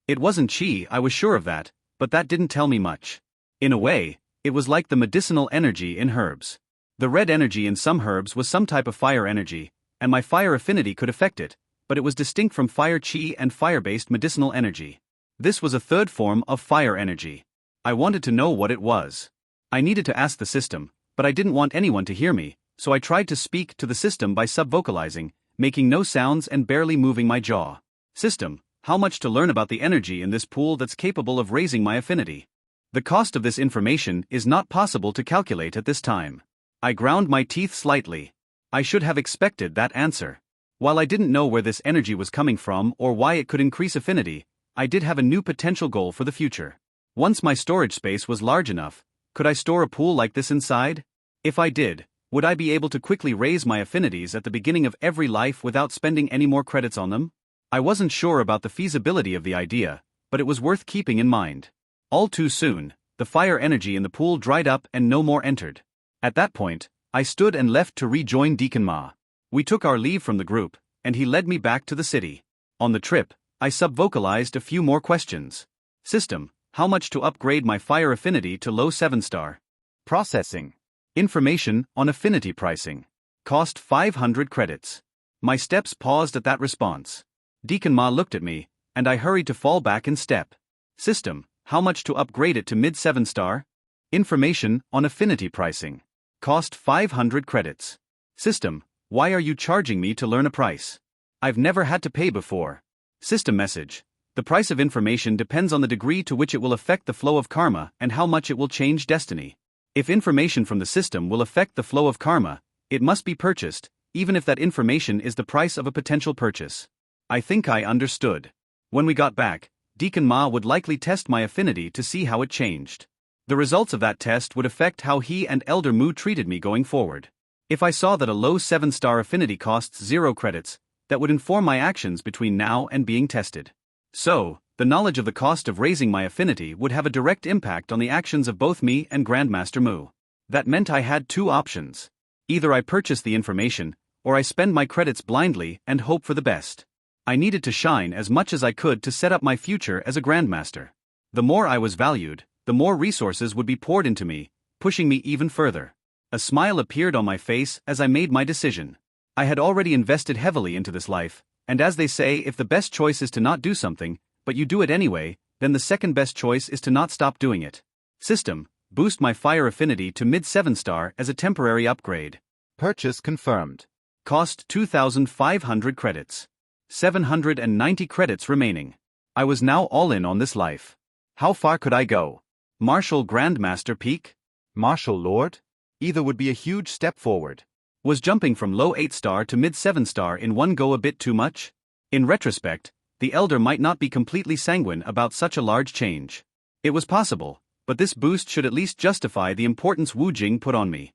It wasn't chi, I was sure of that, but that didn't tell me much. In a way, it was like the medicinal energy in herbs. The red energy in some herbs was some type of fire energy, and my fire affinity could affect it, but it was distinct from fire chi and fire-based medicinal energy. This was a third form of fire energy. I wanted to know what it was. I needed to ask the system, but I didn't want anyone to hear me, so I tried to speak to the system by sub-vocalizing, making no sounds and barely moving my jaw. System, how much to learn about the energy in this pool that's capable of raising my affinity? The cost of this information is not possible to calculate at this time. I ground my teeth slightly. I should have expected that answer. While I didn't know where this energy was coming from or why it could increase affinity, I did have a new potential goal for the future. Once my storage space was large enough, could I store a pool like this inside? If I did, would I be able to quickly raise my affinities at the beginning of every life without spending any more credits on them? I wasn't sure about the feasibility of the idea, but it was worth keeping in mind. All too soon, the fire energy in the pool dried up and no more entered. At that point, I stood and left to rejoin Deacon Ma. We took our leave from the group, and he led me back to the city. On the trip, I sub-vocalized a few more questions. System, how much to upgrade my fire affinity to low 7-star? Processing. Information on affinity pricing. Cost 500 credits. My steps paused at that response. Deacon Ma looked at me, and I hurried to fall back in step. System, how much to upgrade it to mid 7-star? Information on affinity pricing. Cost 500 credits. System, why are you charging me to learn a price? I've never had to pay before. System message. The price of information depends on the degree to which it will affect the flow of karma and how much it will change destiny. If information from the system will affect the flow of karma, it must be purchased, even if that information is the price of a potential purchase. I think I understood. When we got back, Deacon Ma would likely test my affinity to see how it changed. The results of that test would affect how he and Elder Mu treated me going forward. If I saw that a low 7-star affinity costs 0 credits, that would inform my actions between now and being tested. So, the knowledge of the cost of raising my affinity would have a direct impact on the actions of both me and Grandmaster Mu. That meant I had 2 options. Either I purchase the information, or I spend my credits blindly and hope for the best. I needed to shine as much as I could to set up my future as a Grandmaster. The more I was valued, the more resources would be poured into me, pushing me even further. A smile appeared on my face as I made my decision. I had already invested heavily into this life, and as they say, if the best choice is to not do something, but you do it anyway, then the second best choice is to not stop doing it. System, boost my fire affinity to mid 7-star as a temporary upgrade. Purchase confirmed. Cost 2,500 credits. 790 credits remaining. I was now all in on this life. How far could I go? Martial Grandmaster Peak? Martial Lord? Either would be a huge step forward. Was jumping from low 8-star to mid 7-star in one go a bit too much? In retrospect, the Elder might not be completely sanguine about such a large change. It was possible, but this boost should at least justify the importance Wu Jing put on me.